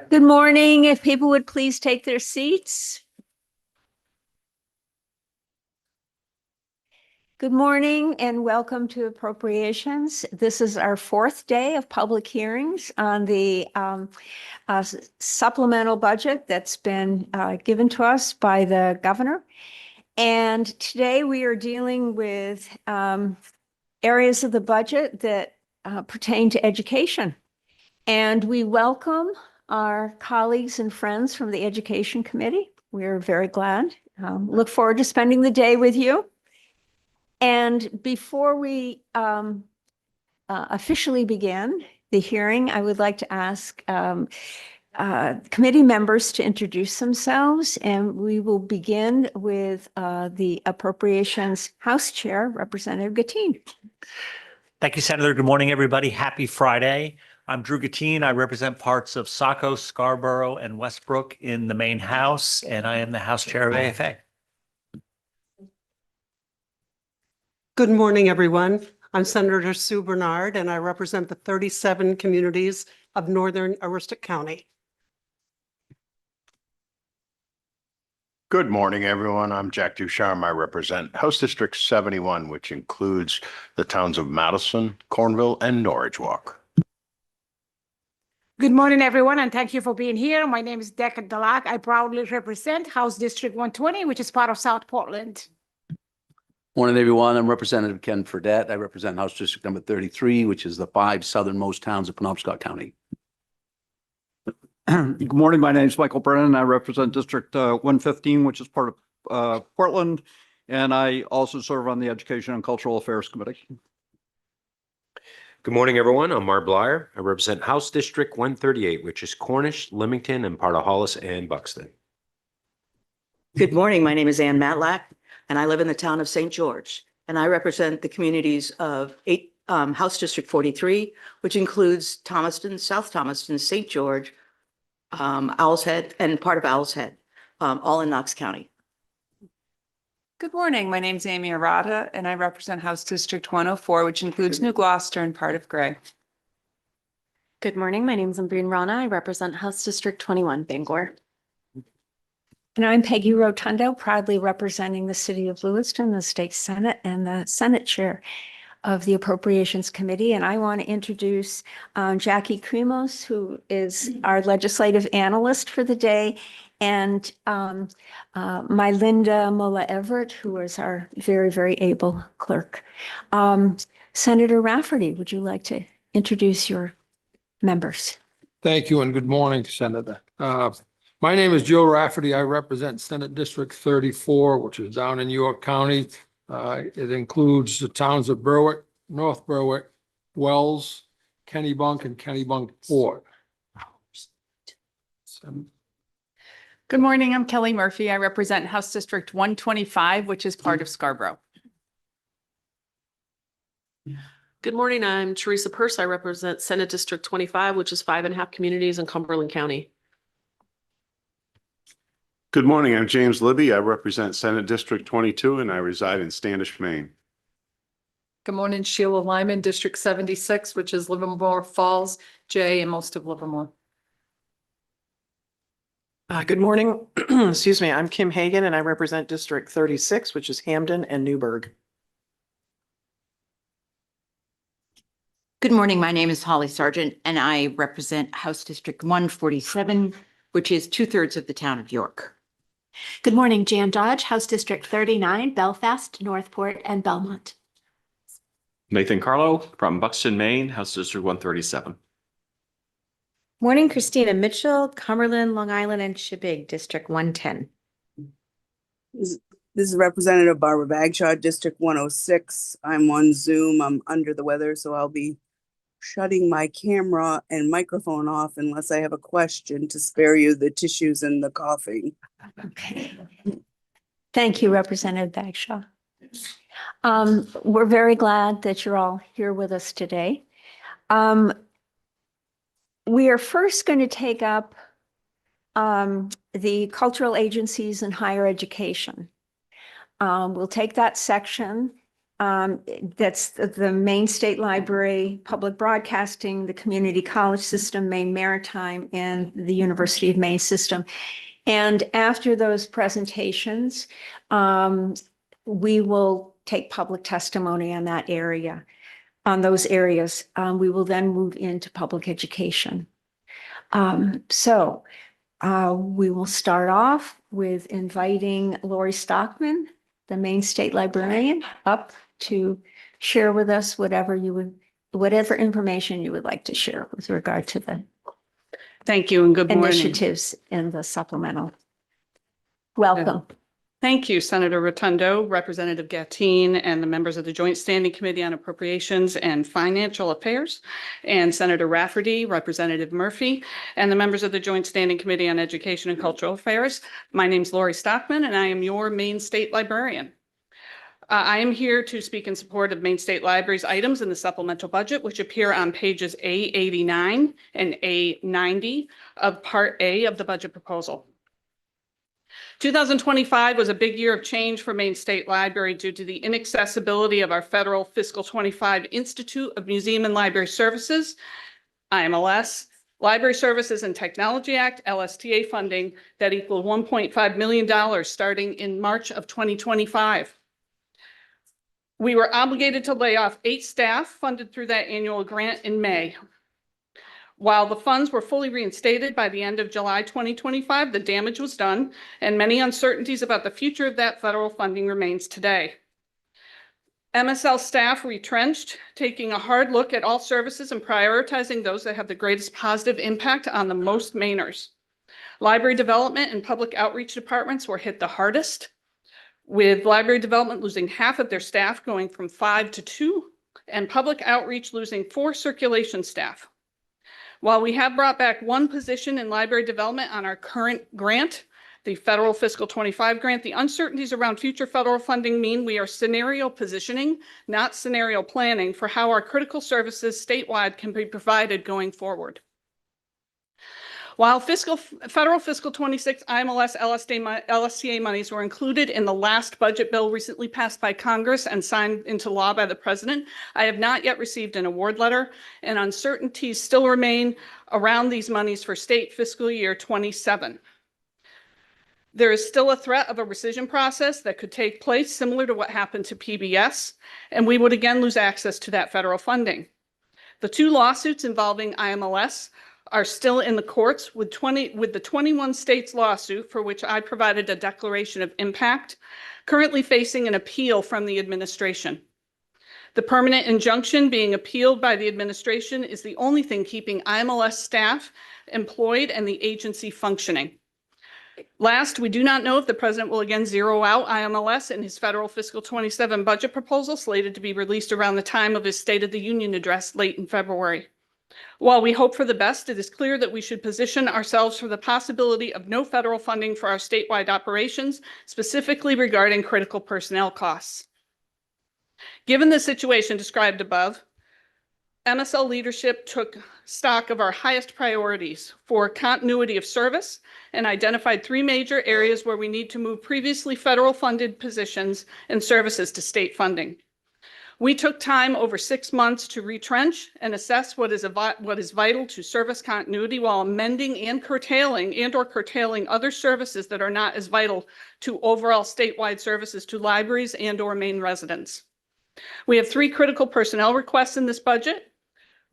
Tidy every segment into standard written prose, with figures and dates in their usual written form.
Good morning. If people would please take their seats. Good morning and welcome to Appropriations. This is our fourth day of public hearings on the supplemental budget that's been given to us by the governor. And today we are dealing with areas of the budget that pertain to education. And we welcome our colleagues and friends from the Education Committee. We're very glad. Look forward to spending the day with you. And before we officially begin the hearing, I would like to ask committee members to introduce themselves, and we will begin with the Appropriations House Chair, Representative Gattin. Thank you, Senator. Good morning, everybody. Happy Friday. I'm Drew Gattin. I represent parts of Saco, Scarborough, and Westbrook in the main House, and I am the House Chair of AFA. Good morning, everyone. I'm Senator Sue Bernard, and I represent the 37 communities of Northern Aroostook County. Good morning, everyone. I'm Jack Ducharme. I represent House District 71, which includes the towns of Madison, Cornville, and Norwich Walk. Good morning, everyone, and thank you for being here. My name is Decca Dalak. I proudly represent House District 120, which is part of South Portland. Morning, everyone. I'm Representative Ken Fredette. I represent House District number 33, which is the 5 southernmost towns of Penobscot County. Good morning. My name is Michael Brennan. I represent District 115, which is part of Portland, and I also serve on the Education and Cultural Affairs Committee. Good morning, everyone. I'm Mark Blyer. I represent House District 138, which is Cornish, Leamington, and part of Hollis and Buxton. Good morning. My name is Ann Matlack, and I live in the town of St. George, and I represent the communities of House District 43, which includes Thomaston, South Thomaston, St. George, Owl's Head, and part of Owl's Head, all in Knox County. Good morning. My name is Amy Arata, and I represent House District 104, which includes New Gloucester and part of Gray. Good morning. My name is Umbreen Rana. I represent House District 21, Bangor. And I'm Peggy Rotundo, proudly representing the city of Lewiston, the state Senate, and the Senate Chair of the Appropriations Committee. And I want to introduce Jackie Kremos, who is our legislative analyst for the day, and my Linda Mola Everett, who is our very, very able clerk. Senator Rafferty, would you like to introduce your members? Thank you and good morning, Senator. My name is Joe Rafferty. I represent Senate District 34, which is down in York County. It includes the towns of Berwick, North Berwick, Wells, Kennebunk, and Kennebunkport. Good morning. I'm Kelly Murphy. I represent House District 125, which is part of Scarborough. Good morning. I'm Teresa Peirce. I represent Senate District 25, which is 5.5 communities in Cumberland County. Good morning. I'm James Libby. I represent Senate District 22, and I reside in Standish, Maine. Good morning. Sheila Lyman, District 76, which is Livermore Falls, Jay, and most of Livermore. Good morning. Excuse me. I'm Kim Hagan, and I represent District 36, which is Hamden and Newburgh. Good morning. My name is Holly Sargent, and I represent House District 147, which is 2/3 of the town of York. Good morning. Jan Dodge, House District 39, Belfast, Northport, and Belmont. Nathan Carlo from Buxton, Maine, House District 137. Morning, Christina Mitchell, Cumberland, Long Island, and Shebig, District 110. This is Representative Barbara Bagshaw, District 106. I'm on Zoom. I'm under the weather, so I'll be shutting my camera and microphone off unless I have a question to spare you the tissues and the coughing. Okay. Thank you, Representative Bagshaw. We're very glad that you're all here with us today. We are first going to take up the cultural agencies in higher education. We'll take that section That's the Maine State Library, Public Broadcasting, the Community College System, Maine Maritime, and the University of Maine System. And after those presentations, we will take public testimony on that area, on those areas. We will then move into public education. We will start off with inviting Lori Stockman, the Maine State Librarian, up to share with us whatever information you would like to share with regard to the Thank you and good morning. initiatives in the supplemental. Welcome. Thank you, Senator Rotundo, Representative Gattine, and the members of the Joint Standing Committee on Appropriations and Financial Affairs, and Senator Rafferty, Representative Murphy, and the members of the Joint Standing Committee on Education and Cultural Affairs. My name is Lori Stockman, and I am your Maine State Librarian. I am here to speak in support of Maine State Library's items in the supplemental budget, which appear on pages A89 and A90 of Part A of the budget proposal. 2025 was a big year of change for Maine State Library due to the inaccessibility of our federal fiscal 25 Institute of Museum and Library Services, IMLS, Library Services and Technology Act, LSTA funding that equaled $1.5 million starting in March of 2025. We were obligated to lay off 8 staff funded through that annual grant in May. While the funds were fully reinstated by the end of July 2025, the damage was done, and many uncertainties about the future of that federal funding remains today. MSL staff retrenched, taking a hard look at all services and prioritizing those that have the greatest positive impact on the most Mainers. Library development and public outreach departments were hit the hardest, with library development losing half of their staff, going from 5 to 2, and public outreach losing 4 circulation staff. While we have brought back 1 position in library development on our current grant, the federal fiscal 25 grant, the uncertainties around future federal funding mean we are scenario positioning, not scenario planning, for how our critical services statewide can be provided going forward. While federal fiscal 26 IMLS LSTA monies were included in the last budget bill recently passed by Congress and signed into law by the President, I have not yet received an award letter, and uncertainties still remain around these monies for state fiscal year 27. There is still a threat of a rescission process that could take place similar to what happened to PBS, and we would again lose access to that federal funding. The 2 lawsuits involving IMLS are still in the courts, with the 21 states lawsuit, for which I provided a declaration of impact, currently facing an appeal from the administration. The permanent injunction being appealed by the administration is the only thing keeping IMLS staff employed and the agency functioning. Last, we do not know if the president will again zero out IMLS in his federal fiscal 27 budget proposal, slated to be released around the time of his State of the Union address late in February. While we hope for the best, it is clear that we should position ourselves for the possibility of no federal funding for our statewide operations, specifically regarding critical personnel costs. Given the situation described above, MSL leadership took stock of our highest priorities for continuity of service and identified 3 major areas where we need to move previously federal funded positions and services to state funding. We took time over 6 months to retrench and assess what is vital to service continuity, while amending and curtailing other services that are not as vital to overall statewide services to libraries and/or Maine residents. We have 3 critical personnel requests in this budget,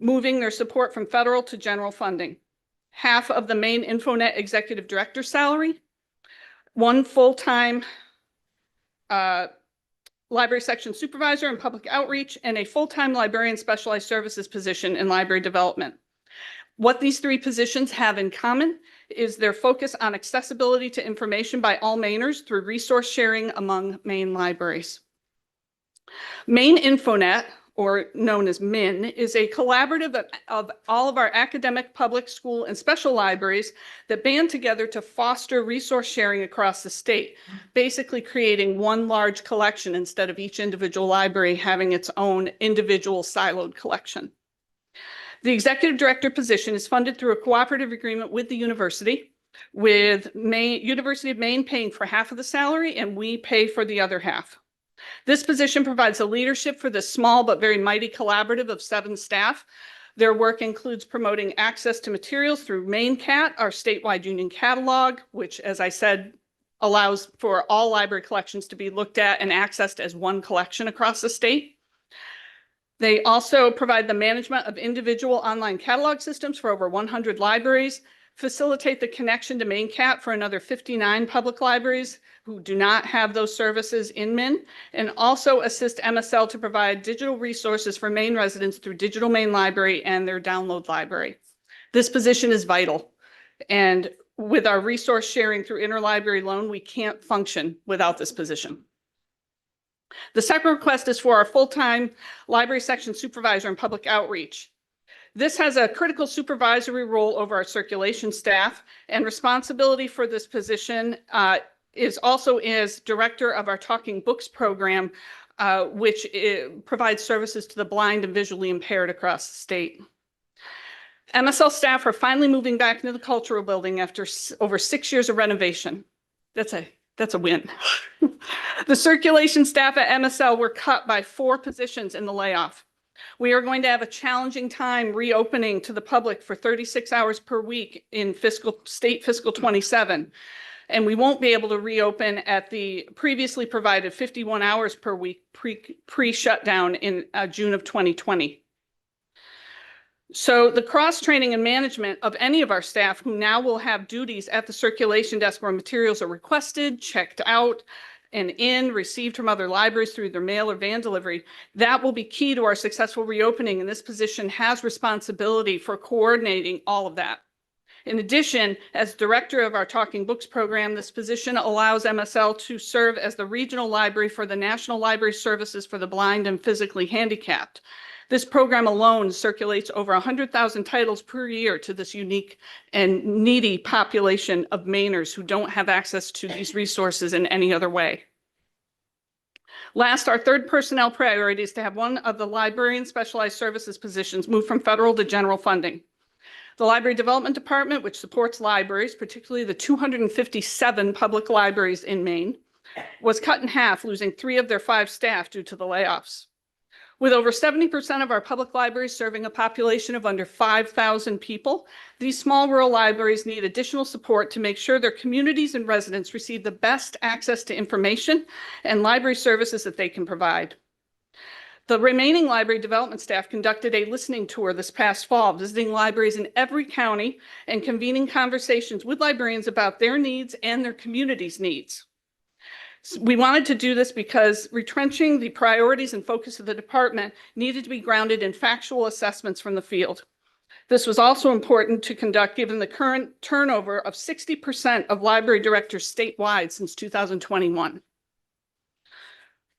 moving their support from federal to general funding. Half of the Maine Infonet executive director salary, 1 full-time library section supervisor and public outreach, and a full-time librarian specialized services position in library development. What these 3 positions have in common is their focus on accessibility to information by all Mainers through resource sharing among Maine libraries. Maine Infonet, or known as MIN, is a collaborative of all of our academic, public, school, and special libraries that band together to foster resource sharing across the state, basically creating one large collection instead of each individual library having its own individual siloed collection. The executive director position is funded through a cooperative agreement with the university, with University of Maine paying for half of the salary and we pay for the other half. This position provides the leadership for this small but very mighty collaborative of 7 staff. Their work includes promoting access to materials through MainCat, our statewide union catalog, which, as I said, allows for all library collections to be looked at and accessed as one collection across the state. They also provide the management of individual online catalog systems for over 100 libraries, facilitate the connection to MainCat for another 59 public libraries who do not have those services in Maine, and also assist MSL to provide digital resources for Maine residents through Digital Maine Library and their download library. This position is vital, and with our resource sharing through interlibrary loan, we can't function without this position. The second request is for our full-time library section supervisor and public outreach. This has a critical supervisory role over our circulation staff, and responsibility for this position is also as director of our Talking Books program, which provides services to the blind and visually impaired across the state. MSL staff are finally moving back into the cultural building after over 6 years of renovation. That's a win. The circulation staff at MSL were cut by 4 positions in the layoff. We are going to have a challenging time reopening to the public for 36 hours per week in state fiscal 27. And we won't be able to reopen at the previously provided 51 hours per week pre-shutdown in June of 2020. So the cross-training and management of any of our staff who now will have duties at the circulation desk where materials are requested, checked out, and received from other libraries through their mail or van delivery, that will be key to our successful reopening, and this position has responsibility for coordinating all of that. In addition, as director of our Talking Books program, this position allows MSL to serve as the regional library for the National Library Services for the Blind and Physically Handicapped. This program alone circulates over 100,000 titles per year to this unique and needy population of Mainers who don't have access to these resources in any other way. Last, our third personnel priority is to have one of the librarian specialized services positions move from federal to general funding. The Library Development Department, which supports libraries, particularly the 257 public libraries in Maine, was cut in half, losing 3 of their 5 staff due to the layoffs. With over 70% of our public libraries serving a population of under 5,000 people, these small rural libraries need additional support to make sure their communities and residents receive the best access to information and library services that they can provide. The remaining library development staff conducted a listening tour this past fall, visiting libraries in every county and convening conversations with librarians about their needs and their community's needs. We wanted to do this because retrenching the priorities and focus of the department needed to be grounded in factual assessments from the field. This was also important to conduct given the current turnover of 60% of library directors statewide since 2021.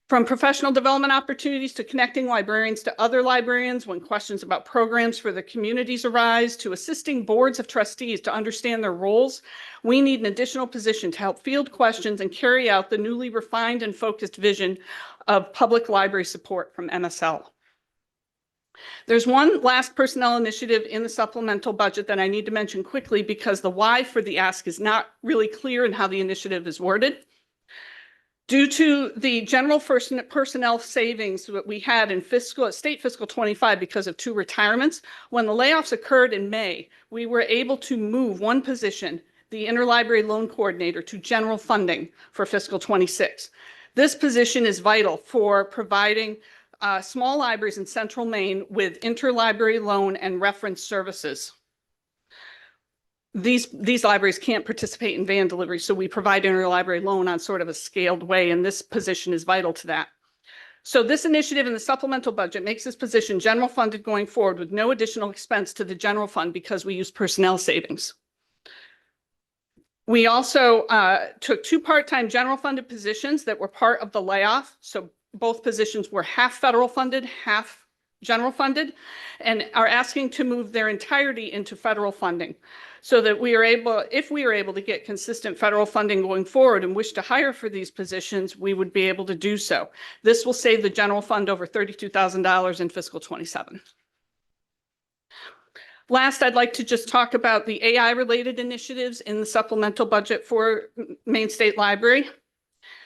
From professional development opportunities to connecting librarians to other librarians when questions about programs for the communities arise, to assisting boards of trustees to understand their roles, we need an additional position to help field questions and carry out the newly refined and focused vision of public library support from MSL. There's one last personnel initiative in the supplemental budget that I need to mention quickly because the why for the ask is not really clear in how the initiative is worded. Due to the general personnel savings that we had in state fiscal 25 because of 2 retirements, when the layoffs occurred in May, we were able to move one position, the interlibrary loan coordinator, to general funding for fiscal 26. This position is vital for providing small libraries in central Maine with interlibrary loan and reference services. These libraries can't participate in van delivery, so we provide interlibrary loan on sort of a scaled way, and this position is vital to that. So this initiative in the supplemental budget makes this position general funded going forward with no additional expense to the general fund because we use personnel savings. We also took 2 part-time general funded positions that were part of the layoff. So both positions were half federal funded, half general funded, and are asking to move their entirety into federal funding so that we are able, if we are able to get consistent federal funding going forward and wish to hire for these positions, we would be able to do so. This will save the general fund over $32,000 in fiscal 27. Last, I'd like to just talk about the AI related initiatives in the supplemental budget for Maine State Library.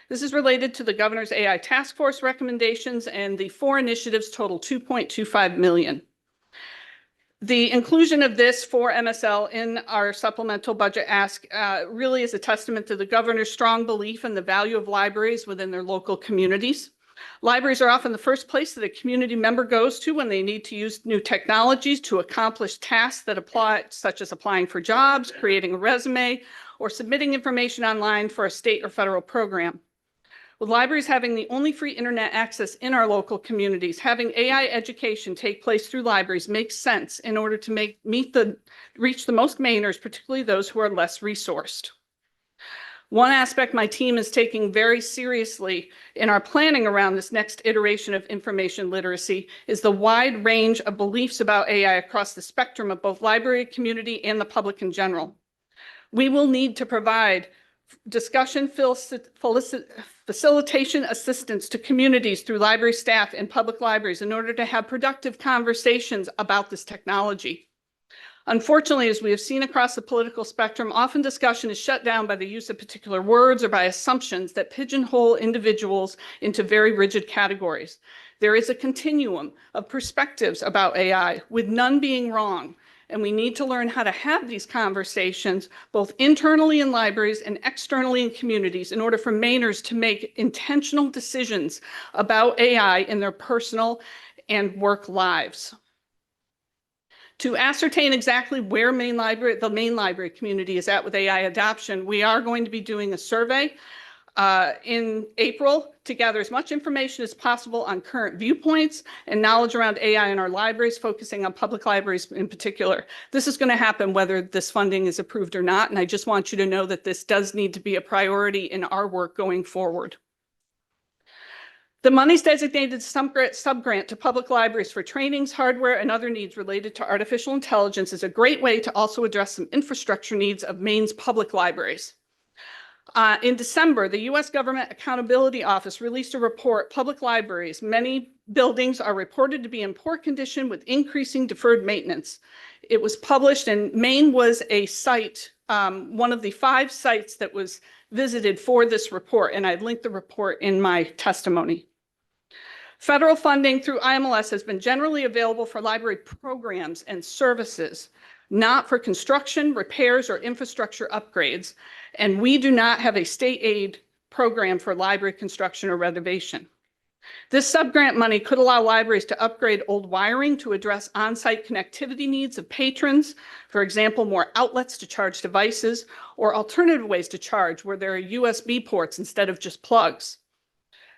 This is related to the governor's AI task force recommendations, and the 4 initiatives total $2.25 million. The inclusion of this for MSL in our supplemental budget ask really is a testament to the governor's strong belief in the value of libraries within their local communities. Libraries are often the first place that a community member goes to when they need to use new technologies to accomplish tasks that apply, such as applying for jobs, creating a resume, or submitting information online for a state or federal program. With libraries having the only free internet access in our local communities, having AI education take place through libraries makes sense in order to reach the most Mainers, particularly those who are less resourced. One aspect my team is taking very seriously in our planning around this next iteration of information literacy is the wide range of beliefs about AI across the spectrum of both library community and the public in general. We will need to provide discussion facilitation assistance to communities through library staff and public libraries in order to have productive conversations about this technology. Unfortunately, as we have seen across the political spectrum, often discussion is shut down by the use of particular words or by assumptions that pigeonhole individuals into very rigid categories. There is a continuum of perspectives about AI, with none being wrong. And we need to learn how to have these conversations both internally in libraries and externally in communities in order for Mainers to make intentional decisions about AI in their personal and work lives. To ascertain exactly where the main library community is at with AI adoption, we are going to be doing a survey in April to gather as much information as possible on current viewpoints and knowledge around AI in our libraries, focusing on public libraries in particular. This is going to happen whether this funding is approved or not, and I just want you to know that this does need to be a priority in our work going forward. The monies designated subgrant to public libraries for trainings, hardware, and other needs related to artificial intelligence is a great way to also address some infrastructure needs of Maine's public libraries. In December, the U.S. Government Accountability Office released a report, Public Libraries. Many buildings are reported to be in poor condition with increasing deferred maintenance. It was published, and Maine was a site, one of the 5 sites that was visited for this report, and I'd link the report in my testimony. Federal funding through IMLS has been generally available for library programs and services, not for construction, repairs, or infrastructure upgrades, and we do not have a state aid program for library construction or renovation. This subgrant money could allow libraries to upgrade old wiring to address on-site connectivity needs of patrons, for example, more outlets to charge devices, or alternative ways to charge where there are USB ports instead of just plugs.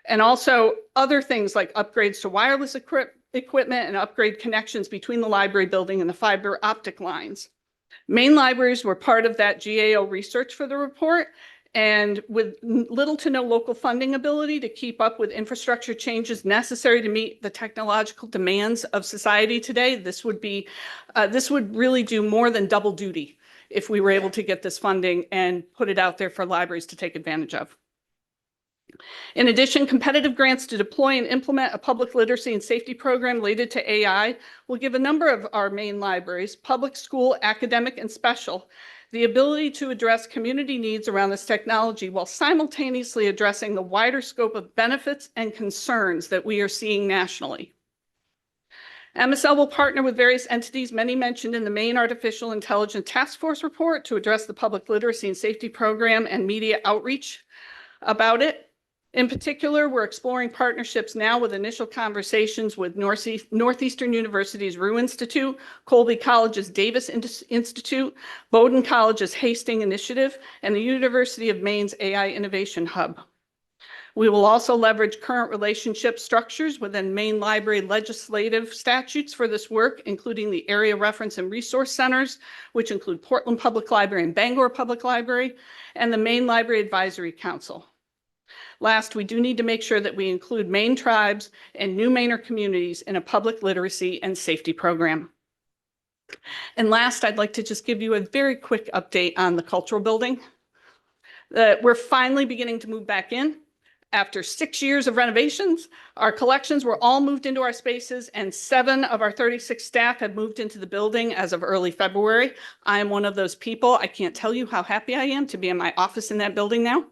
And also other things like upgrades to wireless equipment and upgrade connections between the library building and the fiber optic lines. Maine libraries were part of that GAO research for the report, and with little to no local funding ability to keep up with infrastructure changes necessary to meet the technological demands of society today, this would really do more than double duty if we were able to get this funding and put it out there for libraries to take advantage of. In addition, competitive grants to deploy and implement a public literacy and safety program related to AI will give a number of our Maine libraries, public, school, academic, and special, the ability to address community needs around this technology while simultaneously addressing the wider scope of benefits and concerns that we are seeing nationally. MSL will partner with various entities, many mentioned in the Maine Artificial Intelligence Task Force report, to address the public literacy and safety program and media outreach about it. In particular, we're exploring partnerships now with initial conversations with Northeastern University's Rue Institute, Colby College's Davis Institute, Bowdoin College's Hastings Initiative, and the University of Maine's AI Innovation Hub. We will also leverage current relationship structures within Maine Library legislative statutes for this work, including the Area Reference and Resource Centers, which include Portland Public Library and Bangor Public Library, and the Maine Library Advisory Council. Last, we do need to make sure that we include Maine tribes and new Mainer communities in a public literacy and safety program. And last, I'd like to just give you a very quick update on the cultural building. We're finally beginning to move back in. After 6 years of renovations, our collections were all moved into our spaces, and 7 of our 36 staff have moved into the building as of early February. I am one of those people. I can't tell you how happy I am to be in my office in that building now.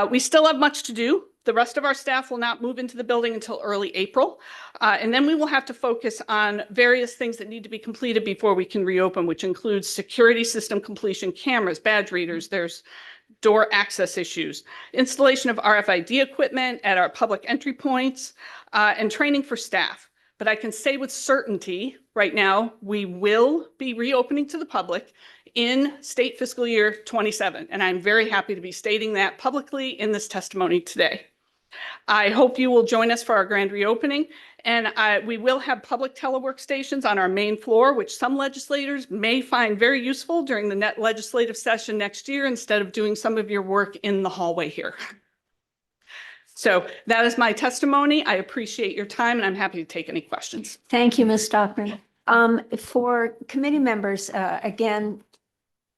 We still have much to do. The rest of our staff will not move into the building until early April. And then we will have to focus on various things that need to be completed before we can reopen, which includes security system completion, cameras, badge readers. There's door access issues, installation of RFID equipment at our public entry points, and training for staff. But I can say with certainty right now, we will be reopening to the public in state fiscal year 27. And I'm very happy to be stating that publicly in this testimony today. I hope you will join us for our grand reopening. And we will have public telework stations on our main floor, which some legislators may find very useful during the net legislative session next year, instead of doing some of your work in the hallway here. So that is my testimony. I appreciate your time, and I'm happy to take any questions. Thank you, Ms. Stockman. For committee members, again,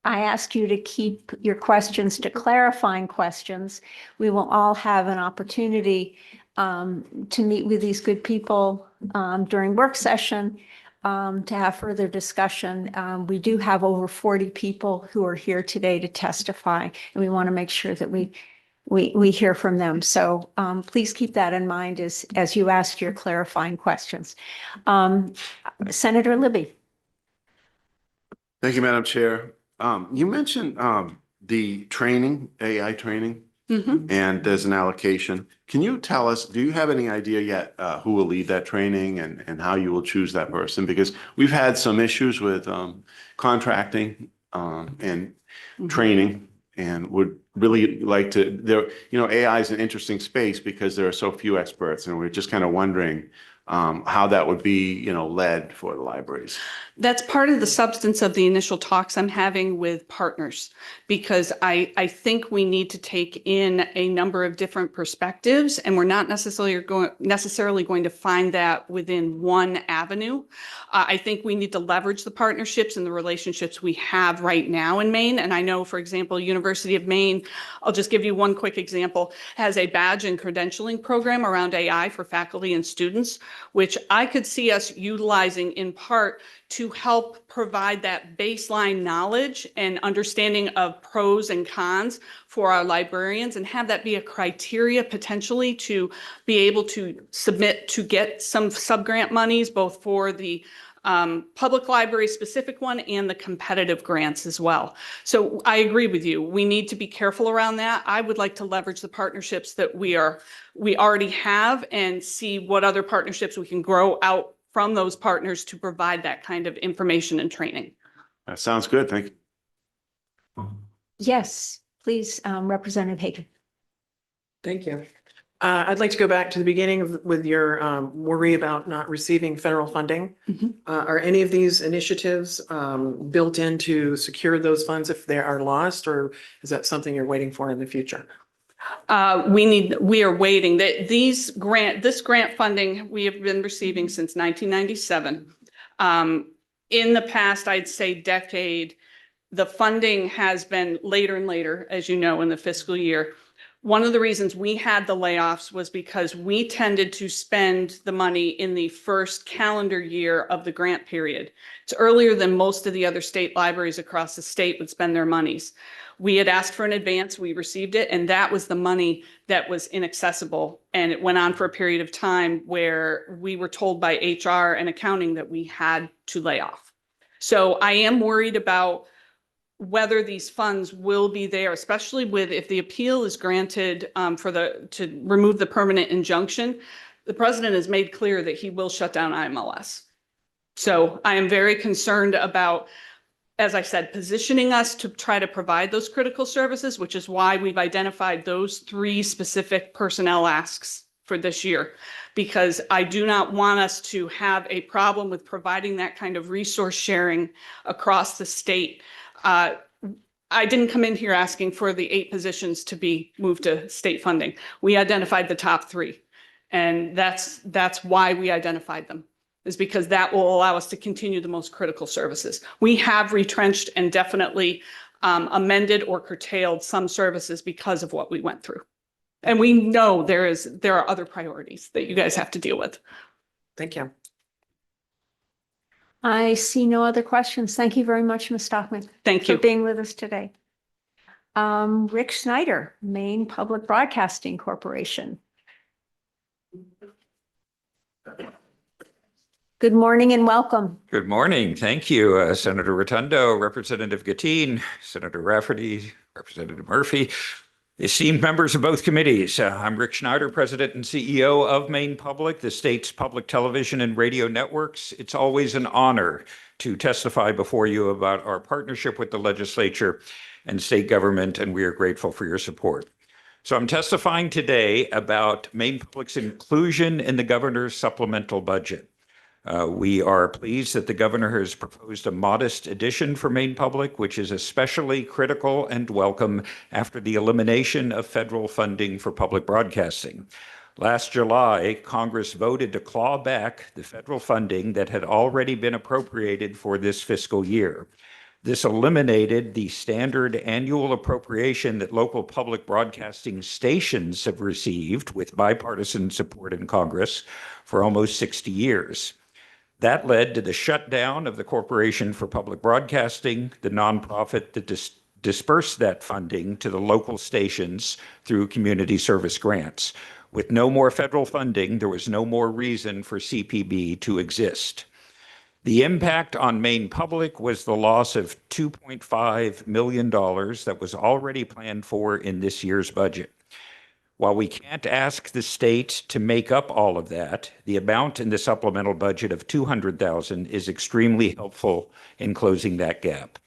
I ask you to keep your questions to clarifying questions. We will all have an opportunity to meet with these good people during work session to have further discussion. We do have over 40 people who are here today to testify, and we want to make sure that we hear from them. So please keep that in mind as you ask your clarifying questions. Senator Libby. Thank you, Madam Chair. You mentioned the training, AI training, and there's an allocation. Can you tell us, do you have any idea yet who will lead that training and how you will choose that person? Because we've had some issues with contracting and training, and would really like to, AI is an interesting space because there are so few experts, and we're just kind of wondering how that would be, led for the libraries. That's part of the substance of the initial talks I'm having with partners, because I think we need to take in a number of different perspectives, and we're not necessarily going to find that within one avenue. I think we need to leverage the partnerships and the relationships we have right now in Maine. And I know, for example, University of Maine, I'll just give you one quick example, has a badge and credentialing program around AI for faculty and students, which I could see us utilizing in part to help provide that baseline knowledge and understanding of pros and cons for our librarians, and have that be a criteria potentially to be able to submit to get some sub-grant monies, both for the public library specific one and the competitive grants as well. So I agree with you. We need to be careful around that. I would like to leverage the partnerships that we already have and see what other partnerships we can grow out from those partners to provide that kind of information and training. That sounds good. Thank you. Yes, please, Representative Hagan. Thank you. I'd like to go back to the beginning with your worry about not receiving federal funding. Are any of these initiatives built in to secure those funds if they are lost, or is that something you're waiting for in the future? We are waiting. This grant funding we have been receiving since 1997. In the past, I'd say decade, the funding has been later and later, as you know, in the fiscal year. One of the reasons we had the layoffs was because we tended to spend the money in the first calendar year of the grant period. It's earlier than most of the other state libraries across the state would spend their monies. We had asked for an advance, we received it, and that was the money that was inaccessible. And it went on for a period of time where we were told by HR and accounting that we had to lay off. So I am worried about whether these funds will be there, especially if the appeal is granted to remove the permanent injunction. The president has made clear that he will shut down IMLS. So I am very concerned about, as I said, positioning us to try to provide those critical services, which is why we've identified those 3 specific personnel asks for this year, because I do not want us to have a problem with providing that kind of resource sharing across the state. I didn't come in here asking for the 8 positions to be moved to state funding. We identified the top 3, and that's why we identified them, is because that will allow us to continue the most critical services. We have retrenched and definitely amended or curtailed some services because of what we went through. And we know there are other priorities that you guys have to deal with. Thank you. I see no other questions. Thank you very much, Ms. Stockman. Thank you for being with us today. Rick Snyder, Maine Public Broadcasting Corporation. Good morning and welcome. Good morning. Thank you, Senator Rotundo, Representative Gattine, Senator Rafferty, Representative Murphy, esteemed members of both committees. I'm Rick Schneider, President and CEO of Maine Public, the state's public television and radio networks. It's always an honor to testify before you about our partnership with the legislature and state government, and we are grateful for your support. So I'm testifying today about Maine Public's inclusion in the governor's supplemental budget. We are pleased that the governor has proposed a modest addition for Maine Public, which is especially critical and welcome after the elimination of federal funding for public broadcasting. Last July, Congress voted to claw back the federal funding that had already been appropriated for this fiscal year. This eliminated the standard annual appropriation that local public broadcasting stations have received with bipartisan support in Congress for almost 60 years. That led to the shutdown of the Corporation for Public Broadcasting, the nonprofit that dispersed that funding to the local stations through community service grants. With no more federal funding, there was no more reason for CPB to exist. The impact on Maine Public was the loss of $2.5 million that was already planned for in this year's budget. While we can't ask the state to make up all of that, the amount in the supplemental budget of $200,000 is extremely helpful in closing that gap.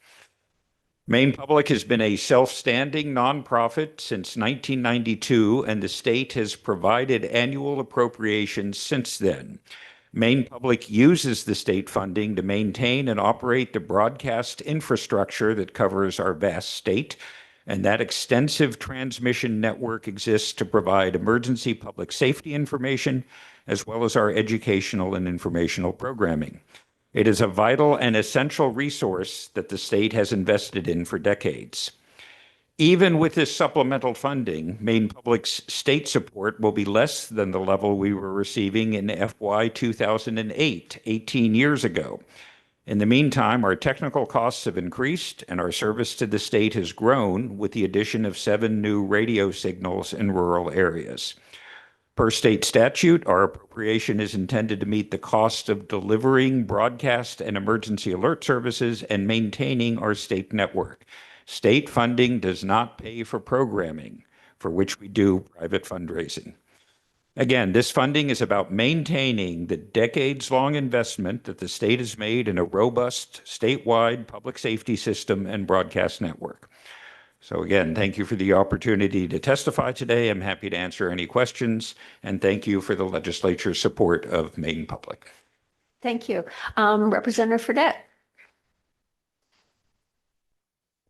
Maine Public has been a self-standing nonprofit since 1992, and the state has provided annual appropriations since then. Maine Public uses the state funding to maintain and operate the broadcast infrastructure that covers our vast state, and that extensive transmission network exists to provide emergency public safety information, as well as our educational and informational programming. It is a vital and essential resource that the state has invested in for decades. Even with this supplemental funding, Maine Public's state support will be less than the level we were receiving in FY 2008, 18 years ago. In the meantime, our technical costs have increased and our service to the state has grown with the addition of 7 new radio signals in rural areas. Per state statute, our appropriation is intended to meet the cost of delivering broadcast and emergency alert services and maintaining our state network. State funding does not pay for programming, for which we do private fundraising. Again, this funding is about maintaining the decades-long investment that the state has made in a robust statewide public safety system and broadcast network. So again, thank you for the opportunity to testify today. I'm happy to answer any questions, and thank you for the legislature's support of Maine Public. Thank you. Representative Fredette.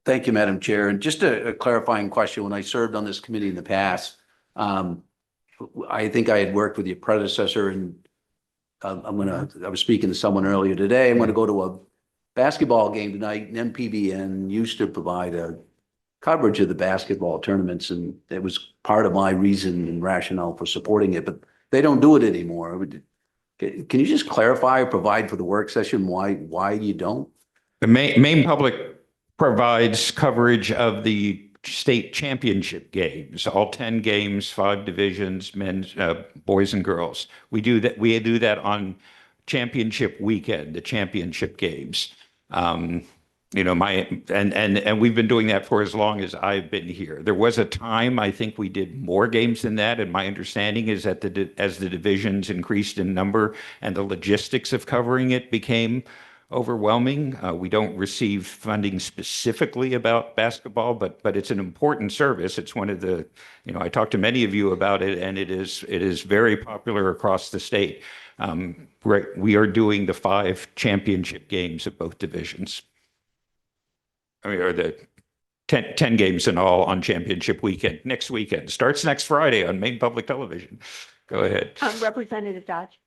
Thank you, Madam Chair. And just a clarifying question, when I served on this committee in the past, I think I had worked with your predecessor, and I was speaking to someone earlier today. I'm going to go to a basketball game tonight, and MPBN used to provide a coverage of the basketball tournaments, and it was part of my reason and rationale for supporting it, but they don't do it anymore. Can you just clarify or provide for the work session why you don't? The Maine Public provides coverage of the state championship games, all 10 games, 5 divisions, men's, boys and girls. We do that on championship weekend, the championship games. You know, and we've been doing that for as long as I've been here. There was a time I think we did more games than that, and my understanding is that as the divisions increased in number and the logistics of covering it became overwhelming. We don't receive funding specifically about basketball, but it's an important service. It's one of the, you know, I talked to many of you about it, and it is very popular across the state. We are doing the 5 championship games of both divisions. I mean, or the 10 games in all on championship weekend, next weekend. Starts next Friday on Maine Public Television. Go ahead. Representative Dodge.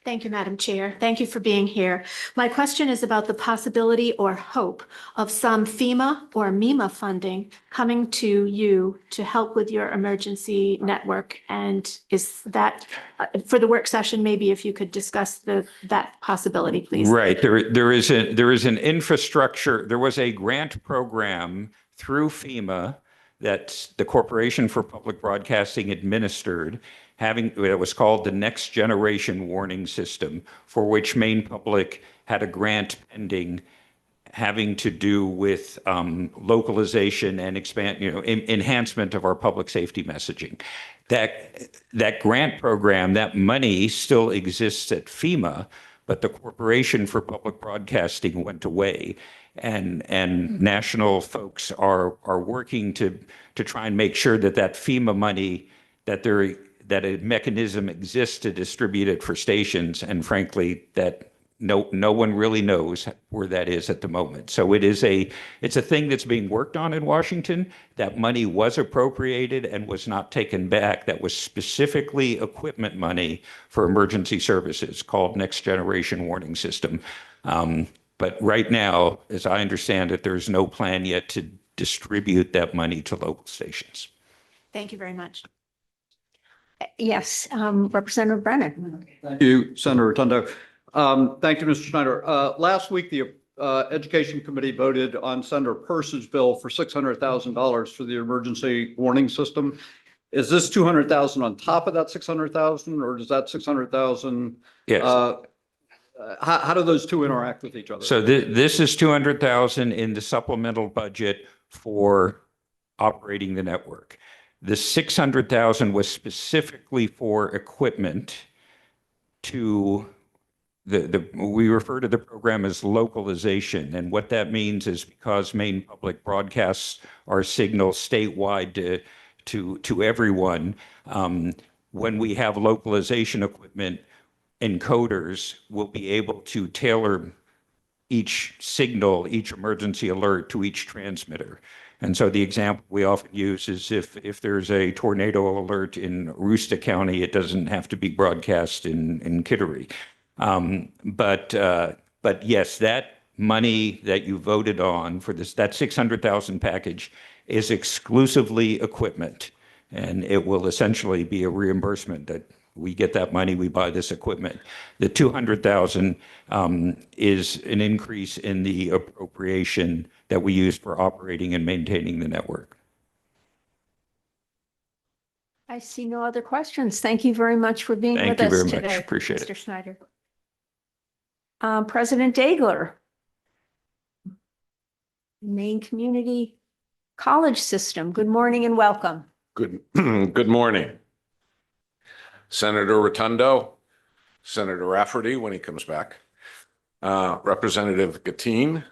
Thank you, Madam Chair. Thank you for being here. My question is about the possibility or hope of some FEMA or MEMA funding coming to you to help with your emergency network. And is that for the work session, maybe if you could discuss that possibility, please. Right. There is an infrastructure. There was a grant program through FEMA that the Corporation for Public Broadcasting administered, it was called the Next Generation Warning System, for which Maine Public had a grant pending having to do with localization and enhancement of our public safety messaging. That grant program, that money still exists at FEMA, but the Corporation for Public Broadcasting went away. And national folks are working to try and make sure that FEMA money, that a mechanism exists to distribute it for stations, and frankly, that no one really knows where that is at the moment. So it's a thing that's being worked on in Washington. That money was appropriated and was not taken back. That was specifically equipment money for emergency services called Next Generation Warning System. But right now, as I understand it, there's no plan yet to distribute that money to local stations. Thank you very much. Yes, Representative Brennan. Thank you, Senator Rotundo. Thank you, Mr. Schneider. Last week, the Education Committee voted on Senator Peirce's bill for $600,000 for the emergency warning system. Is this 200,000 on top of that 600,000, or does that 600,000? Yes. How do those two interact with each other? So this is 200,000 in the supplemental budget for operating the network. The 600,000 was specifically for equipment to we refer to the program as localization. And what that means is because Maine Public broadcasts our signal statewide to everyone, when we have localization equipment, encoders will be able to tailor each signal, each emergency alert to each transmitter. And so the example we often use is if there's a tornado alert in Aroostook County, it doesn't have to be broadcast in Kittery. But yes, that money that you voted on for that 600,000 package is exclusively equipment, and it will essentially be a reimbursement that we get that money, we buy this equipment. The 200,000 is an increase in the appropriation that we use for operating and maintaining the network. I see no other questions. Thank you very much for being with us today. Thank you very much. Appreciate it. Mr. Schneider. President Dagler. Maine Community College System. Good morning and welcome. Good morning. Senator Rotundo, Senator Rafferty when he comes back, Representative Gatine.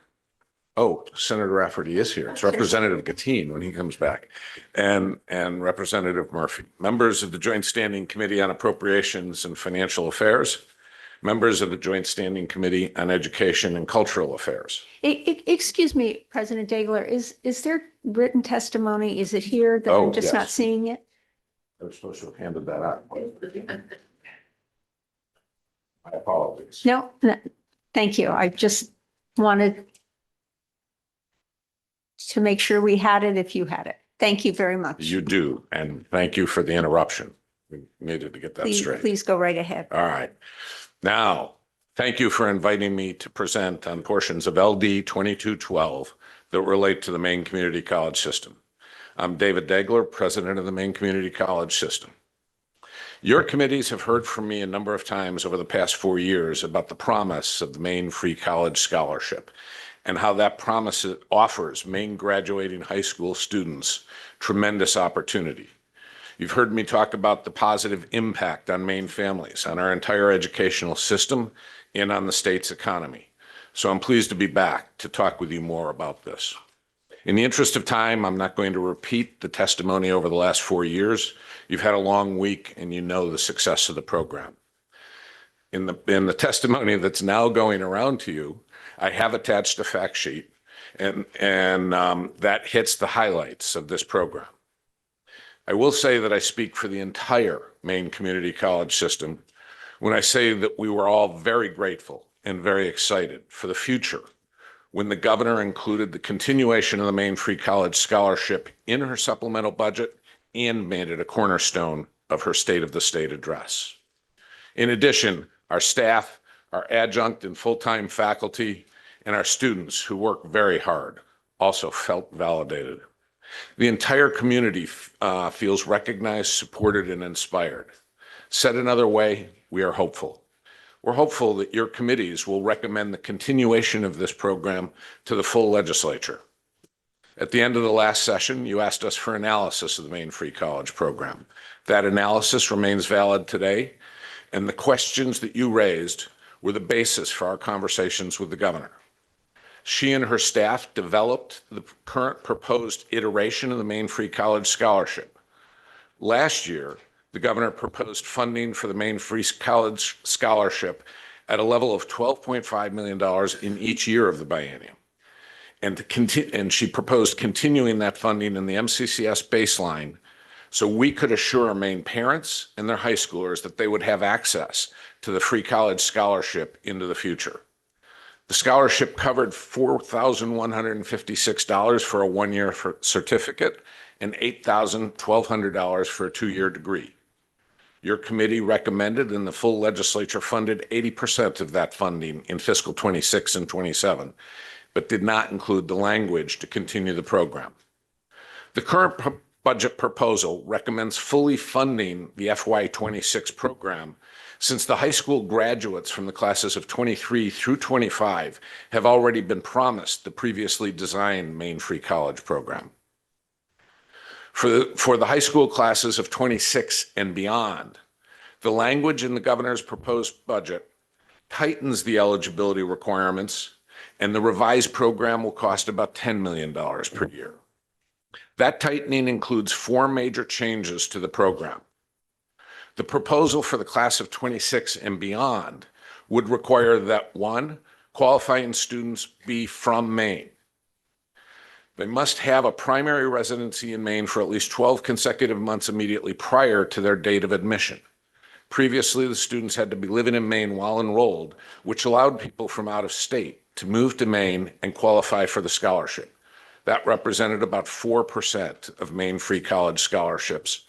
Oh, Senator Rafferty is here. It's Representative Gatine when he comes back, and Representative Murphy, members of the Joint Standing Committee on Appropriations and Financial Affairs, members of the Joint Standing Committee on Education and Cultural Affairs. Excuse me, President Dagler, is there written testimony? Is it here that I'm just not seeing it? I was supposed to have handed that out. My apologies. No, thank you. I just wanted to make sure we had it if you had it. Thank you very much. You do, and thank you for the interruption. We needed to get that straight. Please go right ahead. All right. Now, thank you for inviting me to present on portions of LD 2212 that relate to the Maine Community College System. I'm David Dagler, President of the Maine Community College System. Your committees have heard from me a number of times over the past 4 years about the promise of the Maine Free College Scholarship and how that promise offers Maine graduating high school students tremendous opportunity. You've heard me talk about the positive impact on Maine families, on our entire educational system, and on the state's economy. So I'm pleased to be back to talk with you more about this. In the interest of time, I'm not going to repeat the testimony over the last 4 years. You've had a long week and you know the success of the program. In the testimony that's now going around to you, I have attached a fact sheet and that hits the highlights of this program. I will say that I speak for the entire Maine Community College System when I say that we were all very grateful and very excited for the future when the governor included the continuation of the Maine Free College Scholarship in her supplemental budget and made it a cornerstone of her State of the State address. In addition, our staff, our adjunct and full-time faculty, and our students who work very hard also felt validated. The entire community feels recognized, supported, and inspired. Said another way, we are hopeful. We're hopeful that your committees will recommend the continuation of this program to the full legislature. At the end of the last session, you asked us for analysis of the Maine Free College program. That analysis remains valid today, and the questions that you raised were the basis for our conversations with the governor. She and her staff developed the current proposed iteration of the Maine Free College Scholarship. Last year, the governor proposed funding for the Maine Free College Scholarship at a level of $12.5 million in each year of the biennium. And she proposed continuing that funding in the MCCS baseline so we could assure Maine parents and their high schoolers that they would have access to the free college scholarship into the future. The scholarship covered $4,156 for a one-year certificate and $8,1200 for a two-year degree. Your committee recommended and the full legislature funded 80% of that funding in fiscal 26 and 27, but did not include the language to continue the program. The current budget proposal recommends fully funding the FY26 program since the high school graduates from the classes of 23 through 25 have already been promised the previously designed Maine Free College program. For the high school classes of 26 and beyond, the language in the governor's proposed budget tightens the eligibility requirements, and the revised program will cost about $10 million per year. That tightening includes 4 major changes to the program. The proposal for the class of 26 and beyond would require that 1, qualifying students be from Maine. They must have a primary residency in Maine for at least 12 consecutive months immediately prior to their date of admission. Previously, the students had to be living in Maine while enrolled, which allowed people from out of state to move to Maine and qualify for the scholarship. That represented about 4% of Maine Free College scholarships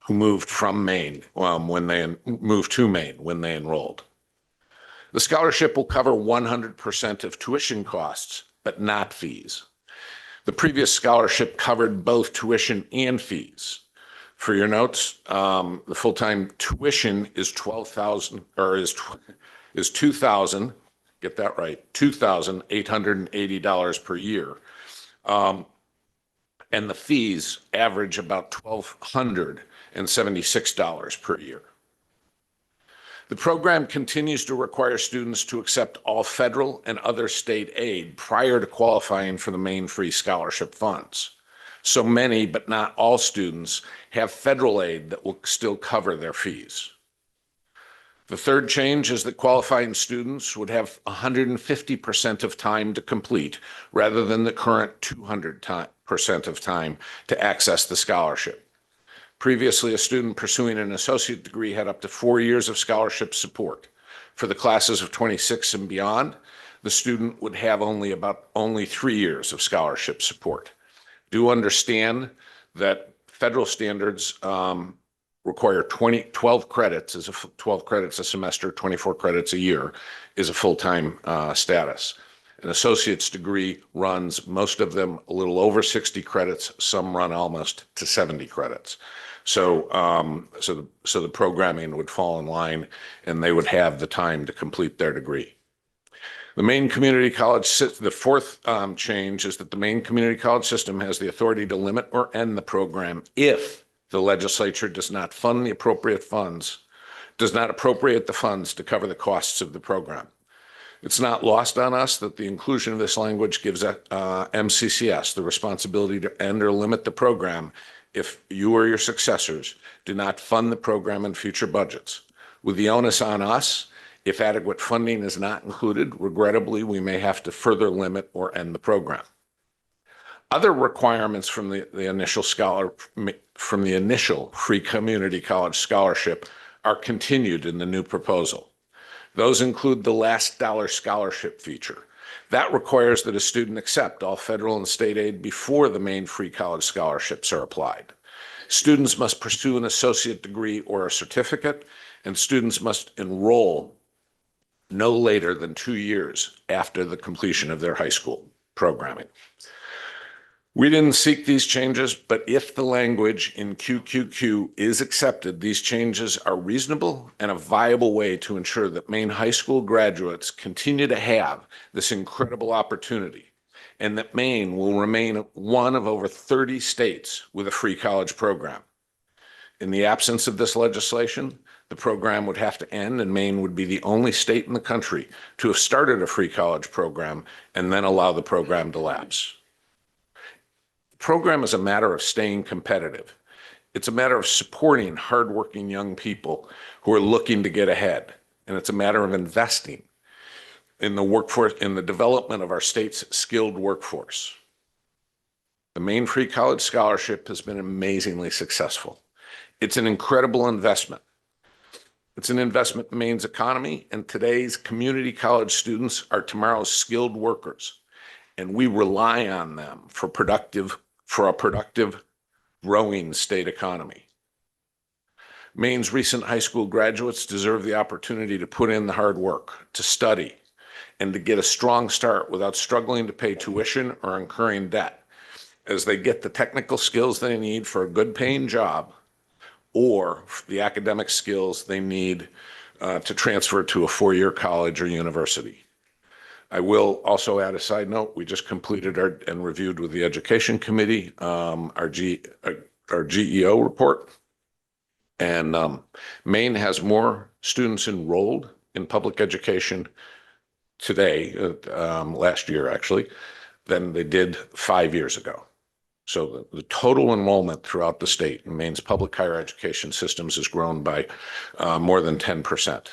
who moved from Maine when they moved to Maine when they enrolled. The scholarship will cover 100% of tuition costs, but not fees. The previous scholarship covered both tuition and fees. For your notes, the full-time tuition is $2,000, get that right, $2,880 per year. And the fees average about $1,276 per year. The program continues to require students to accept all federal and other state aid prior to qualifying for the Maine Free Scholarship funds. So many, but not all students, have federal aid that will still cover their fees. The third change is that qualifying students would have 150% of time to complete rather than the current 200% of time to access the scholarship. Previously, a student pursuing an associate degree had up to 4 years of scholarship support. For the classes of 26 and beyond, the student would have only 3 years of scholarship support. Do understand that federal standards require 12 credits as 12 credits a semester, 24 credits a year is a full-time status. An associate's degree runs, most of them, a little over 60 credits. Some run almost to 70 credits. So the programming would fall in line and they would have the time to complete their degree. The Maine Community College, the fourth change is that the Maine Community College system has the authority to limit or end the program if the legislature does not fund the appropriate funds, does not appropriate the funds to cover the costs of the program. It's not lost on us that the inclusion of this language gives MCCS the responsibility to end or limit the program if you or your successors do not fund the program in future budgets. With the onus on us, if adequate funding is not included, regrettably, we may have to further limit or end the program. Other requirements from the initial free community college scholarship are continued in the new proposal. Those include the last dollar scholarship feature. That requires that a student accept all federal and state aid before the Maine Free College scholarships are applied. Students must pursue an associate degree or a certificate, and students must enroll no later than 2 years after the completion of their high school. programming. We didn't seek these changes, but if the language in QQQ is accepted, these changes are reasonable and a viable way to ensure that Maine high school graduates continue to have this incredible opportunity, and that Maine will remain one of over 30 states with a free college program. In the absence of this legislation, the program would have to end, and Maine would be the only state in the country to have started a free college program and then allow the program to lapse. Program is a matter of staying competitive. It's a matter of supporting hardworking young people who are looking to get ahead. And it's a matter of investing in the workforce, in the development of our state's skilled workforce. The Maine Free College Scholarship has been amazingly successful. It's an incredible investment. It's an investment in Maine's economy, and today's community college students are tomorrow's skilled workers. And we rely on them for a productive, growing state economy. Maine's recent high school graduates deserve the opportunity to put in the hard work, to study, and to get a strong start without struggling to pay tuition or incurring debt, as they get the technical skills they need for a good paying job or the academic skills they need to transfer to a four-year college or university. I will also add a side note. We just completed and reviewed with the Education Committee our GEO report. And Maine has more students enrolled in public education today, last year actually, than they did 5 years ago. So the total enrollment throughout the state in Maine's public higher education systems has grown by more than 10%.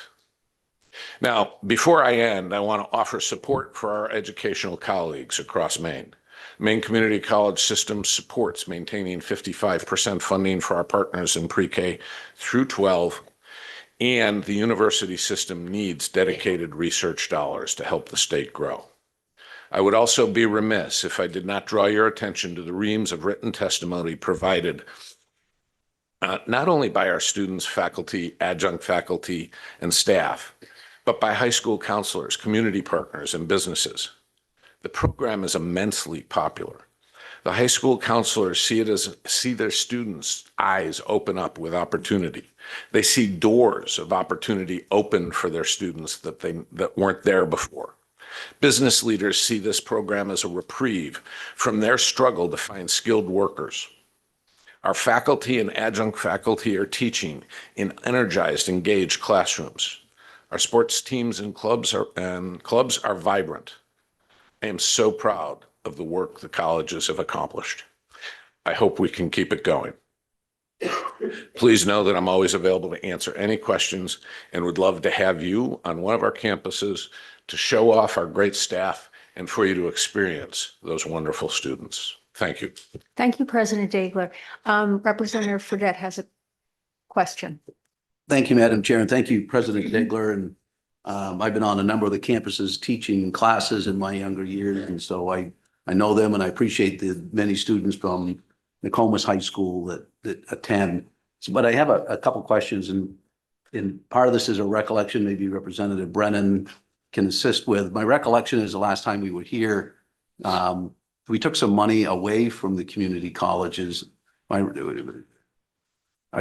Now, before I end, I want to offer support for our educational colleagues across Maine. Maine Community College System supports maintaining 55% funding for our partners in pre-K through 12, and the university system needs dedicated research dollars to help the state grow. I would also be remiss if I did not draw your attention to the reams of written testimony provided not only by our students, faculty, adjunct faculty, and staff, but by high school counselors, community partners, and businesses. The program is immensely popular. The high school counselors see their students' eyes open up with opportunity. They see doors of opportunity open for their students that weren't there before. Business leaders see this program as a reprieve from their struggle to find skilled workers. Our faculty and adjunct faculty are teaching in energized, engaged classrooms. Our sports teams and clubs are vibrant. I am so proud of the work the colleges have accomplished. I hope we can keep it going. Please know that I'm always available to answer any questions and would love to have you on one of our campuses to show off our great staff and for you to experience those wonderful students. Thank you. Thank you, President Dagler. Representative Fredette has a question. Thank you, Madam Chair, and thank you, President Degler. And I've been on a number of the campuses teaching classes in my younger years, and so I know them, and I appreciate the many students from Nokomis High School that attend. But I have a couple questions, and part of this is a recollection maybe Representative Brennan can assist with. My recollection is the last time we were here, we took some money away from the community colleges. I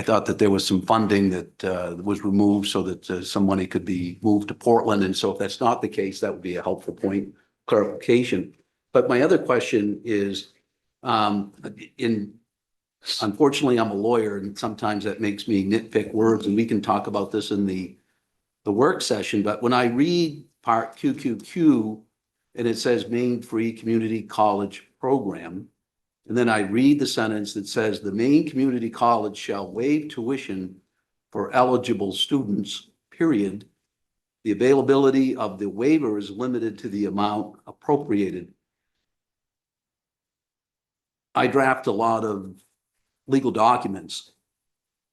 thought that there was some funding that was removed so that some money could be moved to Portland. And so if that's not the case, that would be a helpful point clarification. But my other question is, unfortunately, I'm a lawyer, and sometimes that makes me nitpick words, and we can talk about this in the work session. But when I read part QQQ and it says Maine Free Community College Program, and then I read the sentence that says the Maine Community College shall waive tuition for eligible students, period. The availability of the waiver is limited to the amount appropriated. I draft a lot of legal documents.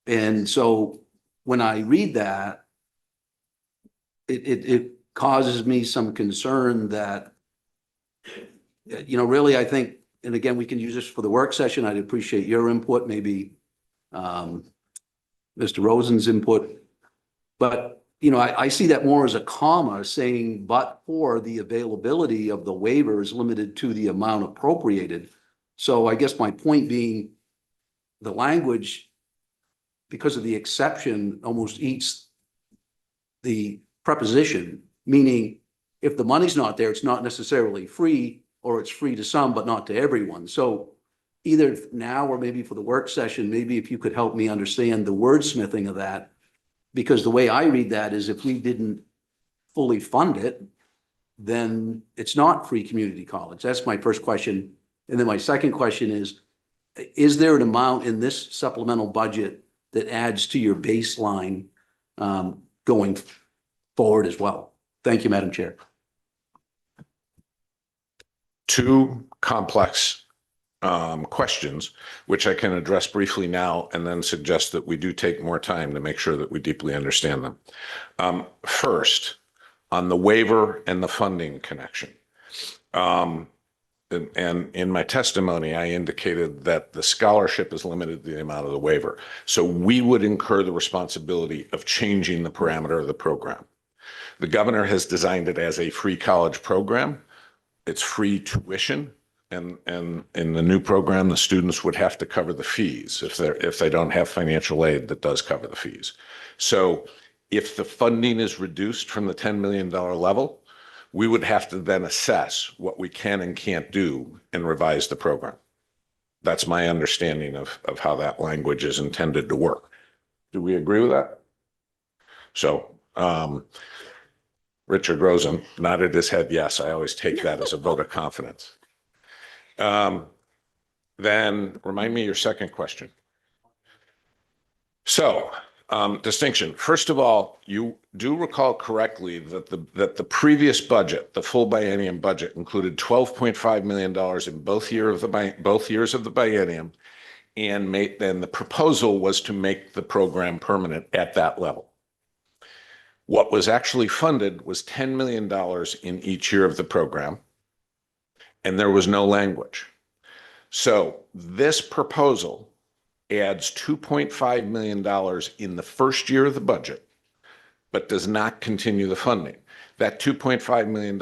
And so when I read that, it causes me some concern that, really, I think, and again, we can use this for the work session. I'd appreciate your input, maybe Mr. Rosen's input. But you know, I see that more as a comma saying, but for the availability of the waivers limited to the amount appropriated. So I guess my point being, the language, because of the exception, almost eats the preposition, meaning if the money's not there, it's not necessarily free, or it's free to some, but not to everyone. So either now or maybe for the work session, maybe if you could help me understand the wordsmithing of that. Because the way I read that is if we didn't fully fund it, then it's not free community college. That's my first question. And then my second question is there an amount in this supplemental budget that adds to your baseline going forward as well? Thank you, Madam Chair. Two complex questions, which I can address briefly now and then suggest that we do take more time to make sure that we deeply understand them. First, on the waiver and the funding connection. And in my testimony, I indicated that the scholarship is limited to the amount of the waiver. So we would incur the responsibility of changing the parameter of the program. The governor has designed it as a free college program. It's free tuition. And in the new program, the students would have to cover the fees if they don't have financial aid that does cover the fees. So if the funding is reduced from the $10 million level, we would have to then assess what we can and can't do and revise the program. That's my understanding of how that language is intended to work. Do we agree with that? So Richard Rosen nodded his head yes. I always take that as a vote of confidence. Then remind me your second question. So distinction. First of all, you do recall correctly that the previous budget, the full biennium budget, included $12.5 million in both years of the biennium, and then the proposal was to make the program permanent at that level. What was actually funded was $10 million in each year of the program, and there was no language. So this proposal adds $2.5 million in the first year of the budget, but does not continue the funding. That $2.5 million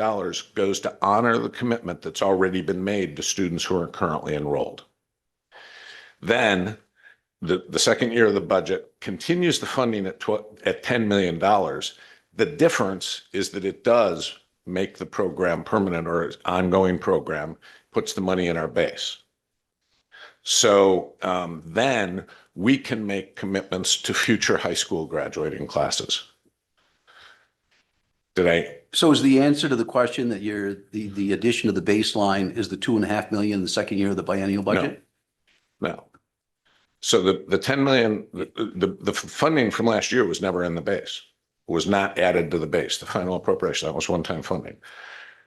goes to honor the commitment that's already been made to students who are currently enrolled. Then the second year of the budget continues the funding at $10 million. The difference is that it does make the program permanent or ongoing program, puts the money in our base. So then we can make commitments to future high school graduating classes. So is the answer to the question that the addition of the baseline is the $2.5 million the second year of the biennial budget? No. So the 10 million, the funding from last year was never in the base, was not added to the base, the final appropriation, that was one-time funding.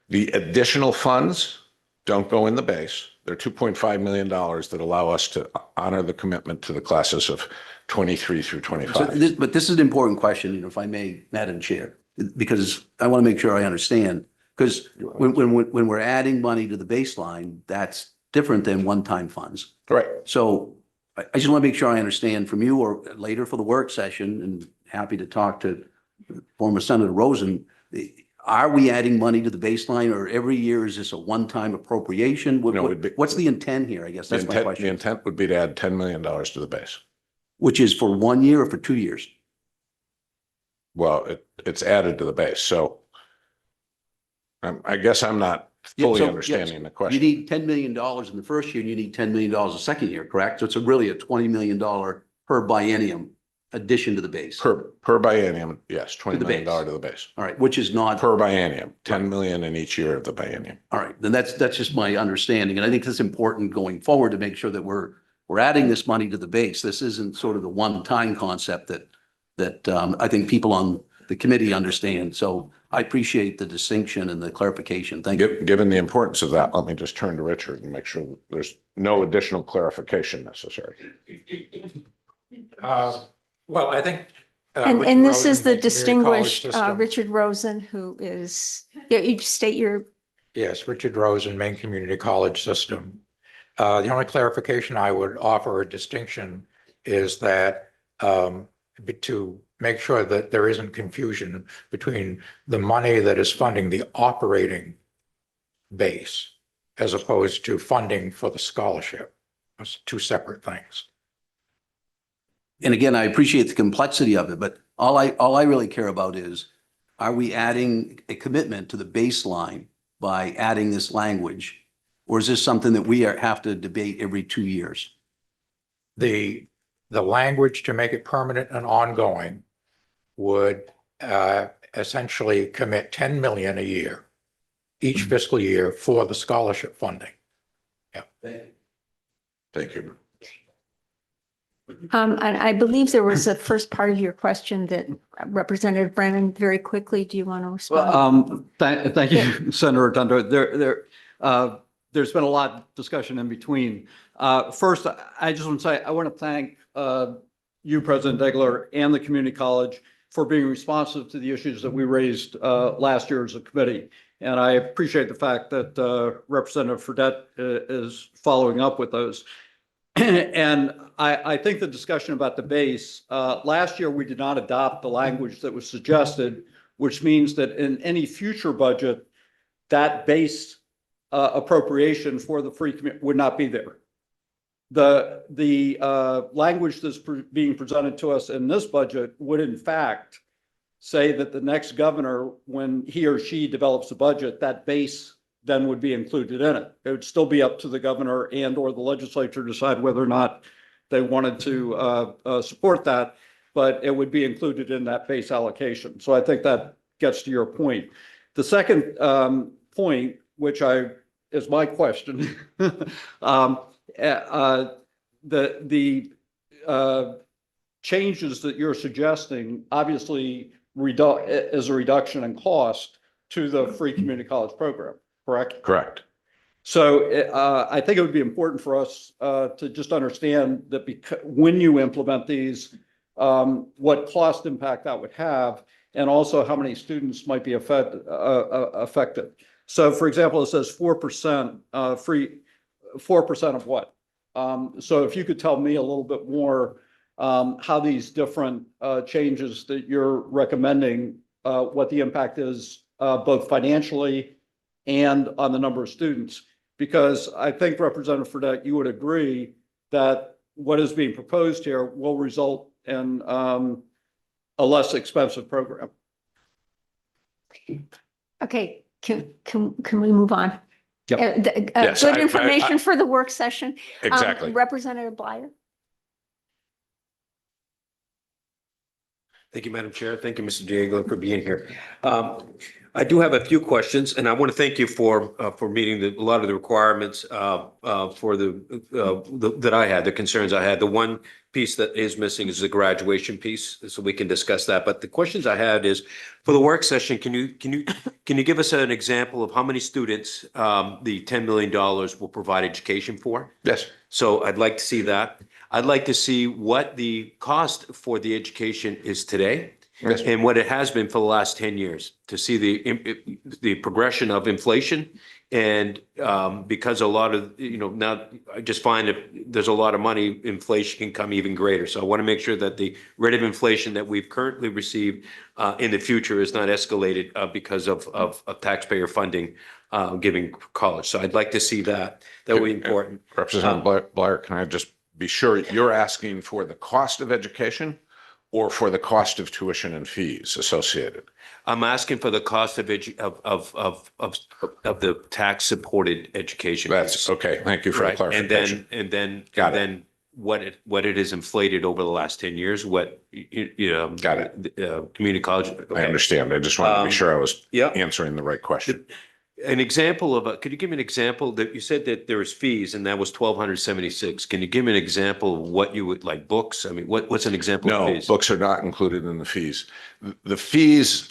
The additional funds don't go in the base. They're $2.5 million that allow us to honor the commitment to the classes of 23 through 25. But this is an important question, if I may, Madam Chair, because I want to make sure I understand. Because when we're adding money to the baseline, that's different than one-time funds. Right. So I just want to make sure I understand from you or later for the work session, and happy to talk to former Senator Rosen. Are we adding money to the baseline, or every year is this a one-time appropriation? What's the intent here? I guess that's my question. The intent would be to add $10 million to the base. Which is for 1 year or for 2 years? Well, it's added to the base. So I guess I'm not fully understanding the question. You need $10 million in the first year, and you need $10 million the second year, correct? So it's really a $20 million per biennium addition to the base. Per biennium, yes, $20 million to the base. All right, which is not per biennium, 10 million in each year of the biennium. All right, then that's just my understanding, and I think that's important going forward to make sure that we're adding this money to the base. This isn't sort of the one-time concept that I think people on the committee understand. So I appreciate the distinction and the clarification. Thank you. Given the importance of that, let me just turn to Richard and make sure there's no additional clarification necessary. Well, I think. And this is the distinguished Richard Rosen, who is, you state your. Yes, Richard Rosen, Maine Community College System. The only clarification I would offer, a distinction, is that to make sure that there isn't confusion between the money that is funding the operating base as opposed to funding for the scholarship. It's two separate things. And again, I appreciate the complexity of it, but all I really care about is, are we adding a commitment to the baseline by adding this language? Or is this something that we have to debate every 2 years? The language to make it permanent and ongoing would essentially commit 10 million a year, each fiscal year for the scholarship funding. Yeah. Thank you. And I believe there was a first part of your question that Representative Brennan, very quickly, do you want to respond? Thank you, Senator Rotundo. There's been a lot of discussion in between. First, I just want to say, I want to thank you, President Degler, and the community college for being responsive to the issues that we raised last year as a committee. And I appreciate the fact that Representative Fredette is following up with those. And I think the discussion about the base, last year we did not adopt the language that was suggested, which means that in any future budget, that base appropriation for the free community would not be there. The language that's being presented to us in this budget would in fact say that the next governor, when he or she develops a budget, that base then would be included in it. It would still be up to the governor and or the legislature to decide whether or not they wanted to support that, but it would be included in that base allocation. So I think that gets to your point. The second point, which is my question, the changes that you're suggesting obviously is a reduction in cost to the free community college program. Correct? Correct. So I think it would be important for us to just understand that when you implement these, what cost impact that would have, and also how many students might be affected. So for example, it says 4% free, 4% of what? So if you could tell me a little bit more how these different changes that you're recommending, what the impact is both financially and on the number of students, because I think Representative Fredette, you would agree that what is being proposed here will result in a less expensive program. Okay, can we move on? Yep. Yes, Good information for the work session. Exactly. Representative Bleier. Thank you, Madam Chair. Thank you, Mr. Diego, for being here. I do have a few questions, and I want to thank you for meeting a lot of the requirements for that I had, the concerns I had. The one piece that is missing is the graduation piece, so we can discuss that. But the questions I had is, for the work session, can you give us an example of how many students the $10 million will provide education for? Yes. So I'd like to see that. I'd like to see what the cost for the education is today. Yes. And what it has been for the last 10 years, to see the progression of inflation. And because a lot of, now I just find if there's a lot of money, inflation can come even greater. So I want to make sure that the rate of inflation that we've currently received in the future is not escalated because of taxpayer funding giving college. So I'd like to see that. That would be important. Representative Blair, can I just be sure you're asking for the cost of education or for the cost of tuition and fees associated? I'm asking for the cost of the tax supported education. That's okay. Thank you for the clarification. And then what it is inflated over the last 10 years, what, got it. Community college. Okay. I understand. I just wanted to be sure I was answering the right question. An example of could you give me an example that you said that there was fees and that was 1,276. Can you give me an example of what you would like books? I mean, what's an example of fees? No, books are not included in the fees. The fees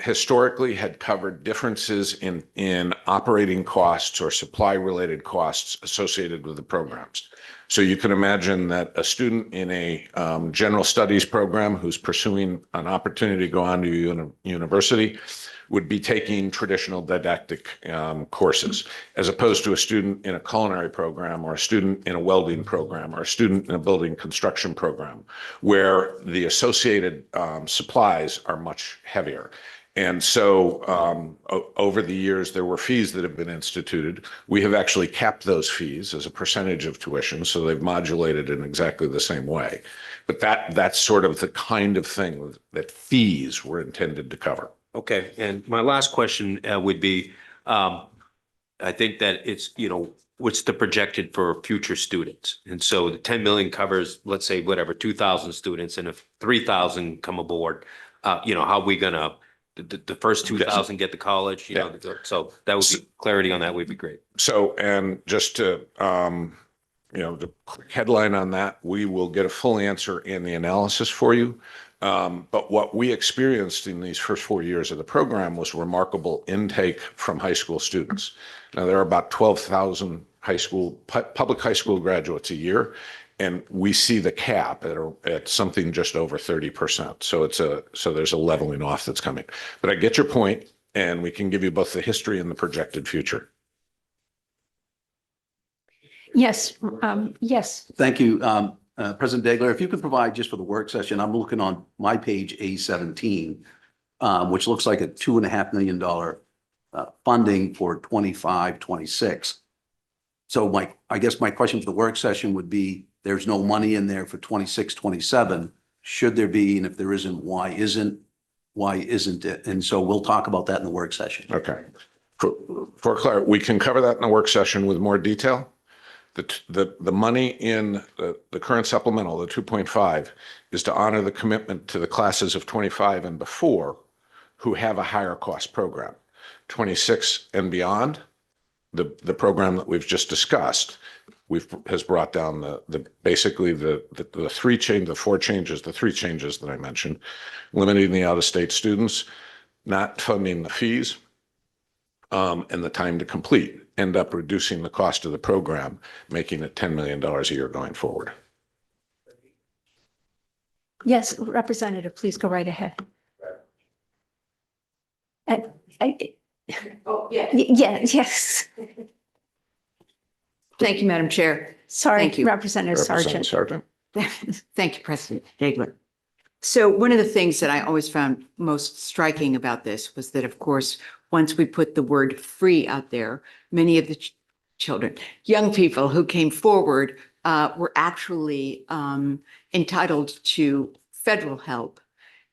historically had covered differences in operating costs or supply related costs associated with the programs. So you can imagine that a student in a general studies program who's pursuing an opportunity to go on to university would be taking traditional didactic courses, as opposed to a student in a culinary program or a student in a welding program or a student in a building construction program, where the associated supplies are much heavier. And so over the years, there were fees that have been instituted. We have actually capped those fees as a percentage of tuition, so they've modulated in exactly the same way. But that's sort of the kind of thing that fees were intended to cover. Okay, and my last question would be, I think that it's, what's the projected for future students? And so the 10 million covers, let's say, whatever, 2,000 students, and if 3,000 come aboard, how are we gonna, the first 2,000 get to college, so that would be, clarity on that would be great. So, and just to, the quick headline on that, we will get a full answer in the analysis for you. But what we experienced in these first 4 years of the program was remarkable intake from high school students. Now, there are about 12,000 public high school graduates a year, and we see the cap at something just over 30%. So there's a leveling off that's coming. But I get your point, and we can give you both the history and the projected future. Yes, yes. Thank you. President Degler, if you could provide just for the work session, I'm looking on my page A17, which looks like a $2.5 million funding for 25, 26. So I guess my question for the work session would be, there's no money in there for 26, 27. Should there be? And if there isn't, why isn't it? And so we'll talk about that in the work session. Okay. For clarity, we can cover that in the work session with more detail. The money in the current supplemental, the 2.5, is to honor the commitment to the classes of 25 and before who have a higher cost program. 26 and beyond, the program that we've just discussed, has brought down the three changes that I mentioned, limiting the out-of-state students, not funding the fees, and the time to complete, end up reducing the cost of the program, making it $10 million a year going forward. Yes, Representative, please go right ahead. Yes. Thank you, Madam Chair. Sorry, Thank you. Representative Sargent. Thank you, President Degler. So one of the things that I always found most striking about this was that, of course, once we put the word free out there, many of the children, young people who came forward were actually entitled to federal help.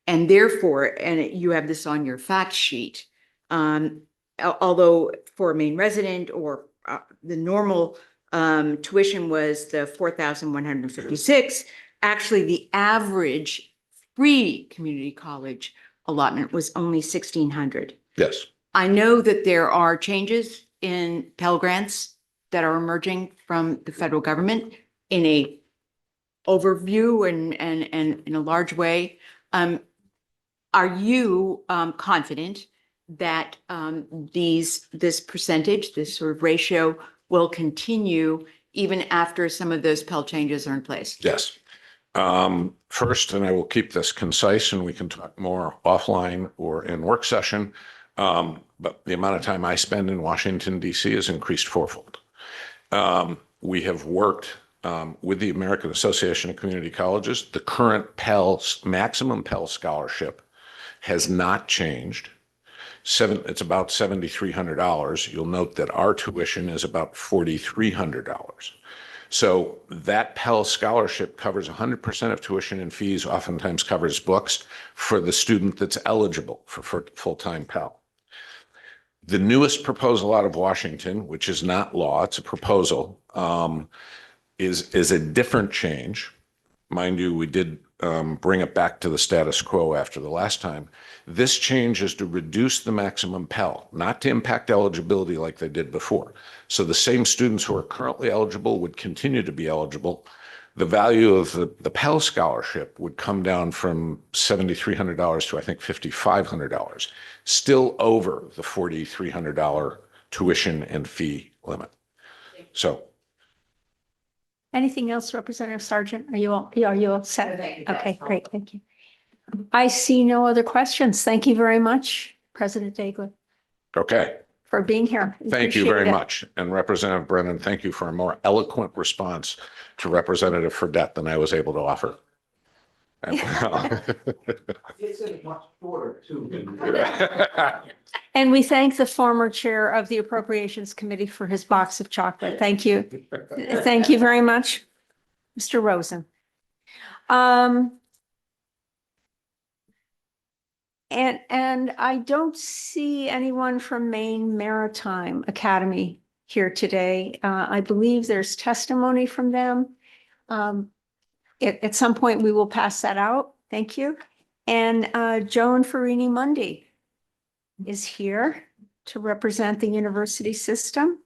And therefore, and you have this on your fact sheet, although for a Maine resident or the normal tuition was the $4,156, actually the average free community college allotment was only $1,600. Yes. I know that there are changes in Pell Grants that are emerging from the federal government in a overview and in a large way. Are you confident that this percentage, this sort of ratio, will continue even after some of those Pell changes are in place? Yes. First, and I will keep this concise, and we can talk more offline or in work session, but the amount of time I spend in Washington, D.C. has increased fourfold. We have worked with the American Association of Community Colleges. The current maximum Pell scholarship has not changed. It's about $7,300. You'll note that our tuition is about $4,300. So that Pell scholarship covers 100% of tuition and fees, oftentimes covers books for the student that's eligible for full-time Pell. The newest proposal out of Washington, which is not law, it's a proposal, is a different change. Mind you, we did bring it back to the status quo after the last time. This change is to reduce the maximum Pell, not to impact eligibility like they did before. So the same students who are currently eligible would continue to be eligible. The value of the Pell scholarship would come down from $7,300 to, I think, $5,500, still over the $4,300 tuition and fee limit. So Anything else, Representative Sargent? Are you all set? Okay, great. Thank you. I see no other questions. Thank you very much, President Daigle, Okay. for being here. Thank you Appreciate very it. much. And Representative Brennan, thank you for a more eloquent response to Representative Fredette than I was able to offer. It's much shorter too. And we thank the former chair of the Appropriations Committee for his box of chocolate. Thank you. Thank you very much, Mr. Rosen. And I don't see anyone from Maine Maritime Academy here today. I believe there's testimony from them. At some point, we will pass that out. Thank you. And Joan Farini Mundy is here to represent the university system.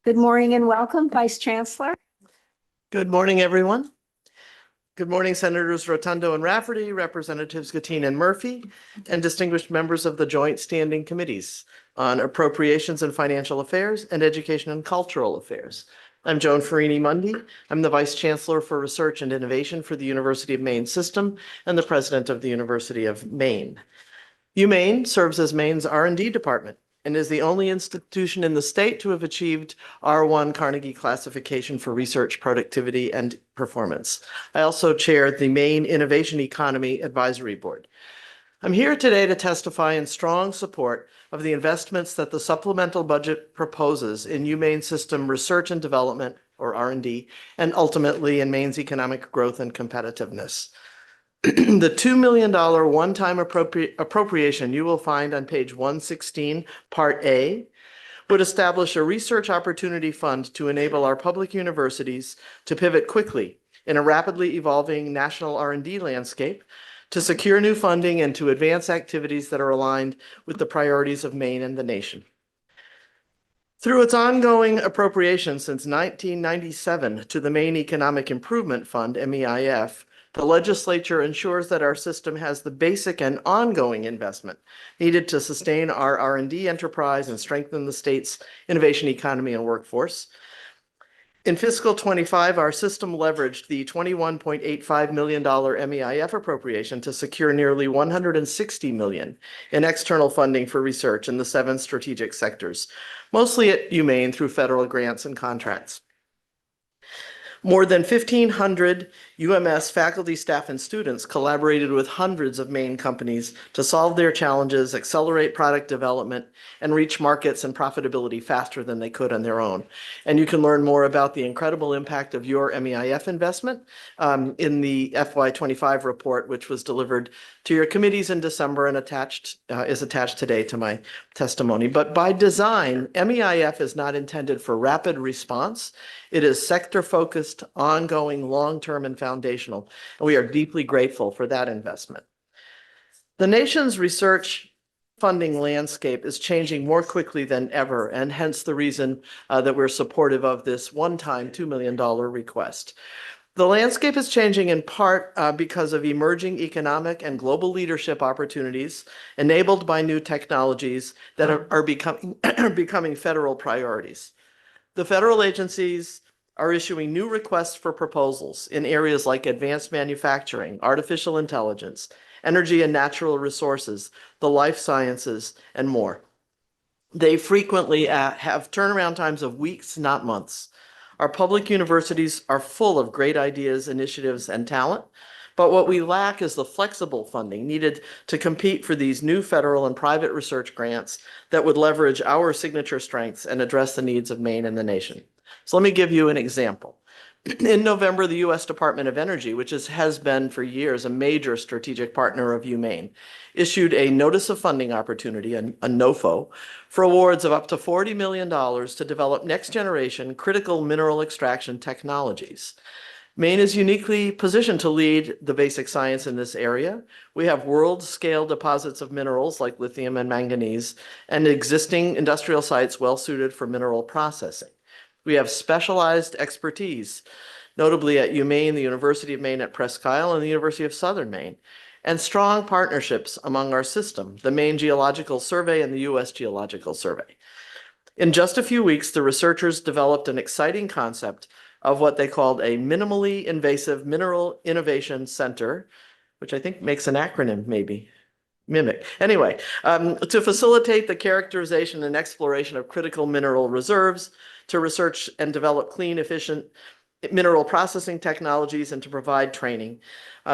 Good morning and welcome, Vice Chancellor. Good morning, everyone. Good morning, Senators Rotundo and Rafferty, Representatives Gattine and Murphy, and distinguished members of the Joint Standing Committees on Appropriations and Financial Affairs and Education and Cultural Affairs. I'm Joan Farini Mundy. I'm the Vice Chancellor for Research and Innovation for the University of Maine System and the President of the University of Maine. UMaine serves as Maine's R&D department and is the only institution in the state to have achieved R1 Carnegie classification for research, productivity, and performance. I also chair the Maine Innovation Economy Advisory Board. I'm here today to testify in strong support of the investments that the supplemental budget proposes in UMaine System research and development, or R&D, and ultimately in Maine's economic growth and competitiveness. The $2 million one-time appropriation you will find on page 116, Part A, would establish a research opportunity fund to enable our public universities to pivot quickly in a rapidly evolving national R&D landscape, to secure new funding and to advance activities that are aligned with the priorities of Maine and the nation. Through its ongoing appropriation since 1997 to the Maine Economic Improvement Fund, MEIF, the legislature ensures that our system has the basic and ongoing investment needed to sustain our R&D enterprise and strengthen the state's innovation economy and workforce. In fiscal 25, our system leveraged the $21.85 million MEIF appropriation to secure nearly $160 million in external funding for research in the 7 strategic sectors, mostly at UMaine through federal grants and contracts. More than 1,500 UMS faculty, staff, and students collaborated with hundreds of Maine companies to solve their challenges, accelerate product development, and reach markets and profitability faster than they could on their own. And you can learn more about the incredible impact of your MEIF investment in the FY25 report, which was delivered to your committees in December and is attached today to my testimony. But by design, MEIF is not intended for rapid response. It is sector-focused, ongoing, long-term, and foundational. And we are deeply grateful for that investment. The nation's research funding landscape is changing more quickly than ever, and hence the reason that we're supportive of this one-time $2 million request. The landscape is changing in part because of emerging economic and global leadership opportunities enabled by new technologies that are becoming federal priorities. The federal agencies are issuing new requests for proposals in areas like advanced manufacturing, artificial intelligence, energy and natural resources, the life sciences, and more. They frequently have turnaround times of weeks, not months. Our public universities are full of great ideas, initiatives, and talent, but what we lack is the flexible funding needed to compete for these new federal and private research grants that would leverage our signature strengths and address the needs of Maine and the nation. So let me give you an example. In November, the U.S. Department of Energy, which has been for years a major strategic partner of UMaine, issued a Notice of Funding Opportunity, a NOFO, for awards of up to $40 million to develop next-generation critical mineral extraction technologies. Maine is uniquely positioned to lead the basic science in this area. We have world-scale deposits of minerals like lithium and manganese, and existing industrial sites well-suited for mineral processing. We have specialized expertise, notably at UMaine, the University of Maine at Presque Isle, and the University of Southern Maine, and strong partnerships among our system, the Maine Geological Survey and the U.S. Geological Survey. In just a few weeks, the researchers developed an exciting concept of what they called a minimally invasive mineral innovation center, which I think makes an acronym maybe. Mimic. Anyway, to facilitate the characterization and exploration of critical mineral reserves, to research and develop clean, efficient mineral processing technologies, and to provide training.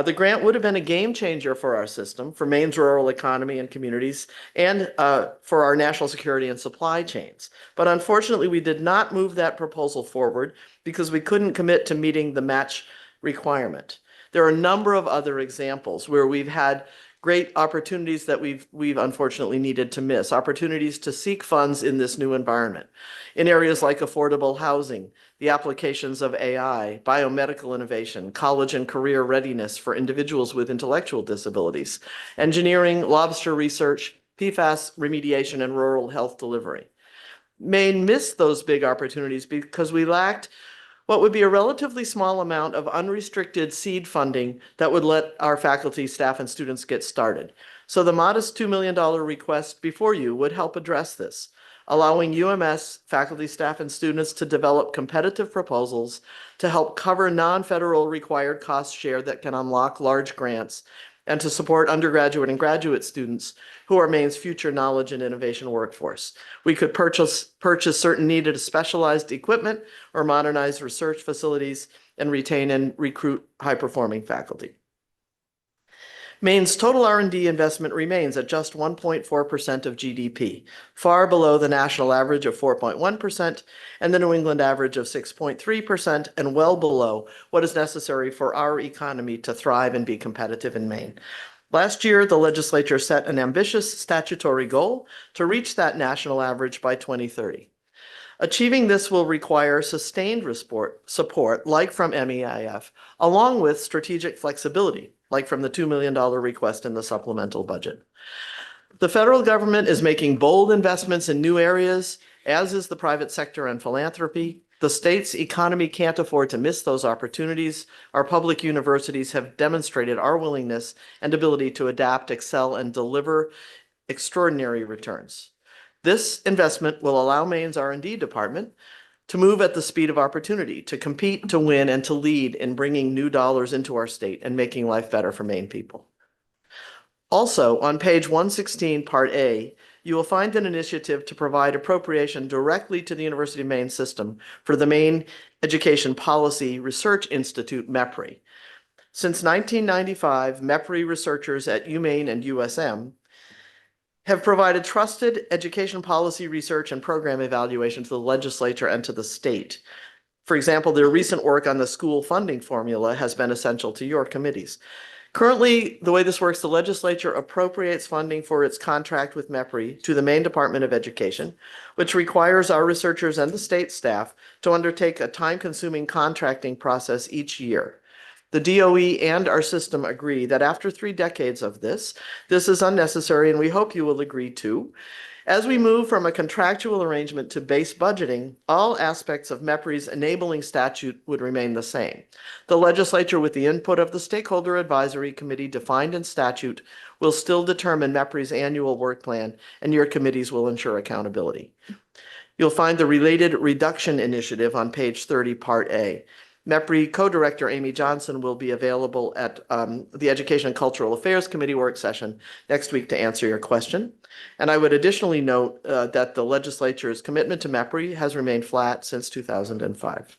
The grant would have been a game changer for our system, for Maine's rural economy and communities, and for our national security and supply chains. But unfortunately, we did not move that proposal forward because we couldn't commit to meeting the match requirement. There are a number of other examples where we've had great opportunities that we've unfortunately needed to miss, opportunities to seek funds in this new environment, in areas like affordable housing, the applications of AI, biomedical innovation, college and career readiness for individuals with intellectual disabilities, engineering, lobster research, PFAS remediation, and rural health delivery. Maine missed those big opportunities because we lacked what would be a relatively small amount of unrestricted seed funding that would let our faculty, staff, and students get started. So the modest $2 million request before you would help address this, allowing UMS faculty, staff, and students to develop competitive proposals to help cover non-federal required cost share that can unlock large grants, and to support undergraduate and graduate students who are Maine's future knowledge and innovation workforce. We could purchase certain needed specialized equipment or modernize research facilities and retain and recruit high-performing faculty. Maine's total R&D investment remains at just 1.4% of GDP, far below the national average of 4.1% and the New England average of 6.3%, and well below what is necessary for our economy to thrive and be competitive in Maine. Last year, the legislature set an ambitious statutory goal to reach that national average by 2030. Achieving this will require sustained support, like from MEIF, along with strategic flexibility, like from the $2 million request in the supplemental budget. The federal government is making bold investments in new areas, as is the private sector and philanthropy. The state's economy can't afford to miss those opportunities. Our public universities have demonstrated our willingness and ability to adapt, excel, and deliver extraordinary returns. This investment will allow Maine's R&D department to move at the speed of opportunity, to compete, to win, and to lead in bringing new dollars into our state and making life better for Maine people. Also, on page 116, Part A, you will find an initiative to provide appropriation directly to the University of Maine system for the Maine Education Policy Research Institute, MEPRI. Since 1995, MEPRI researchers at UMaine and USM have provided trusted education policy research and program evaluation to the legislature and to the state. For example, their recent work on the school funding formula has been essential to your committees. Currently, the way this works, the legislature appropriates funding for its contract with MEPRI to the Maine Department of Education, which requires our researchers and the state staff to undertake a time-consuming contracting process each year. The DOE and our system agree that after 3 decades of this is unnecessary, and we hope you will agree too. As we move from a contractual arrangement to base budgeting, all aspects of MEPRI's enabling statute would remain the same. The legislature, with the input of the Stakeholder Advisory Committee defined in statute, will still determine MEPRI's annual work plan, and your committees will ensure accountability. You'll find the related reduction initiative on page 30, Part A. MEPRI co-director Amy Johnson will be available at the Education and Cultural Affairs Committee work session next week to answer your question. And I would additionally note that the legislature's commitment to MEPRI has remained flat since 2005.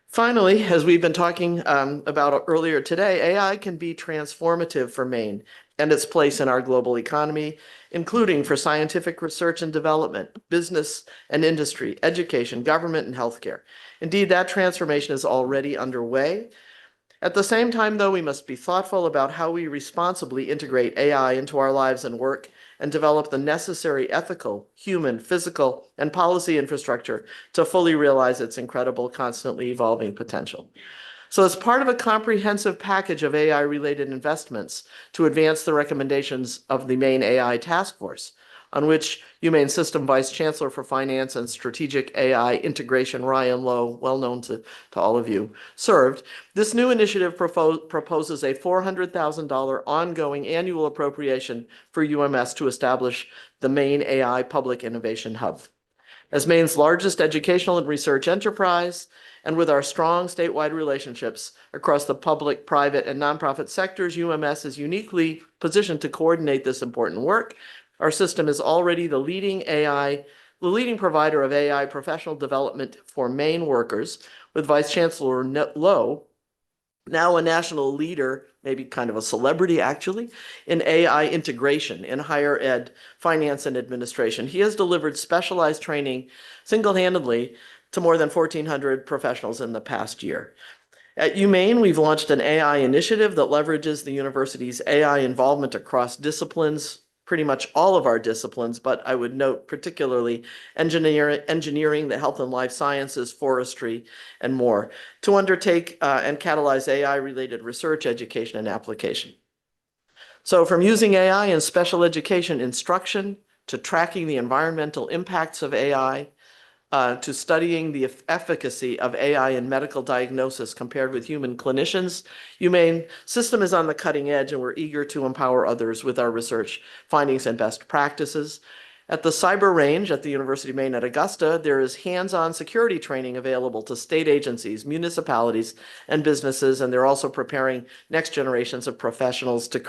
Finally, as we've been talking about earlier today, AI can be transformative for Maine and its place in our global economy, including for scientific research and development, business and industry, education, government, and healthcare. Indeed, that transformation is already underway. At the same time, though, we must be thoughtful about how we responsibly integrate AI into our lives and work and develop the necessary ethical, human, physical, and policy infrastructure to fully realize its incredible, constantly evolving potential. So as part of a comprehensive package of AI-related investments to advance the recommendations of the Maine AI Task Force, on which UMaine System Vice Chancellor for Finance and Strategic AI Integration, Ryan Lowe, well known to all of you, served, this new initiative proposes a $400,000 ongoing annual appropriation for UMS to establish the Maine AI Public Innovation Hub. As Maine's largest educational and research enterprise, and with our strong statewide relationships across the public, private, and nonprofit sectors, UMS is uniquely positioned to coordinate this important work. Our system is already the leading provider of AI professional development for Maine workers, with Vice Chancellor Lowe, now a national leader, maybe kind of a celebrity actually, in AI integration in higher ed, finance, and administration. He has delivered specialized training single-handedly to more than 1,400 professionals in the past year. At UMaine, we've launched an AI initiative that leverages the university's AI involvement across disciplines, pretty much all of our disciplines, but I would note particularly engineering, the health and life sciences, forestry, and more, to undertake and catalyze AI-related research, education, and application. So from using AI in special education instruction, to tracking the environmental impacts of AI, to studying the efficacy of AI in medical diagnosis compared with human clinicians, UMaine system is on the cutting edge, and we're eager to empower others with our research findings and best practices. At the cyber range at the University of Maine at Augusta, there is hands-on security training available to state agencies, municipalities, and businesses, and they're also preparing next generations of professionals to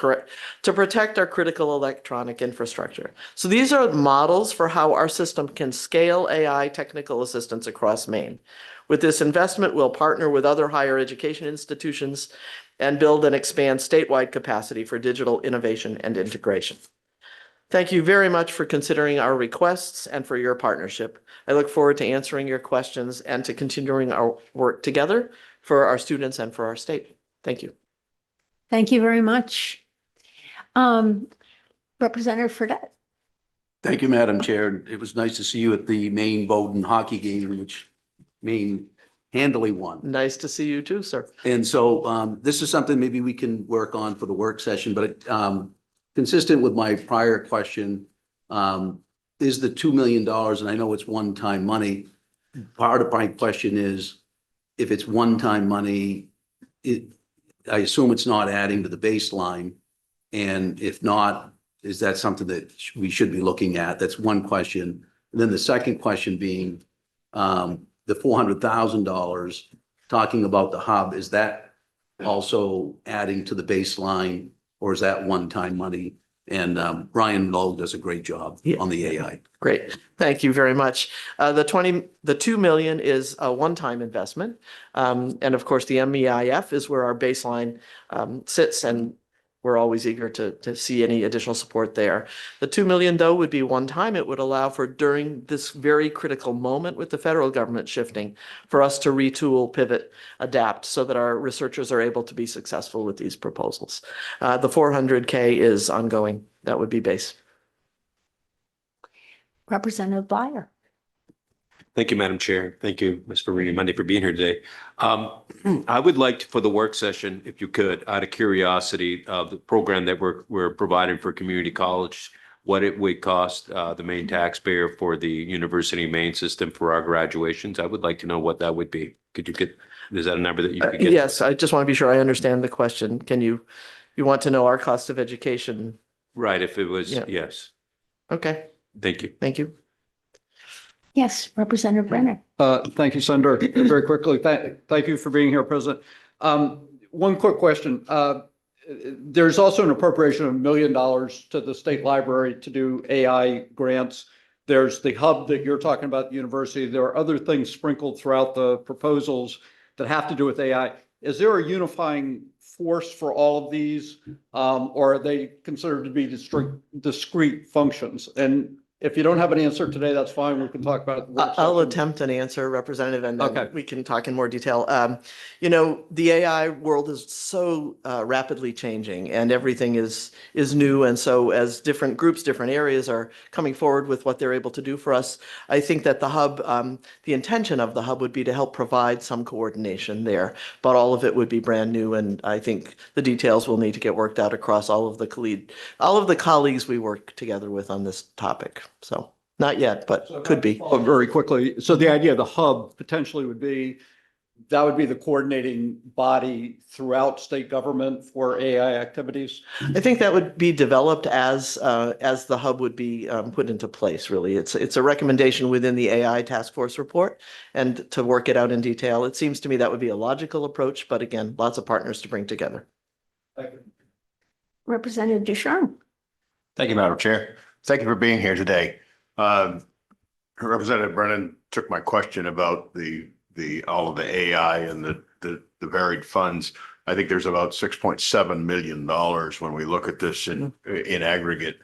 protect our critical electronic infrastructure. So these are models for how our system can scale AI technical assistance across Maine. With this investment, we'll partner with other higher education institutions and build and expand statewide capacity for digital innovation and integration. Thank you very much for considering our requests and for your partnership. I look forward to answering your questions and to continuing our work together for our students and for our state. Thank you. Thank you very much. Representative Fredette. Thank you, Madam Chair. It was nice to see you at the Maine Bowdoin hockey game, which Maine handily won. Nice to see you too, sir. And so this is something maybe we can work on for the work session, but consistent with my prior question, is the $2 million, and I know it's one-time money, part of my question is, if it's one-time money, I assume it's not adding to the baseline. And if not, is that something that we should be looking at? That's one question. And then the second question being, the $400,000, talking about the hub, is that also adding to the baseline, or is that one-time money? And Brian Lowe does a great job on the AI. Great. Thank you very much. The $2 million is a one-time investment. And of course, the MEIF is where our baseline sits, and we're always eager to see any additional support there. The $2 million, though, would be one time. It would allow for, during this very critical moment with the federal government shifting, for us to retool, pivot, adapt, so that our researchers are able to be successful with these proposals. The $400K is ongoing. That would be base. Representative Bleier. Thank you, Madam Chair. Thank you, Ms. Farini Monday, for being here today. I would like to, for the work session, if you could, out of curiosity, the program that we're providing for community college, what it would cost the Maine taxpayer for the University of Maine system for our graduations. I would like to know what that would be. Could you get, is that a number that you could get? Yes, I just want to be sure I understand the question. Can you want to know our cost of education? Right, if it was, Yeah. yes. Okay, Thank you. thank you. Yes, Representative Brenner. Thank you, Senator. Very quickly, thank you for being here, President. One quick question. There's also an appropriation of $1 million to the state library to do AI grants. There's the hub that you're talking about at the university. There are other things sprinkled throughout the proposals that have to do with AI. Is there a unifying force for all of these, or are they considered to be discrete functions? And if you don't have an answer today, that's fine. We can talk about it. I'll attempt an answer, Representative, and then we can talk in more detail. The AI world is so rapidly changing, and everything is new. And so as different groups, different areas are coming forward with what they're able to do for us, I think that the hub, the intention of the hub would be to help provide some coordination there, but all of it would be brand new. And I think the details will need to get worked out across all of the colleagues we work together with on this topic. So not yet, but could be. Very quickly. So the idea of the hub potentially would be that would be the coordinating body throughout state government for AI activities? I think that would be developed as the hub would be put into place, really. It's a recommendation within the AI task force report, and to work it out in detail, it seems to me that would be a logical approach, but again, lots of partners to bring together. Representative Ducharme. Thank you, Madam Chair. Thank you for being here today. Representative Brennan took my question about all of the AI and the varied funds. I think there's about $6.7 million when we look at this in aggregate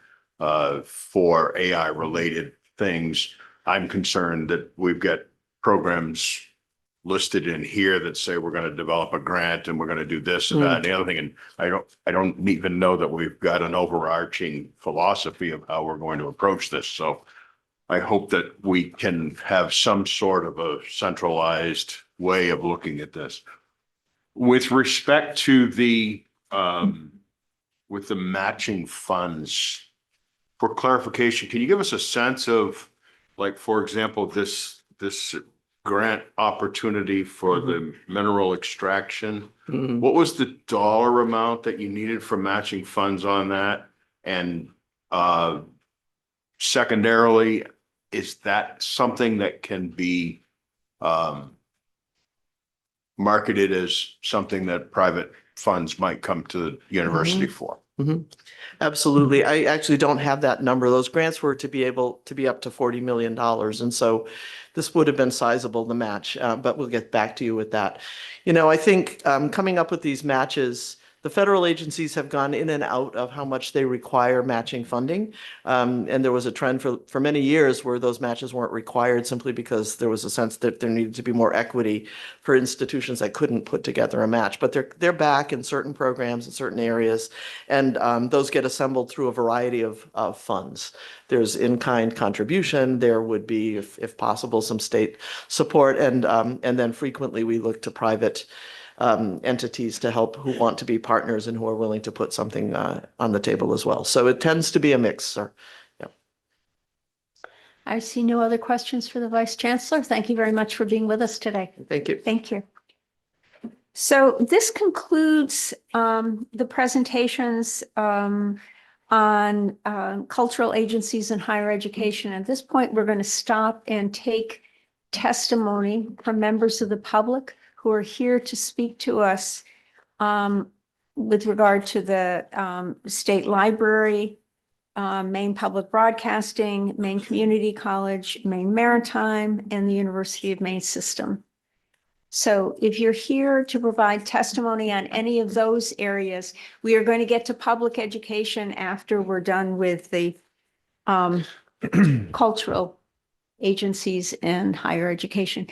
for AI related things. I'm concerned that we've got programs listed in here that say we're going to develop a grant and we're going to do this and that and the other thing. And I don't even know that we've got an overarching philosophy of how we're going to approach this. So I hope that we can have some sort of a centralized way of looking at this. With respect to with the matching funds, for clarification, can you give us a sense of, like, for example, this grant opportunity for the mineral extraction? What was the dollar amount that you needed for matching funds on that? And secondarily, is that something that can be marketed as something that private funds might come to the university for? Absolutely. I actually don't have that number. Those grants were to be able to be up to $40 million. And so this would have been sizable, the match, but we'll get back to you with that. You know, I think coming up with these matches, the federal agencies have gone in and out of how much they require matching funding. And there was a trend for many years where those matches weren't required simply because there was a sense that there needed to be more equity for institutions that couldn't put together a match. But they're back in certain programs in certain areas, and those get assembled through a variety of funds. There's in-kind contribution. There would be, if possible, some state support, and then frequently we look to private entities to help who want to be partners and who are willing to put something on the table as well. So it tends to be a mix, sir. Yeah. I see no other questions for the Vice Chancellor. Thank you very much for being with us today. Thank you. Thank you. So this concludes the presentations on cultural agencies in higher education. At this point, we're going to stop and take testimony from members of the public who are here to speak to us with regard to the State Library, Maine Public Broadcasting, Maine Community College, Maine Maritime, and the University of Maine system. So if you're here to provide testimony on any of those areas, we are going to get to public education after we're done with the cultural agencies and higher education.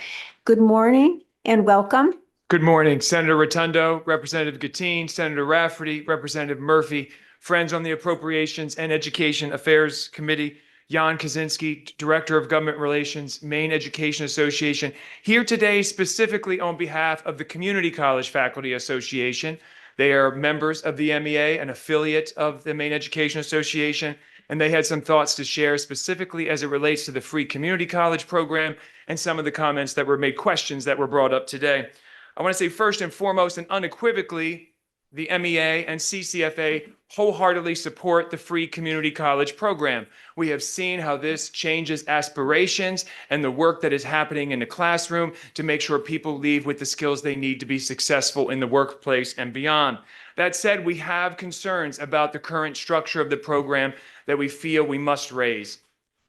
Good morning and welcome. Good morning, Senator Rotundo, Representative Gattine, Senator Rafferty, Representative Murphy, friends on the Appropriations and Education Affairs Committee, Jan Kaczynski, Director of Government Relations, Maine Education Association, here today specifically on behalf of the Community College Faculty Association. They are members of the MEA, an affiliate of the Maine Education Association, and they had some thoughts to share specifically as it relates to the free community college program and some of the comments that were made, questions that were brought up today. I want to say first and foremost and unequivocally, the MEA and CCFA wholeheartedly support the free community college program. We have seen how this changes aspirations and the work that is happening in the classroom to make sure people leave with the skills they need to be successful in the workplace and beyond. That said, we have concerns about the current structure of the program that we feel we must raise.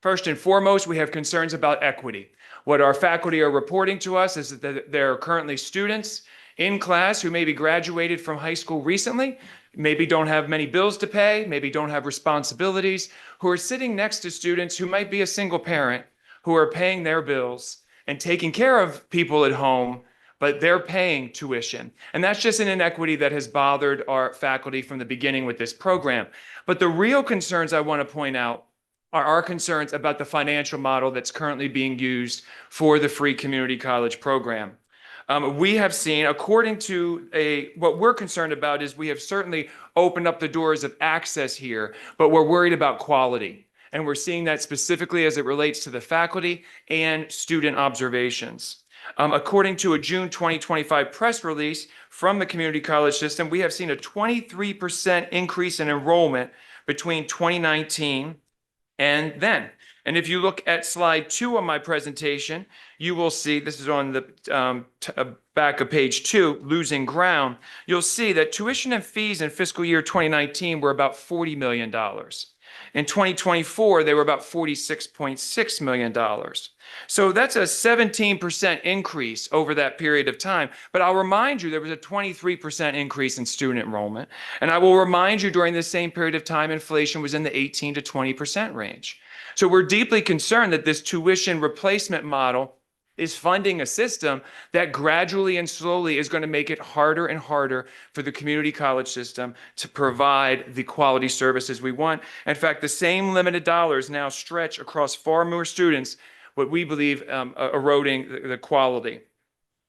First and foremost, we have concerns about equity. What our faculty are reporting to us is that there are currently students in class who maybe graduated from high school recently, maybe don't have many bills to pay, maybe don't have responsibilities, who are sitting next to students who might be a single parent, who are paying their bills and taking care of people at home, but they're paying tuition. And that's just an inequity that has bothered our faculty from the beginning with this program. But the real concerns I want to point out are our concerns about the financial model that's currently being used for the free community college program. We have seen, according to what we're concerned about is we have certainly opened up the doors of access here, but we're worried about quality. And we're seeing that specifically as it relates to the faculty and student observations. According to a June 2025 press release from the community college system, we have seen a 23% increase in enrollment between 2019 and then. And if you look at slide 2 of my presentation, you will see, this is on the back of page 2, losing ground. You'll see that tuition and fees in fiscal year 2019 were about $40 million. In 2024, they were about $46.6 million. So that's a 17% increase over that period of time. But I'll remind you, there was a 23% increase in student enrollment. And I will remind you, during the same period of time, inflation was in the 18 to 20% range. So we're deeply concerned that this tuition replacement model is funding a system that gradually and slowly is going to make it harder and harder for the community college system to provide the quality services we want. In fact, the same limited dollars now stretch across far more students, what we believe eroding the quality.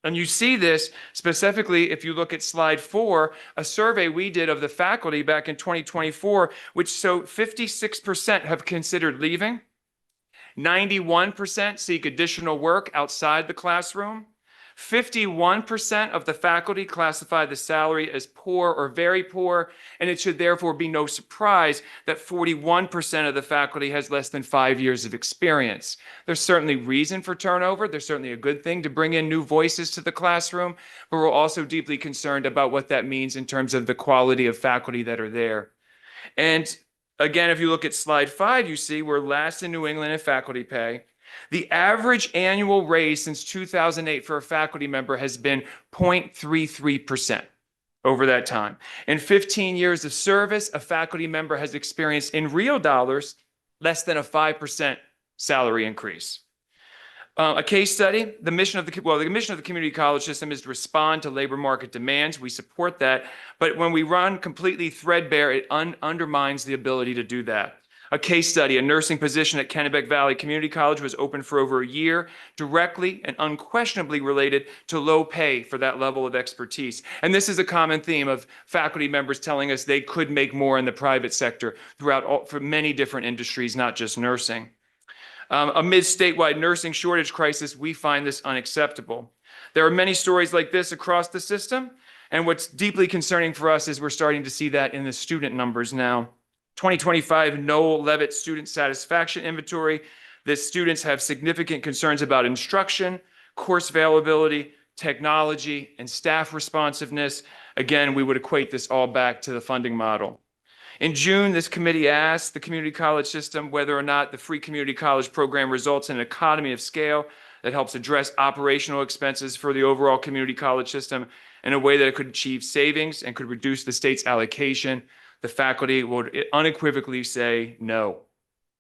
And you see this specifically if you look at slide 4, a survey we did of the faculty back in 2024, which showed 56% have considered leaving. 91% seek additional work outside the classroom. 51% of the faculty classify the salary as poor or very poor, and it should therefore be no surprise that 41% of the faculty has less than 5 years of experience. There's certainly reason for turnover. There's certainly a good thing to bring in new voices to the classroom, but we're also deeply concerned about what that means in terms of the quality of faculty that are there. And again, if you look at slide 5, you see we're last in New England in faculty pay. The average annual raise since 2008 for a faculty member has been 0.33% over that time. In 15 years of service, a faculty member has experienced in real dollars less than a 5% salary increase. A case study, the mission of the community college system is to respond to labor market demands. We support that. But when we run completely threadbare, it undermines the ability to do that. A case study, a nursing position at Kennebec Valley Community College was open for over a year, directly and unquestionably related to low pay for that level of expertise. And this is a common theme of faculty members telling us they could make more in the private sector for many different industries, not just nursing. Amid statewide nursing shortage crisis, we find this unacceptable. There are many stories like this across the system, and what's deeply concerning for us is we're starting to see that in the student numbers now. 2025 Noel Levitt Student Satisfaction Inventory. The students have significant concerns about instruction, course availability, technology, and staff responsiveness. Again, we would equate this all back to the funding model. In June, this committee asked the community college system whether or not the free community college program results in an economy of scale that helps address operational expenses for the overall community college system in a way that it could achieve savings and could reduce the state's allocation. The faculty would unequivocally say no.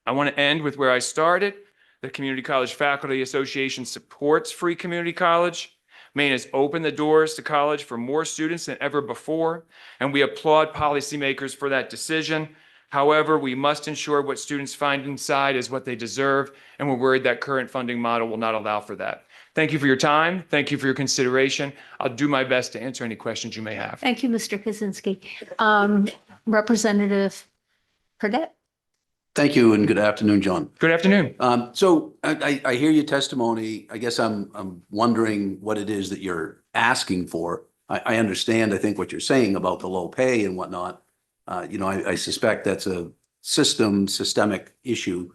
I want to end with where I started. The Community College Faculty Association supports free community college. Maine has opened the doors to college for more students than ever before, and we applaud policymakers for that decision. However, we must ensure what students find inside is what they deserve, and we're worried that current funding model will not allow for that. Thank you for your time. Thank you for your consideration. I'll do my best to answer any questions you may have. Thank you, Mr. Kaczynski. Representative Purdette. Thank you and good afternoon, John. Good afternoon. So I hear your testimony. I guess I'm wondering what it is that you're asking for. I understand, I think, what you're saying about the low pay and whatnot. I suspect that's a systemic issue.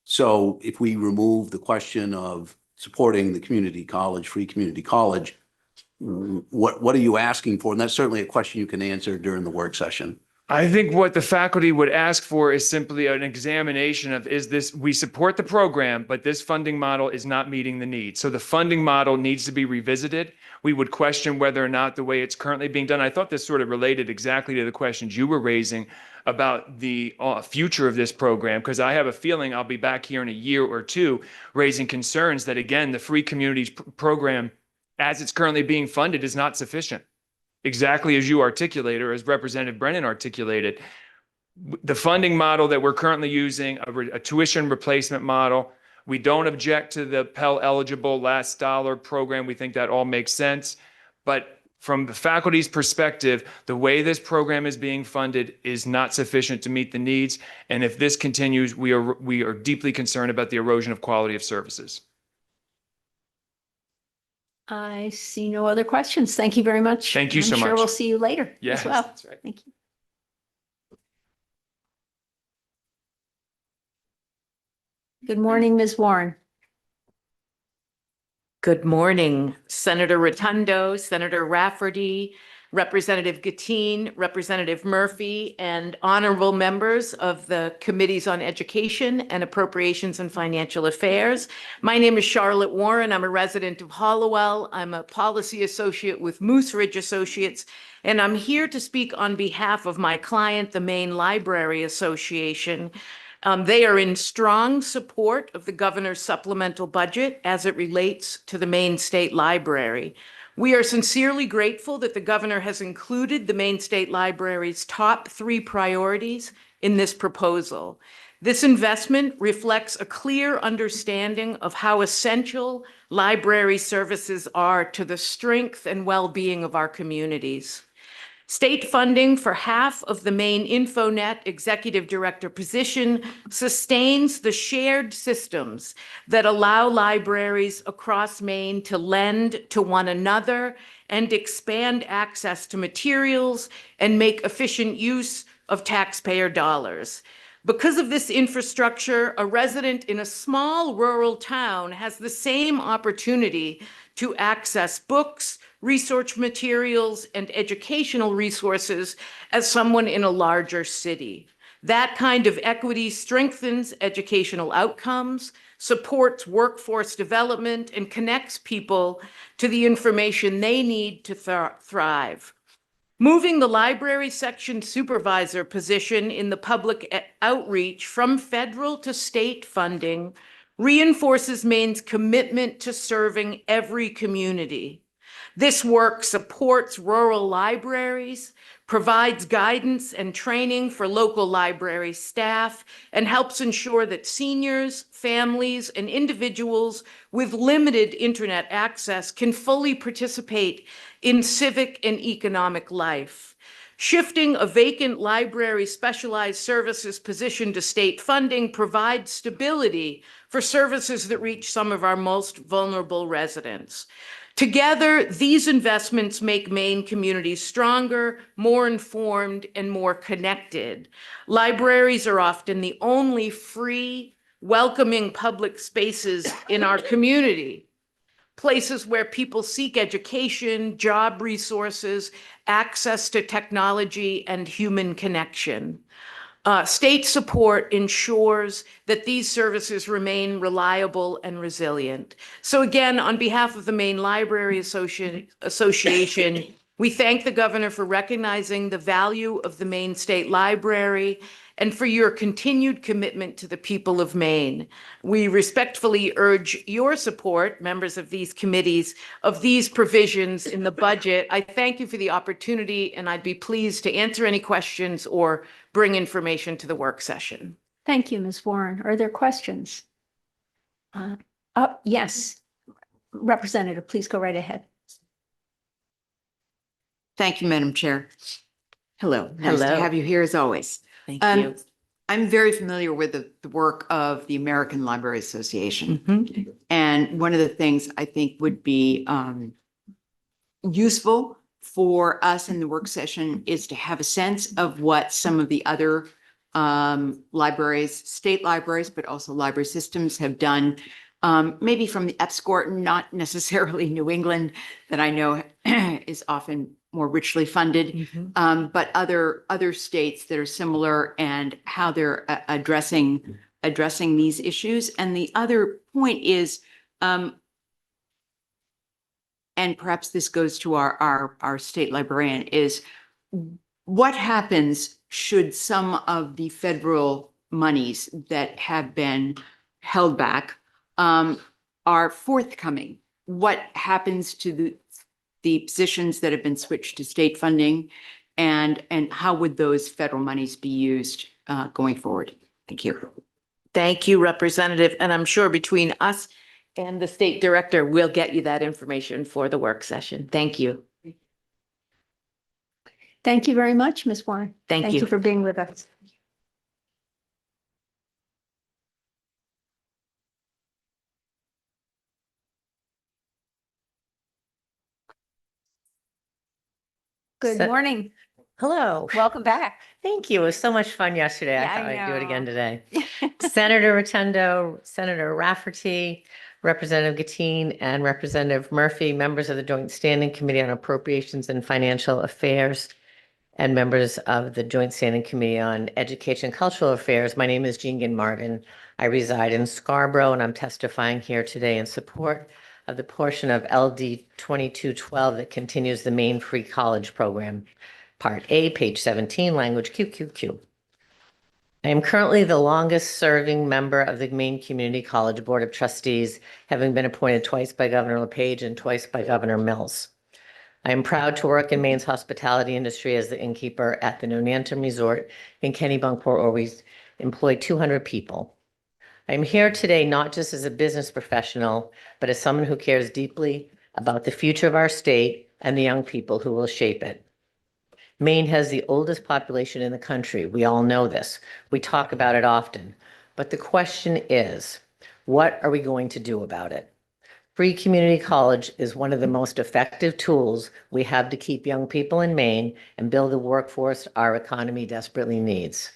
So if we remove the question of supporting the community college, free community college, what are you asking for? And that's certainly a question you can answer during the work session. I think what the faculty would ask for is simply an examination of, we support the program, but this funding model is not meeting the needs. So the funding model needs to be revisited. We would question whether or not the way it's currently being done. I thought this sort of related exactly to the questions you were raising about the future of this program, because I have a feeling I'll be back here in a year or two raising concerns that, again, the free communities program, as it's currently being funded, is not sufficient. Exactly as you articulated, or as Representative Brennan articulated, the funding model that we're currently using, a tuition replacement model, we don't object to the Pell eligible last dollar program. We think that all makes sense. But from the faculty's perspective, the way this program is being funded is not sufficient to meet the needs. And if this continues, we are deeply concerned about the erosion of quality of services. I see no other questions. Thank you very much. Thank you so I'm sure much. we'll see you later Yes, as well. that's right. Thank you. Good morning, Ms. Warren. Good morning, Senator Rotundo, Senator Rafferty, Representative Gattine, Representative Murphy, and honorable members of the Committees on Education and Appropriations and Financial Affairs. My name is Charlotte Warren. I'm a resident of Hollowell. I'm a policy associate with Moose Ridge Associates, and I'm here to speak on behalf of my client, the Maine Library Association. They are in strong support of the governor's supplemental budget as it relates to the Maine State Library. We are sincerely grateful that the governor has included the Maine State Library's top 3 priorities in this proposal. This investment reflects a clear understanding of how essential library services are to the strength and well-being of our communities. State funding for half of the Maine InfoNet executive director position sustains the shared systems that allow libraries across Maine to lend to one another and expand access to materials and make efficient use of taxpayer dollars. Because of this infrastructure, a resident in a small rural town has the same opportunity to access books, research materials, and educational resources as someone in a larger city. That kind of equity strengthens educational outcomes, supports workforce development, and connects people to the information they need to thrive. Moving the library section supervisor position in the public outreach from federal to state funding reinforces Maine's commitment to serving every community. This work supports rural libraries, provides guidance and training for local library staff, and helps ensure that seniors, families, and individuals with limited internet access can fully participate in civic and economic life. Shifting a vacant library specialized services position to state funding provides stability for services that reach some of our most vulnerable residents. Together, these investments make Maine communities stronger, more informed, and more connected. Libraries are often the only free, welcoming public spaces in our community, places where people seek education, job resources, access to technology, and human connection. State support ensures that these services remain reliable and resilient. So again, on behalf of the Maine Library Association, we thank the governor for recognizing the value of the Maine State Library and for your continued commitment to the people of Maine. We respectfully urge your support, members of these committees, of these provisions in the budget. I thank you for the opportunity, and I'd be pleased to answer any questions or bring information to the work session. Thank you, Ms. Warren. Are there questions? Yes. Representative, please go right ahead. Thank you, Madam Chair. Hello. Nice to Hello. have you here as always. Thank you. I'm very familiar with the work of the American Library Association. Mhm. And one of the things I think would be useful for us in the work session is to have a sense of what some of the other libraries, state libraries, but also library systems have done, maybe from the EPSCOR, not necessarily New England, that I know is often more richly funded, but other states that are similar and how they're addressing these issues. And the other point is, and perhaps this goes to our state librarian, is what happens should some of the federal monies that have been held back are forthcoming? What happens to the positions that have been switched to state funding, and how would those federal monies be used going forward? Thank you. Thank you, Representative. And I'm sure between us and the state director, we'll get you that information for the work session. Thank you. Thank you very much, Ms. Warren. Thank you. for being with us. Good morning. Hello. Welcome back. Thank you. It was so much fun yesterday. Yeah, I thought I I'd do it again know. today. Senator Rotundo, Senator Rafferty, Representative Gattine, and Representative Murphy, members of the Joint Standing Committee on Appropriations and Financial Affairs, and members of the Joint Standing Committee on Education and Cultural Affairs. My name is Jean Ginn Martin. I reside in Scarborough, and I'm testifying here today in support of the portion of LD 2212 that continues the Maine Free College Program. Part A, page 17, language QQQ. I am currently the longest serving member of the Maine Community College Board of Trustees, having been appointed twice by Governor LePage and twice by Governor Mills. I am proud to work in Maine's hospitality industry as the innkeeper at the Nonantum Resort in Kennebunkport, where we employ 200 people. I am here today not just as a business professional, but as someone who cares deeply about the future of our state and the young people who will shape it. Maine has the oldest population in the country. We all know this. We talk about it often. But the question is, what are we going to do about it? Free community college is one of the most effective tools we have to keep young people in Maine and build the workforce our economy desperately needs.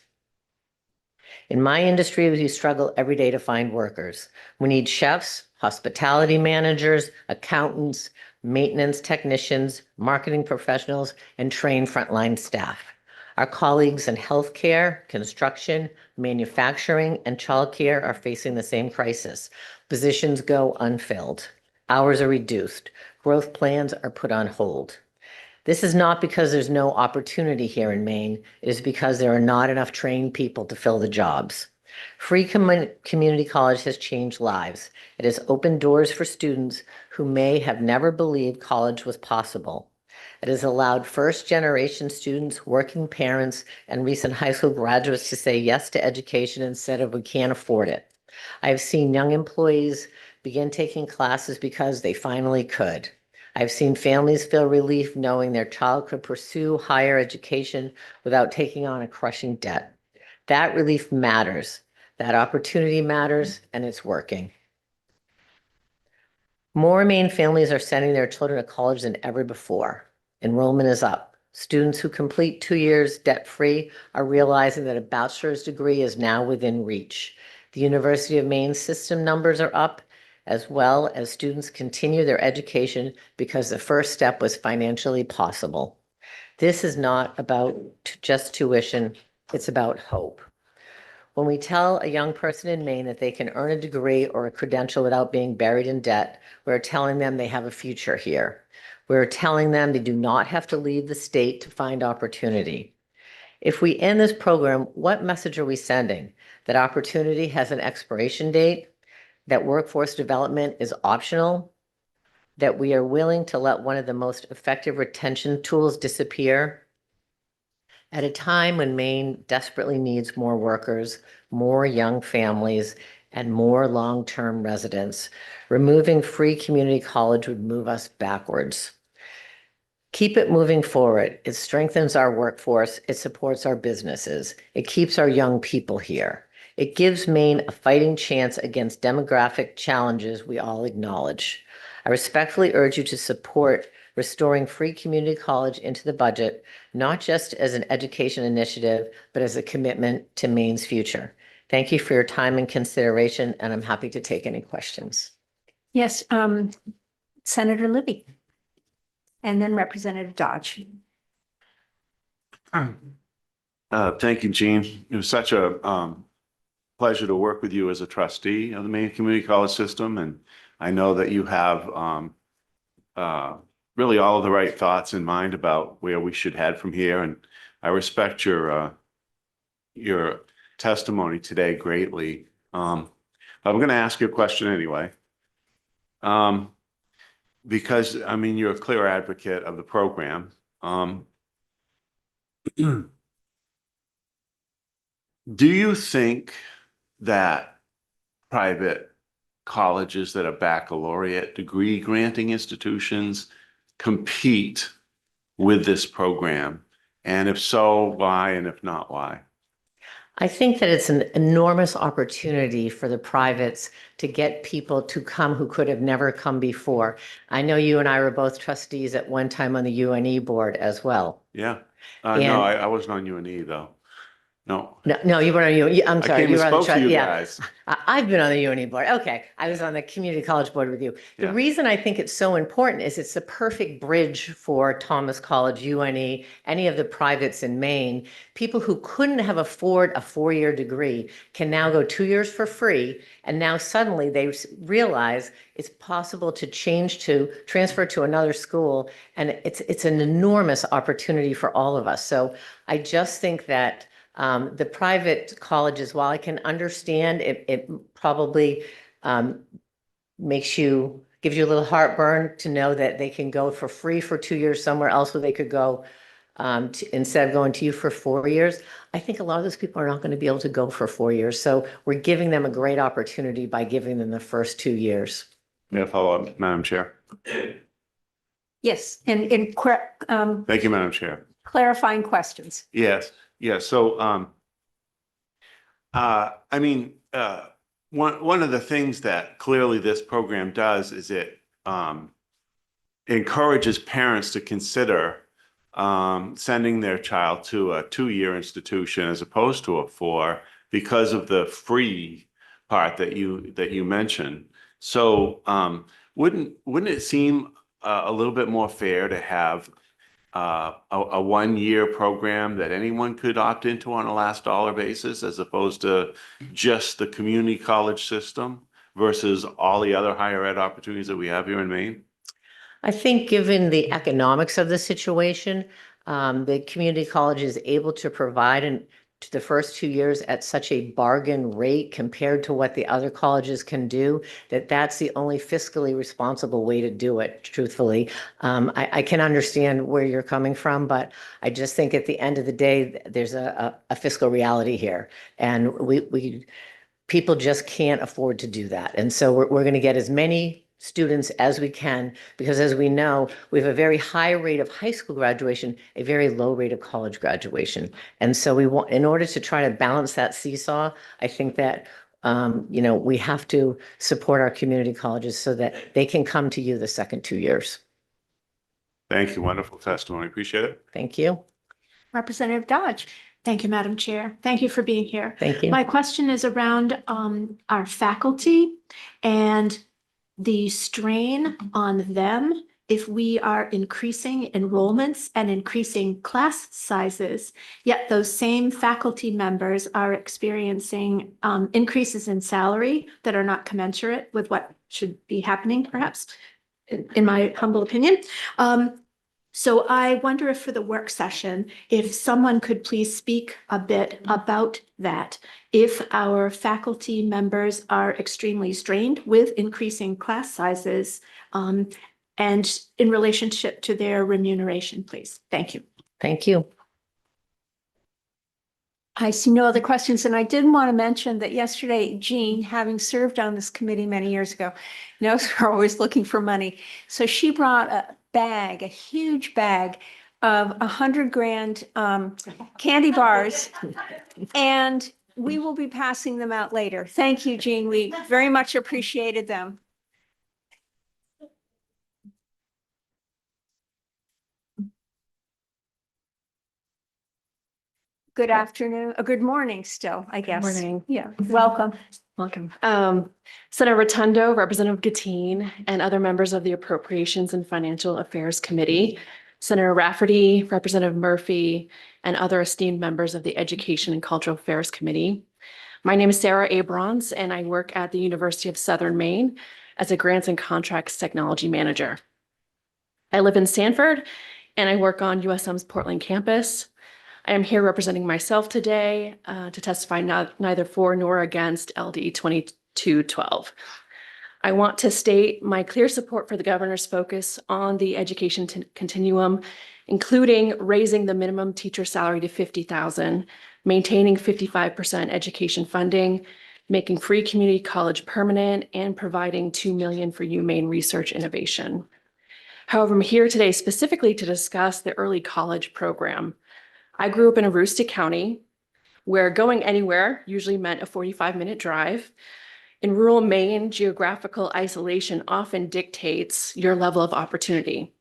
In my industry, we struggle every day to find workers. We need chefs, hospitality managers, accountants, maintenance technicians, marketing professionals, and trained frontline staff. Our colleagues in healthcare, construction, manufacturing, and childcare are facing the same crisis. Positions go unfilled. Hours are reduced. Growth plans are put on hold. This is not because there's no opportunity here in Maine. It is because there are not enough trained people to fill the jobs. Free community college has changed lives. It has opened doors for students who may have never believed college was possible. It has allowed first-generation students, working parents, and recent high school graduates to say yes to education instead of we can't afford it. I have seen young employees begin taking classes because they finally could. I've seen families feel relief knowing their child could pursue higher education without taking on a crushing debt. That relief matters. That opportunity matters, and it's working. More Maine families are sending their children to college than ever before. Enrollment is up. Students who complete 2 years debt-free are realizing that a bachelor's degree is now within reach. The University of Maine system numbers are up, as well as students continue their education because the first step was financially possible. This is not about just tuition, it's about hope. When we tell a young person in Maine that they can earn a degree or a credential without being buried in debt, we're telling them they have a future here. We're telling them they do not have to leave the state to find opportunity. If we end this program, what message are we sending? That opportunity has an expiration date? That workforce development is optional? That we are willing to let one of the most effective retention tools disappear? At a time when Maine desperately needs more workers, more young families, and more long-term residents, removing free community college would move us backwards. Keep it moving forward. It strengthens our workforce. It supports our businesses. It keeps our young people here. It gives Maine a fighting chance against demographic challenges we all acknowledge. I respectfully urge you to support restoring free community college into the budget, not just as an education initiative, but as a commitment to Maine's future. Thank you for your time and consideration, and I'm happy to take any questions. Yes, Senator Libby. And then Representative Dodge. Thank you, Jean. It was such a pleasure to work with you as a trustee of the Maine Community College System. And I know that you have really all of the right thoughts in mind about where we should head from here. And I respect your testimony today greatly. I'm going to ask you a question anyway. Because, I mean, you're a clear advocate of the program. Do you think that private colleges that are baccalaureate degree granting institutions compete with this program? And if so, why? And if not, why? I think that it's an enormous opportunity for the privates to get people to come who could have never come before. I know you and I were both trustees at one time on the UNE board as well. Yeah. And- No, I wasn't on UNE though. No. No, you weren't on UNE. I'm I sorry. came You and were on the spoke to you yeah. guys. I've been on the UNE board. Okay. I was on the community college board with you. The Yeah. reason I think it's so important is it's the perfect bridge for Thomas College, UNE, any of the privates in Maine. People who couldn't have afford a 4-year degree can now go 2 years for free. And now suddenly they realize it's possible to transfer to another school. And it's an enormous opportunity for all of us. So I just think that the private colleges, while I can understand it probably gives you a little heartburn to know that they can go for free for 2 years somewhere else where they could go instead of going to you for 4 years. I think a lot of those people are not going to be able to go for 4 years. So we're giving them a great opportunity by giving them the first 2 years. May I follow up, Madam Chair? Yes, and Thank you, Madam Chair. clarifying questions. Yes, yes. So, I mean, one of the things that clearly this program does is it encourages parents to consider sending their child to a 2-year institution as opposed to a 4 because of the free part that you mentioned. So, wouldn't it seem a little bit more fair to have a 1-year program that anyone could opt into on a last dollar basis as opposed to just the community college system versus all the other higher ed opportunities that we have here in Maine? I think given the economics of the situation, the community college is able to provide the first 2 years at such a bargain rate compared to what the other colleges can do, that's the only fiscally responsible way to do it, truthfully. I can understand where you're coming from, but I just think at the end of the day, there's a fiscal reality here. And people just can't afford to do that. And so we're going to get as many students as we can, because as we know, we have a very high rate of high school graduation, a very low rate of college graduation. And so we want, in order to try to balance that seesaw, I think that, we have to support our community colleges so that they can come to you the second 2 years. Thank you. Wonderful testimony. Appreciate it. Thank you. Representative Dodge. Thank you, Madam Chair. Thank you for being here. Thank you. My question is around our faculty and the strain on them if we are increasing enrollments and increasing class sizes, yet those same faculty members are experiencing increases in salary that are not commensurate with what should be happening, perhaps, in my humble opinion. So I wonder if for the work session, if someone could please speak a bit about that. If our faculty members are extremely strained with increasing class sizes, and in relationship to their remuneration, please. Thank you. Thank you. I see no other questions, and I did want to mention that yesterday, Jean, having served on this committee many years ago, knows we're always looking for money. So she brought a huge bag of 100 grand candy bars, and we will be passing them out later. Thank you, Jean. We very much appreciated them. Good afternoon, good morning still, I guess. Morning. Yeah, welcome. Welcome. Senator Rotundo, Representative Gatine, and other members of the Appropriations and Financial Affairs Committee, Senator Rafferty, Representative Murphy, and other esteemed members of the Education and Cultural Affairs Committee. My name is Sarah Abrons, and I work at the University of Southern Maine as a Grants and Contracts Technology Manager. I live in Sanford, and I work on USM's Portland campus. I am here representing myself today to testify neither for nor against LD 2212. I want to state my clear support for the governor's focus on the education continuum, including raising the minimum teacher salary to $50,000, maintaining 55% education funding, making free community college permanent, and providing $2 million for UMaine research innovation. However, I'm here today specifically to discuss the early college program. I grew up in Aroostook County, where going anywhere usually meant a 45-minute drive. In rural Maine, geographical isolation often dictates your level of opportunity.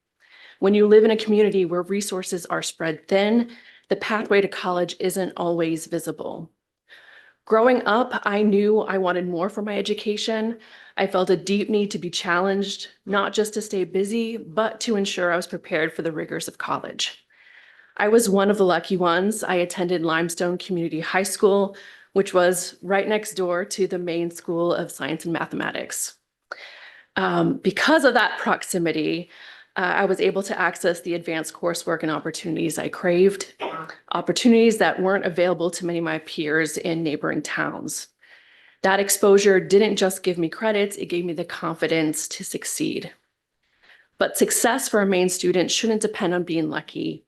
When you live in a community where resources are spread thin, the pathway to college isn't always visible. Growing up, I knew I wanted more for my education. I felt a deep need to be challenged, not just to stay busy, but to ensure I was prepared for the rigors of college. I was one of the lucky ones. I attended Limestone Community High School, which was right next door to the Maine School of Science and Mathematics. Because of that proximity, I was able to access the advanced coursework and opportunities I craved, opportunities that weren't available to many of my peers in neighboring towns. That exposure didn't just give me credits, it gave me the confidence to succeed. But success for a Maine student shouldn't depend on being lucky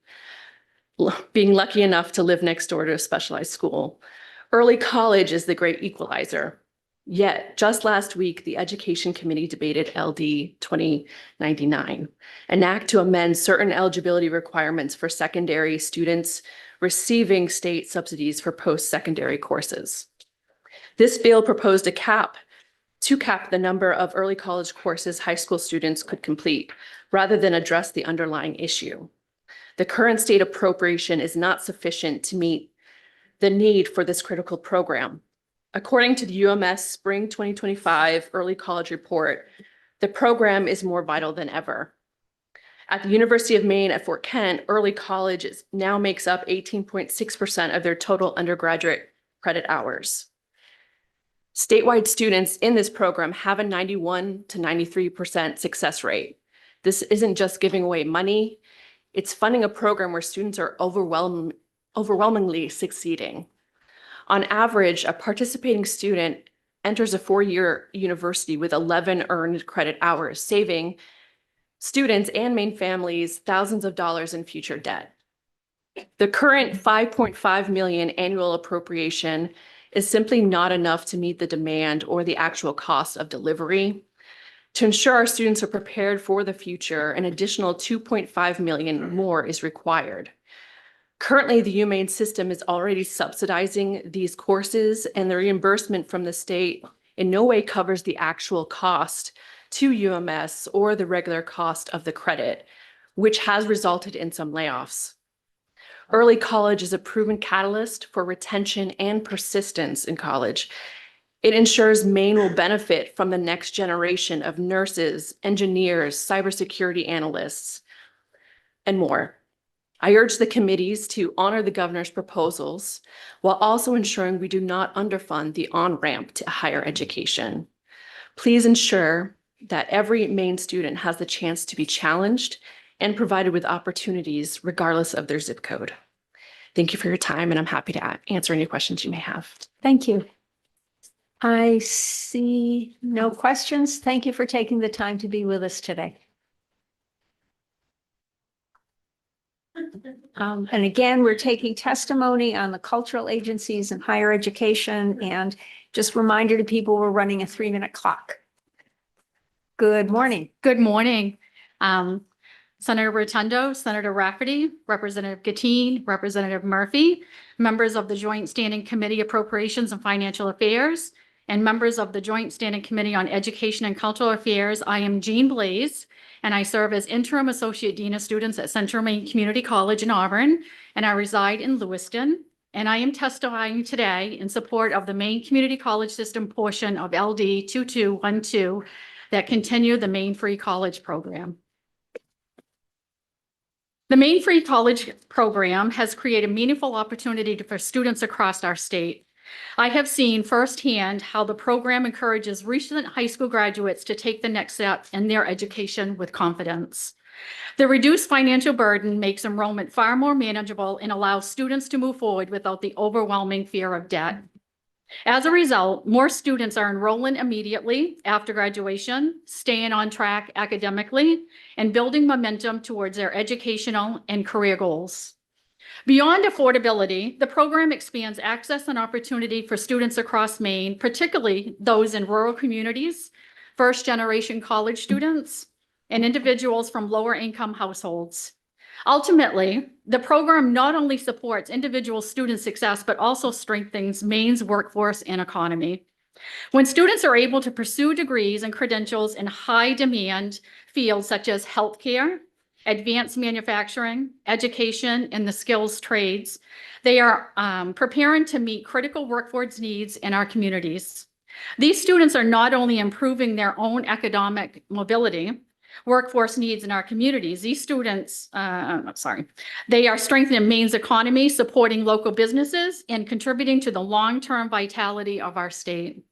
enough to live next door to a specialized school. Early college is the great equalizer. Yet, just last week, the Education Committee debated LD 2099, an act to amend certain eligibility requirements for secondary students receiving state subsidies for post-secondary courses. This bill proposed to cap the number of early college courses high school students could complete, rather than address the underlying issue. The current state appropriation is not sufficient to meet the need for this critical program. According to the UMS Spring 2025 Early College Report, the program is more vital than ever. At the University of Maine at Fort Kent, early college now makes up 18.6% of their total undergraduate credit hours. Statewide students in this program have a 91 to 93% success rate. This isn't just giving away money, it's funding a program where students are overwhelmingly succeeding. On average, a participating student enters a four-year university with 11 earned credit hours, saving students and Maine families thousands of dollars in future debt. The current $5.5 million annual appropriation is simply not enough to meet the demand or the actual cost of delivery. To ensure our students are prepared for the future, an additional $2.5 million more is required. Currently, the UMaine system is already subsidizing these courses, and the reimbursement from the state in no way covers the actual cost to UMS or the regular cost of the credit, which has resulted in some layoffs. Early college is a proven catalyst for retention and persistence in college. It ensures Maine will benefit from the next generation of nurses, engineers, cybersecurity analysts, and more. I urge the committees to honor the governor's proposals while also ensuring we do not underfund the on-ramp to higher education. Please ensure that every Maine student has the chance to be challenged and provided with opportunities regardless of their zip code. Thank you for your time, and I'm happy to answer any questions you may have. Thank you. I see no questions. Thank you for taking the time to be with us today. And again, we're taking testimony on the cultural agencies and higher education. And just reminder to people, we're running a 3-minute clock. Good morning. Good morning. Senator Rotundo, Senator Rafferty, Representative Gatine, Representative Murphy, members of the Joint Standing Committee Appropriations and Financial Affairs, and members of the Joint Standing Committee on Education and Cultural Affairs. I am Jean Blaze, and I serve as Interim Associate Dean of Students at Central Maine Community College in Auburn, and I reside in Lewiston. And I am testifying today in support of the Maine Community College System portion of LD 2212 that continue the Maine Free College Program. The Maine Free College Program has created meaningful opportunity for students across our state. I have seen firsthand how the program encourages recent high school graduates to take the next step in their education with confidence. The reduced financial burden makes enrollment far more manageable and allows students to move forward without the overwhelming fear of debt. As a result, more students are enrolling immediately after graduation, staying on track academically, and building momentum towards their educational and career goals. Beyond affordability, the program expands access and opportunity for students across Maine, particularly those in rural communities, first-generation college students, and individuals from lower-income households. Ultimately, the program not only supports individual student success, but also strengthens Maine's workforce and economy. When students are able to pursue degrees and credentials in high-demand fields such as healthcare, advanced manufacturing, education, and the skills trades, they are preparing to meet critical workforce needs in our communities. These students are not only improving their own economic mobility, workforce needs in our communities. These students, they are strengthening Maine's economy, supporting local businesses, and contributing to the long-term vitality of our state.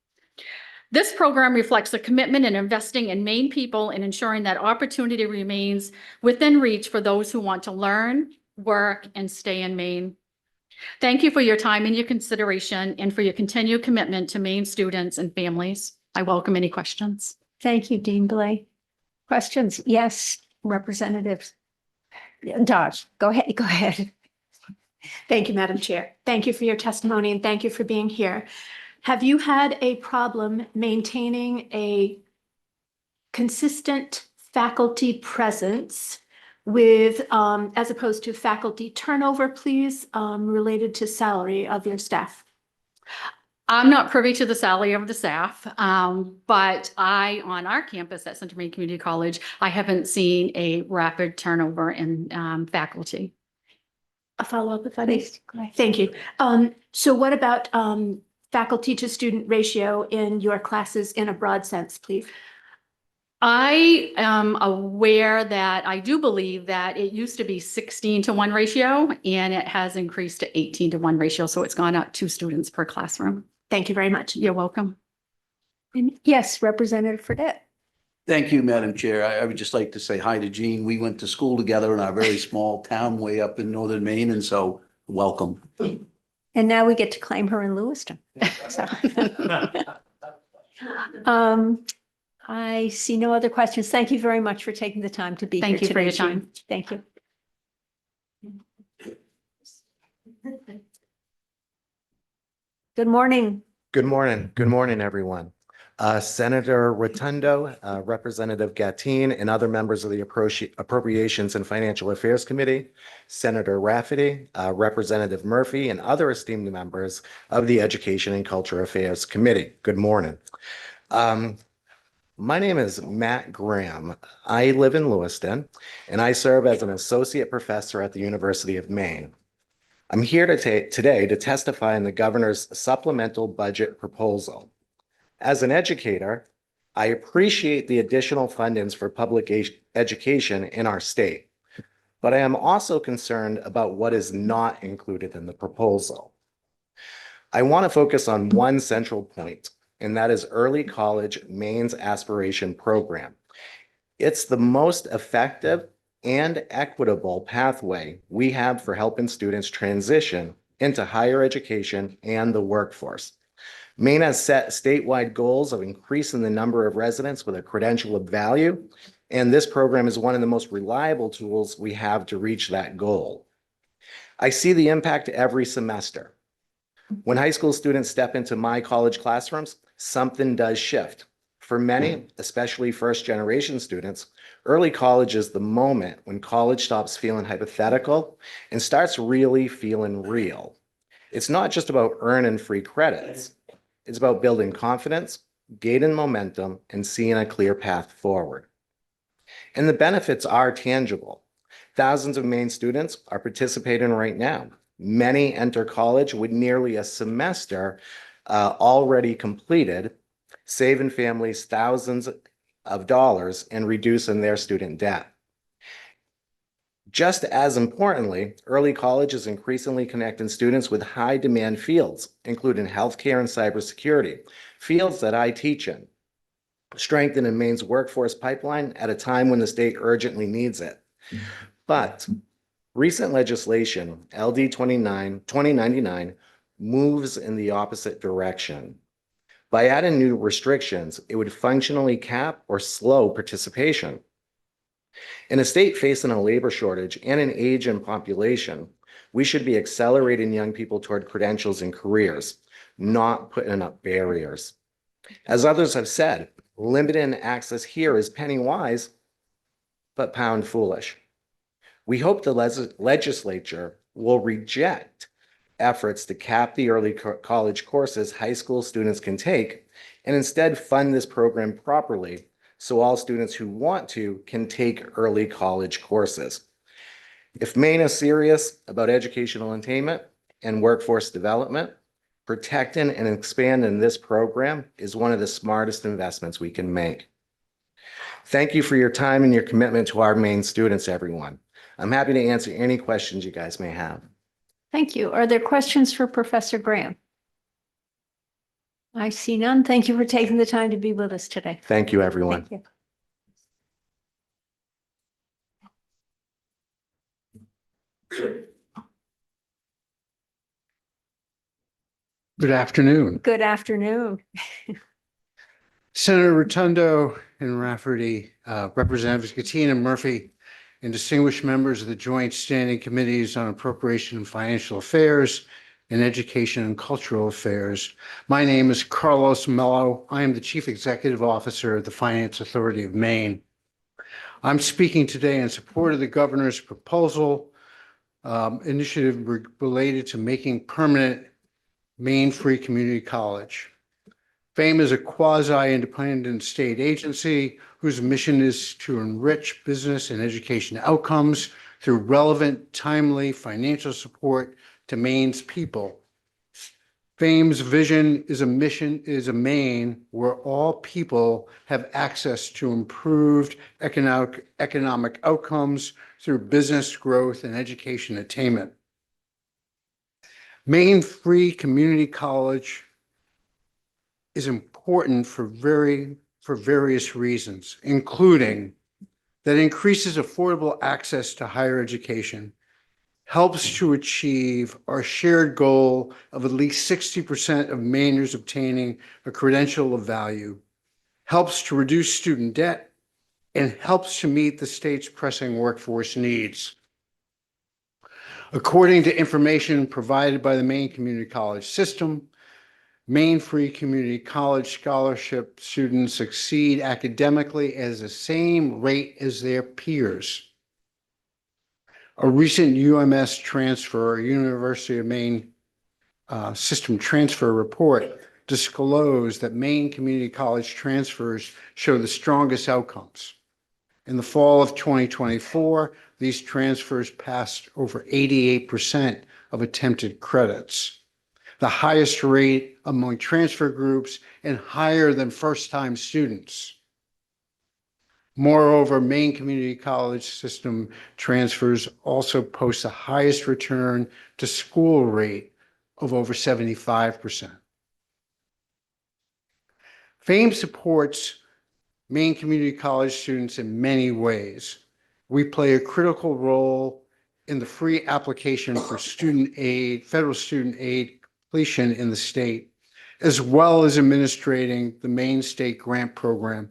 This program reflects a commitment in investing in Maine people and ensuring that opportunity remains within reach for those who want to learn, work, and stay in Maine. Thank you for your time and your consideration and for your continued commitment to Maine students and families. I welcome any questions. Thank you, Dean Blay. Questions? Yes, Representatives. Dodge, go ahead, go ahead. Thank you, Madam Chair. Thank you for your testimony and thank you for being here. Have you had a problem maintaining a consistent faculty presence with, as opposed to faculty turnover, please, related to salary of your staff? I'm not privy to the salary of the staff, but on our campus at Center Maine Community College, I haven't seen a rapid turnover in faculty. A follow-up if I may. Thank you. So what about faculty to student ratio in your classes in a broad sense, please? I am aware that I do believe that it used to be 16-to-1 ratio and it has increased to 18-to-1 ratio. So it's gone up 2 students per classroom. Thank you very much. You're welcome. And yes, Representative Fredette. Thank you, Madam Chair. I would just like to say hi to Jean. We went to school together in our very small town way up in northern Maine, and so welcome. And now we get to claim her in Lewiston. So. I see no other questions. Thank you very much for taking the time to be here Thank you for today, your Jean. time. Thank you. Good morning. Good morning. Good morning, everyone. Senator Rotundo, Representative Gattin, and other members of the Appropriations and Financial Affairs Committee, Senator Rafferty, Representative Murphy, and other esteemed members of the Education and Culture Affairs Committee. Good morning. My name is Matt Graham. I live in Lewiston, and I serve as an associate professor at the University of Maine. I'm here today to testify on the governor's supplemental budget proposal. As an educator, I appreciate the additional fundings for public education in our state, but I am also concerned about what is not included in the proposal. I want to focus on one central point, and that is Early College Maine's Aspiration Program. It's the most effective and equitable pathway we have for helping students transition into higher education and the workforce. Maine has set statewide goals of increasing the number of residents with a credential of value, and this program is one of the most reliable tools we have to reach that goal. I see the impact every semester. When high school students step into my college classrooms, something does shift. For many, especially first-generation students, early college is the moment when college stops feeling hypothetical and starts really feeling real. It's not just about earning free credits. It's about building confidence, gaining momentum, and seeing a clear path forward. And the benefits are tangible. Thousands of Maine students are participating right now. Many enter college with nearly a semester already completed, saving families thousands of dollars and reducing their student debt. Just as importantly, early college is increasingly connecting students with high demand fields, including healthcare and cybersecurity, fields that I teach in, strengthening Maine's workforce pipeline at a time when the state urgently needs it. But recent legislation, LD 2099, moves in the opposite direction. By adding new restrictions, it would functionally cap or slow participation. In a state facing a labor shortage and an aging population, we should be accelerating young people toward credentials and careers, not putting up barriers. As others have said, limiting access here is penny wise, but pound foolish. We hope the legislature will reject efforts to cap the early college courses high school students can take and instead fund this program properly so all students who want to can take early college courses. If Maine is serious about educational attainment and workforce development, protecting and expanding this program is one of the smartest investments we can make. Thank you for your time and your commitment to our Maine students, everyone. I'm happy to answer any questions you guys may have. Thank you. Are there questions for Professor Graham? I see none. Thank you for taking the time to be with us today. Thank you, everyone. Thank you. Good afternoon. Good afternoon. Senator Rotundo and Rafferty, Representatives Gattine and Murphy, and distinguished members of the Joint Standing Committees on Appropriation and Financial Affairs and Education and Cultural Affairs. My name is Carlos Mello. I am the Chief Executive Officer of the Finance Authority of Maine. I'm speaking today in support of the governor's proposal initiative related to making permanent Maine Free Community College. FAME is a quasi-independent state agency whose mission is to enrich business and education outcomes through relevant, timely financial support to Maine's people. FAME's vision is a Maine where all people have access to improved economic outcomes through business growth and education attainment. Maine Free Community College is important for various reasons, including that it increases affordable access to higher education, helps to achieve our shared goal of at least 60% of Mainers obtaining a credential of value, helps to reduce student debt, and helps to meet the state's pressing workforce needs. According to information provided by the Maine Community College System, Maine Free Community College scholarship students succeed academically at the same rate as their peers. A recent UMS transfer, University of Maine system transfer report, disclosed that Maine Community College transfers show the strongest outcomes. In the fall of 2024, these transfers passed over 88% of attempted credits, the highest rate among transfer groups and higher than first-time students. Moreover, Maine Community College System transfers also post the highest return to school rate of over 75%. FAME supports Maine Community College students in many ways. We play a critical role in the free application for student aid, federal student aid completion in the state, as well as administrating the Maine State Grant Program,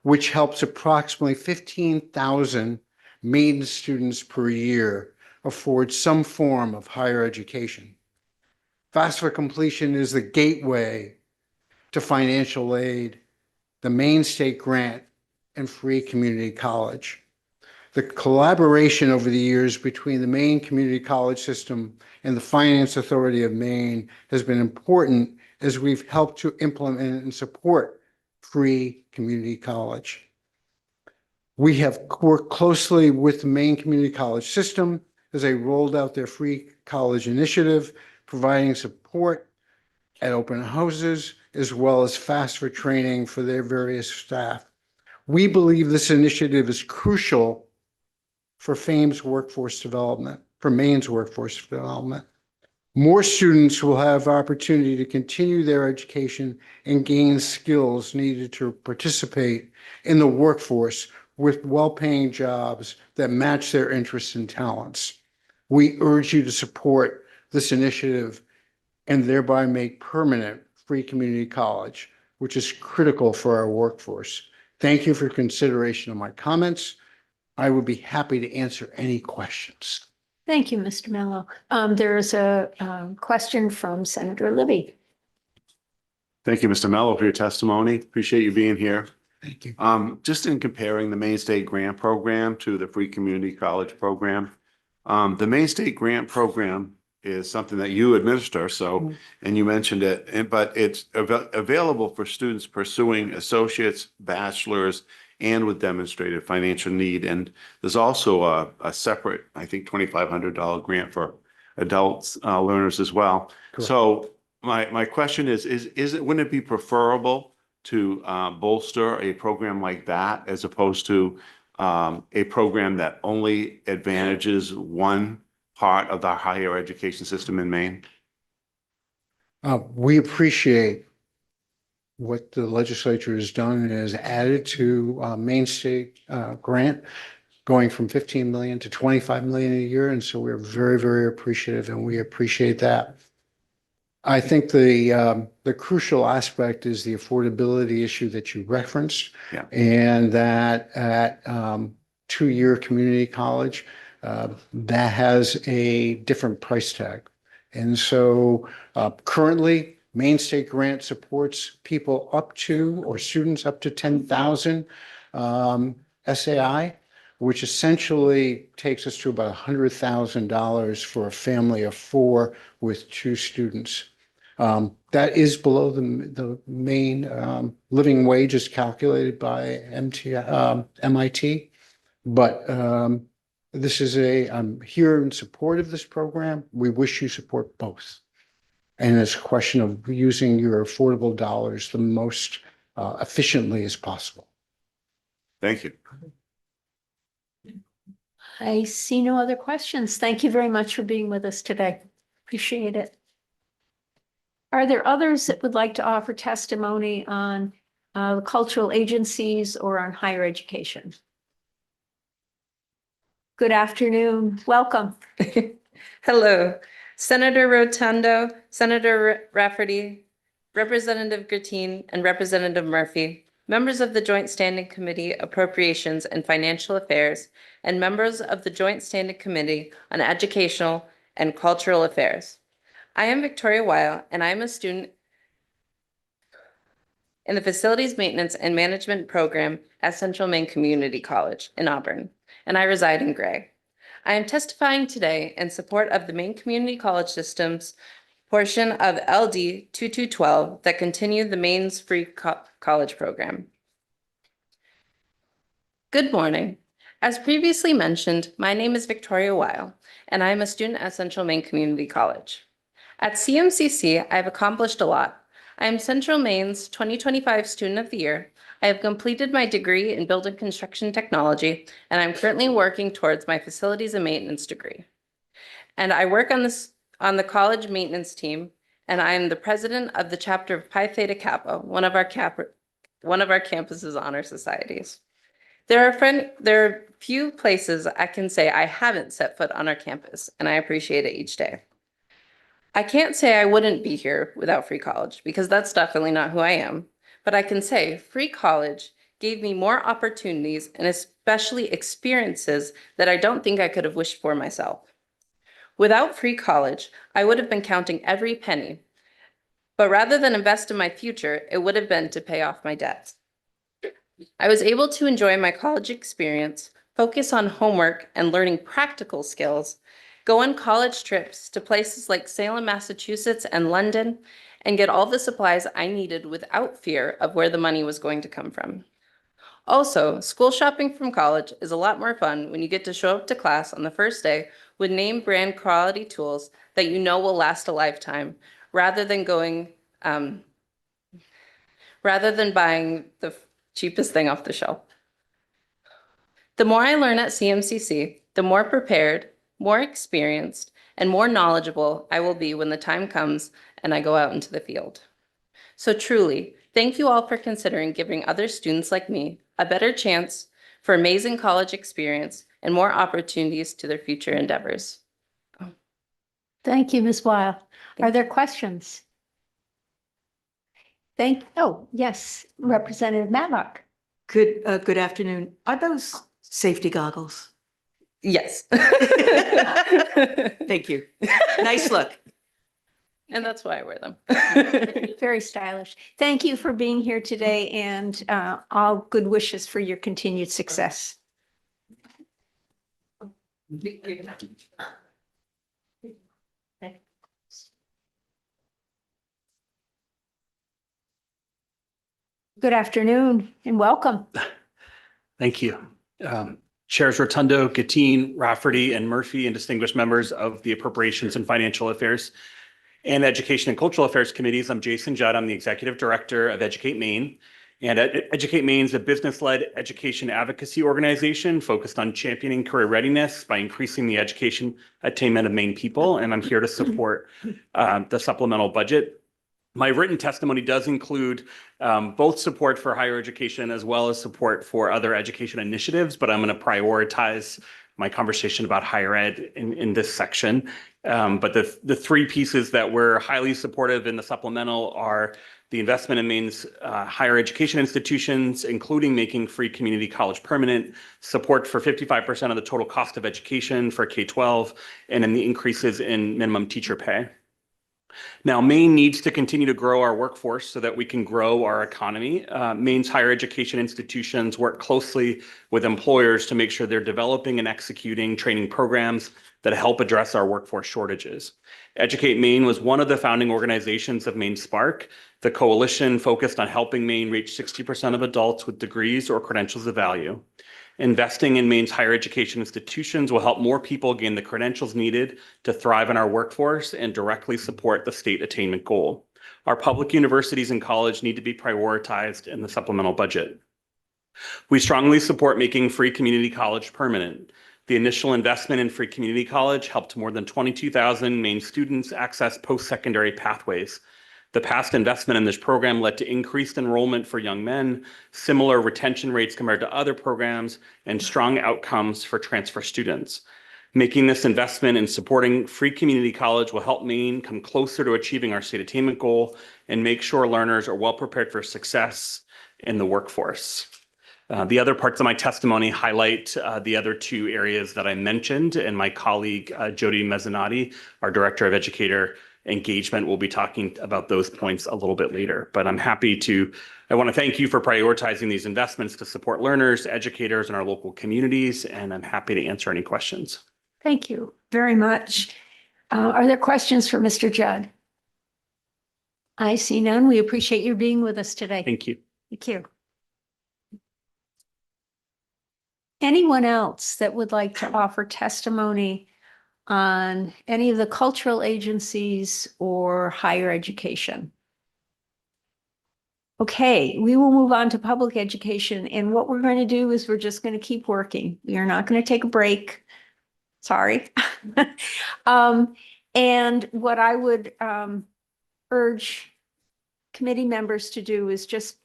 which helps approximately 15,000 Maine students per year afford some form of higher education. FAFSA completion is the gateway to financial aid, the Maine State Grant, and Free Community College. The collaboration over the years between the Maine Community College System and the Finance Authority of Maine has been important as we've helped to implement and support Free Community College. We have worked closely with the Maine Community College System as they rolled out their Free College initiative, providing support at open houses, as well as FAFSA training for their various staff. We believe this initiative is crucial for FAME's workforce development, for Maine's workforce development. More students will have opportunity to continue their education and gain skills needed to participate in the workforce with well-paying jobs that match their interests and talents. We urge you to support this initiative and thereby make permanent Free Community College, which is critical for our workforce. Thank you for consideration of my comments. I would be happy to answer any questions. Thank you, Mr. Mello. There is a question from Senator Libby. Thank you, Mr. Mello, for your testimony. Appreciate you being here. Thank you. Just in comparing the Maine State Grant Program to the Free Community College Program, the Maine State Grant Program is something that you administer, so, and you mentioned it, but it's available for students pursuing associates, bachelors, and with demonstrated financial need. And there's also a separate, I think, $2,500 grant for adults, learners as well. Correct. So my question is it, wouldn't it be preferable to bolster a program like that as opposed to a program that only advantages one part of the higher education system in Maine? We appreciate what the legislature has done and has added to Maine State grant, going from 15 million to 25 million a year. And so we're very, very appreciative, and we appreciate that. I think the crucial aspect is the affordability issue that you referenced. Yeah. And that at two-year community college, that has a different price tag. And so currently, Maine State Grant supports people up to, or students up to 10,000 SAI, which essentially takes us to about $100,000 for a family of four with two students. That is below the Maine living wage is calculated by MIT. But this is I'm here in support of this program. We wish you support both. And it's a question of using your affordable dollars the most efficiently as possible. Thank you. I see no other questions. Thank you very much for being with us today. Appreciate it. Are there others that would like to offer testimony on the cultural agencies or on higher education? Good afternoon. Welcome. Hello, Senator Rotundo, Senator Rafferty, Representative Gertine, and Representative Murphy, members of the Joint Standing Committee Appropriations and Financial Affairs, and members of the Joint Standing Committee on Educational and Cultural Affairs. I am Victoria Weil, and I am a student in the Facilities Maintenance and Management Program at Central Maine Community College in Auburn, and I reside in Gray. I am testifying today in support of the Maine Community College System's portion of LD 2212 that continue the Maine's free college program. Good morning. As previously mentioned, my name is Victoria Weil, and I am a student at Central Maine Community College. At CMCC, I have accomplished a lot. I am Central Maine's 2025 Student of the Year. I have completed my degree in Building Construction Technology, and I'm currently working towards my Facilities and Maintenance degree. And I work on the college maintenance team, and I am the president of the chapter of Pi Theta Kappa, one of our campus's honor societies. There are few places I can say I haven't set foot on our campus, and I appreciate it each day. I can't say I wouldn't be here without free college, because that's definitely not who I am. But I can say free college gave me more opportunities and especially experiences that I don't think I could have wished for myself. Without free college, I would have been counting every penny. But rather than invest in my future, it would have been to pay off my debts. I was able to enjoy my college experience, focus on homework and learning practical skills, go on college trips to places like Salem, Massachusetts and London, and get all the supplies I needed without fear of where the money was going to come from. Also, school shopping from college is a lot more fun when you get to show up to class on the first day with name brand quality tools that you know will last a lifetime, rather than buying the cheapest thing off the shelf. The more I learn at CMCC, the more prepared, more experienced, and more knowledgeable I will be when the time comes and I go out into the field. So truly, thank you all for considering giving other students like me a better chance for amazing college experience and more opportunities to their future endeavors. Thank you, Ms. Weil. Are there questions? Oh, yes, Representative Matlock. Good afternoon. Are those safety goggles? Yes. Thank you. Nice look. And that's why I wear them. Very stylish. Thank you for being here today and all good wishes for your continued success. Good afternoon and welcome. Thank you. Chairs Rotundo, Gateen, Rafferty, and Murphy, and distinguished members of the Appropriations and Financial Affairs and Education and Cultural Affairs Committees. I'm Jason Judd. I'm the Executive Director of Educate Maine. And Educate Maine is a business-led education advocacy organization focused on championing career readiness by increasing the education attainment of Maine people. And I'm here to support the supplemental budget. My written testimony does include both support for higher education as well as support for other education initiatives, but I'm going to prioritize my conversation about higher ed in this section. But the three pieces that we're highly supportive in the supplemental are the investment in Maine's higher education institutions, including making free community college permanent, support for 55% of the total cost of education for K-12, and in the increases in minimum teacher pay. Now, Maine needs to continue to grow our workforce so that we can grow our economy. Maine's higher education institutions work closely with employers to make sure they're developing and executing training programs that help address our workforce shortages. Educate Maine was one of the founding organizations of Maine Spark. The coalition focused on helping Maine reach 60% of adults with degrees or credentials of value. Investing in Maine's higher education institutions will help more people gain the credentials needed to thrive in our workforce and directly support the state attainment goal. Our public universities and college need to be prioritized in the supplemental budget. We strongly support making free community college permanent. The initial investment in free community college helped more than 22,000 Maine students access post-secondary pathways. The past investment in this program led to increased enrollment for young men, similar retention rates compared to other programs, and strong outcomes for transfer students. Making this investment in supporting free community college will help Maine come closer to achieving our state attainment goal and make sure learners are well prepared for success in the workforce. The other parts of my testimony highlight the other two areas that I mentioned, and my colleague Jody Mezzanotte, our Director of Educator Engagement, will be talking about those points a little bit later. But I want to thank you for prioritizing these investments to support learners, educators, and our local communities, and I'm happy to answer any questions. Thank you very much. Are there questions for Mr. Judd? I see none. We appreciate you being with us today. Thank you. Thank you. Anyone else that would like to offer testimony on any of the cultural agencies or higher education? Okay, we will move on to public education. And what we're going to do is we're just going to keep working. We are not going to take a break. Sorry. And what I would urge committee members to do is just,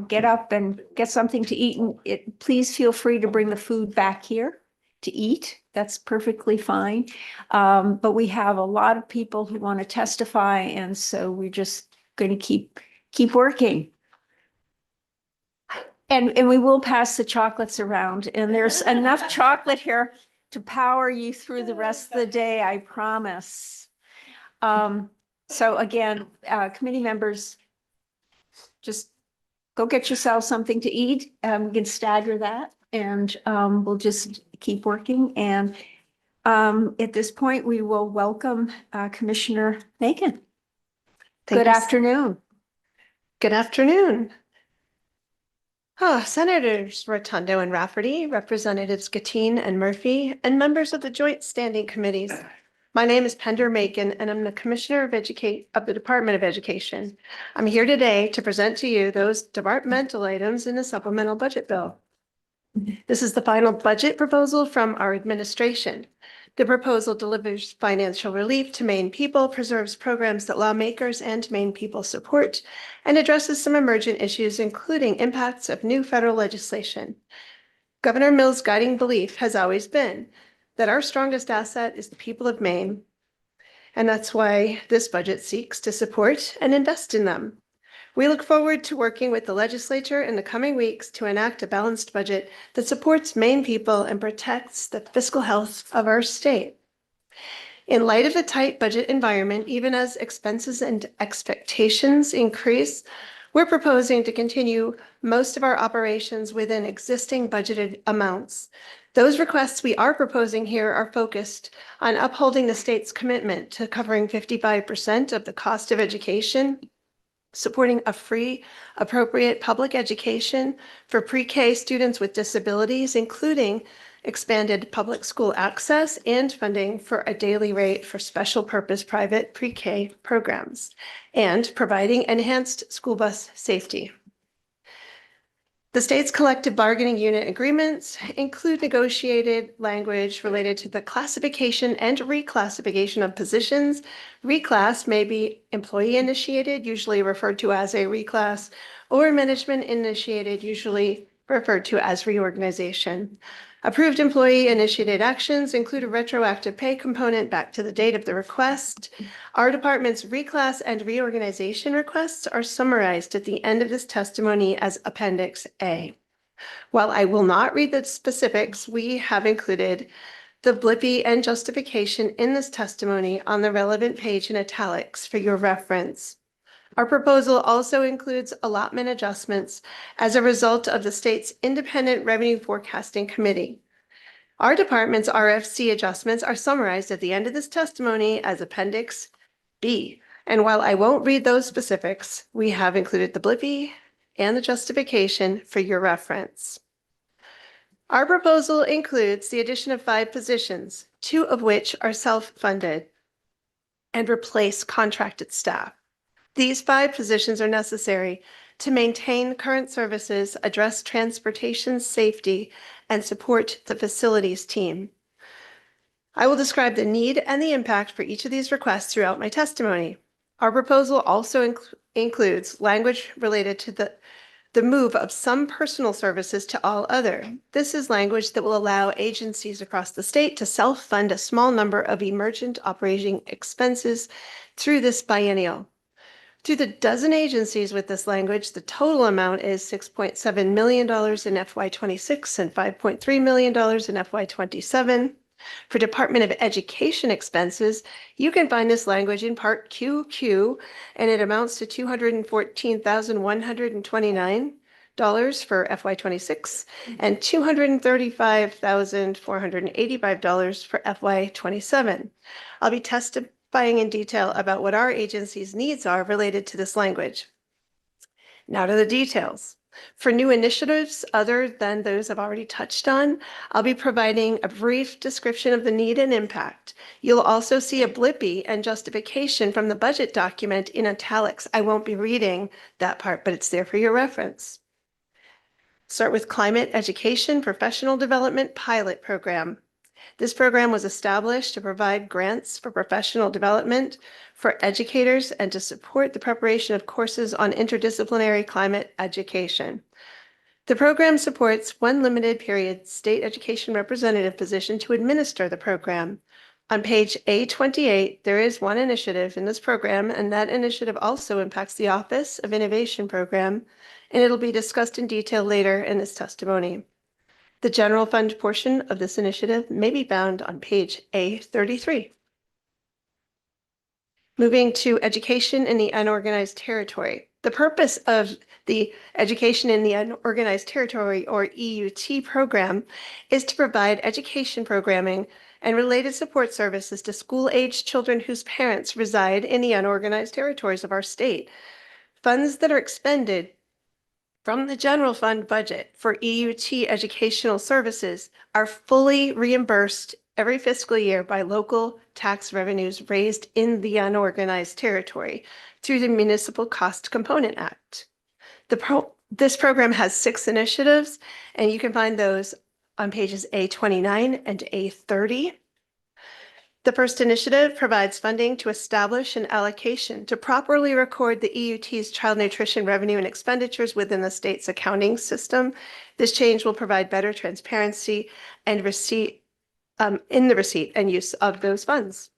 get up and get something to eat. And please feel free to bring the food back here to eat. That's perfectly fine. But we have a lot of people who want to testify, and so we're just going to keep working. And we will pass the chocolates around, and there's enough chocolate here to power you through the rest of the day, I promise. So again, committee members, just go get yourself something to eat. We can stagger that, and we'll just keep working. And at this point, we will welcome Commissioner Macon. Good afternoon. Good afternoon. Senators Rotundo and Rafferty, Representatives Gateen and Murphy, and members of the Joint Standing Committees. My name is Pender Macon, and I'm the Commissioner of the Department of Education. I'm here today to present to you those departmental items in the supplemental budget bill. This is the final budget proposal from our administration. The proposal delivers financial relief to Maine people, preserves programs that lawmakers and Maine people support, and addresses some emergent issues, including impacts of new federal legislation. Governor Mills' guiding belief has always been that our strongest asset is the people of Maine, and that's why this budget seeks to support and invest in them. We look forward to working with the legislature in the coming weeks to enact a balanced budget that supports Maine people and protects the fiscal health of our state. In light of the tight budget environment, even as expenses and expectations increase, we're proposing to continue most of our operations within existing budgeted amounts. Those requests we are proposing here are focused on upholding the state's commitment to covering 55% of the cost of education, supporting a free, appropriate public education for pre-K students with disabilities, including expanded public school access and funding for a daily rate for special purpose private pre-K programs, and providing enhanced school bus safety. The state's collective bargaining unit agreements include negotiated language related to the classification and reclassification of positions. Reclass may be employee initiated, usually referred to as a reclass, or management initiated, usually referred to as reorganization. Approved employee initiated actions include a retroactive pay component back to the date of the request. Our department's reclass and reorganization requests are summarized at the end of this testimony as Appendix A. While I will not read the specifics, we have included the Blippi and justification in this testimony on the relevant page in italics for your reference. Our proposal also includes allotment adjustments as a result of the state's Independent Revenue Forecasting Committee. Our department's RFC adjustments are summarized at the end of this testimony as Appendix B. And while I won't read those specifics, we have included the Blippi and the justification for your reference. Our proposal includes the addition of 5 positions, 2 of which are self-funded, and replace contracted staff. These 5 positions are necessary to maintain current services, address transportation safety, and support the facilities team. I will describe the need and the impact for each of these requests throughout my testimony. Our proposal also includes language related to the move of some personal services to all other. This is language that will allow agencies across the state to self-fund a small number of emergent operating expenses through this biennial. To the dozen agencies with this language, the total amount is $6.7 million in FY26 and $5.3 million in FY27. For Department of Education expenses, you can find this language in Part QQ, and it amounts to $214,129 for FY26 and $235,485 for FY27. I'll be testifying in detail about what our agency's needs are related to this language. Now to the details. For new initiatives other than those I've already touched on, I'll be providing a brief description of the need and impact. You'll also see a Blippi and justification from the budget document in italics. I won't be reading that part, but it's there for your reference. Start with Climate Education Professional Development Pilot Program. This program was established to provide grants for professional development for educators and to support the preparation of courses on interdisciplinary climate education. The program supports one limited period state education representative position to administer the program. On page A28, there is one initiative in this program, and that initiative also impacts the Office of Innovation program, and it'll be discussed in detail later in this testimony. The general fund portion of this initiative may be found on page A33. Moving to education in the unorganized territory. The purpose of the Education in the Unorganized Territory, or EUT program, is to provide education programming and related support services to school-aged children whose parents reside in the unorganized territories of our state. Funds that are expended from the general fund budget for EUT educational services are fully reimbursed every fiscal year by local tax revenues raised in the unorganized territory through the Municipal Cost Component Act. This program has 6 initiatives, and you can find those on pages A29 and A30. The first initiative provides funding to establish an allocation to properly record the EUT's child nutrition revenue and expenditures within the state's accounting system. This change will provide better transparency and in the receipt and use of those funds.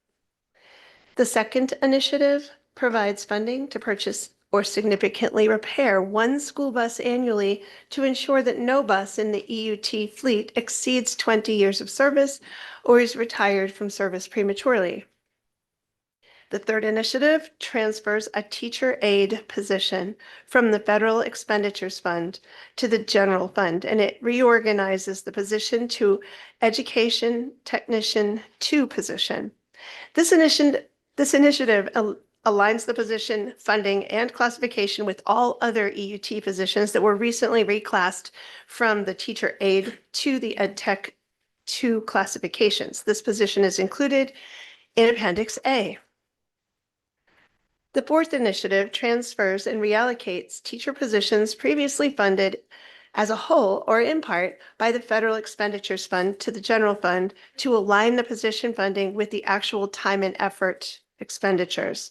The second initiative provides funding to purchase or significantly repair one school bus annually to ensure that no bus in the EUT fleet exceeds 20 years of service or is retired from service prematurely. The third initiative transfers a teacher aide position from the Federal Expenditures Fund to the General Fund, and it reorganizes the position to Education Technician 2 position. This initiative aligns the position, funding, and classification with all other EUT positions that were recently reclassed from the teacher aide to the Ed Tech 2 classifications. This position is included in Appendix A. The fourth initiative transfers and reallocates teacher positions previously funded as a whole or in part by the Federal Expenditures Fund to the General Fund to align the position funding with the actual time and effort expenditures.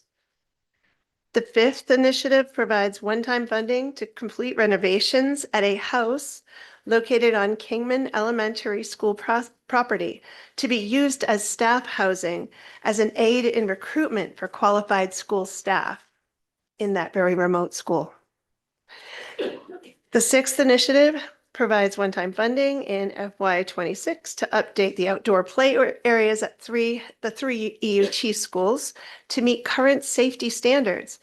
The fifth initiative provides one-time funding to complete renovations at a house located on Kingman Elementary School property to be used as staff housing as an aid in recruitment for qualified school staff in that very remote school. The sixth initiative provides one-time funding in FY26 to update the outdoor play areas at the three EUT schools to meet current safety standards.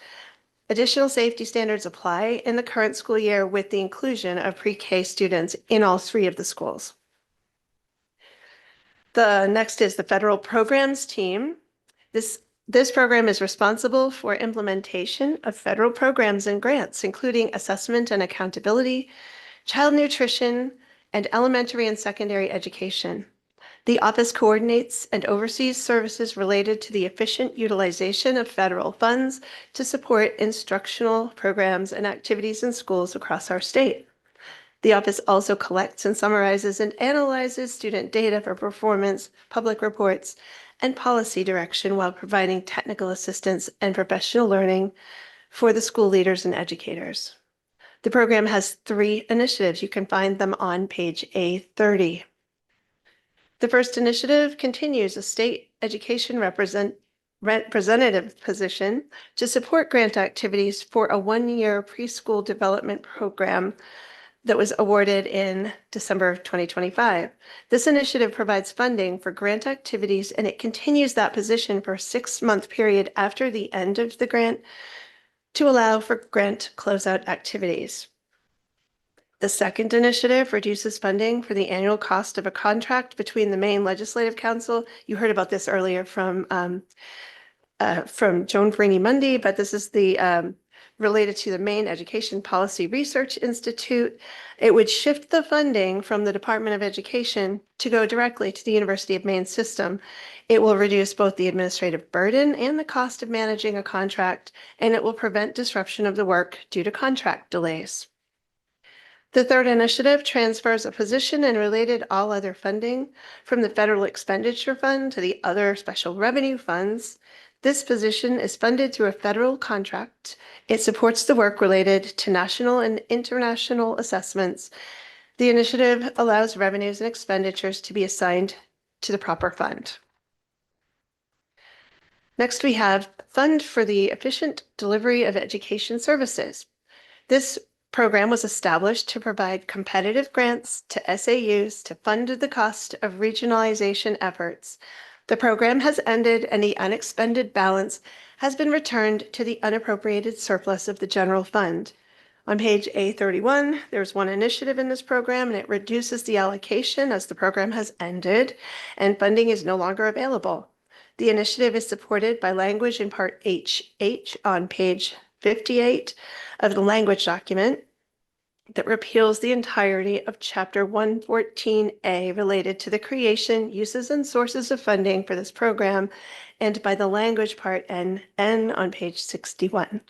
Additional safety standards apply in the current school year with the inclusion of pre-K students in all three of the schools. The next is the federal programs team. This program is responsible for implementation of federal programs and grants, including assessment and accountability, child nutrition, and elementary and secondary education. The office coordinates and oversees services related to the efficient utilization of federal funds to support instructional programs and activities in schools across our state. The office also collects and summarizes and analyzes student data for performance, public reports, and policy direction while providing technical assistance and professional learning for the school leaders and educators. The program has 3 initiatives. You can find them on page A30. The first initiative continues a state education representative position to support grant activities for a 1-year preschool development program that was awarded in December of 2025. This initiative provides funding for grant activities, and it continues that position for a 6-month period after the end of the grant to allow for grant closeout activities. The second initiative reduces funding for the annual cost of a contract between the Maine Legislative Council. You heard about this earlier from Joan Farini-Mundy, but this is the related to the Maine Education Policy Research Institute. It would shift the funding from the Department of Education to go directly to the University of Maine system. It will reduce both the administrative burden and the cost of managing a contract, and it will prevent disruption of the work due to contract delays. The third initiative transfers a position and related all other funding from the Federal Expenditure Fund to the other special revenue funds. This position is funded through a federal contract. It supports the work related to national and international assessments. The initiative allows revenues and expenditures to be assigned to the proper fund. Next, we have Fund for the Efficient Delivery of Education Services. This program was established to provide competitive grants to SAUs to fund the cost of regionalization efforts. The program has ended and the unexpended balance has been returned to the unappropriated surplus of the general fund. On page A31, there's one initiative in this program, and it reduces the allocation as the program has ended and funding is no longer available. The initiative is supported by language in Part HH on page 58 of the language document that repeals the entirety of Chapter 114A related to the creation, uses, and sources of funding for this program, and by the language part NN on page 61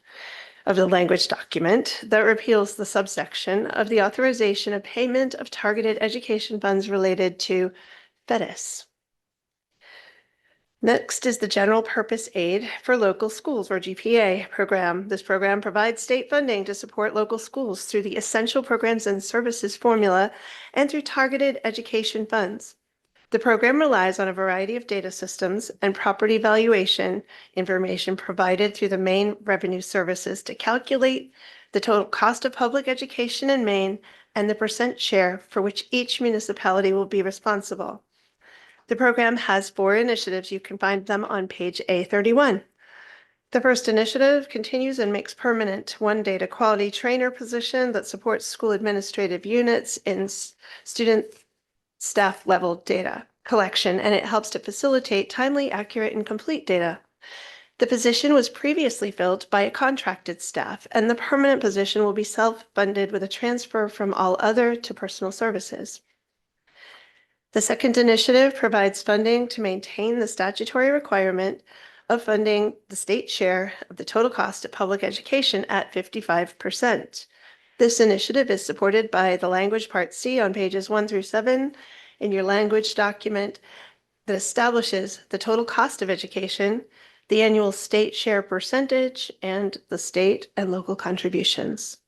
of the language document that repeals the subsection of the authorization of payment of targeted education funds related to FEDIS. Next is the General Purpose Aid for Local Schools, or GPA program. This program provides state funding to support local schools through the Essential Programs and Services formula and through targeted education funds. The program relies on a variety of data systems and property valuation information provided through the Maine Revenue Services to calculate the total cost of public education in Maine and the percent share for which each municipality will be responsible. The program has 4 initiatives. You can find them on page A31. The first initiative continues and makes permanent one data quality trainer position that supports school administrative units in student staff level data collection, and it helps to facilitate timely, accurate, and complete data. The position was previously filled by a contracted staff, and the permanent position will be self-funded with a transfer from all other to personal services. The second initiative provides funding to maintain the statutory requirement of funding the state share of the total cost of public education at 55%. This initiative is supported by the language part C on pages 1 through 7 in your language document that establishes the total cost of education, the annual state share percentage, and the state and local contributions.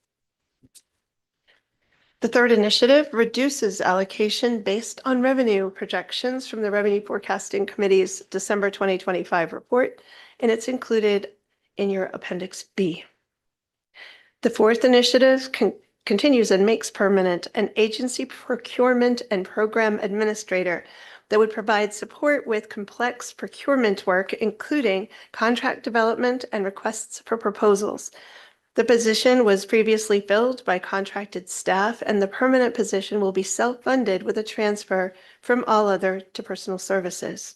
The third initiative reduces allocation based on revenue projections from the Revenue Forecasting Committee's December 2025 report, and it's included in your Appendix B. The fourth initiative continues and makes permanent an agency procurement and program administrator that would provide support with complex procurement work, including contract development and requests for proposals. The position was previously filled by contracted staff, and the permanent position will be self-funded with a transfer from all other to personal services.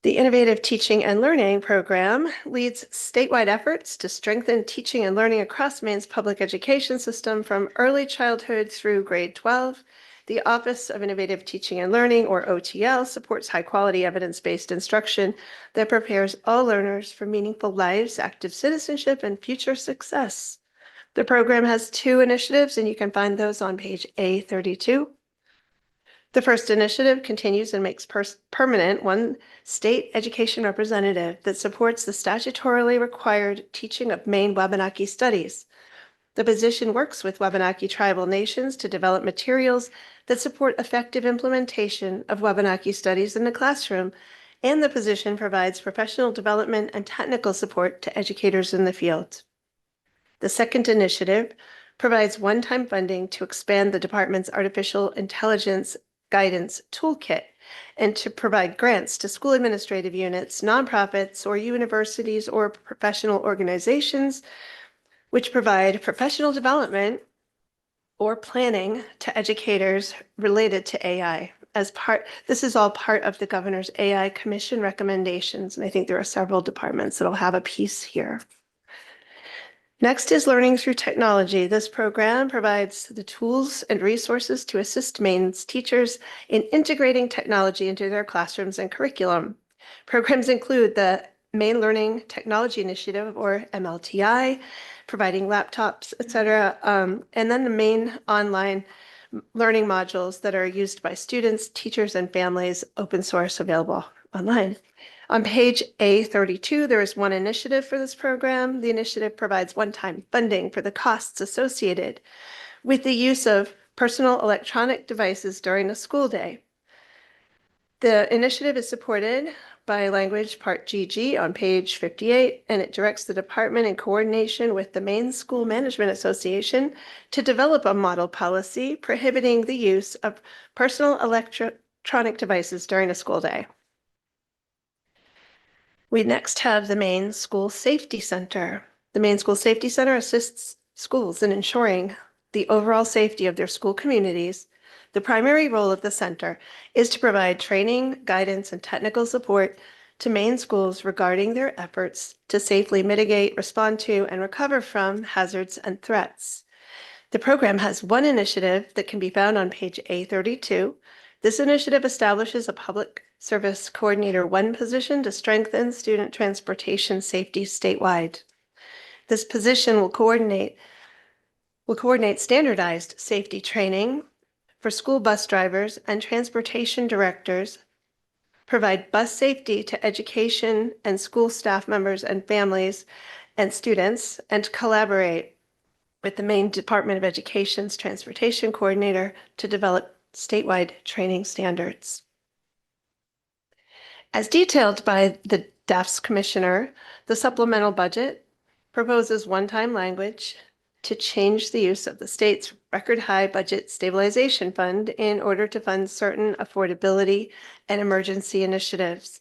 The Innovative Teaching and Learning Program leads statewide efforts to strengthen teaching and learning across Maine's public education system from early childhood through grade 12. The Office of Innovative Teaching and Learning, or OTL, supports high-quality evidence-based instruction that prepares all learners for meaningful lives, active citizenship, and future success. The program has 2 initiatives, and you can find those on page A32. The first initiative continues and makes permanent one state education representative that supports the statutorily required teaching of Maine Wabanaki studies. The position works with Wabanaki tribal nations to develop materials that support effective implementation of Wabanaki studies in the classroom, and the position provides professional development and technical support to educators in the field. The second initiative provides one-time funding to expand the department's artificial intelligence guidance toolkit and to provide grants to school administrative units, nonprofits, or universities or professional organizations which provide professional development or planning to educators related to AI. This is all part of the governor's AI Commission recommendations, and I think there are several departments that'll have a piece here. Next is Learning Through Technology. This program provides the tools and resources to assist Maine's teachers in integrating technology into their classrooms and curriculum. Programs include the Maine Learning Technology Initiative, or MLTI, providing laptops, etc., and then the Maine online learning modules that are used by students, teachers, and families, open source, available online. On page A32, there is one initiative for this program. The initiative provides one-time funding for the costs associated with the use of personal electronic devices during a school day. The initiative is supported by Language Part GG on page 58, and it directs the department in coordination with the Maine School Management Association to develop a model policy prohibiting the use of personal electronic devices during a school day. We next have the Maine School Safety Center. The Maine School Safety Center assists schools in ensuring the overall safety of their school communities. The primary role of the center is to provide training, guidance, and technical support to Maine schools regarding their efforts to safely mitigate, respond to, and recover from hazards and threats. The program has one initiative that can be found on page A32. This initiative establishes a Public Service Coordinator 1 position to strengthen student transportation safety statewide. This position will coordinate standardized safety training for school bus drivers and transportation directors, provide bus safety to education and school staff members and families and students, and collaborate with the Maine Department of Education's Transportation Coordinator to develop statewide training standards. As detailed by the DAF's commissioner, the supplemental budget proposes one-time language to change the use of the state's record-high budget stabilization fund in order to fund certain affordability and emergency initiatives.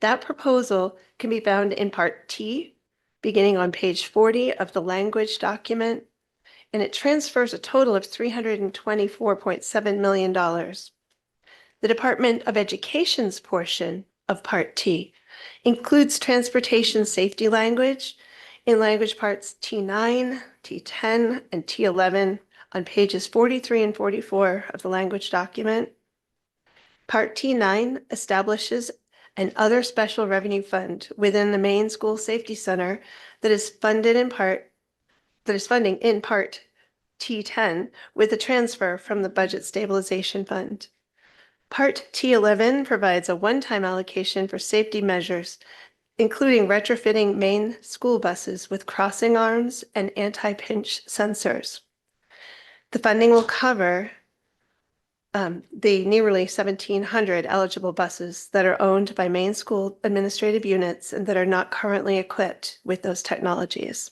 That proposal can be found in Part T, beginning on page 40 of the language document, and it transfers a total of $324.7 million. The Department of Education's portion of Part T includes transportation safety language in language parts T9, T10, and T11 on pages 43 and 44 of the language document. Part T9 establishes an other special revenue fund within the Maine School Safety Center that is funding in part T10 with a transfer from the Budget Stabilization Fund. Part T11 provides a one-time allocation for safety measures, including retrofitting Maine school buses with crossing arms and anti-pinch sensors. The funding will cover the nearly 1,700 eligible buses that are owned by Maine school administrative units and that are not currently equipped with those technologies.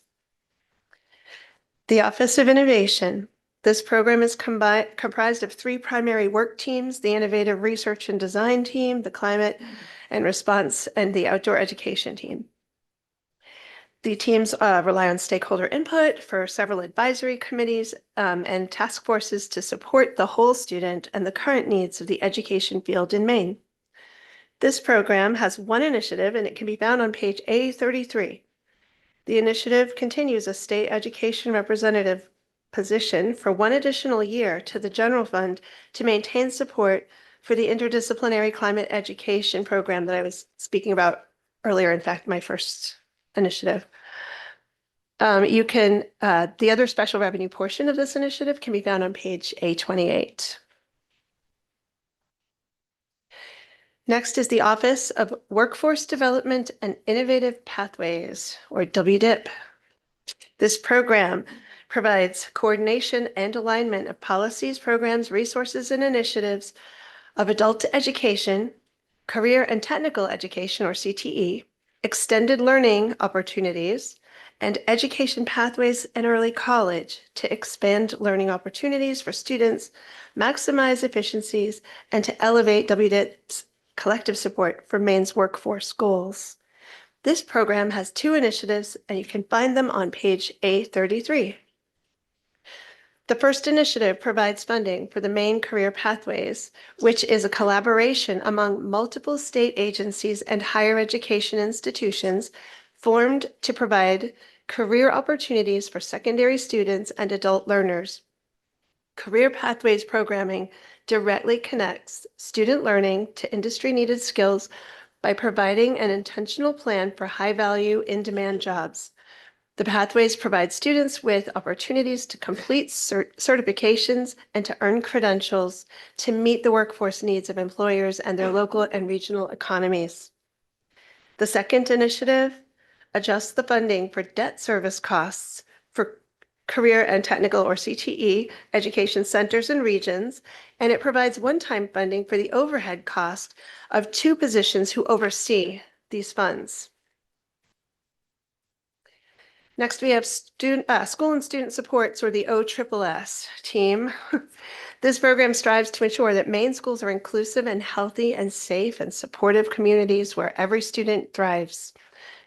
The Office of Innovation. This program is comprised of 3 primary work teams: the Innovative Research and Design Team, the Climate and Response, and the Outdoor Education Team. The teams rely on stakeholder input for several advisory committees and task forces to support the whole student and the current needs of the education field in Maine. This program has one initiative, and it can be found on page A33. The initiative continues a state education representative position for 1 additional year to the general fund to maintain support for the interdisciplinary climate education program that I was speaking about earlier. In fact, my first initiative. The other special revenue portion of this initiative can be found on page A28. Next is the Office of Workforce Development and Innovative Pathways, or WDIP. This program provides coordination and alignment of policies, programs, resources, and initiatives of adult education, career and technical education, or CTE, extended learning opportunities, and education pathways in early college to expand learning opportunities for students, maximize efficiencies, and to elevate WDIP's collective support for Maine's workforce goals. This program has 2 initiatives, and you can find them on page A33. The first initiative provides funding for the Maine Career Pathways, which is a collaboration among multiple state agencies and higher education institutions formed to provide career opportunities for secondary students and adult learners. Career Pathways programming directly connects student learning to industry-needed skills by providing an intentional plan for high-value, in-demand jobs. The pathways provide students with opportunities to complete certifications and to earn credentials to meet the workforce needs of employers and their local and regional economies. The second initiative adjusts the funding for debt service costs for career and technical, or CTE, education centers and regions, and it provides one-time funding for the overhead cost of 2 positions who oversee these funds. Next, we have School and Student Supports, or the OSSS team. This program strives to ensure that Maine schools are inclusive and healthy and safe and supportive communities where every student thrives.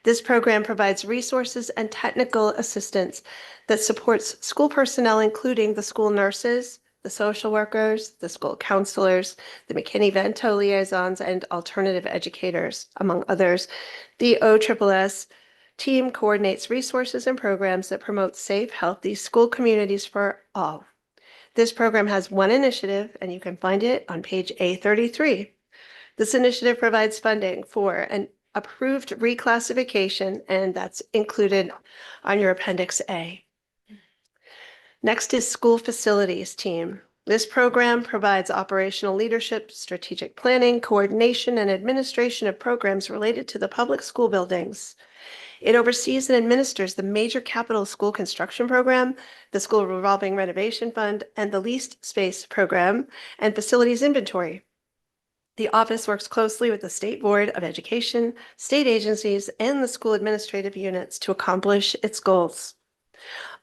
This program provides resources and technical assistance that supports school personnel, including the school nurses, the social workers, the school counselors, the McKinney-Vento liaisons, and alternative educators, among others. The OSSS team coordinates resources and programs that promote safe, healthy school communities for all. This program has 1 initiative, and you can find it on page A33. This initiative provides funding for an approved reclassification, and that's included on your Appendix A. Next is School Facilities Team. This program provides operational leadership, strategic planning, coordination, and administration of programs related to the public school buildings. It oversees and administers the major capital school construction program, the school revolving renovation fund, and the leased space program and facilities inventory. The office works closely with the State Board of Education, state agencies, and the school administrative units to accomplish its goals.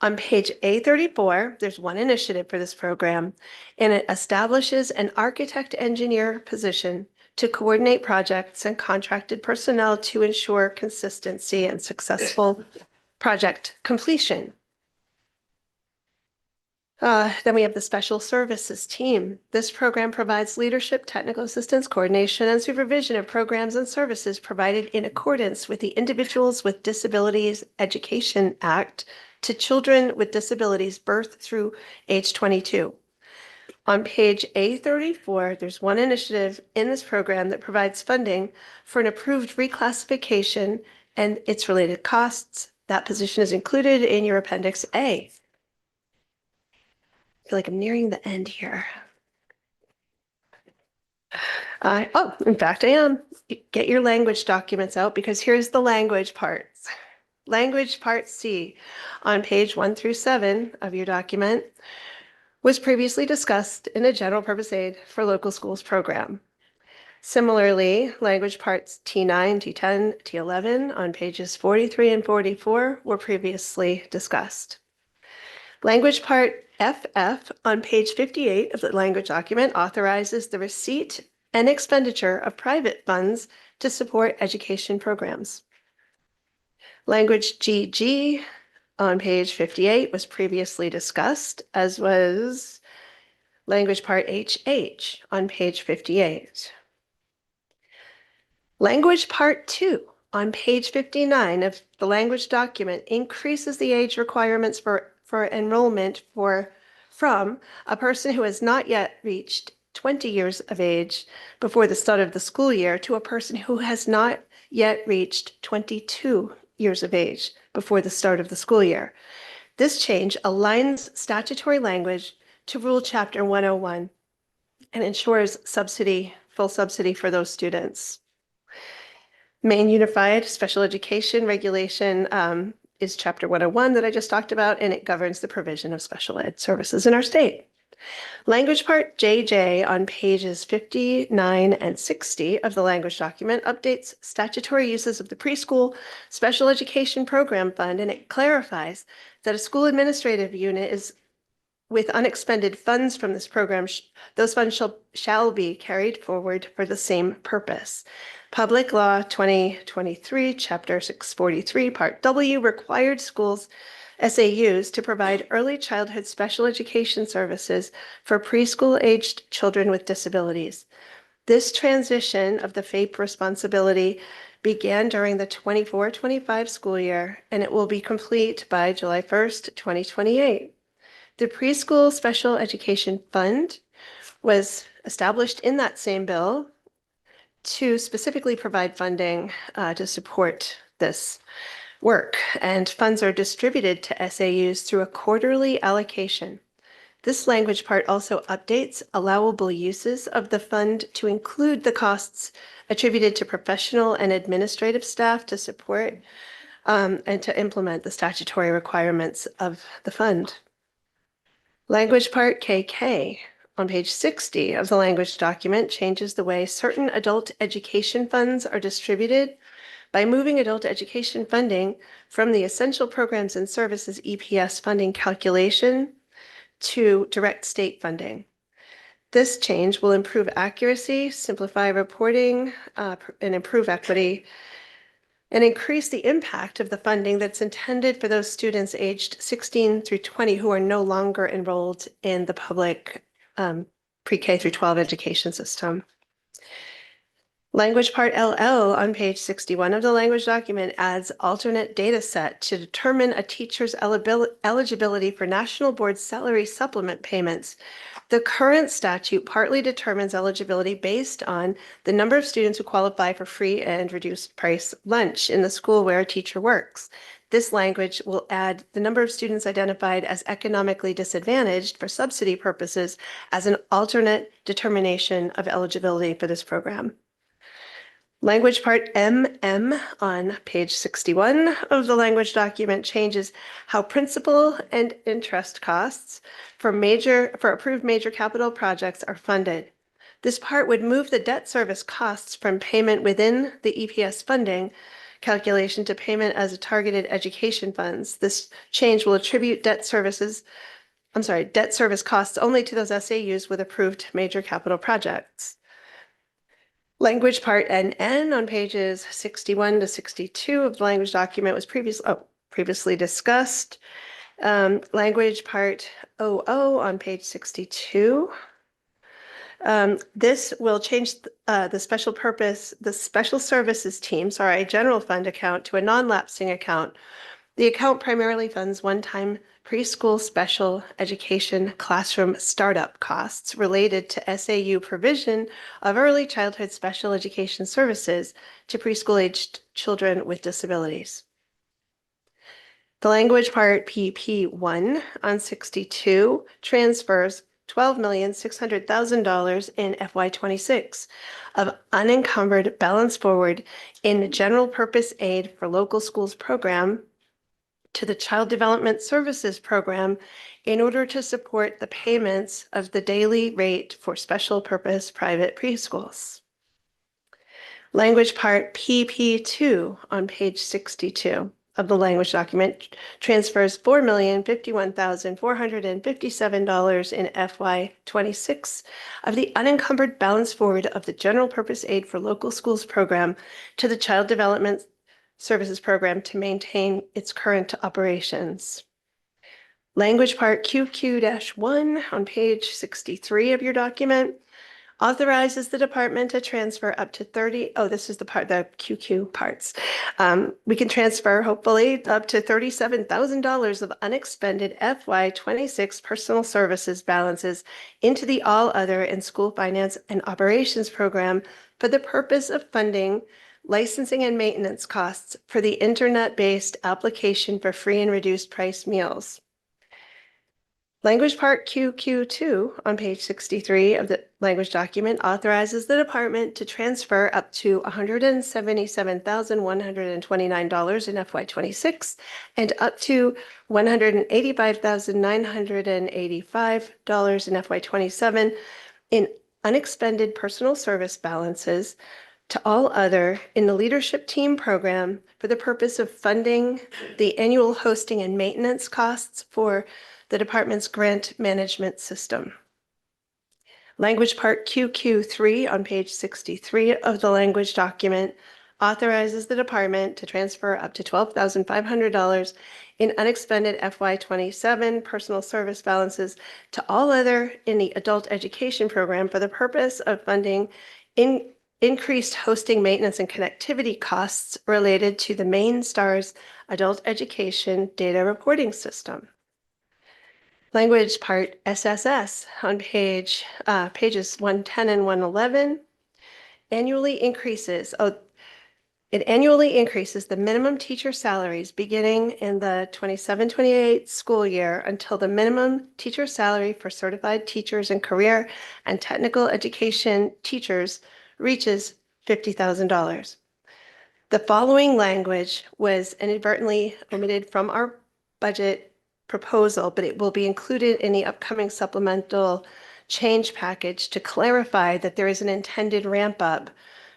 On page A34, there's 1 initiative for this program, and it establishes an architect-engineer position to coordinate projects and contracted personnel to ensure consistency and successful project completion. Then we have the Special Services Team. This program provides leadership, technical assistance, coordination, and supervision of programs and services provided in accordance with the Individuals with Disabilities Education Act to children with disabilities birth through age 22. On page A34, there's one initiative in this program that provides funding for an approved reclassification and its related costs. That position is included in your Appendix A. I feel like I'm nearing the end here. In fact, I am. Get your language documents out because here's the language parts. Language Part C on page 1 through 7 of your document was previously discussed in a general purpose aid for local schools program. Similarly, language parts T9, T10, T11 on pages 43 and 44 were previously discussed. Language part FF on page 58 of the language document authorizes the receipt and expenditure of private funds to support education programs. Language GG on page 58 was previously discussed, as was language part HH on page 58. Language part 2 on page 59 of the language document increases the age requirements for enrollment from a person who has not yet reached 20 years of age before the start of the school year to a person who has not yet reached 22 years of age before the start of the school year. This change aligns statutory language to Rule Chapter 101 and ensures full subsidy for those students. Maine Unified Special Education Regulation is Chapter 101 that I just talked about, and it governs the provision of special ed services in our state. Language part JJ on pages 59 and 60 of the language document updates statutory uses of the preschool special education program fund, and it clarifies that a school administrative unit is with unexpended funds from this program, those funds shall be carried forward for the same purpose. Public Law 2023, Chapter 643, Part W required schools, SAUs, to provide early childhood special education services for preschool-aged children with disabilities. This transition of the FAPE responsibility began during the 24-25 school year, and it will be complete by July 1st, 2028. The Preschool Special Education Fund was established in that same bill to specifically provide funding to support this work, and funds are distributed to SAUs through a quarterly allocation. This language part also updates allowable uses of the fund to include the costs attributed to professional and administrative staff to support and to implement the statutory requirements of the fund. Language part KK on page 60 of the language document changes the way certain adult education funds are distributed by moving adult education funding from the Essential Programs and Services EPS funding calculation to direct state funding. This change will improve accuracy, simplify reporting, and improve equity, and increase the impact of the funding that's intended for those students aged 16 through 20 who are no longer enrolled in the public pre-K through 12 education system. Language part LL on page 61 of the language document adds alternate data set to determine a teacher's eligibility for National Board salary supplement payments. The current statute partly determines eligibility based on the number of students who qualify for free and reduced price lunch in the school where a teacher works. This language will add the number of students identified as economically disadvantaged for subsidy purposes as an alternate determination of eligibility for this program. Language part MM on page 61 of the language document changes how principal and interest costs for approved major capital projects are funded. This part would move the debt service costs from payment within the EPS funding calculation to payment as a targeted education funds. This change will attribute debt service costs only to those SAUs with approved major capital projects. Language part NN on pages 61 to 62 of the language document was previously discussed. Language part OO on page 62. This will change the special services team, general fund account to a non-lapsing account. The account primarily funds one-time preschool special education classroom startup costs related to SAU provision of early childhood special education services to preschool-aged children with disabilities. The language part PP1 on 62 transfers $12,600,000 in FY26 of unencumbered balance forward in the general purpose aid for local schools program to the Child Development Services Program in order to support the payments of the daily rate for special purpose private preschools. Language part PP2 on page 62 of the language document transfers $4,051,457 in FY26 of the unencumbered balance forward of the General Purpose Aid for Local Schools Program to the Child Development Services Program to maintain its current operations. Language part QQ-1 on page 63 of your document authorizes the department to transfer up to this is the QQ parts. We can transfer, hopefully, up to $37,000 of unexpended FY26 personal services balances into the All Other and School Finance and Operations Program for the purpose of funding licensing and maintenance costs for the internet-based application for free and reduced price meals. Language part QQ2 on page 63 of the language document authorizes the department to transfer up to $177,129 in FY26 and up to $185,985 in FY27 in unexpended personal service balances to All Other in the Leadership Team Program for the purpose of funding the annual hosting and maintenance costs for the department's grant management system. Language part QQ3 on page 63 of the language document authorizes the department to transfer up to $12,500 in unexpended FY27 personal service balances to All Other in the Adult Education Program for the purpose of funding increased hosting, maintenance, and connectivity costs related to the Maine Stars Adult Education Data Reporting System. Language part SSS on pages 110 and 111 annually increases the minimum teacher salaries beginning in the 27-28 school year until the minimum teacher salary for certified teachers and career and technical education teachers reaches $50,000. The following language was inadvertently omitted from our budget proposal, but it will be included in the upcoming supplemental change package to clarify that there is an intended ramp up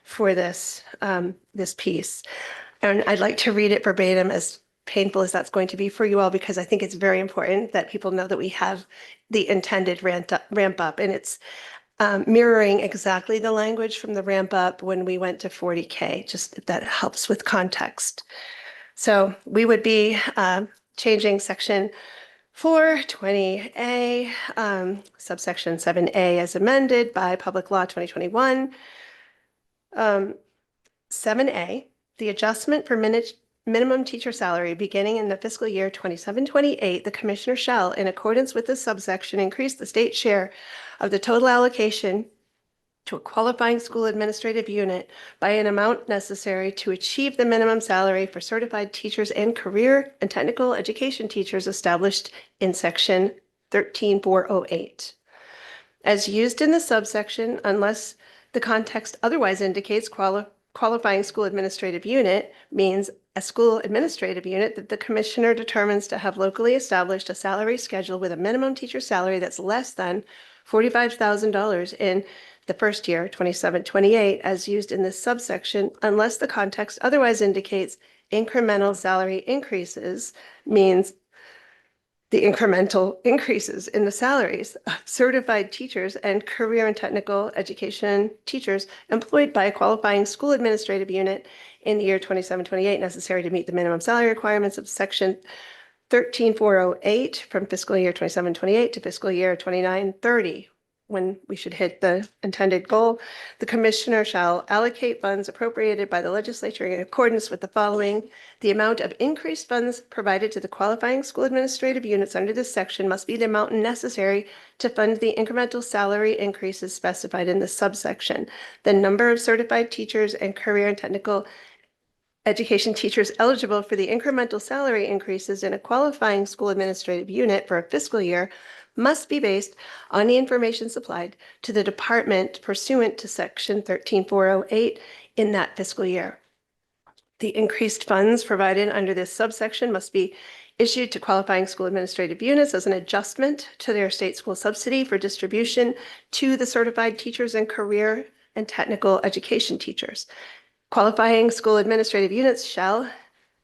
for this piece. And I'd like to read it verbatim, as painful as that's going to be for you all, because I think it's very important that people know that we have the intended ramp up, and it's mirroring exactly the language from the ramp up when we went to 40K, just if that helps with context. So we would be changing section 420A, subsection 7A as amended by Public Law 2021. 7A, the adjustment for minimum teacher salary beginning in the fiscal year 27-28, the commissioner shall, in accordance with this subsection, increase the state share of the total allocation to a qualifying school administrative unit by an amount necessary to achieve the minimum salary for certified teachers and career and technical education teachers established in section 13408. As used in the subsection, unless the context otherwise indicates, qualifying school administrative unit means a school administrative unit that the commissioner determines to have locally established a salary schedule with a minimum teacher salary that's less than $45,000 in the first year, 27-28, as used in this subsection, unless the context otherwise indicates incremental salary increases means the incremental increases in the salaries of certified teachers and career and technical education teachers employed by a qualifying school administrative unit in the year 27-28 necessary to meet the minimum salary requirements of section 13408 from fiscal year 27-28 to fiscal year 29-30, when we should hit the intended goal. The commissioner shall allocate funds appropriated by the legislature in accordance with the following. The amount of increased funds provided to the qualifying school administrative units under this section must be the amount necessary to fund the incremental salary increases specified in the subsection. The number of certified teachers and career and technical education teachers eligible for the incremental salary increases in a qualifying school administrative unit for a fiscal year must be based on the information supplied to the department pursuant to section 13408 in that fiscal year. The increased funds provided under this subsection must be issued to qualifying school administrative units as an adjustment to their state school subsidy for distribution to the certified teachers and career and technical education teachers. Qualifying school administrative units shall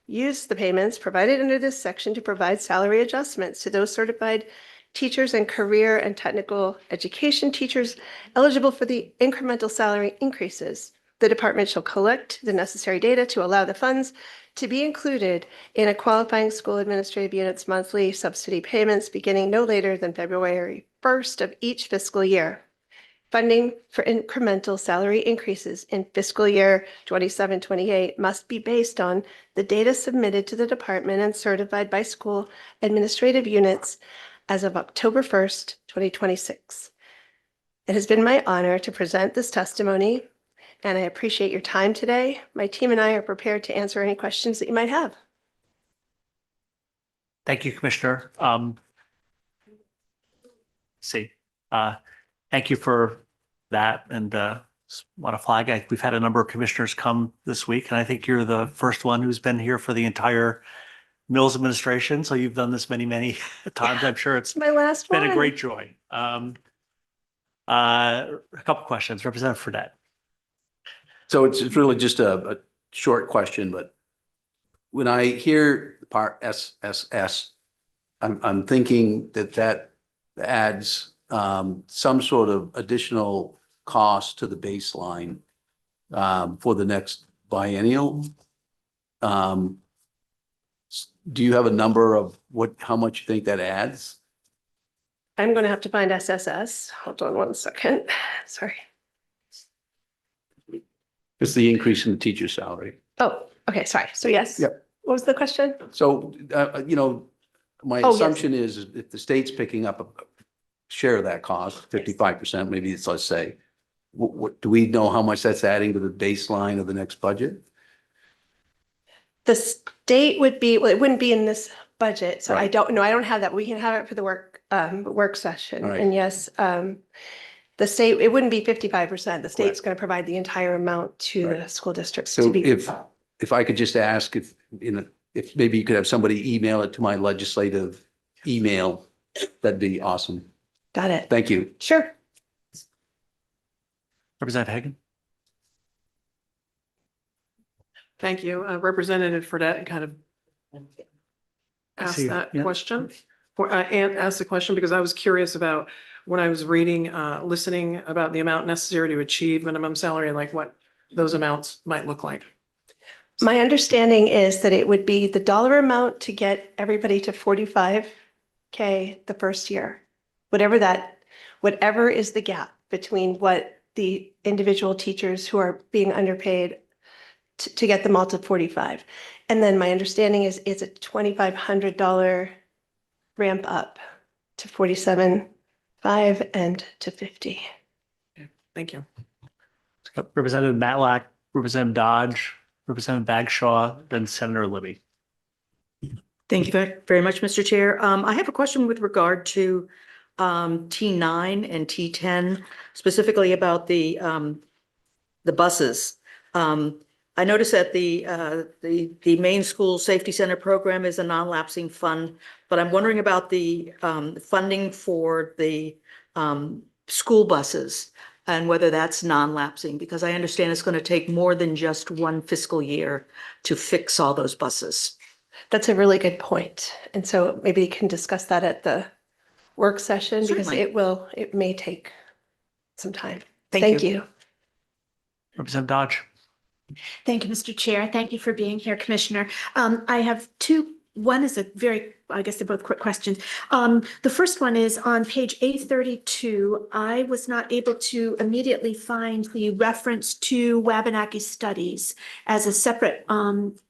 use the payments provided under this section to provide salary adjustments to those certified teachers and career and technical education teachers eligible for the incremental salary increases. The department shall collect the necessary data to allow the funds to be included in a qualifying school administrative unit's monthly subsidy payments beginning no later than February 1st of each fiscal year. Funding for incremental salary increases in fiscal year 27-28 must be based on the data submitted to the department and certified by school administrative units as of October 1st, 2026. It has been my honor to present this testimony, and I appreciate your time today. My team and I are prepared to answer any questions that you might have. Thank you, Commissioner. Thank you for that. And want to flag, we've had a number of commissioners come this week, and I think you're the first one who's been here for the entire Mills administration. So you've done this many, many times. I'm sure it's my last been one. a great joy. A couple questions. Representative Fredette. So it's really just a short question, but when I hear the part SSS, I'm thinking that adds some sort of additional cost to the baseline for the next biennial. Do you have a number of how much you think that adds? I'm going to have to find SSS. Hold on one second. Sorry. It's the increase in the teacher salary. Oh, okay, sorry. So yes. Yep. What was the question? So, my Oh, yes. assumption is if the state's picking up a share of that cost, 55%, maybe it's, let's say, what do we know how much that's adding to the baseline of the next budget? The state would be, well, it wouldn't be in this budget, so I Right. don't know. I don't have that. We can have it for the work session. All right. And yes, the state, it wouldn't be 55%. The state's going to provide the entire amount to the school districts to So be. if I could just ask if maybe you could have somebody email it to my legislative email, that'd be awesome. Got it. Thank you. Sure. Representative Hagan. Thank you. Representative Fredette kind of asked see, that yeah. question. And asked the question because I was curious about when I was reading, listening about the amount necessary to achieve minimum salary and like what those amounts might look like. My understanding is that it would be the dollar amount to get everybody to 45K the first year. Whatever is the gap between what the individual teachers who are being underpaid to get them all to 45. And then my understanding is it's a $2,500 ramp up to 47.5 and to 50. Thank you. Representative Matlack, Representative Dodge, Representative Bagshaw, then Senator Libby. Thank you very much, Mr. Chair. I have a question with regard to T9 and T10, specifically about the buses. I noticed that the main school safety center program is a non-lapsing fund, but I'm wondering about the funding for the school buses and whether that's non-lapsing, because I understand it's going to take more than just one fiscal year to fix all those buses. That's a really good point. And so maybe you can discuss that at the work session because Certainly. it may take some time. Thank Thank you. you. Representative Dodge. Thank you, Mr. Chair. Thank you for being here, Commissioner. I have two. One is a very, I guess they're both quick questions. The first one is on page 832. I was not able to immediately find the reference to Wabanaki Studies as a separate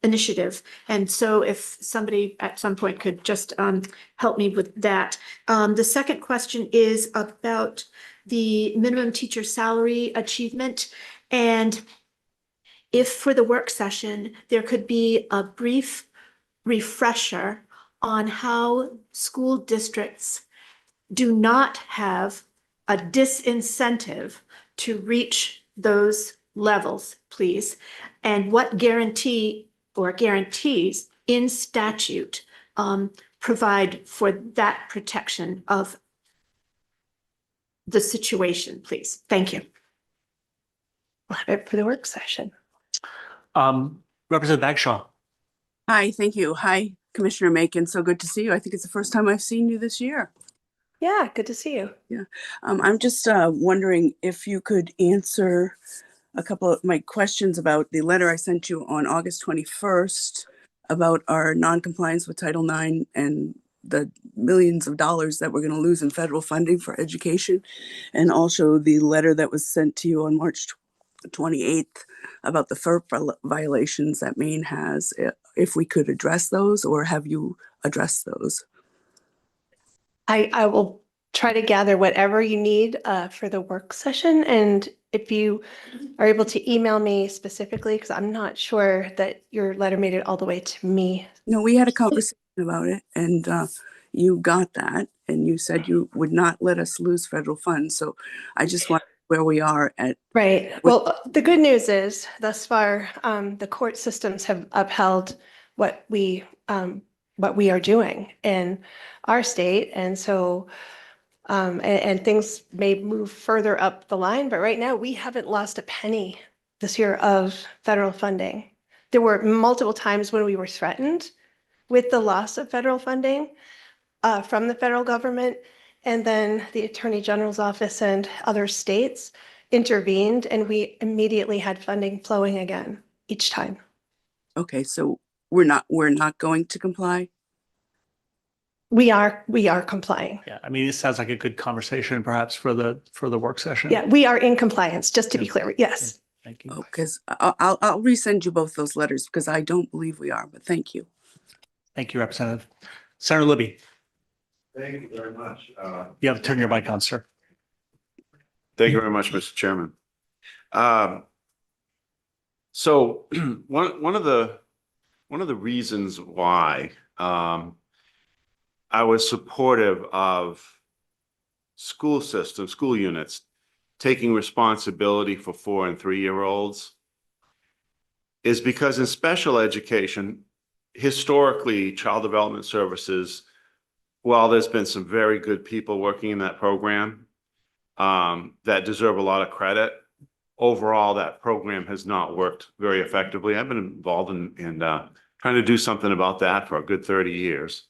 initiative. And so if somebody at some point could just help me with that. The second question is about the minimum teacher salary achievement. And if for the work session, there could be a brief refresher on how school districts do not have a disincentive to reach those levels, please, and what guarantee or guarantees in statute provide for that protection of the situation, please. Thank you. We'll have it for the work session. Representative Bagshaw. Hi, thank you. Hi, Commissioner Macon. So good to see you. I think it's the first time I've seen you this year. Yeah, good to see you. Yeah. I'm just wondering if you could answer a couple of my questions about the letter I sent you on August 21st about our non-compliance with Title IX and the millions of dollars that we're going to lose in federal funding for education, and also the letter that was sent to you on March 28th about the FERP violations that Maine has, if we could address those, or have you addressed those? I will try to gather whatever you need for the work session. And if you are able to email me specifically, because I'm not sure that your letter made it all the way to me. No, we had a conversation about it, and you got that, and you said you would not let us lose federal funds. So I just want where we are at. Right. Well, the good news is thus far, the court systems have upheld what we are doing in our state. And so, and things may move further up the line, but right now we haven't lost a penny this year of federal funding. There were multiple times when we were threatened with the loss of federal funding from the federal government. And then the Attorney General's office and other states intervened, and we immediately had funding flowing again each time. Okay, so we're not going to comply? We are complying. Yeah, I mean, it sounds like a good conversation perhaps for the work session. Yeah, we are in compliance, just to be clear. Yes. Thank you. Oh, because I'll resend you both those letters because I don't believe we are, but thank you. Thank you, Representative. Senator Libby, Thank you very much. you have to turn your mic on, sir. Thank you very much, Mr. Chairman. So one of the reasons why I was supportive of school units taking responsibility for 4- and 3-year-olds is because in special education, historically, Child Development Services, while there's been some very good people working in that program that deserve a lot of credit, overall, that program has not worked very effectively. I've been involved in trying to do something about that for a good 30 years.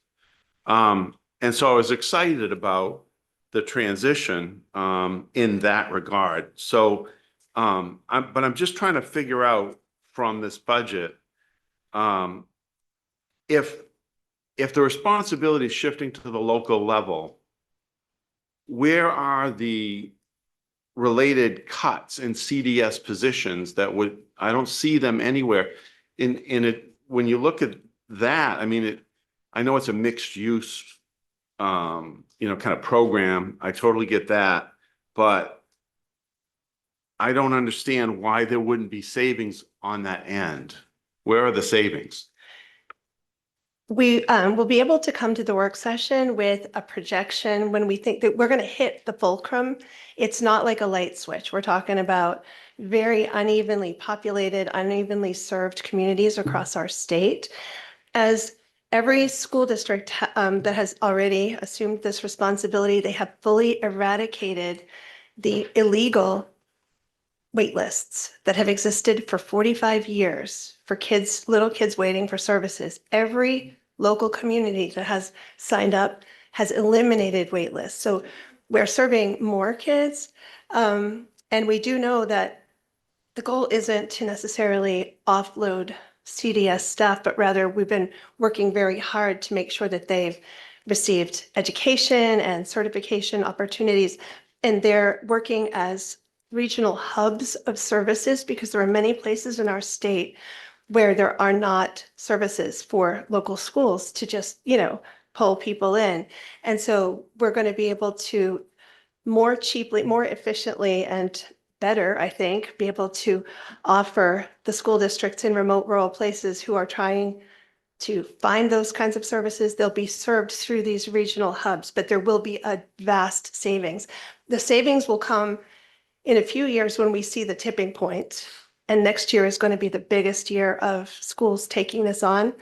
And so I was excited about the transition in that regard. So, but I'm just trying to figure out from this budget, if the responsibility is shifting to the local level, where are the related cuts in CDS positions that I don't see them anywhere in it. When you look at that, I mean, I know it's a mixed use, kind of program. I totally get that, but I don't understand why there wouldn't be savings on that end. Where are the savings? We will be able to come to the work session with a projection when we think that we're going to hit the fulcrum. It's not like a light switch. We're talking about very unevenly populated, unevenly served communities across our state. As every school district that has already assumed this responsibility, they have fully eradicated the illegal wait lists that have existed for 45 years for kids, little kids waiting for services. Every local community that has signed up has eliminated wait lists. So we're serving more kids. And we do know that the goal isn't to necessarily offload CDS staff, but rather we've been working very hard to make sure that they've received education and certification opportunities. And they're working as regional hubs of services because there are many places in our state where there are not services for local schools to just, pull people in. And so we're going to be able to more cheaply, more efficiently, and better, I think, be able to offer the school districts in remote rural places who are trying to find those kinds of services. They'll be served through these regional hubs, but there will be a vast savings. The savings will come in a few years when we see the tipping point, and next year is going to be the biggest year of schools taking this on.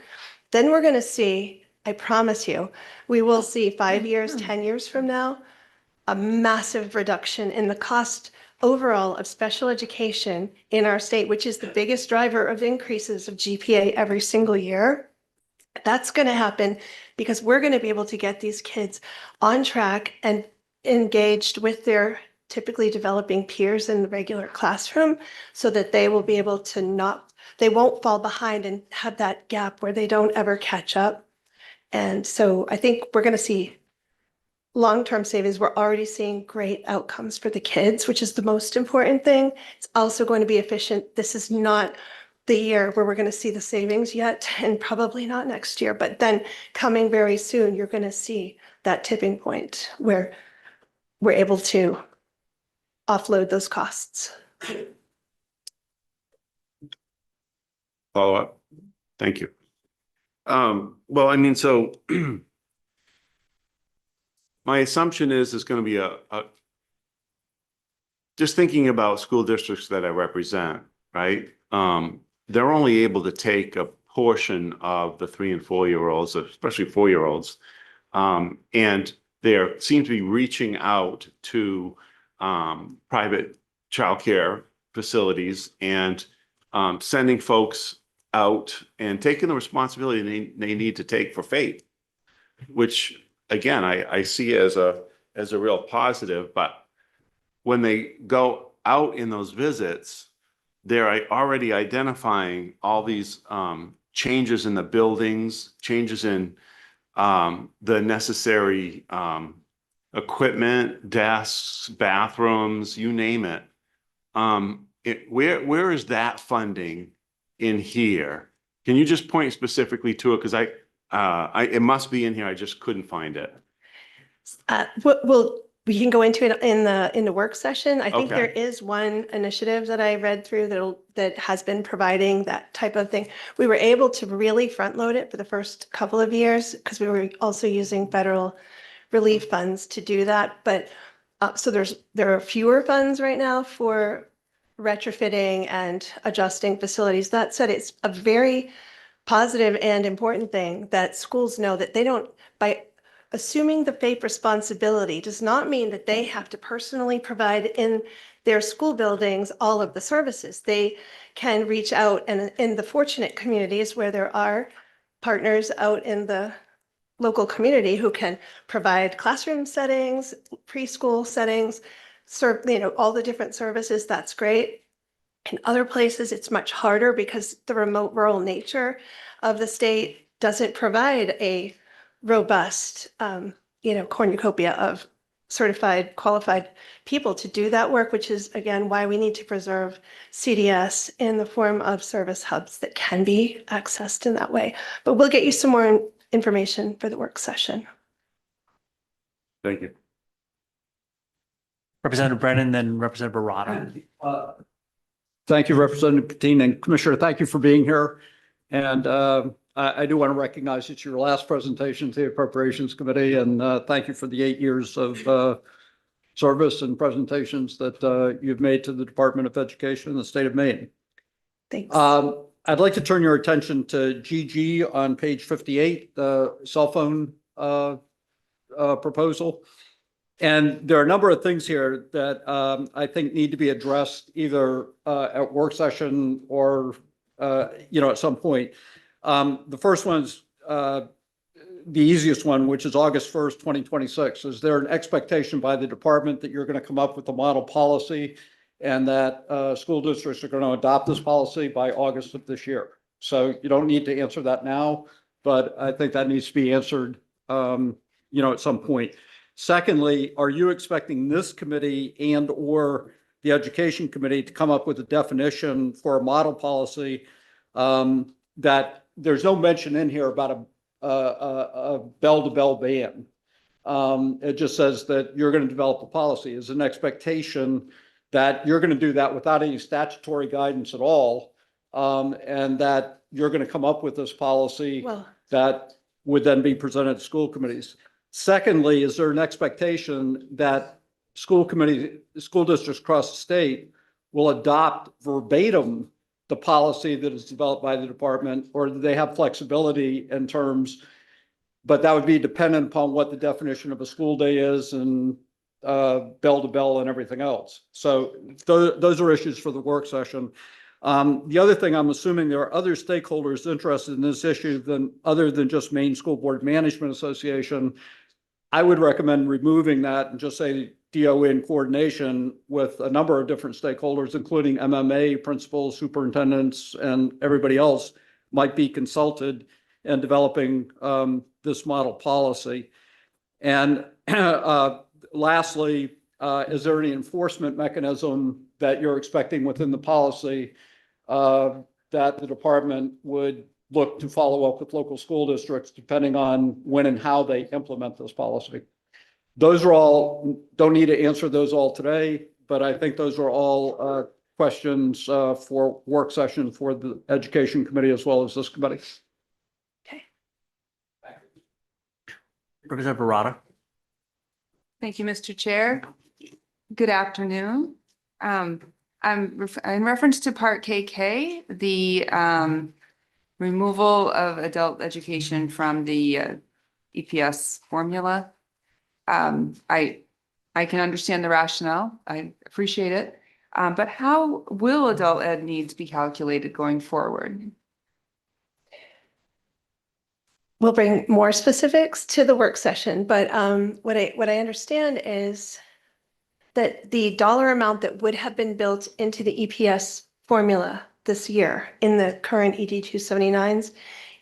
Then we're going to see, I promise you, we will see 5 years, 10 years from now, a massive reduction in the cost overall of special education in our state, which is the biggest driver of increases of GPA every single year. That's going to happen because we're going to be able to get these kids on track and engaged with their typically developing peers in the regular classroom so that they will be able to they won't fall behind and have that gap where they don't ever catch up. And so I think we're going to see long-term savings. We're already seeing great outcomes for the kids, which is the most important thing. It's also going to be efficient. This is not the year where we're going to see the savings yet, and probably not next year, but then coming very soon, you're going to see that tipping point where we're able to offload those costs. Follow up. Thank you. Well, I mean, so my assumption is there's going to be just thinking about school districts that I represent, right? They're only able to take a portion of the 3 and 4 year olds, especially 4-year-olds. And they seem to be reaching out to private childcare facilities and sending folks out and taking the responsibility they need to take for FAPE, which again, I see as a real positive. But when they go out in those visits, they're already identifying all these changes in the buildings, changes in the necessary equipment, desks, bathrooms, you name it. Where is that funding in here? Can you just point specifically to it? Because it must be in here. I just couldn't find it. We can go into it in the work session. I think Okay. there is one initiative that I read through that has been providing that type of thing. We were able to really front load it for the first couple of years because we were also using federal relief funds to do that. But so there are fewer funds right now for retrofitting and adjusting facilities. That said, it's a very positive and important thing that schools know that they don't, by assuming the FAPE responsibility does not mean that they have to personally provide in their school buildings all of the services. They can reach out, and in the fortunate communities where there are partners out in the local community who can provide classroom settings, preschool settings, serve, all the different services, that's great. In other places, it's much harder because the remote rural nature of the state doesn't provide a robust, cornucopia of certified, qualified people to do that work, which is, again, why we need to preserve CDS in the form of service hubs that can be accessed in that way. But we'll get you some more information for the work session. Thank you. Representative Brennan, then Representative Barata. Thank you, Representative Katine, and Commissioner, thank you for being here. And I do want to recognize it's your last presentation to the Appropriations Committee, and thank you for the 8 years of service and presentations that you've made to the Department of Education in the state of Maine. Thanks. I'd like to turn your attention to GG on page 58, the cell phone proposal. And there are a number of things here that I think need to be addressed either at work session or, at some point. The first one is the easiest one, which is August 1st, 2026. Is there an expectation by the department that you're going to come up with a model policy and that school districts are going to adopt this policy by August of this year? So you don't need to answer that now, but I think that needs to be answered, at some point. Secondly, are you expecting this committee and or the education committee to come up with a definition for a model policy that there's no mention in here about a bell-to-bell ban? It just says that you're going to develop a policy. Is an expectation that you're going to do that without any statutory guidance at all, and that you're going to come up with this policy that would then be presented to school committees. Secondly, is there an expectation that school districts across the state will adopt verbatim the policy that is developed by the department, or do they have flexibility in terms, but that would be dependent upon what the definition of a school day is and bell to bell and everything else. So those are issues for the work session. The other thing, I'm assuming there are other stakeholders interested in this issue other than just Maine School Board Management Association. I would recommend removing that and just say DOE in coordination with a number of different stakeholders, including MMA, principals, superintendents, and everybody else might be consulted in developing this model policy. And lastly, is there any enforcement mechanism that you're expecting within the policy that the department would look to follow up with local school districts depending on when and how they implement this policy? Those are all, don't need to answer those all today, but I think those are all questions for work session for the Education Committee as well as this committee. Representative Barada. Thank you, Mr. Chair. Good afternoon. In reference to Part KK, the removal of adult education from the EPS formula. I can understand the rationale. I appreciate it. But how will adult ed needs be calculated going forward? We'll bring more specifics to the work session, but what I understand is that the dollar amount that would have been built into the EPS formula this year in the current ED 279s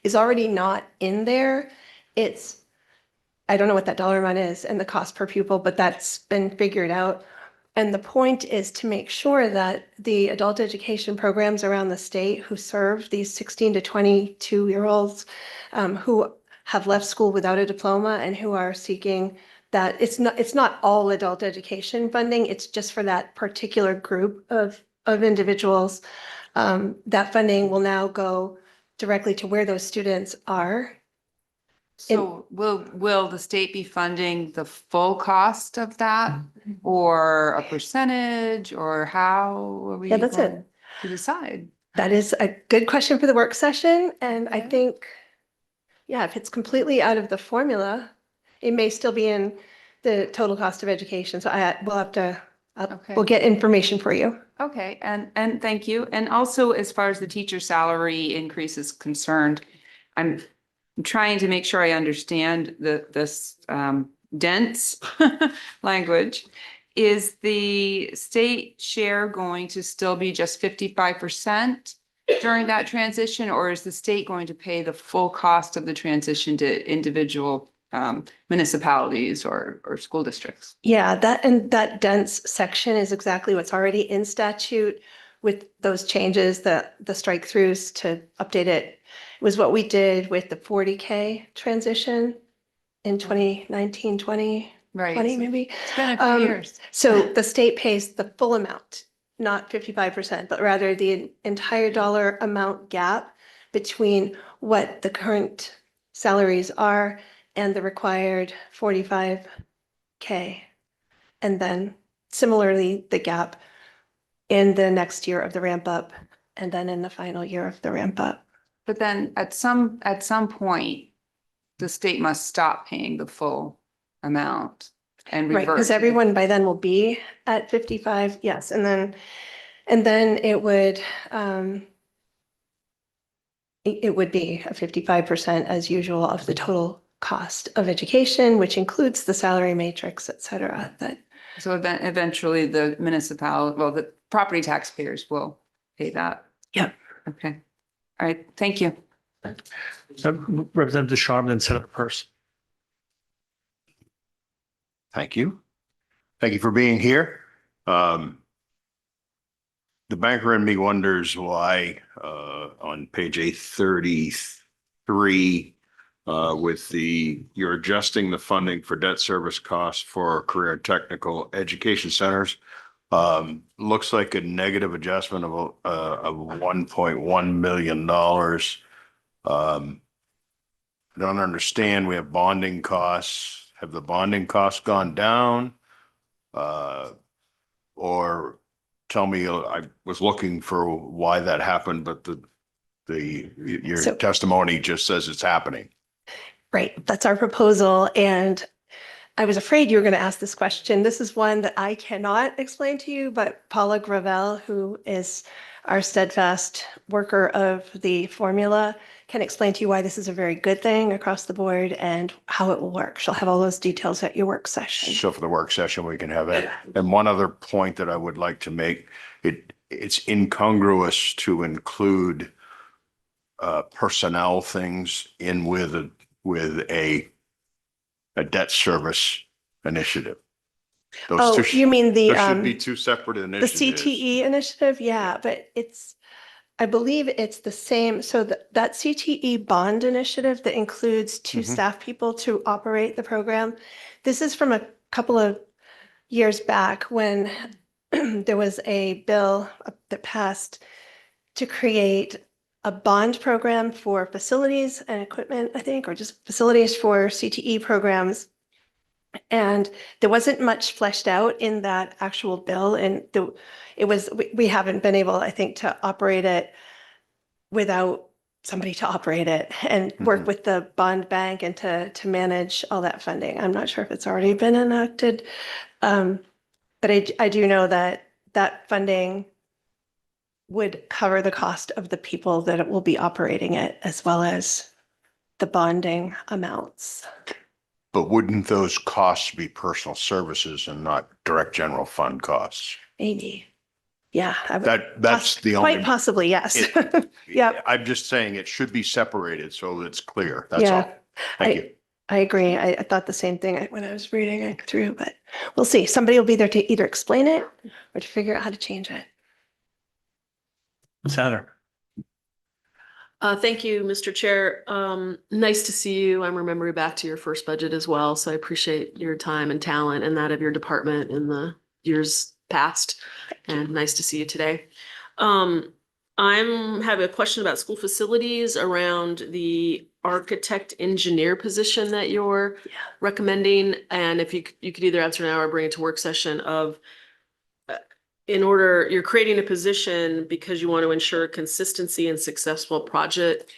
is already not in there. I don't know what that dollar amount is and the cost per pupil, but that's been figured out. And the point is to make sure that the adult education programs around the state who serve these 16 to 22-year-olds who have left school without a diploma and who are seeking that it's not all adult education funding, it's just for that particular group of individuals. That funding will now go directly to where those students are. So will the state be funding the full cost of that or a percentage, or how are we Yeah, that's going it. to decide? That is a good question for the work session. And I think, yeah, if it's completely out of the formula, it may still be in the total cost of education. So we'll have to, we'll get information for you. Okay, and thank you. And also, as far as the teacher salary increase is concerned, I'm trying to make sure I understand this dense language. Is the state share going to still be just 55% during that transition, or is the state going to pay the full cost of the transition to individual municipalities or school districts? Yeah, that dense section is exactly what's already in statute with those changes, the strike throughs to update it. It was what we did with the 40K transition in 2019, 2020 maybe. It's been a few years. So the state pays the full amount, not 55%, but rather the entire dollar amount gap between what the current salaries are and the required 45K. And then similarly, the gap in the next year of the ramp up and then in the final year of the ramp up. But then at some point, the state must stop paying the full amount and Right, revert. because everyone by then will be at 55, yes, and then it would be a 55% as usual of the total cost of education, which includes the salary matrix, et cetera, that. So eventually the the property taxpayers will pay that. Yep. Okay. All right. Thank you. Representative Sharma, then Senator Peirce. Thank you. Thank you for being here. The banker in me wonders why on page 833 you're adjusting the funding for debt service costs for career and technical education centers. Looks like a negative adjustment of $1.1 million. I don't understand. We have bonding costs. Have the bonding costs gone down? Or tell me, I was looking for why that happened, but your testimony just says it's happening. Right, that's our proposal. And I was afraid you were going to ask this question. This is one that I cannot explain to you, but Paula Gravel, who is our steadfast worker of the formula, can explain to you why this is a very good thing across the board and how it will work. She'll have all those details at your work session. So for the work session, we can have that. And one other point that I would like to make, it's incongruous to include personnel things in with a debt service initiative. You mean the those should be two separate initiatives. The CTE initiative? Yeah, but I believe it's the same. So that CTE bond initiative that includes two staff people to operate the program. This is from a couple of years back when there was a bill that passed to create a bond program for facilities and equipment, I think, or just facilities for CTE programs. And there wasn't much fleshed out in that actual bill. And we haven't been able, I think, to operate it without somebody to operate it and work with the bond bank and to manage all that funding. I'm not sure if it's already been enacted. But I do know that funding would cover the cost of the people that will be operating it, as well as the bonding amounts. But wouldn't those costs be personal services and not direct general fund costs? Maybe. Yeah. That's the only. Quite possibly, yes. Yep. I'm just saying it should be separated so it's clear. That's all. Thank you. I agree. I thought the same thing when I was reading it through, but we'll see. Somebody will be there to either explain it or to figure out how to change it. Senator. Thank you, Mr. Chair. Nice to see you. I'm remembering back to your first budget as well, so I appreciate your time and talent and that of your department in the years past. And nice to see you today. I'm having a question about school facilities around the architect engineer position that you're recommending. And if you could either answer now or bring it to work session of you're creating a position because you want to ensure consistency and successful project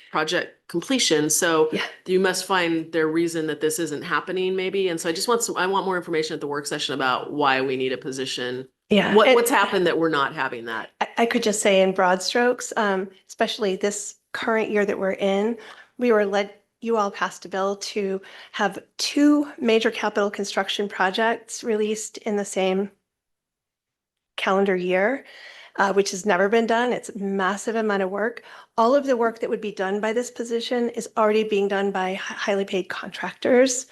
completion. So you must find their reason that this isn't happening maybe. And so I want more information at the work session about why we need a position. Yeah. What's happened that we're not having that? I could just say in broad strokes, especially this current year that we're in, you all passed a bill to have 2 major capital construction projects released in the same calendar year, which has never been done. It's a massive amount of work. All of the work that would be done by this position is already being done by highly paid contractors.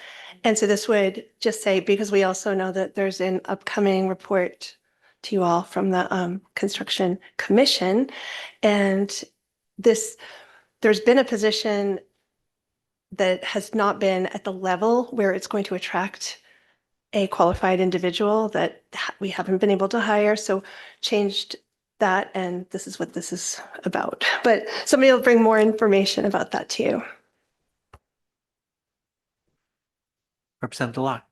And so this would just say, because we also know that there's an upcoming report to you all from the Construction Commission. And there's been a position that has not been at the level where it's going to attract a qualified individual that we haven't been able to hire. So changed that. And this is what this is about. But somebody will bring more information about that to you. Representative Locke.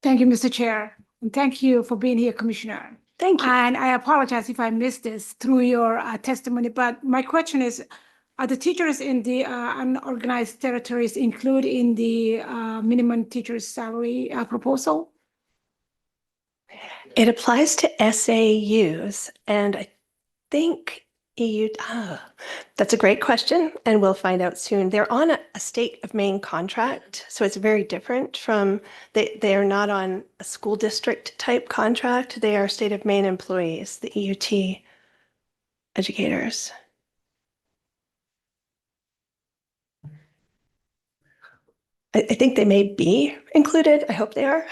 Thank you, Mr. Chair. And thank you for being here, Commissioner. Thank you. And I apologize if I missed this through your testimony, but my question is, are the teachers in the unorganized territories included in the minimum teacher's salary proposal? It applies to SAUs, and I think That's a great question, and we'll find out soon. They're on a state of Maine contract, so it's very different from, they are not on a school district type contract. They are state of Maine employees, the EUT educators. I think they may be included. I hope they are.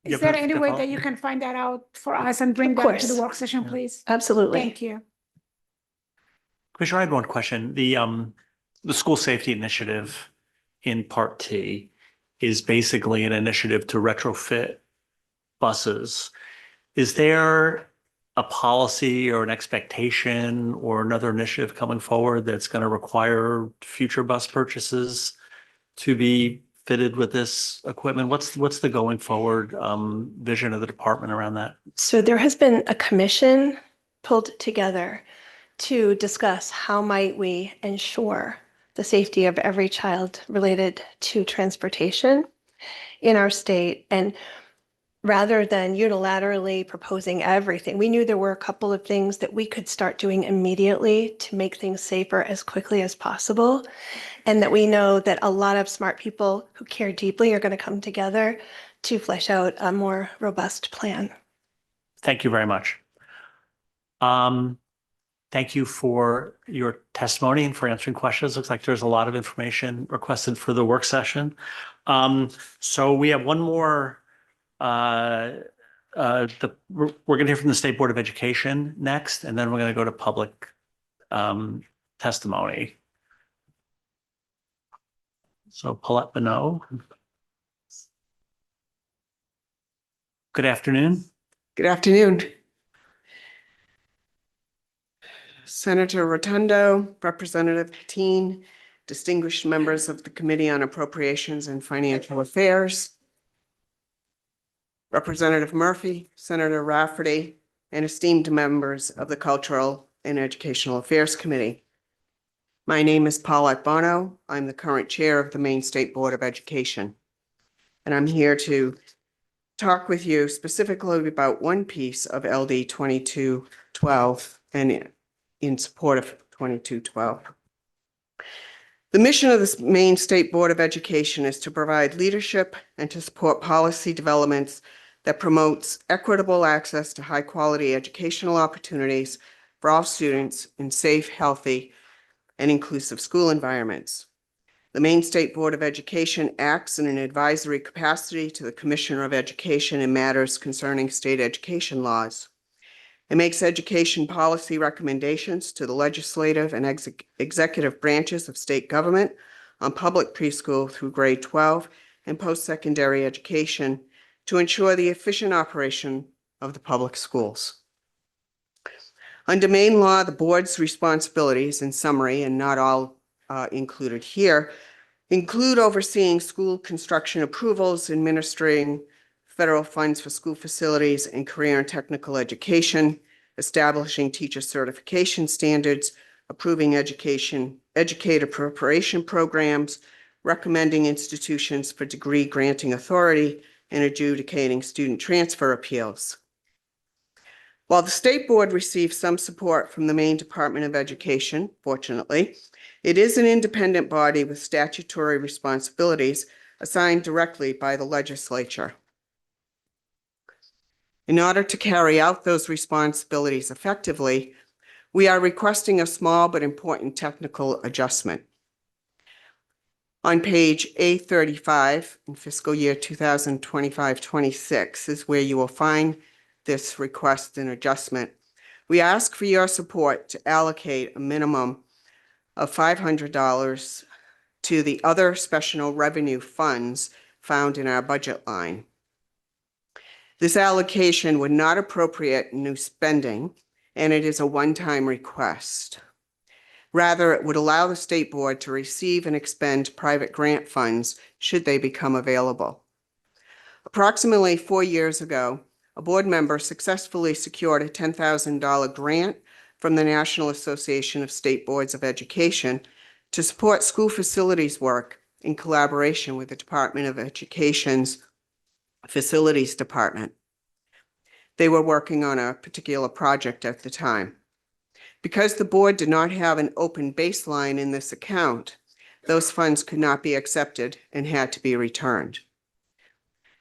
Is there any way that you can find that out for us and bring Of that to course. the work session, please? Absolutely. Thank you. Commissioner, I had one question. The school safety initiative in Part T is basically an initiative to retrofit buses. Is there a policy or an expectation or another initiative coming forward that's going to require future bus purchases to be fitted with this equipment? What's the going forward vision of the department around that? So there has been a commission pulled together to discuss how might we ensure the safety of every child related to transportation in our state. And rather than unilaterally proposing everything, we knew there were a couple of things that we could start doing immediately to make things safer as quickly as possible. And that we know that a lot of smart people who care deeply are going to come together to flesh out a more robust plan. Thank you very much. Thank you for your testimony and for answering questions. Looks like there's a lot of information requested for the work session. So we have one more. We're going to hear from the State Board of Education next, and then we're going to go to public testimony. So Paulette Bonneau. Good afternoon. Good afternoon. Senator Rotundo, Representative Kateen, distinguished members of the Committee on Appropriations and Financial Affairs, Representative Murphy, Senator Rafferty, and esteemed members of the Cultural and Educational Affairs Committee. My name is Paulette Bonneau. I'm the current chair of the Maine State Board of Education, and I'm here to talk with you specifically about one piece of LD 2212 and in support of 2212. The mission of the Maine State Board of Education is to provide leadership and to support policy developments that promotes equitable access to high-quality educational opportunities for all students in safe, healthy, and inclusive school environments. The Maine State Board of Education acts in an advisory capacity to the Commissioner of Education in matters concerning state education laws. It makes education policy recommendations to the legislative and executive branches of state government on public preschool through grade 12 and post-secondary education to ensure the efficient operation of the public schools. Under Maine law, the board's responsibilities, in summary, and not all included here, include overseeing school construction approvals, administering federal funds for school facilities and career and technical education, establishing teacher certification standards, approving educator preparation programs, recommending institutions for degree granting authority, and adjudicating student transfer appeals. While the State Board receives some support from the Maine Department of Education, fortunately, it is an independent body with statutory responsibilities assigned directly by the legislature. In order to carry out those responsibilities effectively, we are requesting a small but important technical adjustment. On page A35 in fiscal year 2025-26 is where you will find this request and adjustment. We ask for your support to allocate a minimum of $500 to the other special revenue funds found in our budget line. This allocation would not appropriate new spending, and it is a one-time request. Rather, it would allow the State Board to receive and expend private grant funds should they become available. Approximately 4 years ago, a board member successfully secured a $10,000 grant from the National Association of State Boards of Education to support school facilities work in collaboration with the Department of Education's Facilities Department. They were working on a particular project at the time. Because the board did not have an open baseline in this account, those funds could not be accepted and had to be returned.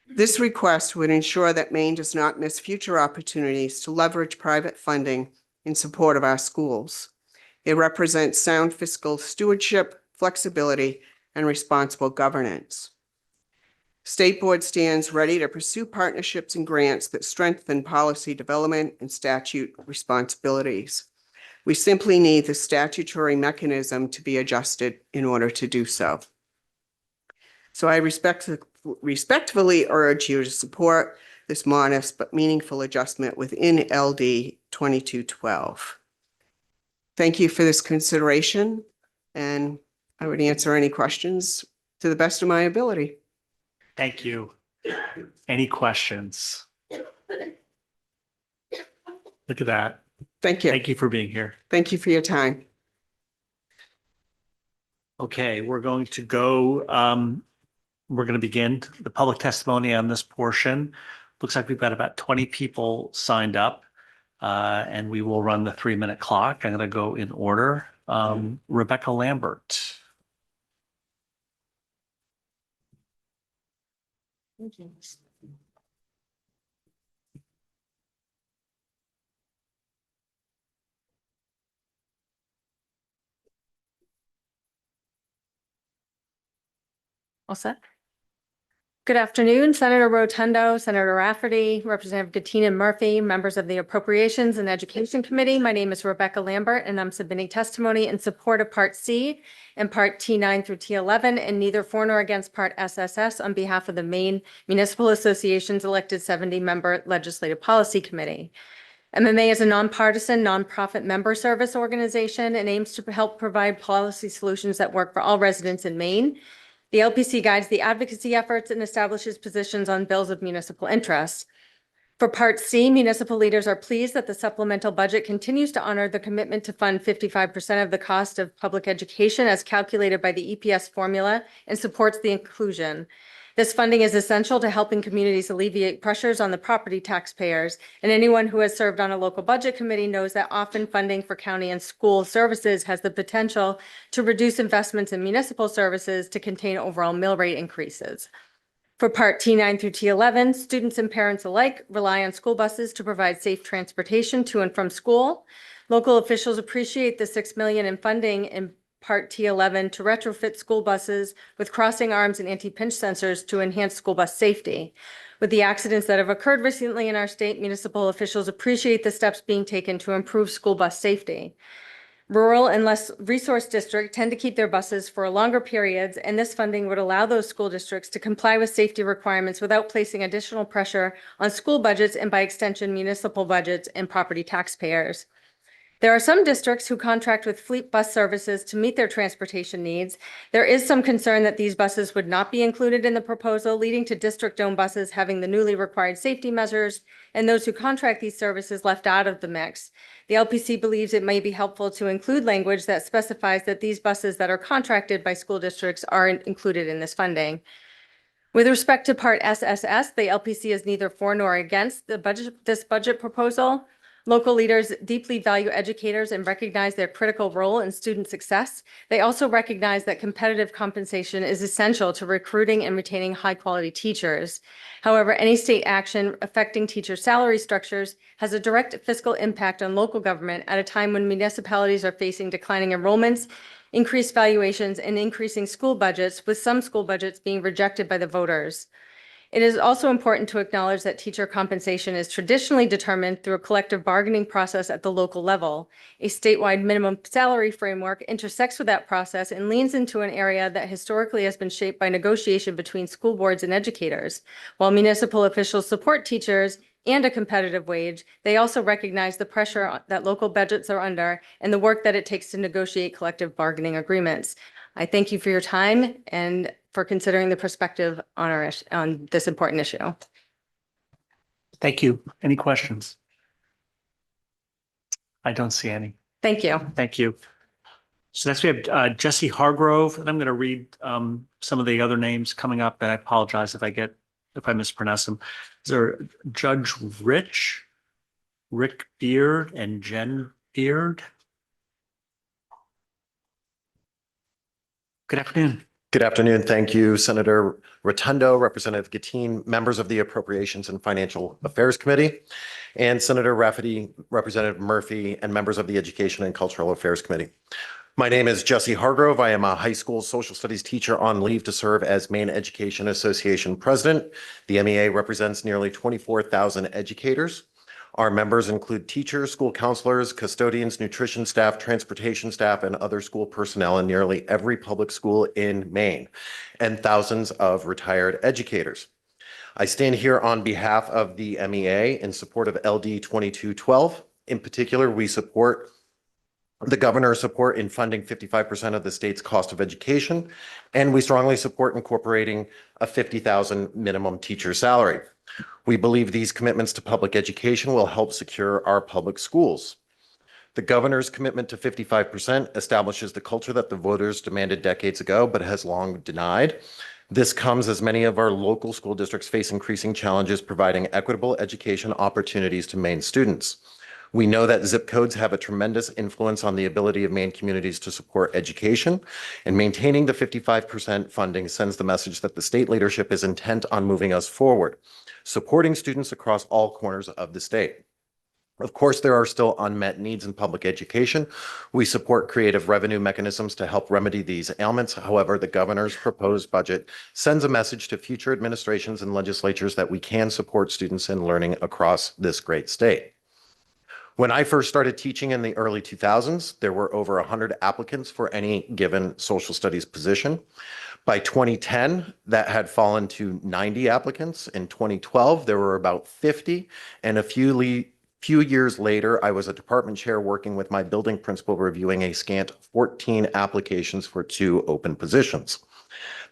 This request would ensure that Maine does not miss future opportunities to leverage private funding in support of our schools. It represents sound fiscal stewardship, flexibility, and responsible governance. State Board stands ready to pursue partnerships and grants that strengthen policy development and statute responsibilities. We simply need the statutory mechanism to be adjusted in order to do so. So I respectfully urge you to support this modest but meaningful adjustment within LD 2212. Thank you for this consideration, and I would answer any questions to the best of my ability. Thank you. Any questions? Look at that. Thank you. Thank you for being here. Thank you for your time. Okay, we're going to go, we're going to begin the public testimony on this portion. Looks like we've got about 20 people signed up, and we will run the 3-minute clock. I'm going to go in order. Rebecca Lambert. All set. Good afternoon, Senator Rotundo, Senator Rafferty, Representative Gatina Murphy, members of the Appropriations and Education Committee. My name is Rebecca Lambert, and I'm submitting testimony in support of Part C and Part T9 through T11, and neither for nor against Part SSS on behalf of the Maine Municipal Association's elected 70-member Legislative Policy Committee. MMA is a nonpartisan, nonprofit member service organization and aims to help provide policy solutions that work for all residents in Maine. The LPC guides the advocacy efforts and establishes positions on bills of municipal interest. For Part C, municipal leaders are pleased that the supplemental budget continues to honor the commitment to fund 55% of the cost of public education as calculated by the EPS formula and supports the inclusion. This funding is essential to helping communities alleviate pressures on the property taxpayers, and anyone who has served on a local budget committee knows that often funding for county and school services has the potential to reduce investments in municipal services to contain overall mill rate increases. For Part T9 through T11, students and parents alike rely on school buses to provide safe transportation to and from school. Local officials appreciate the $6 million in funding in Part T11 to retrofit school buses with crossing arms and anti-pinch sensors to enhance school bus safety. With the accidents that have occurred recently in our state, municipal officials appreciate the steps being taken to improve school bus safety. Rural and less resource districts tend to keep their buses for longer periods, and this funding would allow those school districts to comply with safety requirements without placing additional pressure on school budgets and by extension municipal budgets and property taxpayers. There are some districts who contract with fleet bus services to meet their transportation needs. There is some concern that these buses would not be included in the proposal, leading to district-owned buses having the newly required safety measures and those who contract these services left out of the mix. The LPC believes it may be helpful to include language that specifies that these buses that are contracted by school districts are included in this funding. With respect to Part SSS, the LPC is neither for nor against this budget proposal. Local leaders deeply value educators and recognize their critical role in student success. They also recognize that competitive compensation is essential to recruiting and retaining high-quality teachers. However, any state action affecting teacher salary structures has a direct fiscal impact on local government at a time when municipalities are facing declining enrollments, increased valuations, and increasing school budgets, with some school budgets being rejected by the voters. It is also important to acknowledge that teacher compensation is traditionally determined through a collective bargaining process at the local level. A statewide minimum salary framework intersects with that process and leans into an area that historically has been shaped by negotiation between school boards and educators. While municipal officials support teachers and a competitive wage, they also recognize the pressure that local budgets are under and the work that it takes to negotiate collective bargaining agreements. I thank you for your time and for considering the perspective on this important issue. Thank you. Any questions? I don't see any. Thank you. Thank you. So next we have Jesse Hargrove, and I'm going to read some of the other names coming up, and I apologize if I mispronounce them. Is there Judge Rick Beard, and Jen Beard? Good afternoon. Good afternoon. Thank you, Senator Rotundo, Representative Gattine, members of the Appropriations and Financial Affairs Committee, and Senator Rafferty, Representative Murphy, and members of the Education and Cultural Affairs Committee. My name is Jesse Hargrove. I am a high school social studies teacher on leave to serve as Maine Education Association president. The MEA represents nearly 24,000 educators. Our members include teachers, school counselors, custodians, nutrition staff, transportation staff, and other school personnel in nearly every public school in Maine, and thousands of retired educators. I stand here on behalf of the MEA in support of LD 2212. In particular, we support the governor's support in funding 55% of the state's cost of education, and we strongly support incorporating a $50,000 minimum teacher salary. We believe these commitments to public education will help secure our public schools. The governor's commitment to 55% establishes the culture that the voters demanded decades ago, but has long denied. This comes as many of our local school districts face increasing challenges providing equitable education opportunities to Maine students. We know that zip codes have a tremendous influence on the ability of Maine communities to support education, and maintaining the 55% funding sends the message that the state leadership is intent on moving us forward, supporting students across all corners of the state. Of course, there are still unmet needs in public education. We support creative revenue mechanisms to help remedy these ailments. However, the governor's proposed budget sends a message to future administrations and legislatures that we can support students in learning across this great state. When I first started teaching in the early 2000s, there were over 100 applicants for any given social studies position. By 2010, that had fallen to 90 applicants. In 2012, there were about 50. And a few years later, I was a department chair working with my building principal reviewing a scant 14 applications for 2 open positions.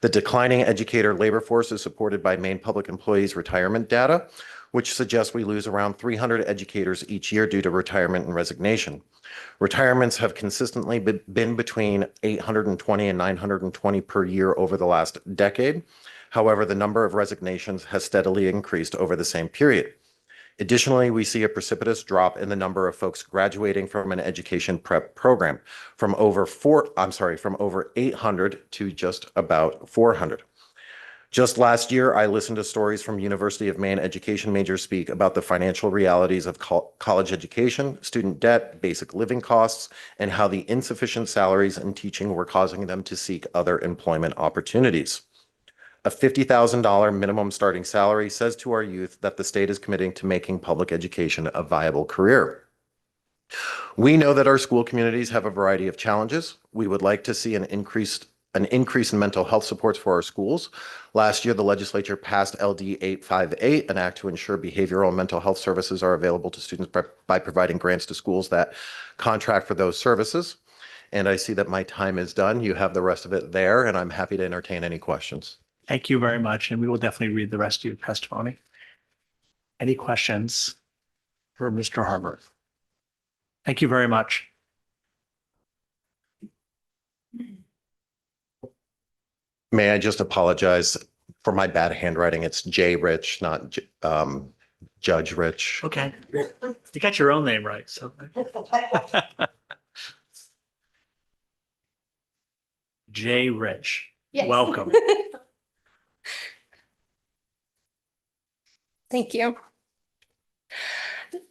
The declining educator labor force is supported by Maine Public Employees retirement data, which suggests we lose around 300 educators each year due to retirement and resignation. Retirements have consistently been between 820 and 920 per year over the last decade. However, the number of resignations has steadily increased over the same period. Additionally, we see a precipitous drop in the number of folks graduating from an education prep program from over 800 to just about 400. Just last year, I listened to stories from University of Maine education majors speak about the financial realities of college education, student debt, basic living costs, and how the insufficient salaries in teaching were causing them to seek other employment opportunities. A $50,000 minimum starting salary says to our youth that the state is committing to making public education a viable career. We know that our school communities have a variety of challenges. We would like to see an increase in mental health supports for our schools. Last year, the legislature passed LD 858, an act to ensure behavioral and mental health services are available to students by providing grants to schools that contract for those services. And I see that my time is done. You have the rest of it there, and I'm happy to entertain any questions. Thank you very much. And we will definitely read the rest of your testimony. Any questions for Mr. Harbour? Thank you very much. May I just apologize for my bad handwriting? It's J. Rich, not Judge Rich. Okay. You got your own name right. So J. Rich. Yes. Welcome. Thank you.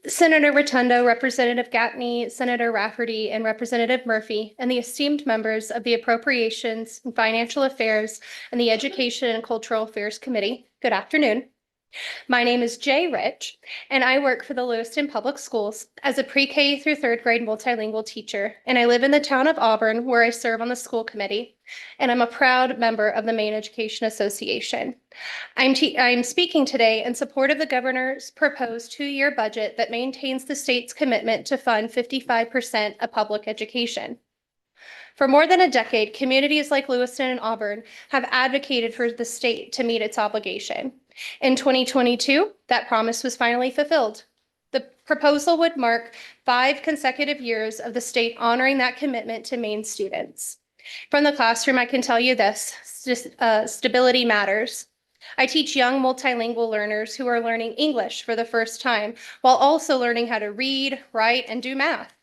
Senator Rotundo, Representative Gattini, Senator Rafferty, and Representative Murphy, and the esteemed members of the Appropriations and Financial Affairs and the Education and Cultural Affairs Committee, good afternoon. My name is Jay Rich, and I work for the Lewiston Public Schools as a pre-K through 3rd grade multilingual teacher, and I live in the town of Auburn where I serve on the school committee, and I'm a proud member of the Maine Education Association. I'm speaking today in support of the governor's proposed 2-year budget that maintains the state's commitment to fund 55% of public education. For more than a decade, communities like Lewiston and Auburn have advocated for the state to meet its obligation. In 2022, that promise was finally fulfilled. The proposal would mark 5 consecutive years of the state honoring that commitment to Maine students. From the classroom, I can tell you this, stability matters. I teach young multilingual learners who are learning English for the first time while also learning how to read, write, and do math.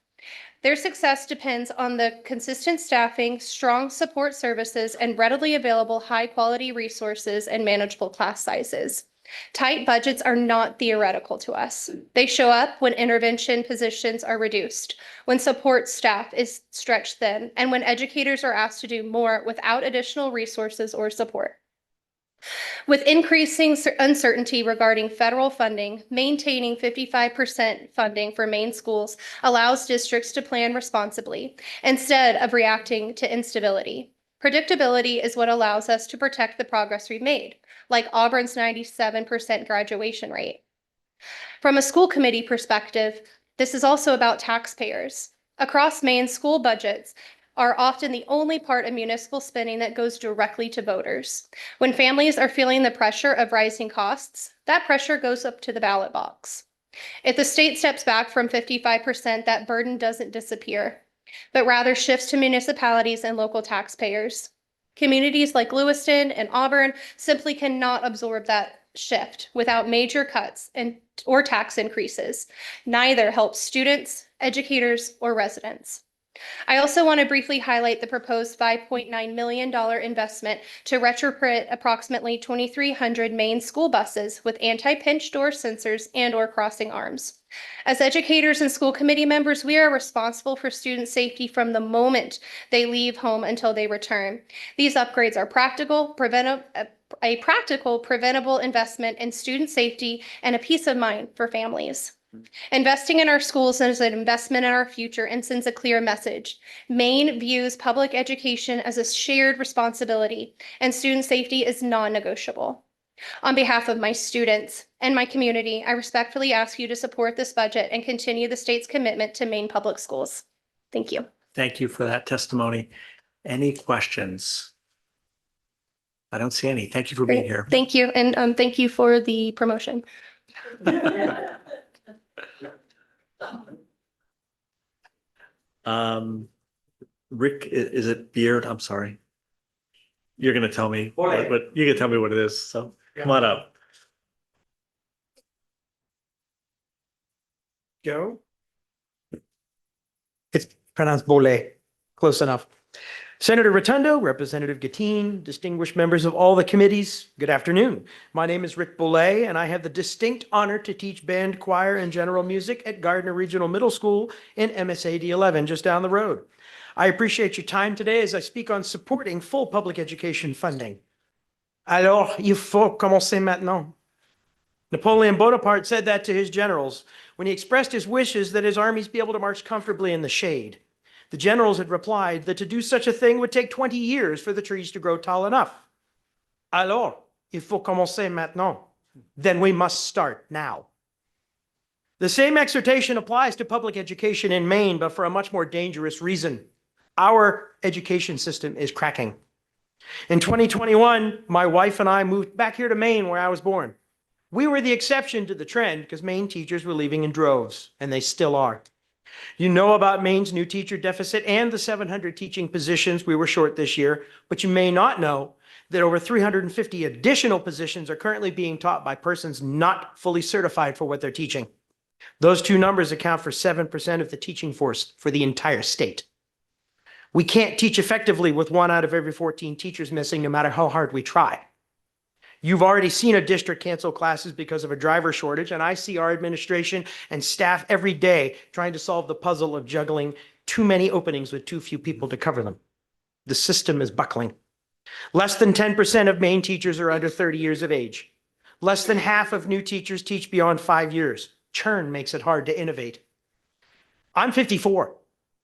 Their success depends on the consistent staffing, strong support services, and readily available high-quality resources and manageable class sizes. Tight budgets are not theoretical to us. They show up when intervention positions are reduced, when support staff is stretched thin, and when educators are asked to do more without additional resources or support. With increasing uncertainty regarding federal funding, maintaining 55% funding for Maine schools allows districts to plan responsibly instead of reacting to instability. Predictability is what allows us to protect the progress we've made, like Auburn's 97% graduation rate. From a school committee perspective, this is also about taxpayers. Across Maine, school budgets are often the only part of municipal spending that goes directly to voters. When families are feeling the pressure of rising costs, that pressure goes up to the ballot box. If the state steps back from 55%, that burden doesn't disappear, but rather shifts to municipalities and local taxpayers. Communities like Lewiston and Auburn simply cannot absorb that shift without major cuts or tax increases. Neither helps students, educators, or residents. I also want to briefly highlight the proposed $5.9 million investment to retrofit approximately 2,300 Maine school buses with anti-pinch door sensors and/or crossing arms. As educators and school committee members, we are responsible for student safety from the moment they leave home until they return. These upgrades are a practical, preventable investment in student safety and a peace of mind for families. Investing in our schools is an investment in our future and sends a clear message. Maine views public education as a shared responsibility, and student safety is non-negotiable. On behalf of my students and my community, I respectfully ask you to support this budget and continue the state's commitment to Maine public schools. Thank you. Thank you for that testimony. Any questions? I don't see any. Thank you for being Great. here. Thank you, and thank you for the promotion. Rick, is it Beard? I'm sorry. You're gonna tell me, but you can tell me what it is, so come on up. Joe? It's pronounced Bollet, close enough. Senator Rotundo, Representative Gattine, distinguished members of all the committees, good afternoon. My name is Rick Bollet, and I have the distinct honor to teach band, choir, and general music at Gardner Regional Middle School in MSAD 11, just down the road. I appreciate your time today as I speak on supporting full public education funding. Alors, il faut commencer maintenant. Napoleon Bonaparte said that to his generals when he expressed his wishes that his armies be able to march comfortably in the shade. The generals had replied that to do such a thing would take 20 years for the trees to grow tall enough. Alors, il faut commencer maintenant. Then we must start now. The same exhortation applies to public education in Maine, but for a much more dangerous reason. Our education system is cracking. In 2021, my wife and I moved back here to Maine, where I was born. We were the exception to the trend because Maine teachers were leaving in droves, and they still are. You know about Maine's new teacher deficit and the 700 teaching positions we were short this year, but you may not know that over 350 additional positions are currently being taught by persons not fully certified for what they're teaching. Those two numbers account for 7% of the teaching force for the entire state. We can't teach effectively with 1 out of every 14 teachers missing, no matter how hard we try. You've already seen a district cancel classes because of a driver shortage, and I see our administration and staff every day trying to solve the puzzle of juggling too many openings with too few people to cover them. The system is buckling. Less than 10% of Maine teachers are under 30 years of age. Less than half of new teachers teach beyond 5 years. Churn makes it hard to innovate. I'm 54.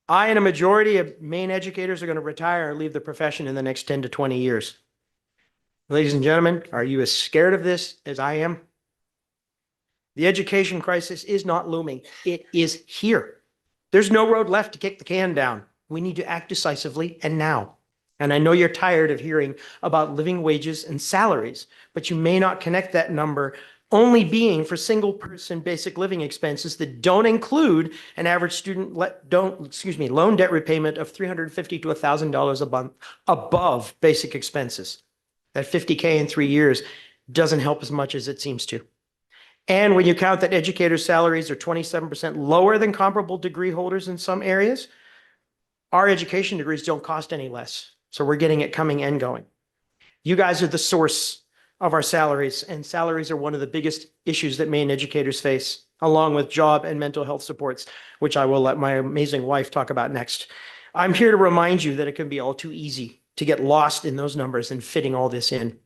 I and a majority of Maine educators are going to retire or leave the profession in the next 10 to 20 years. Ladies and gentlemen, are you as scared of this as I am? The education crisis is not looming. It is here. There's no road left to kick the can down. We need to act decisively and now. And I know you're tired of hearing about living wages and salaries, but you may not connect that number only being for single person basic living expenses that don't include an average student loan debt repayment of $350 to $1,000 a month above basic expenses. That $50K in 3 years doesn't help as much as it seems to. And when you count that educators' salaries are 27% lower than comparable degree holders in some areas, our education degrees don't cost any less. So we're getting it coming and going. You guys are the source of our salaries, and salaries are one of the biggest issues that Maine educators face, along with job and mental health supports, which I will let my amazing wife talk about next. I'm here to remind you that it can be all too easy to get lost in those numbers and fitting all this in.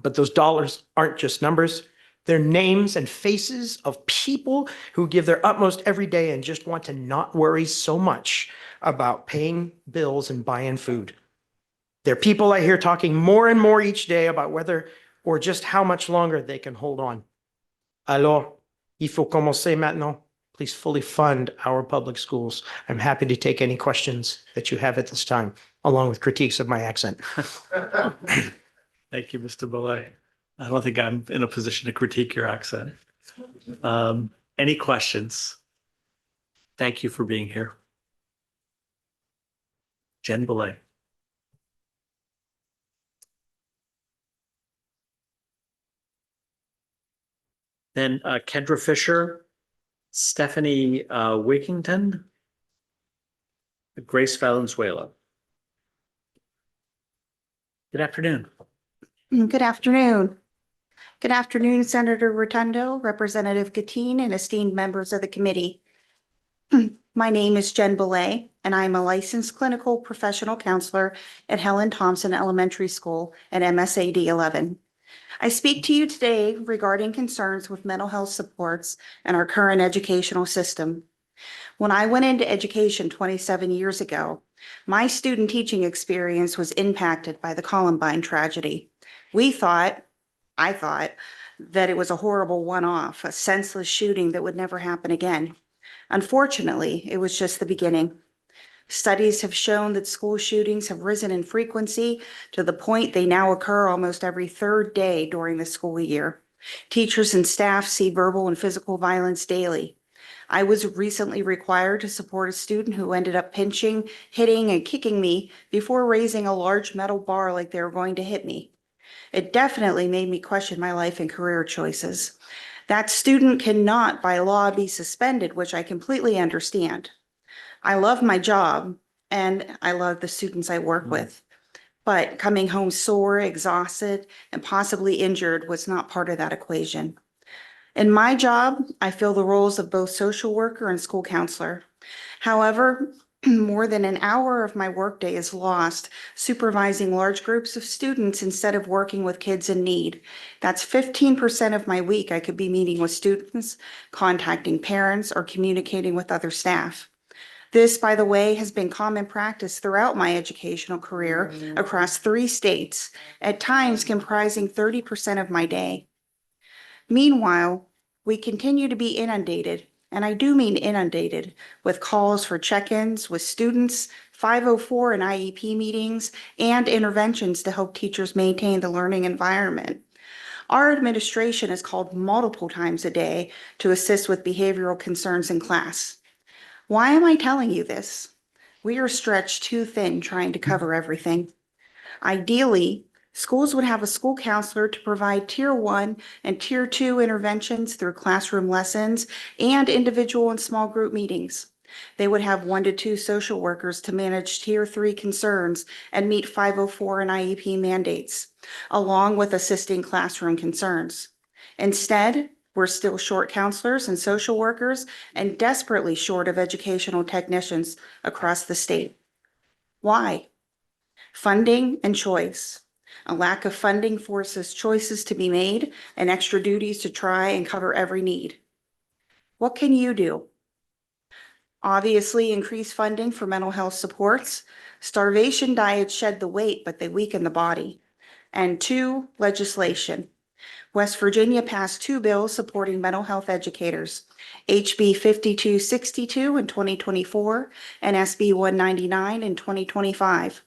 But those dollars aren't just numbers. They're names and faces of people who give their utmost every day and just want to not worry so much about paying bills and buying food. They're people I hear talking more and more each day about whether or just how much longer they can hold on. Alors, il faut commencer maintenant. Please fully fund our public schools. I'm happy to take any questions that you have at this time, along with critiques of my accent. Thank you, Mr. Belay. I don't think I'm in a position to critique your accent. Any questions? Thank you for being here. Jen Belay. Then Kendra Fisher, Stephanie Wigington, Grace Valenzuela. Good afternoon. Good afternoon. Good afternoon, Senator Rotundo, Representative Gatine, and esteemed members of the committee. My name is Jen Belay, and I am a licensed clinical professional counselor at Helen Thompson Elementary School at MSAD 11. I speak to you today regarding concerns with mental health supports in our current educational system. When I went into education 27 years ago, my student teaching experience was impacted by the Columbine tragedy. I thought, that it was a horrible one-off, a senseless shooting that would never happen again. Unfortunately, it was just the beginning. Studies have shown that school shootings have risen in frequency to the point they now occur almost every third day during the school year. Teachers and staff see verbal and physical violence daily. I was recently required to support a student who ended up pinching, hitting, and kicking me before raising a large metal bar like they were going to hit me. It definitely made me question my life and career choices. That student cannot by law be suspended, which I completely understand. I love my job and I love the students I work with, but coming home sore, exhausted, and possibly injured was not part of that equation. In my job, I fill the roles of both social worker and school counselor. However, more than an hour of my workday is lost supervising large groups of students instead of working with kids in need. That's 15% of my week I could be meeting with students, contacting parents, or communicating with other staff. This, by the way, has been common practice throughout my educational career across 3 states, at times comprising 30% of my day. Meanwhile, we continue to be inundated, and I do mean inundated, with calls for check-ins with students, 504 and IEP meetings, and interventions to help teachers maintain the learning environment. Our administration is called multiple times a day to assist with behavioral concerns in class. Why am I telling you this? We are stretched too thin trying to cover everything. Ideally, schools would have a school counselor to provide Tier 1 and Tier 2 interventions through classroom lessons and individual and small group meetings. They would have 1 to 2 social workers to manage Tier 3 concerns and meet 504 and IEP mandates, along with assisting classroom concerns. Instead, we're still short counselors and social workers and desperately short of educational technicians across the state. Why? Funding and choice. A lack of funding forces choices to be made and extra duties to try and cover every need. What can you do? Obviously, increase funding for mental health supports. Starvation diets shed the weight, but they weaken the body. And 2, legislation. West Virginia passed 2 bills supporting mental health educators, HB 5262 in 2024 and SB 199 in 2025.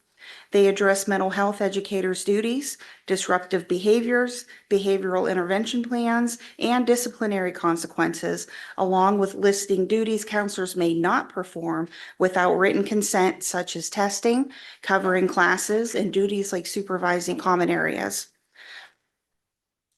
They address mental health educators' duties, disruptive behaviors, behavioral intervention plans, and disciplinary consequences, along with listing duties counselors may not perform without written consent, such as testing, covering classes, and duties like supervising common areas.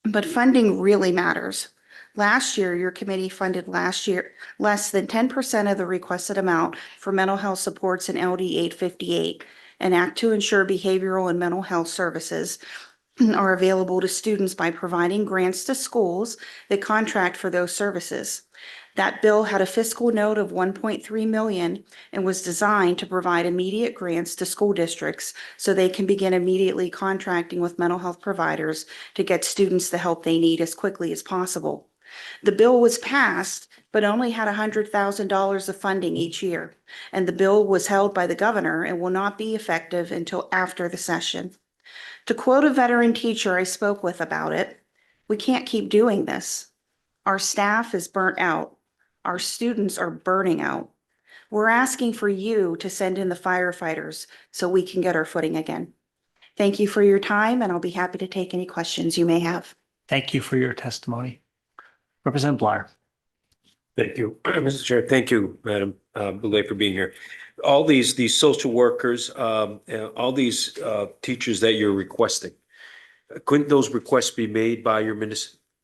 But funding really matters. Last year, your committee funded less than 10% of the requested amount for mental health supports in LD 858, an act to ensure behavioral and mental health services are available to students by providing grants to schools that contract for those services. That bill had a fiscal note of 1.3 million and was designed to provide immediate grants to school districts so they can begin immediately contracting with mental health providers to get students the help they need as quickly as possible. The bill was passed, but only had $100,000 of funding each year, and the bill was held by the governor and will not be effective until after the session. To quote a veteran teacher I spoke with about it, "We can't keep doing this. Our staff is burnt out. Our students are burning out. We're asking for you to send in the firefighters so we can get our footing again." Thank you for your time, and I'll be happy to take any questions you may have. Thank you for your testimony. Representative Bleier. Thank you, Mr. Chair. Thank you, Madam Boulay, for being here. All these social workers, all these teachers that you're requesting, couldn't those requests be made by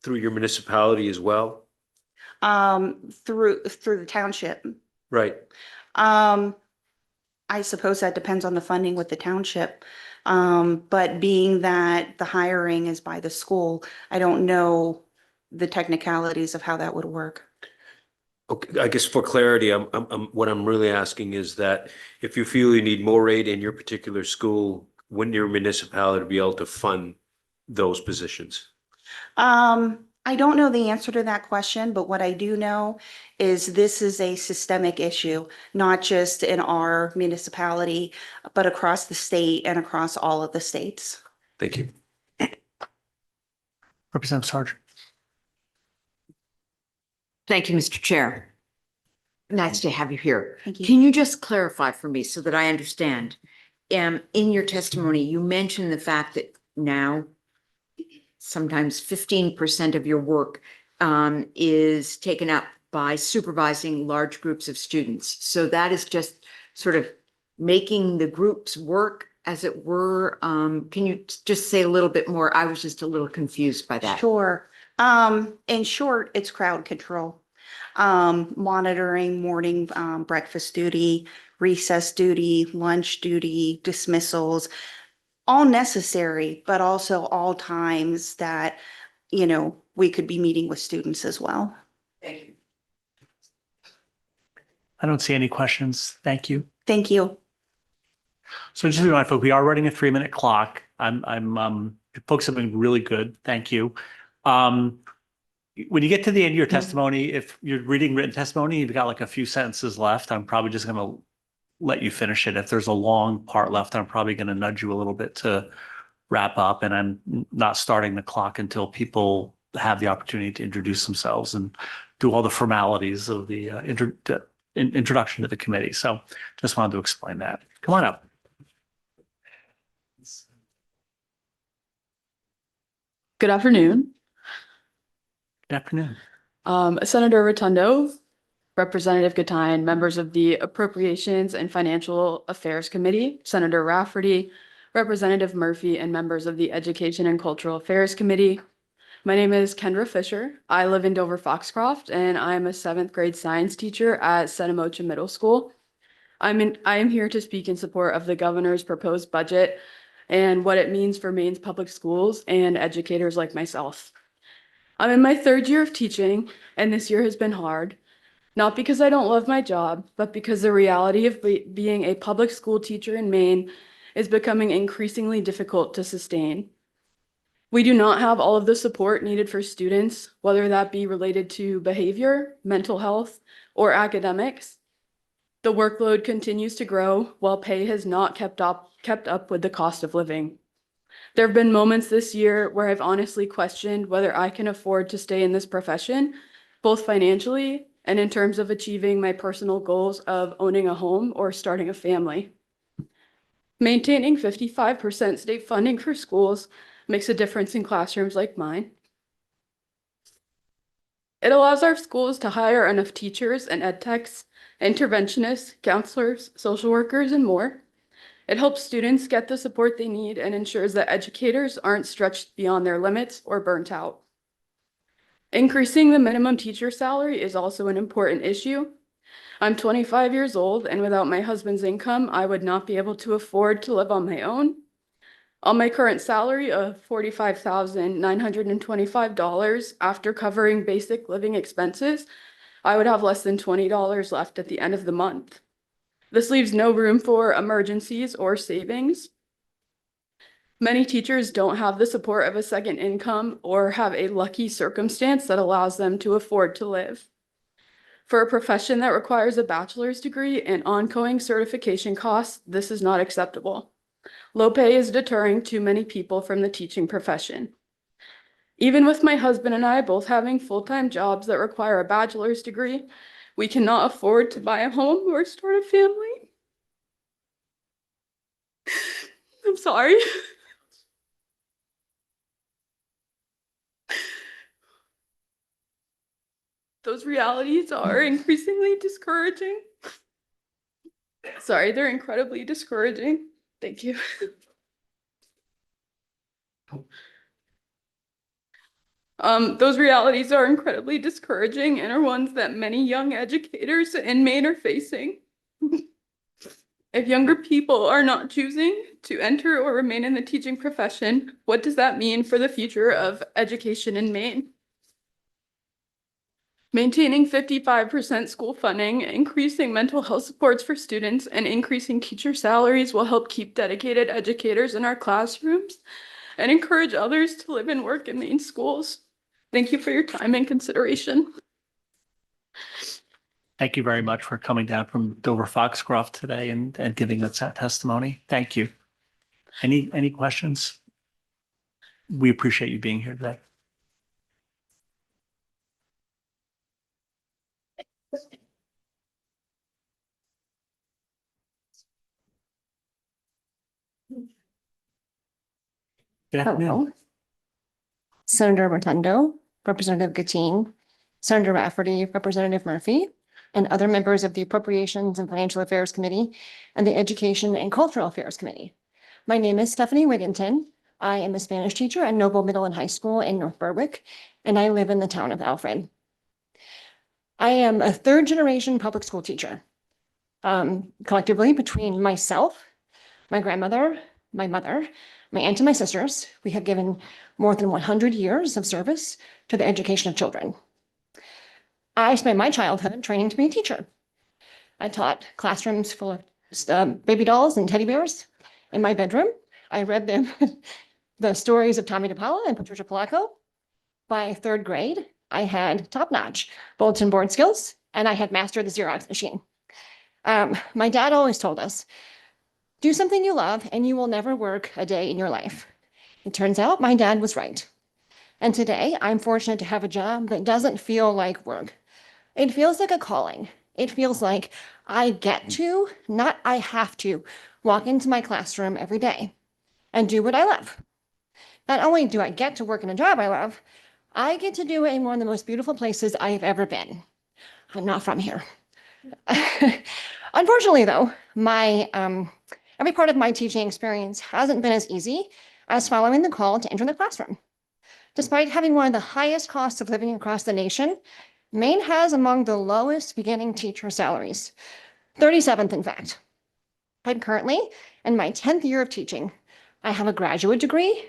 through your municipality as well? Through the township. Right. I suppose that depends on the funding with the township. But being that the hiring is by the school, I don't know the technicalities of how that would work. Okay, I guess for clarity, what I'm really asking is that if you feel you need more aid in your particular school, wouldn't your municipality be able to fund those positions? I don't know the answer to that question, but what I do know is this is a systemic issue, not just in our municipality, but across the state and across all of the states. Thank you. Representative Sargent. Thank you, Mr. Chair. Nice to have you here. Thank you. Can you just clarify for me so that I understand? In your testimony, you mentioned the fact that now sometimes 15% of your work is taken up by supervising large groups of students. So that is just sort of making the groups work, as it were. Can you just say a little bit more? I was just a little confused by that. Sure. In short, it's crowd control. Monitoring morning breakfast duty, recess duty, lunch duty, dismissals, all necessary, but also all times that, we could be meeting with students as well. Thank you. I don't see any questions. Thank you. Thank you. So just to be mindful, we are running a 3-minute clock. Folks have been really good. Thank you. When you get to the end of your testimony, if you're reading written testimony, you've got like a few sentences left, I'm probably just going to let you finish it. If there's a long part left, I'm probably going to nudge you a little bit to wrap up, and I'm not starting the clock until people have the opportunity to introduce themselves and do all the formalities of the introduction to the committee. So just wanted to explain that. Come on up. Good afternoon. Good afternoon. Senator Rotundo, Representative Gatine, members of the Appropriations and Financial Affairs Committee, Senator Rafferty, Representative Murphy, and members of the Education and Cultural Affairs Committee. My name is Kendra Fisher. I live in Dover Foxcroft, and I'm a 7th grade science teacher at Senamocha Middle School. I am here to speak in support of the governor's proposed budget and what it means for Maine's public schools and educators like myself. I'm in my 3rd year of teaching, and this year has been hard, not because I don't love my job, but because the reality of being a public school teacher in Maine is becoming increasingly difficult to sustain. We do not have all of the support needed for students, whether that be related to behavior, mental health, or academics. The workload continues to grow while pay has not kept up with the cost of living. There have been moments this year where I've honestly questioned whether I can afford to stay in this profession, both financially and in terms of achieving my personal goals of owning a home or starting a family. Maintaining 55% state funding for schools makes a difference in classrooms like mine. It allows our schools to hire enough teachers and ed techs, interventionists, counselors, social workers, and more. It helps students get the support they need and ensures that educators aren't stretched beyond their limits or burnt out. Increasing the minimum teacher salary is also an important issue. I'm 25 years old, and without my husband's income, I would not be able to afford to live on my own. On my current salary of $45,925 after covering basic living expenses, I would have less than $20 left at the end of the month. This leaves no room for emergencies or savings. Many teachers don't have the support of a second income or have a lucky circumstance that allows them to afford to live. For a profession that requires a bachelor's degree and ongoing certification costs, this is not acceptable. Low pay is deterring too many people from the teaching profession. Even with my husband and I both having full-time jobs that require a bachelor's degree, we cannot afford to buy a home or start a family. I'm sorry. Those realities are increasingly discouraging. Sorry, they're incredibly discouraging. Thank you. Those realities are incredibly discouraging and are ones that many young educators in Maine are facing. If younger people are not choosing to enter or remain in the teaching profession, what does that mean for the future of education in Maine? Maintaining 55% school funding, increasing mental health supports for students, and increasing teacher salaries will help keep dedicated educators in our classrooms and encourage others to live and work in Maine schools. Thank you for your time and consideration. Thank you very much for coming down from Dover Foxcroft today and giving us that testimony. Thank you. Any questions? We appreciate you being here today. Good afternoon. Hello. Senator Rotundo, Representative Gatine, Senator Rafferty, Representative Murphy, and other members of the Appropriations and Financial Affairs Committee and the Education and Cultural Affairs Committee. My name is Stephanie Wigginton. I am a Spanish teacher at Noble Middle and High School in North Berwick, and I live in the town of Alfred. I am a third-generation public school teacher. Collectively, between myself, my grandmother, my mother, my aunt and my sisters, we have given more than 100 years of service to the education of children. I spent my childhood training to be a teacher. I taught classrooms full of baby dolls and teddy bears in my bedroom. I read them the stories of Tommy DePaula and Patricia Polacco. By third grade, I had top-notch bulletin board skills, and I had mastered the Xerox machine. My dad always told us, do something you love and you will never work a day in your life. It turns out my dad was right. And today I'm fortunate to have a job that doesn't feel like work. It feels like a calling. It feels like I get to, not I have to, walk into my classroom every day and do what I love. Not only do I get to work in a job I love, I get to do it in one of the most beautiful places I have ever been. I'm not from here. Unfortunately, though, every part of my teaching experience hasn't been as easy as following the call to enter the classroom. Despite having one of the highest costs of living across the nation, Maine has among the lowest beginning teacher salaries, 37th in fact. I'm currently in my 10th year of teaching. I have a graduate degree,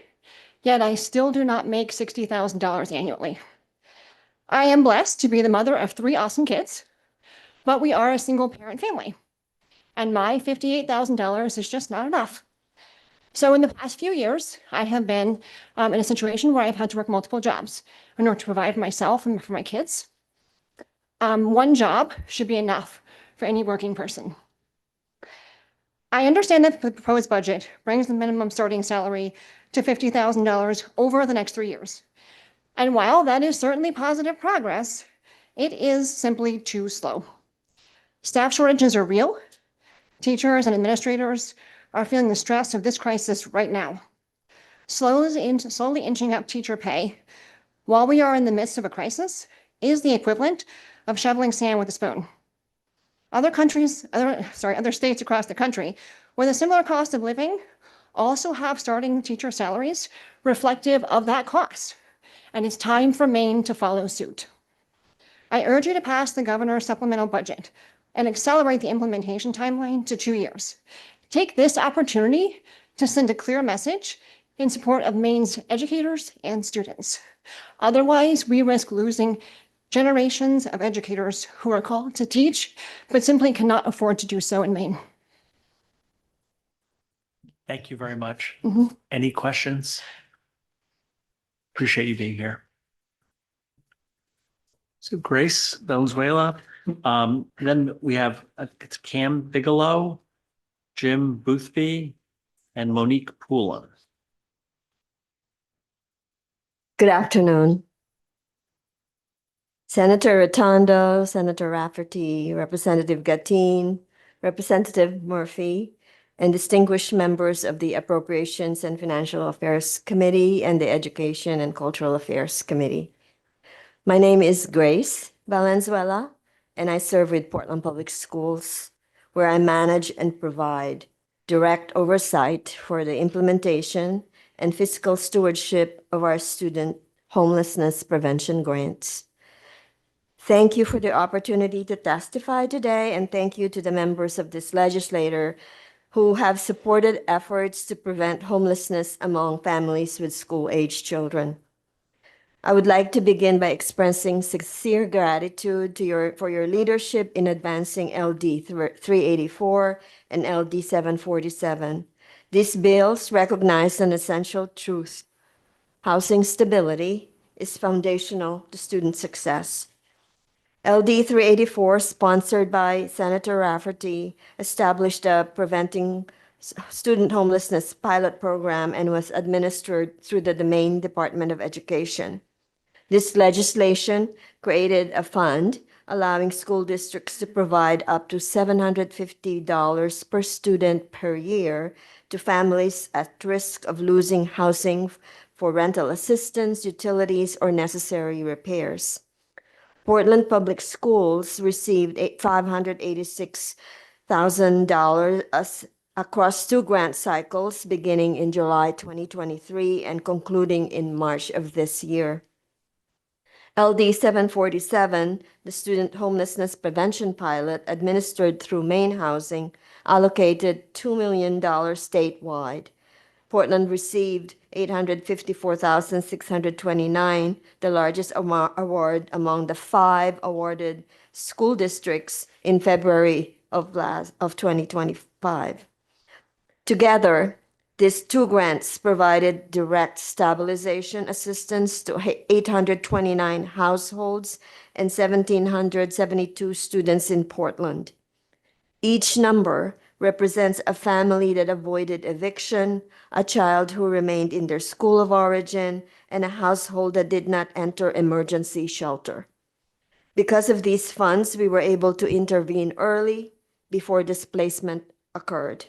yet I still do not make $60,000 annually. I am blessed to be the mother of 3 awesome kids, but we are a single parent family. And my $58,000 is just not enough. So in the past few years, I have been in a situation where I've had to work multiple jobs in order to provide for myself and for my kids. One job should be enough for any working person. I understand that the proposed budget brings the minimum starting salary to $50,000 over the next 3 years. And while that is certainly positive progress, it is simply too slow. Staff shortages are real. Teachers and administrators are feeling the stress of this crisis right now. Slowly inching up teacher pay while we are in the midst of a crisis is the equivalent of shoveling sand with a spoon. Other states across the country with a similar cost of living also have starting teacher salaries reflective of that cost. and it's time for Maine to follow suit. I urge you to pass the governor's supplemental budget and accelerate the implementation timeline to 2 years. Take this opportunity to send a clear message in support of Maine's educators and students. Otherwise, we risk losing generations of educators who are called to teach, but simply cannot afford to do so in Maine. Thank you very much. Mhm. Any questions? Appreciate you being here. So Grace Valenzuela, then we have, it's Cam Bigelow, Jim Boothby, and Monique Poulin. Good afternoon. Senator Rotundo, Senator Rafferty, Representative Gattin, Representative Murphy, and distinguished members of the Appropriations and Financial Affairs Committee and the Education and Cultural Affairs Committee. My name is Grace Valenzuela, and I serve with Portland Public Schools, where I manage and provide direct oversight for the implementation and fiscal stewardship of our student homelessness prevention grants. Thank you for the opportunity to testify today, and thank you to the members of this legislature who have supported efforts to prevent homelessness among families with school-age children. I would like to begin by expressing sincere gratitude for your leadership in advancing LD 384 and LD 747. These bills recognize an essential truth. Housing stability is foundational to student success. LD 384, sponsored by Senator Rafferty, established a Preventing Student Homelessness pilot program and was administered through the Maine Department of Education. This legislation created a fund allowing school districts to provide up to $750 per student per year to families at risk of losing housing for rental assistance, utilities, or necessary repairs. Portland Public Schools received $586,000 across 2 grant cycles beginning in July 2023 and concluding in March of this year. LD 747, the Student Homelessness Prevention Pilot administered through Maine Housing, allocated $2 million statewide. Portland received $854,629, the largest award among the 5 awarded school districts in February of 2025. Together, these 2 grants provided direct stabilization assistance to 829 households and 1,772 students in Portland. Each number represents a family that avoided eviction, a child who remained in their school of origin, and a household that did not enter emergency shelter. Because of these funds, we were able to intervene early before displacement occurred.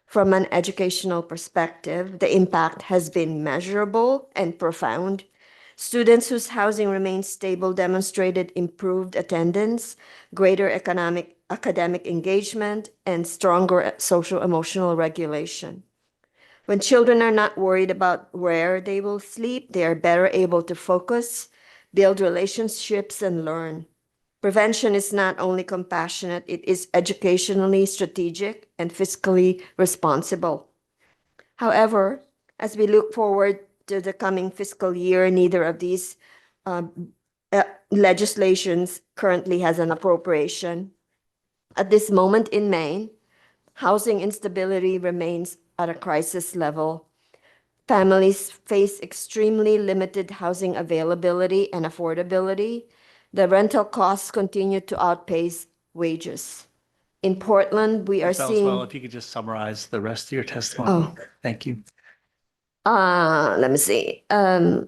From an educational perspective, the impact has been measurable and profound. Students whose housing remained stable demonstrated improved attendance, greater academic engagement, and stronger social-emotional regulation. When children are not worried about where they will sleep, they are better able to focus, build relationships, and learn. Prevention is not only compassionate, it is educationally strategic and fiscally responsible. However, as we look forward to the coming fiscal year, neither of these legislations currently has an appropriation. At this moment in Maine, housing instability remains at a crisis level. Families face extremely limited housing availability and affordability. The rental costs continue to outpace wages. In Portland, we are Ms. seeing. Valenzuela, if you could just summarize the rest of your testimony. Oh. Thank you. Let me see. I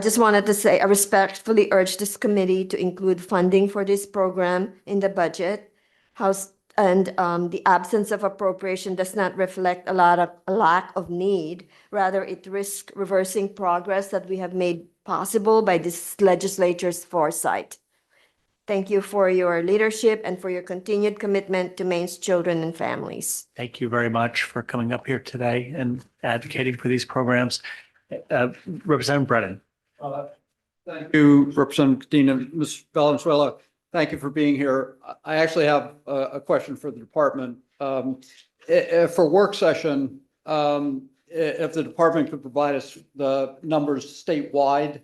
just wanted to say I respectfully urge this committee to include funding for this program in the budget. The absence of appropriation does not reflect a lack of need. Rather, it risks reversing progress that we have made possible by this legislature's foresight. Thank you for your leadership and for your continued commitment to Maine's children and families. Thank you very much for coming up here today and advocating for these programs. Representative Brennan, Thank you, Representative Katina. Ms. Valenzuela, thank you for being here. I actually have a question for the department. For work session, if the department could provide us the numbers statewide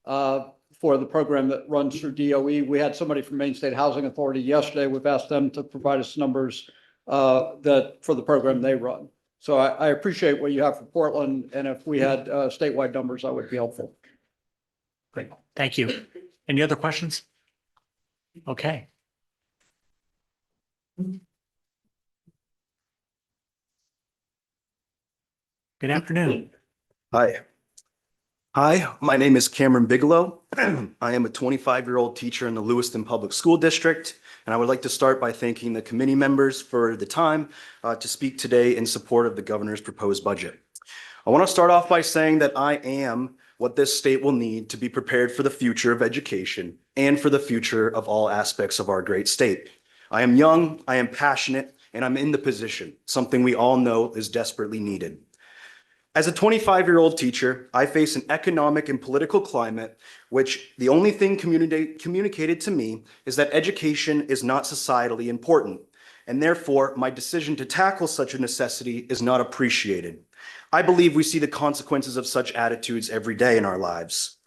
for the program that runs through DOE. We had somebody from Maine State Housing Authority yesterday. We've asked them to provide us numbers that for the program they run. So I appreciate what you have for Portland, and if we had statewide numbers, that would be helpful. Great. Thank you. Any other questions? Okay. Good afternoon. Hi. Hi, my name is Cameron Bigelow. I am a 25-year-old teacher in the Lewiston Public School District, and I would like to start by thanking the committee members for the time to speak today in support of the governor's proposed budget. I want to start off by saying that I am what this state will need to be prepared for the future of education and for the future of all aspects of our great state. I am young, I am passionate, and I'm in the position, something we all know is desperately needed. As a 25-year-old teacher, I face an economic and political climate which the only thing communicated to me is that education is not societally important, and therefore my decision to tackle such a necessity is not appreciated. I believe we see the consequences of such attitudes every day in our lives.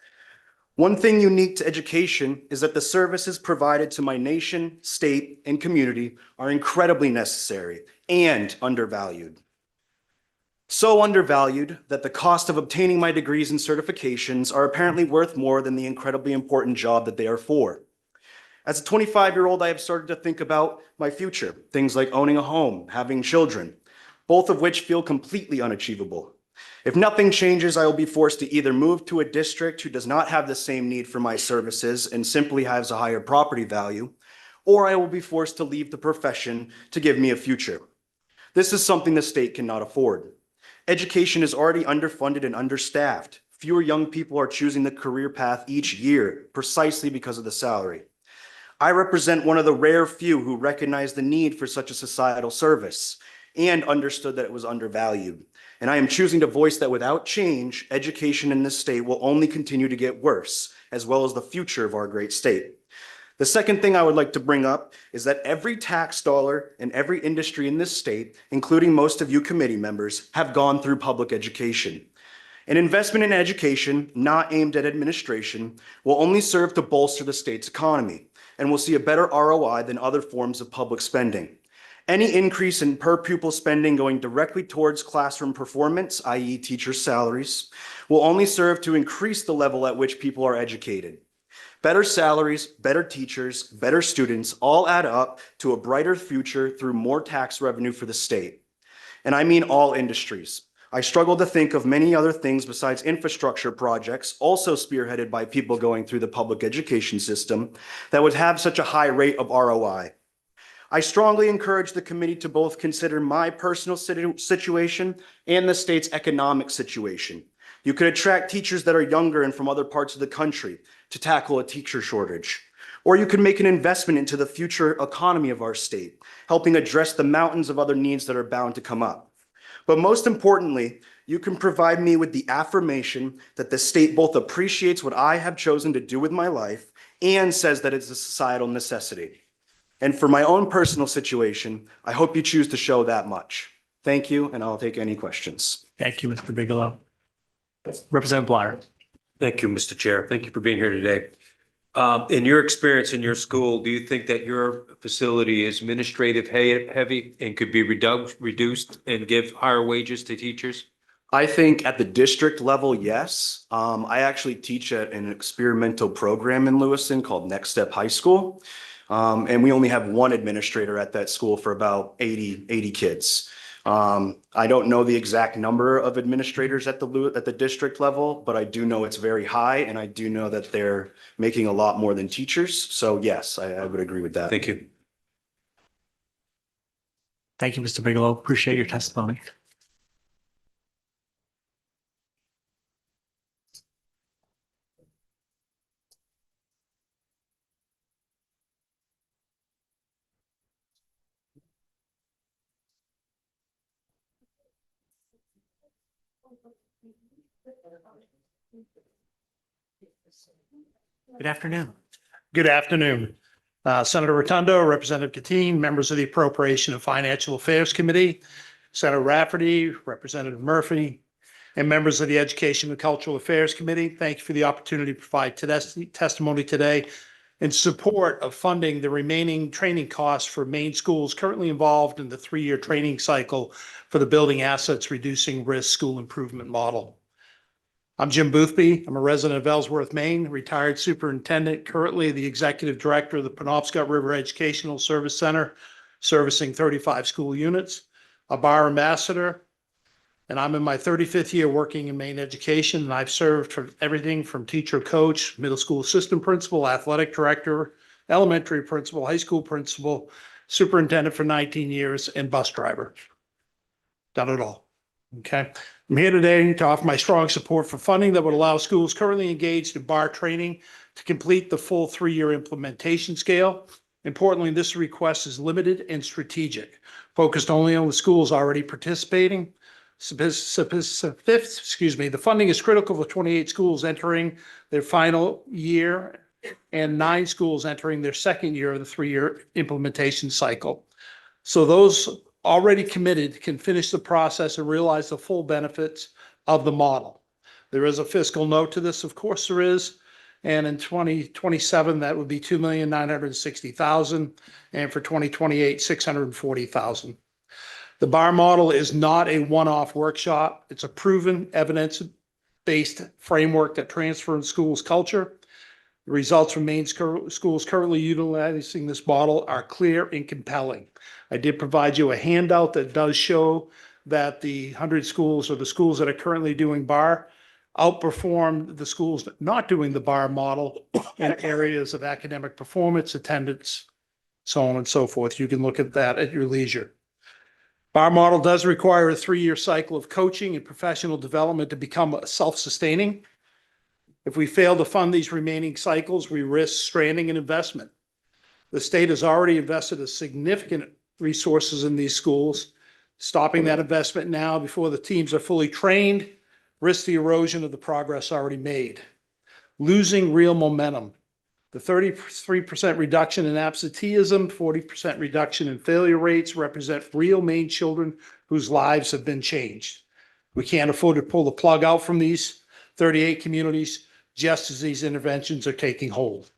One thing unique to education is that the services provided to my nation, state, and community are incredibly necessary and undervalued. So undervalued that the cost of obtaining my degrees and certifications are apparently worth more than the incredibly important job that they are for. As a 25-year-old, I have started to think about my future, things like owning a home, having children, both of which feel completely unachievable. If nothing changes, I will be forced to either move to a district who does not have the same need for my services and simply has a higher property value, or I will be forced to leave the profession to give me a future. This is something the state cannot afford. Education is already underfunded and understaffed. Fewer young people are choosing the career path each year precisely because of the salary. I represent one of the rare few who recognize the need for such a societal service and understood that it was undervalued. And I am choosing to voice that without change, education in this state will only continue to get worse, as well as the future of our great state. The second thing I would like to bring up is that every tax dollar and every industry in this state, including most of you committee members, have gone through public education. An investment in education not aimed at administration will only serve to bolster the state's economy and will see a better ROI than other forms of public spending. Any increase in per pupil spending going directly towards classroom performance, i.e. teacher salaries, will only serve to increase the level at which people are educated. Better salaries, better teachers, better students all add up to a brighter future through more tax revenue for the state. And I mean all industries. I struggle to think of many other things besides infrastructure projects, also spearheaded by people going through the public education system, that would have such a high rate of ROI. I strongly encourage the committee to both consider my personal situation and the state's economic situation. You could attract teachers that are younger and from other parts of the country to tackle a teacher shortage. Or you could make an investment into the future economy of our state, helping address the mountains of other needs that are bound to come up. But most importantly, you can provide me with the affirmation that the state both appreciates what I have chosen to do with my life and says that it's a societal necessity. And for my own personal situation, I hope you choose to show that much. Thank you, and I'll take any questions. Thank you, Mr. Bigelow. Representative Bleier. Thank you, Mr. Chair. Thank you for being here today. In your experience in your school, do you think that your facility is administrative heavy and could be reduced and give higher wages to teachers? I think at the district level, yes. I actually teach at an experimental program in Lewiston called Next Step High School. And we only have one administrator at that school for about 80 kids. I don't know the exact number of administrators at the district level, but I do know it's very high, and I do know that they're making a lot more than teachers. So yes, I would agree with that. Thank you. Thank you, Mr. Bigelow. Appreciate your testimony. Good afternoon. Good afternoon. Senator Rotundo, Representative Kateen, members of the Appropriation and Financial Affairs Committee, Senator Rafferty, Representative Murphy, and members of the Education and Cultural Affairs Committee. Thank you for the opportunity to provide testimony today in support of funding the remaining training costs for Maine schools currently involved in the 3-year training cycle for the Building Assets Reducing Risk School Improvement Model. I'm Jim Boothby. I'm a resident of Ellsworth, Maine, retired superintendent, currently the executive director of the Penobscot River Educational Service Center, servicing 35 school units, a bar ambassador, and I'm in my 35th year working in Maine education, and I've served for everything from teacher coach, middle school assistant principal, athletic director, elementary principal, high school principal, superintendent for 19 years, and bus driver. Done it all. Okay. I'm here today to offer my strong support for funding that would allow schools currently engaged in bar training to complete the full 3-year implementation scale. Importantly, this request is limited and strategic, focused only on the schools already participating. The funding is critical for 28 schools entering their final year and 9 schools entering their second year of the 3-year implementation cycle. So those already committed can finish the process and realize the full benefits of the model. There is a fiscal note to this, of course there is. And in 2027, that would be $2,960,000. And for 2028, $640,000. The bar model is not a one-off workshop. It's a proven evidence-based framework that transforms schools' culture. The results from Maine schools currently utilizing this model are clear and compelling. I did provide you a handout that does show that the 100 schools or the schools that are currently doing bar outperform the schools not doing the bar model in areas of academic performance, attendance, so on and so forth. You can look at that at your leisure. Bar model does require a 3-year cycle of coaching and professional development to become self-sustaining. If we fail to fund these remaining cycles, we risk stranding an investment. The state has already invested a significant resources in these schools. Stopping that investment now before the teams are fully trained risks the erosion of the progress already made. Losing real momentum. The 33% reduction in absenteeism, 40% reduction in failure rates represent real Maine children whose lives have been changed. We can't afford to pull the plug out from these 38 communities just as these interventions are taking hold.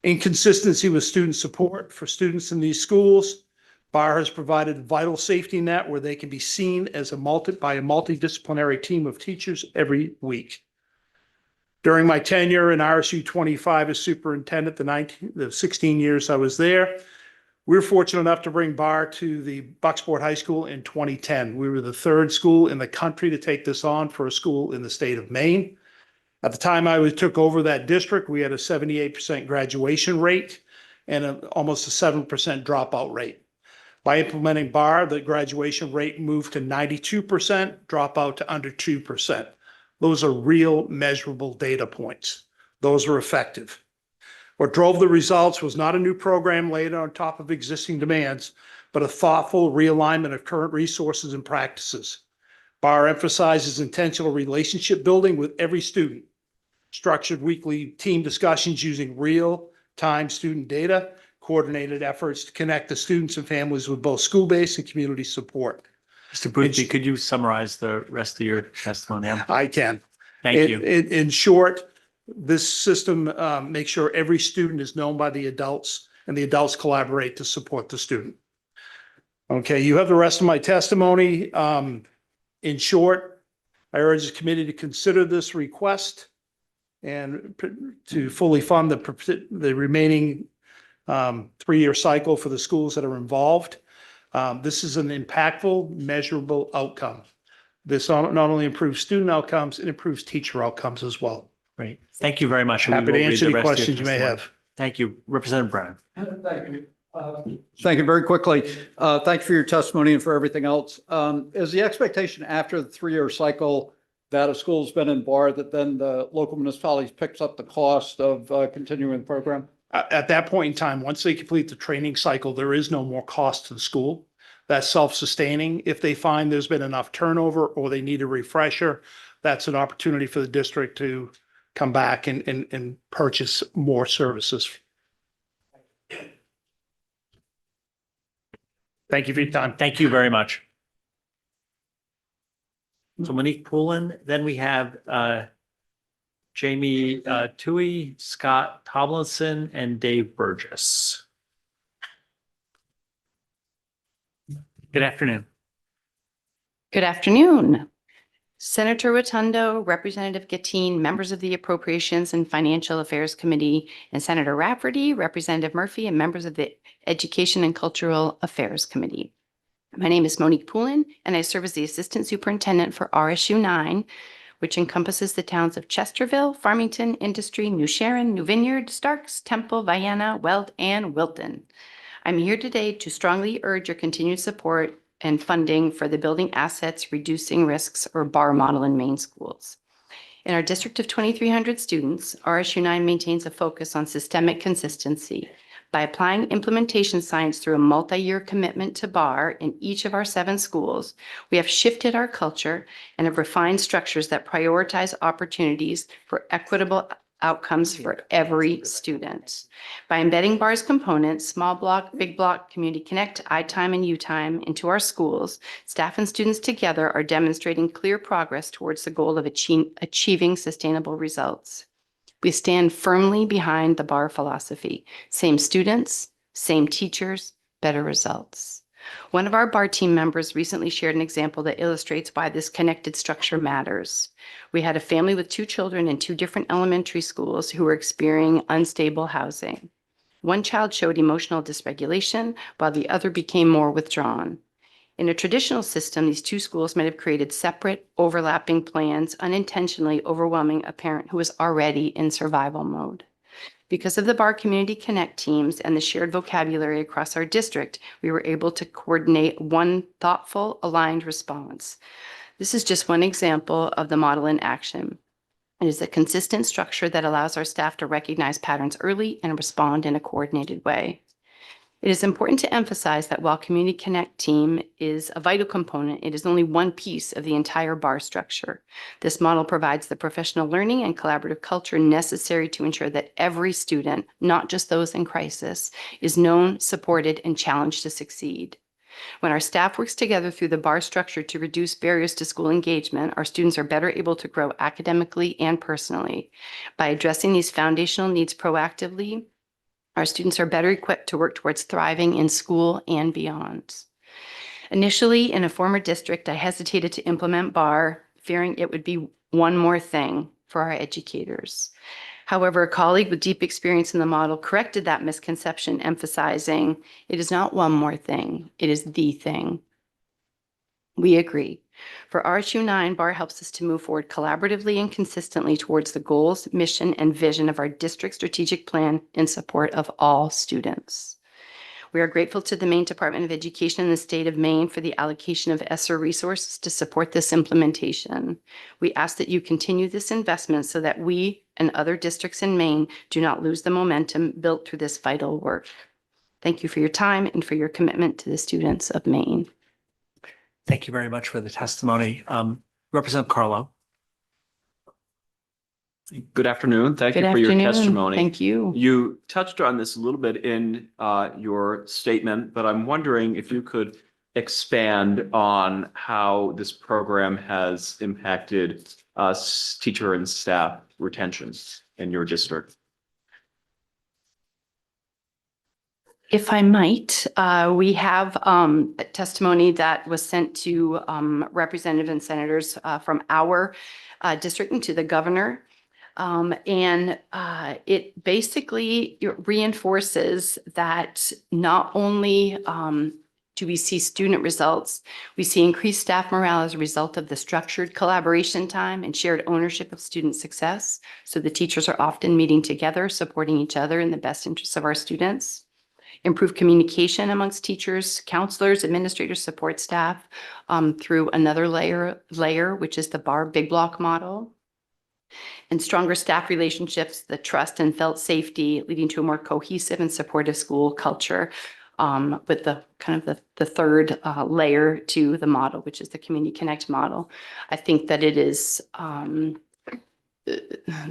Inconsistency with student support for students in these schools. BAR has provided a vital safety net where they can be seen as by a multidisciplinary team of teachers every week. During my tenure in RSU 25 as superintendent, the 16 years I was there, we were fortunate enough to bring BAR to the Bucksport High School in 2010. We were the 3rd school in the country to take this on for a school in the state of Maine. At the time I took over that district, we had a 78% graduation rate and almost a 7% dropout rate. By implementing BAR, the graduation rate moved to 92%, dropout to under 2%. Those are real measurable data points. Those were effective. What drove the results was not a new program laid on top of existing demands, but a thoughtful realignment of current resources and practices. BAR emphasizes intentional relationship building with every student, structured weekly team discussions using real-time student data, coordinated efforts to connect the students and families with both school-based and community support. Mr. Boothby, could you summarize the rest of your testimony? I can. Thank you. In short, this system makes sure every student is known by the adults and the adults collaborate to support the student. Okay, you have the rest of my testimony. In short, I urge the committee to consider this request and to fully fund the remaining 3-year cycle for the schools that are involved. This is an impactful, measurable outcome. This not only improves student outcomes, it improves teacher outcomes as well. Great. Thank you very much. Happy to answer any questions you may have. Thank you. Representative Brennan. Thank you. Thank you very quickly. Thank you for your testimony and for everything else. Is the expectation after the 3-year cycle that a school's been in BAR that then the local municipalities picks up the cost of continuing the program? At that point in time, once they complete the training cycle, there is no more cost to the school. That's self-sustaining. If they find there's been enough turnover or they need a refresher, that's an opportunity for the district to come back and purchase more services. Thank you for your time. Thank you very much. So Monique Poulin, then we have Jamie Tui, Scott Tomlinson, and Dave Burgess. Good afternoon. Good afternoon. Senator Rotundo, Representative Gattine, members of the Appropriations and Financial Affairs Committee, and Senator Rafferty, Representative Murphy, and members of the Education and Cultural Affairs Committee. My name is Monique Poulin, and I serve as the Assistant Superintendent for RSU 9, which encompasses the towns of Chesterville, Farmington, Industry, New Sharon, New Vineyard, Starks, Temple, Vienna, Weld, and Wilton. I'm here today to strongly urge your continued support and funding for the Building Assets Reducing Risks or BAR model in Maine schools. In our district of 2,300 students, RSU 9 maintains a focus on systemic consistency. By applying implementation science through a multi-year commitment to BAR in each of our 7 schools, we have shifted our culture and have refined structures that prioritize opportunities for equitable outcomes for every student. By embedding BAR's components, small block, big block, community connect, I-time, and U-time into our schools, staff and students together are demonstrating clear progress towards the goal of achieving sustainable results. We stand firmly behind the BAR philosophy. Same students, same teachers, better results. One of our BAR team members recently shared an example that illustrates why this connected structure matters. We had a family with 2 children in 2 different elementary schools who were experiencing unstable housing. One child showed emotional dysregulation, while the other became more withdrawn. In a traditional system, these 2 schools might have created separate, overlapping plans, unintentionally overwhelming a parent who was already in survival mode. Because of the BAR Community Connect teams and the shared vocabulary across our district, we were able to coordinate one thoughtful, aligned response. This is just one example of the model in action. It is a consistent structure that allows our staff to recognize patterns early and respond in a coordinated way. It is important to emphasize that while Community Connect team is a vital component, it is only one piece of the entire BAR structure. This model provides the professional learning and collaborative culture necessary to ensure that every student, not just those in crisis, is known, supported, and challenged to succeed. When our staff works together through the BAR structure to reduce barriers to school engagement, our students are better able to grow academically and personally. By addressing these foundational needs proactively, our students are better equipped to work towards thriving in school and beyond. Initially, in a former district, I hesitated to implement BAR, fearing it would be one more thing for our educators. However, a colleague with deep experience in the model corrected that misconception, emphasizing, it is not one more thing, it is the thing. We agree. For RSU 9, BAR helps us to move forward collaboratively and consistently towards the goals, mission, and vision of our district strategic plan in support of all students. We are grateful to the Maine Department of Education and the state of Maine for the allocation of ESSER resources to support this implementation. We ask that you continue this investment so that we and other districts in Maine do not lose the momentum built through this vital work. Thank you for your time and for your commitment to the students of Maine. Thank you very much for the testimony. Representative Carlo. Good afternoon. Thank you Good for your afternoon. testimony. Thank you. You touched on this a little bit in your statement, but I'm wondering if you could expand on how this program has impacted teacher and staff retention in your district. If I might, we have a testimony that was sent to representatives and senators from our district and to the governor. It basically reinforces that not only do we see student results, we see increased staff morale as a result of the structured collaboration time and shared ownership of student success. So the teachers are often meeting together, supporting each other in the best interests of our students. Improved communication amongst teachers, counselors, administrators, support staff through another layer, which is the BAR Big Block model. And stronger staff relationships, the trust and felt safety, leading to a more cohesive and supportive school culture with the kind of the third layer to the model, which is the Community Connect model. I think that it is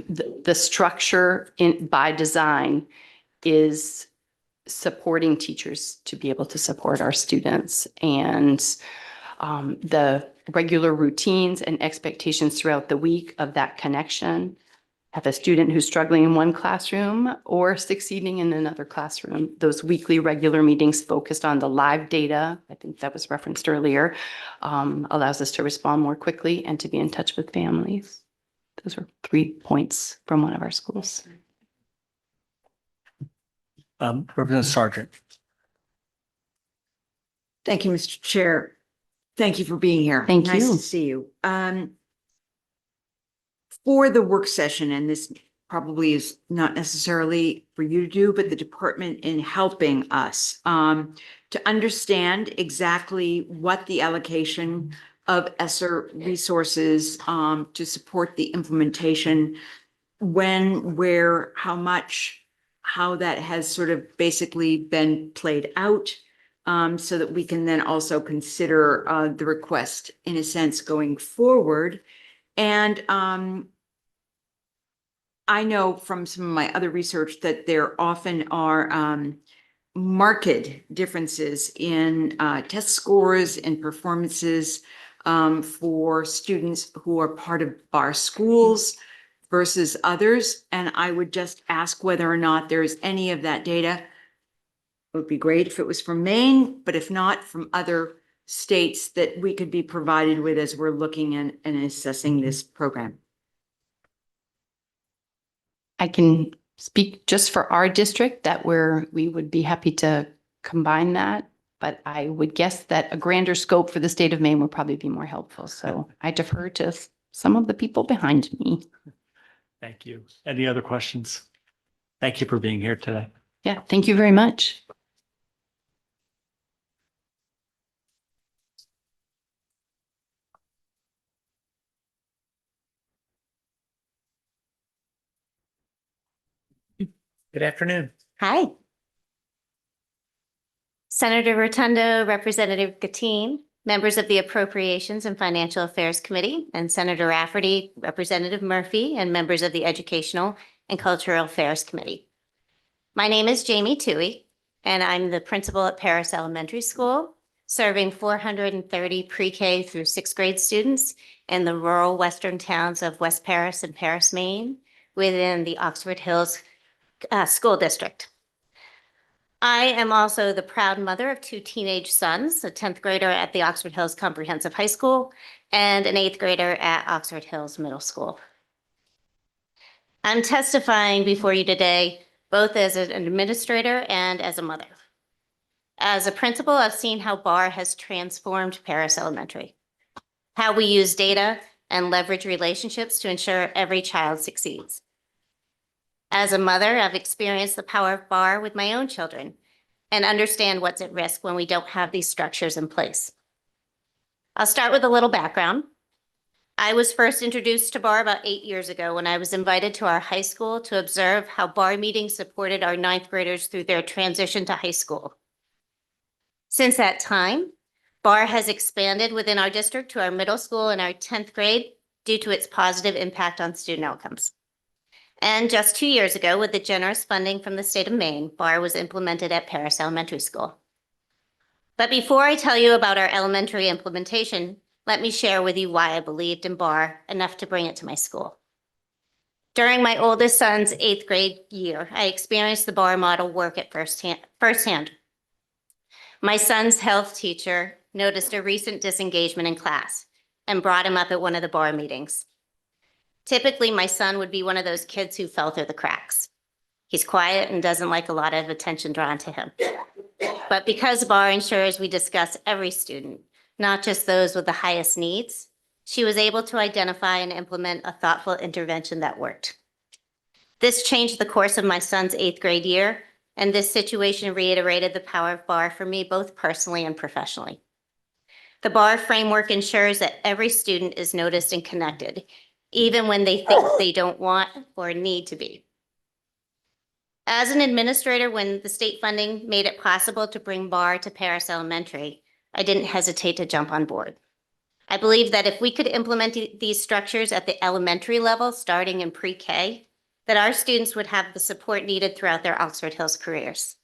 the structure by design is supporting teachers to be able to support our students, and the regular routines and expectations throughout the week of that connection. Have a student who's struggling in one classroom or succeeding in another classroom. Those weekly regular meetings focused on the live data, I think that was referenced earlier, allows us to respond more quickly and to be in touch with families. Those are 3 points from one of our schools. Representative Sargent. Thank you, Mr. Chair. Thank you for being here. Thank Nice you. to see you. For the work session, and this probably is not necessarily for you to do, but the department in helping us to understand exactly what the allocation of ESSER resources to support the implementation, when, where, how much, how that has sort of basically been played out, so that we can then also consider the request in a sense going forward. And I know from some of my other research that there often are marked differences in test scores and performances for students who are part of BAR schools versus others. And I would just ask whether or not there's any of that data. It would be great if it was from Maine, but if not, from other states that we could be provided with as we're looking and assessing this program. I can speak just for our district that we would be happy to combine that, but I would guess that a grander scope for the state of Maine would probably be more helpful. So I defer to some of the people behind me. Thank you. Any other questions? Thank you for being here today. Yeah, thank you very much. Good afternoon. Hi. Senator Rotundo, Representative Gatine, members of the Appropriations and Financial Affairs Committee, and Senator Rafferty, Representative Murphy, and members of the Educational and Cultural Affairs Committee. My name is Jamie Toohey, and I'm the principal at Paris Elementary School, serving 430 pre-K through 6th grade students in the rural western towns of West Paris and Paris, Maine, within the Oxford Hills School District. I am also the proud mother of 2 teenage sons, a 10th grader at the Oxford Hills Comprehensive High School and an 8th grader at Oxford Hills Middle School. I'm testifying before you today, both as an administrator and as a mother. As a principal, I've seen how BAR has transformed Paris Elementary, how we use data and leverage relationships to ensure every child succeeds. As a mother, I've experienced the power of BAR with my own children and understand what's at risk when we don't have these structures in place. I'll start with a little background. I was first introduced to BAR about 8 years ago when I was invited to our high school to observe how BAR meetings supported our 9th graders through their transition to high school. Since that time, BAR has expanded within our district to our middle school and our 10th grade due to its positive impact on student outcomes. And just 2 years ago, with the generous funding from the state of Maine, BAR was implemented at Paris Elementary School. But before I tell you about our elementary implementation, let me share with you why I believed in BAR enough to bring it to my school. During my oldest son's 8th grade year, I experienced the BAR model work at firsthand. My son's health teacher noticed a recent disengagement in class and brought him up at one of the BAR meetings. Typically, my son would be one of those kids who fell through the cracks. He's quiet and doesn't like a lot of attention drawn to him. But because BAR ensures we discuss every student, not just those with the highest needs, she was able to identify and implement a thoughtful intervention that worked. This changed the course of my son's 8th grade year, and this situation reiterated the power of BAR for me both personally and professionally. The BAR framework ensures that every student is noticed and connected, even when they think they don't want or need to be. As an administrator, when the state funding made it possible to bring BAR to Paris Elementary, I didn't hesitate to jump on board. I believe that if we could implement these structures at the elementary level, starting in pre-K, that our students would have the support needed throughout their Oxford Hills careers.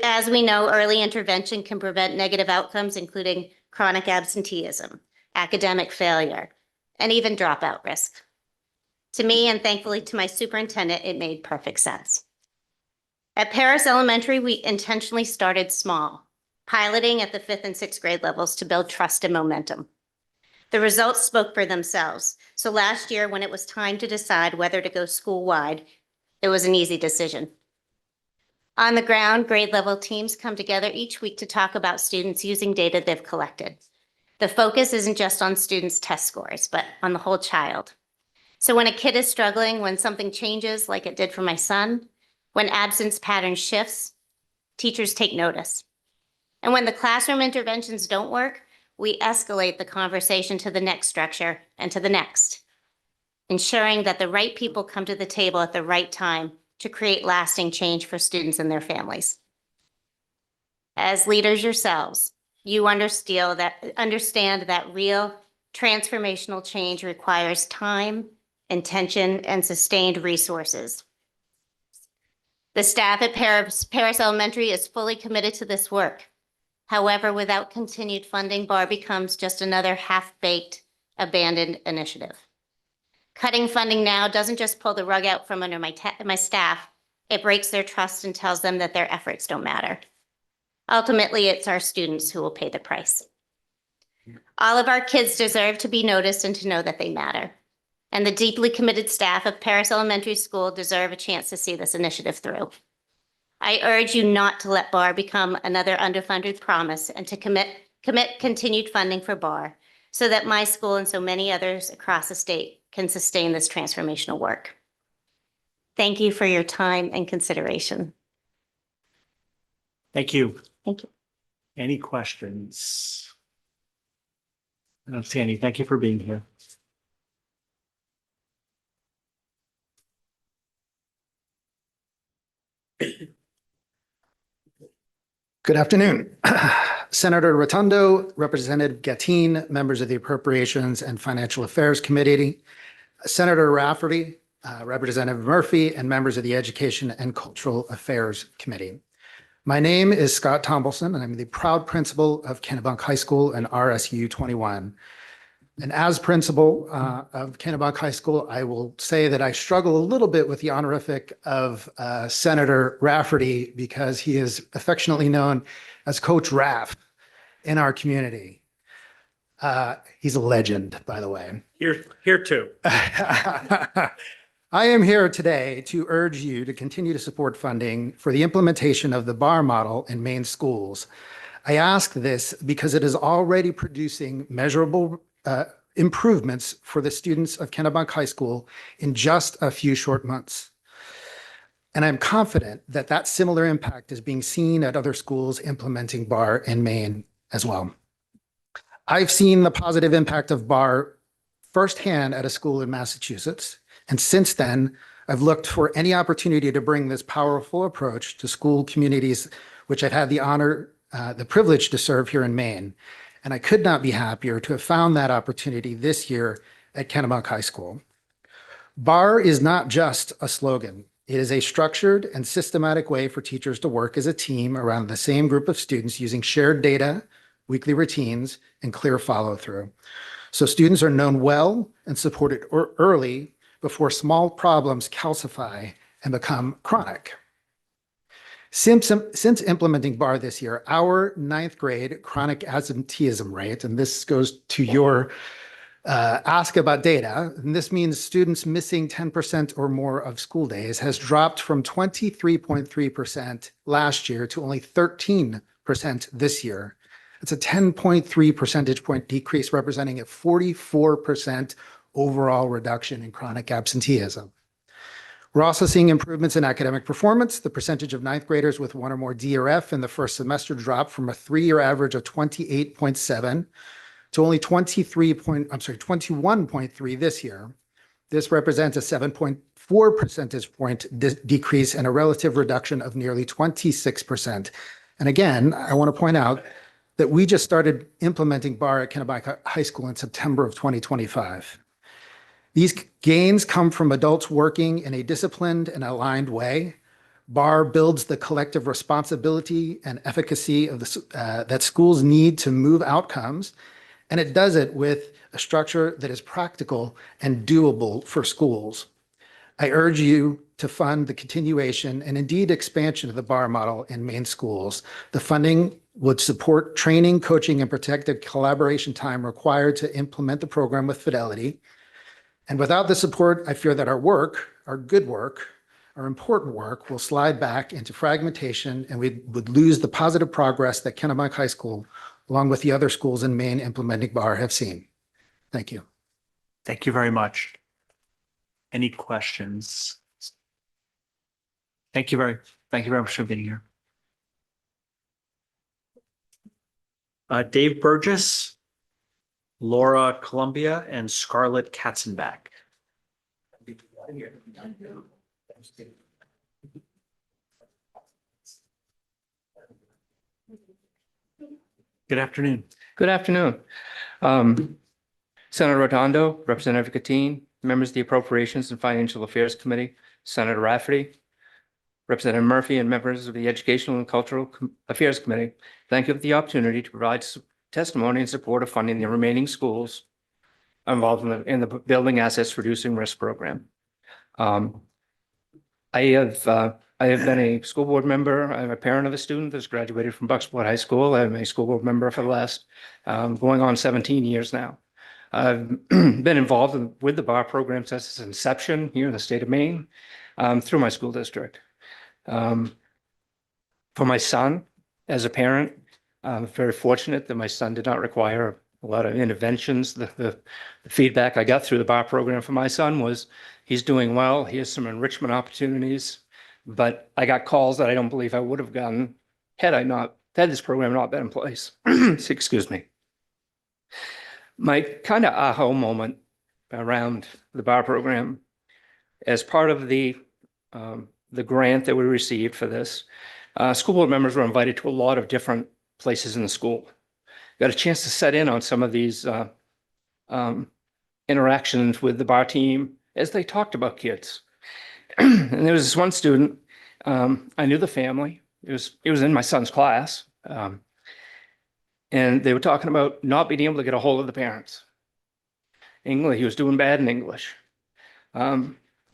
As we know, early intervention can prevent negative outcomes, including chronic absenteeism, academic failure, and even dropout risk. To me, and thankfully to my superintendent, it made perfect sense. At Paris Elementary, we intentionally started small, piloting at the 5th and 6th grade levels to build trust and momentum. The results spoke for themselves. So last year, when it was time to decide whether to go school-wide, it was an easy decision. On the ground, grade level teams come together each week to talk about students using data they've collected. The focus isn't just on students' test scores, but on the whole child. So when a kid is struggling, when something changes, like it did for my son, when absence pattern shifts, teachers take notice. And when the classroom interventions don't work, we escalate the conversation to the next structure and to the next, ensuring that the right people come to the table at the right time to create lasting change for students and their families. As leaders yourselves, you understand that real transformational change requires time, intention, and sustained resources. The staff at Paris Elementary is fully committed to this work. However, without continued funding, BAR becomes just another half-baked, abandoned initiative. Cutting funding now doesn't just pull the rug out from under my staff, it breaks their trust and tells them that their efforts don't matter. Ultimately, it's our students who will pay the price. All of our kids deserve to be noticed and to know that they matter. And the deeply committed staff of Paris Elementary School deserve a chance to see this initiative through. I urge you not to let BAR become another underfunded promise and to commit continued funding for BAR so that my school and so many others across the state can sustain this transformational work. Thank you for your time and consideration. Thank you. Thank you. Any questions? I don't see any. Thank you for being here. Good afternoon. Senator Rotundo, Representative Gattin, members of the Appropriations and Financial Affairs Committee, Senator Rafferty, Representative Murphy, and members of the Education and Cultural Affairs Committee. My name is Scott Tombleson, and I'm the proud principal of Kennebunk High School and RSU 21. And as principal of Kennebunk High School, I will say that I struggle a little bit with the honorific of Senator Rafferty because he is affectionately known as Coach Raff in our community. He's a legend, by the way. Here too. I am here today to urge you to continue to support funding for the implementation of the BAR model in Maine schools. I ask this because it is already producing measurable improvements for the students of Kennebunk High School in just a few short months. And I'm confident that that similar impact is being seen at other schools implementing BAR in Maine as well. I've seen the positive impact of BAR firsthand at a school in Massachusetts. And since then, I've looked for any opportunity to bring this powerful approach to school communities, which I've had the honor, the privilege to serve here in Maine. And I could not be happier to have found that opportunity this year at Kennebunk High School. BAR is not just a slogan. It is a structured and systematic way for teachers to work as a team around the same group of students using shared data, weekly routines, and clear follow-through. So students are known well and supported early before small problems calcify and become chronic. Since implementing BAR this year, our 9th grade chronic absenteeism rate, and this goes to your ask about data, and this means students missing 10% or more of school days, has dropped from 23.3% last year to only 13% this year. It's a 10.3 percentage point decrease, representing a 44% overall reduction in chronic absenteeism. We're also seeing improvements in academic performance. The percentage of 9th graders with 1 or more D or F in the first semester dropped from a 3-year average of 28.7 to only 21.3 this year. This represents a 7.4 percentage point decrease and a relative reduction of nearly 26%. And again, I want to point out that we just started implementing BAR at Kennebec High School in September of 2025. These gains come from adults working in a disciplined and aligned way. BAR builds the collective responsibility and efficacy of that schools need to move outcomes, and it does it with a structure that is practical and doable for schools. I urge you to fund the continuation and indeed expansion of the BAR model in Maine schools. The funding would support training, coaching, and protective collaboration time required to implement the program with fidelity. And without the support, I fear that our work, our good work, our important work will slide back into fragmentation, and we would lose the positive progress that Kennebec High School, along with the other schools in Maine implementing BAR, have seen. Thank you. Thank you very much. Any questions? Thank you very much for being here. Dave Burgess, Laura Columbia, and Scarlett Katzenbach. Good afternoon. Good afternoon. Senator Rotundo, Representative Katine, members of the Appropriations and Financial Affairs Committee, Senator Rafferty, Representative Murphy, and members of the Educational and Cultural Affairs Committee. Thank you for the opportunity to provide testimony in support of funding the remaining schools involved in the Building Assets Reducing Risk Program. I have been a school board member. I'm a parent of a student that's graduated from Bucksport High School. I'm a school board member for the last going on 17 years now. I've been involved with the BAR program since its inception here in the state of Maine through my school district. For my son, as a parent, I'm very fortunate that my son did not require a lot of interventions. The feedback I got through the BAR program for my son was he's doing well. He has some enrichment opportunities, but I got calls that I don't believe I would have gotten had this program not been in place. Excuse me. My kind of aha moment around the BAR program, as part of the grant that we received for this, school board members were invited to a lot of different places in the school. Got a chance to set in on some of these interactions with the BAR team as they talked about kids. And there was this one student, I knew the family. It was in my son's class. And they were talking about not being able to get a hold of the parents. English, he was doing bad in English.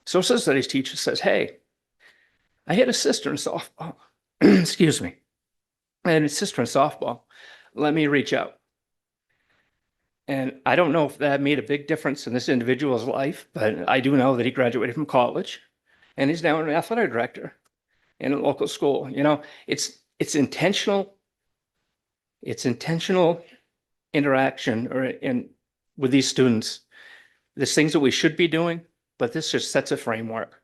Social studies teacher says, hey, I had a sister in softball. Excuse me. I had a sister in softball. Let me reach out. And I don't know if that made a big difference in this individual's life, but I do know that he graduated from college and he's now an athletic director in a local school. You know, it's intentional. It's intentional interaction with these students. There's things that we should be doing, but this just sets a framework.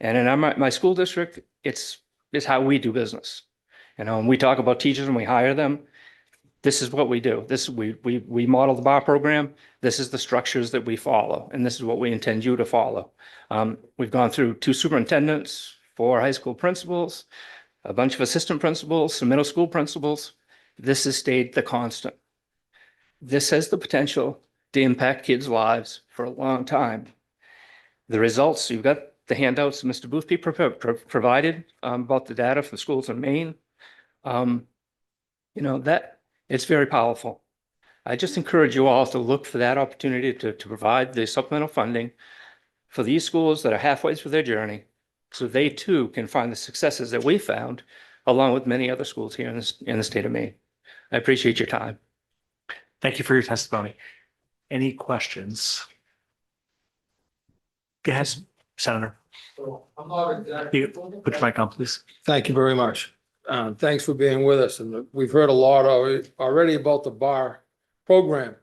And in my school district, it's how we do business. You know, when we talk about teachers and we hire them, this is what we do. We model the BAR program. This is the structures that we follow, and this is what we intend you to follow. We've gone through 2 superintendents, 4 high school principals, a bunch of assistant principals, some middle school principals. This has stayed the constant. This has the potential to impact kids' lives for a long time. The results, you've got the handouts that Mr. Boothby provided about the data from schools in Maine. You know, that it's very powerful. I just encourage you all to look for that opportunity to provide the supplemental funding for these schools that are halfway through their journey, so they too can find the successes that we found, along with many other schools here in the state of Maine. I appreciate your time. Thank you for your testimony. Any questions? Go ahead, Senator. I'm not exactly. Put your mic on, please. Thank you very much. Thanks for being with us. And we've heard a lot already about the BAR program.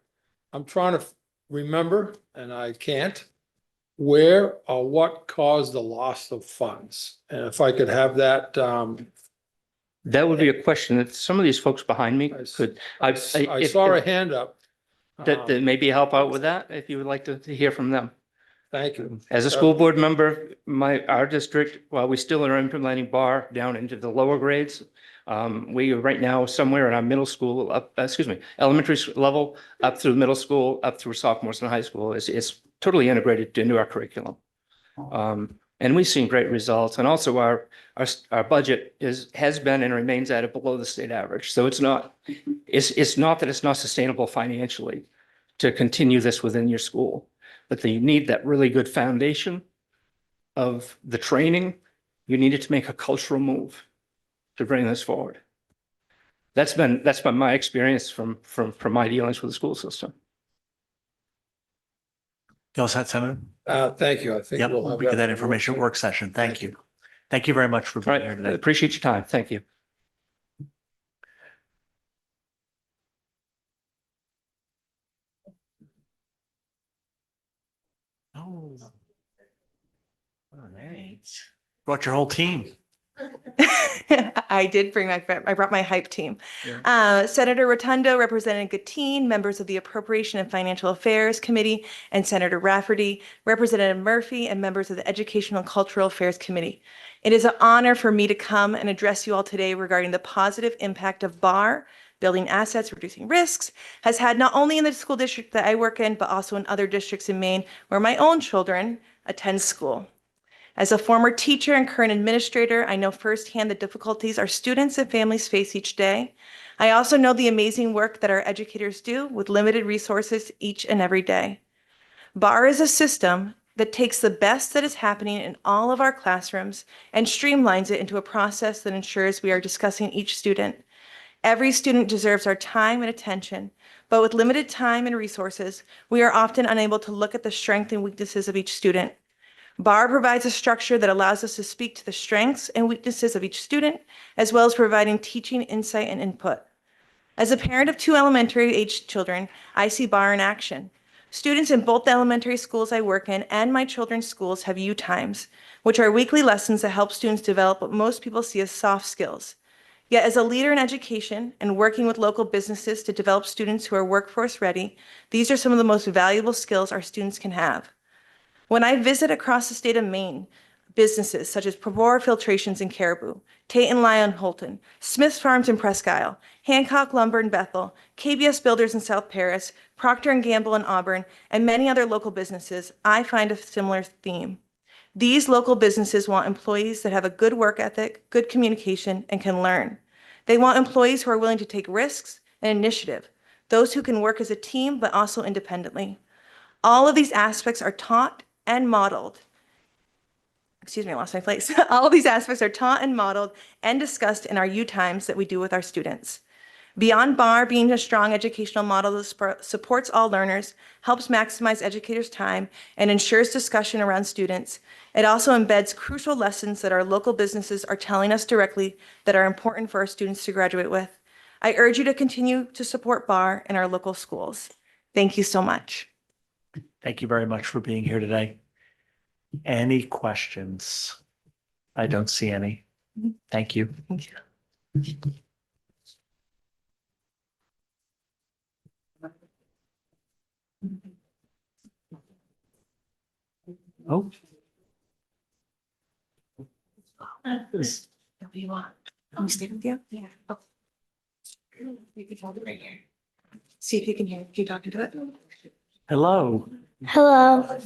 I'm trying to remember, and I can't, where or what caused the loss of funds. And if I could have that. That would be a question that some of these folks behind me could. I saw a hand up. That maybe help out with that, if you would like to hear from them. Thank you. As a school board member, our district, while we still are implementing bar down into the lower grades, we are right now somewhere in our middle school, elementary level, up through middle school, up through sophomores in high school. It's totally integrated into our curriculum. And we've seen great results. And also our budget has been and remains at it below the state average. So it's not that it's not sustainable financially to continue this within your school, but you need that really good foundation of the training. You needed to make a cultural move to bring this forward. That's been my experience from my dealings with the school system. You all set, Senator? Thank you. I think Yep, we'll have we get that for information work work session. Thank you. Thank you very much for All being right, here I today. appreciate your time. Thank you. Oh. All right. Brought your whole team. I did bring I brought my hype team. Yeah. Senator Rotundo, Representative Gatine, members of the Appropriation and Financial Affairs Committee, and Senator Rafferty, Representative Murphy, and members of the Educational and Cultural Affairs Committee. It is an honor for me to come and address you all today regarding the positive impact of BAR, building assets, reducing risks, has had not only in the school district that I work in, but also in other districts in Maine where my own children attend school. As a former teacher and current administrator, I know firsthand the difficulties our students and families face each day. I also know the amazing work that our educators do with limited resources each and every day. BAR is a system that takes the best that is happening in all of our classrooms and streamlines it into a process that ensures we are discussing each student. Every student deserves our time and attention, but with limited time and resources, we are often unable to look at the strengths and weaknesses of each student. BAR provides a structure that allows us to speak to the strengths and weaknesses of each student, as well as providing teaching insight and input. As a parent of 2 elementary-aged children, I see BAR in action. Students in both the elementary schools I work in and my children's schools have U times, which are weekly lessons that help students develop what most people see as soft skills. Yet as a leader in education and working with local businesses to develop students who are workforce ready, these are some of the most valuable skills our students can have. When I visit across the state of Maine, businesses such as Provora Filtrations in Caribou, Tate and Lyon Holton, Smith's Farms in Presque Isle, Hancock Lumber in Bethel, KBS Builders in South Paris, Procter & Gamble in Auburn, and many other local businesses, I find a similar theme. These local businesses want employees that have a good work ethic, good communication, and can learn. They want employees who are willing to take risks and initiative, those who can work as a team but also independently. All of these aspects are taught and modeled. Excuse me, I lost my place. All of these aspects are taught and modeled and discussed in our U times that we do with our students. Beyond BAR being a strong educational model that supports all learners, helps maximize educators' time, and ensures discussion around students, it also embeds crucial lessons that our local businesses are telling us directly that are important for our students to graduate with. I urge you to continue to support BAR in our local schools. Thank you so much. Thank you very much for being here today. Any questions? I don't see any. Thank you. Oh. Is- What do you want? Can we stay with you? Yeah. Oh. You can hold it right here. See if you can hear. Can you talk into it? Hello. Hello.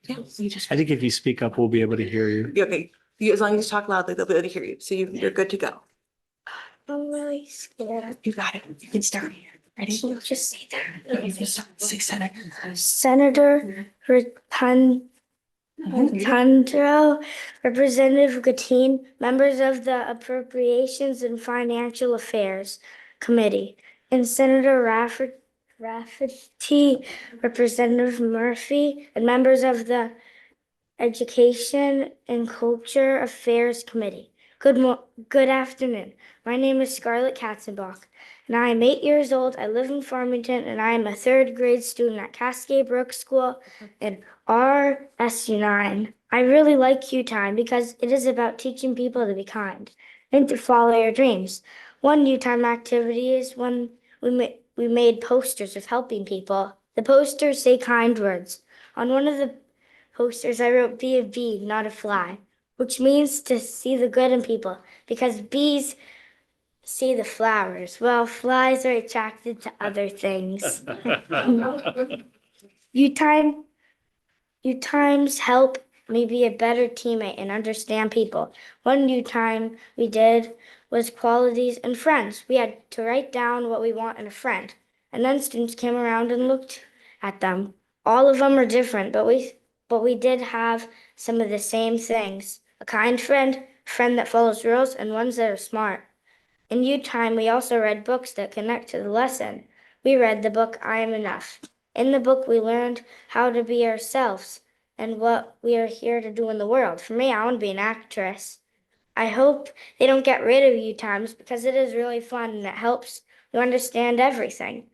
Yeah, you just. I think if you speak up, we'll be able to hear you. Okay, as long as you talk loudly, they'll be able to hear you. So you're good to go. I'm really scared. You got it. You can start here. Ready? Can you just say that? You can start. Say Senator. Senator Rotundro, Representative Gatine, members of the Appropriations and Financial Affairs Committee, and Senator Rafferty, Representative Murphy, and members of the Education and Culture Affairs Committee. Good afternoon. My name is Scarlett Katzenbach, and I am 8 years old. I live in Farmington, and I am a 3rd grade student at Cascade Brook School in RSU9. I really like U Time because it is about teaching people to be kind and to follow your dreams. One U Time activity is when we made posters of helping people. The posters say kind words. On one of the posters, I wrote, "Be a bee, not a fly," which means to see the good in people, because bees see the flowers, while flies are attracted to other things. You times help me be a better teammate and understand people. One new time we did was qualities and friends. We had to write down what we want in a friend, and then students came around and looked at them. All of them are different, but we did have some of the same things. A kind friend, friend that follows rules, and ones that are smart. In U time, we also read books that connect to the lesson. We read the book I Am Enough. In the book, we learned how to be ourselves and what we are here to do in the world. For me, I want to be an actress. I hope they don't get rid of U times because it is really fun and it helps you understand everything.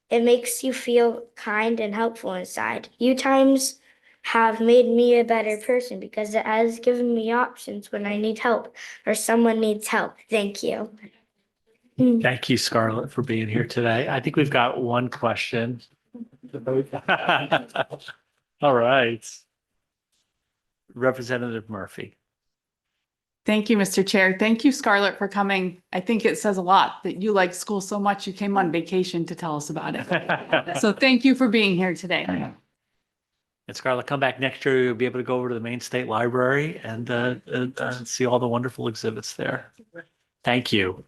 It makes you feel kind and helpful inside. U times have made me a better person because it has given me options when I need help or someone needs help. Thank you. Thank you, Scarlett, for being here today. I think we've got one question. All right. Representative Murphy. Thank you, Mr. Chair. Thank you, Scarlett, for coming. I think it says a lot that you like school so much you came on vacation to tell us about it. So thank you for being here today. And Scarlett, come back next year. You'll be able to go over to the Maine State Library and see all the wonderful exhibits there. Thank you.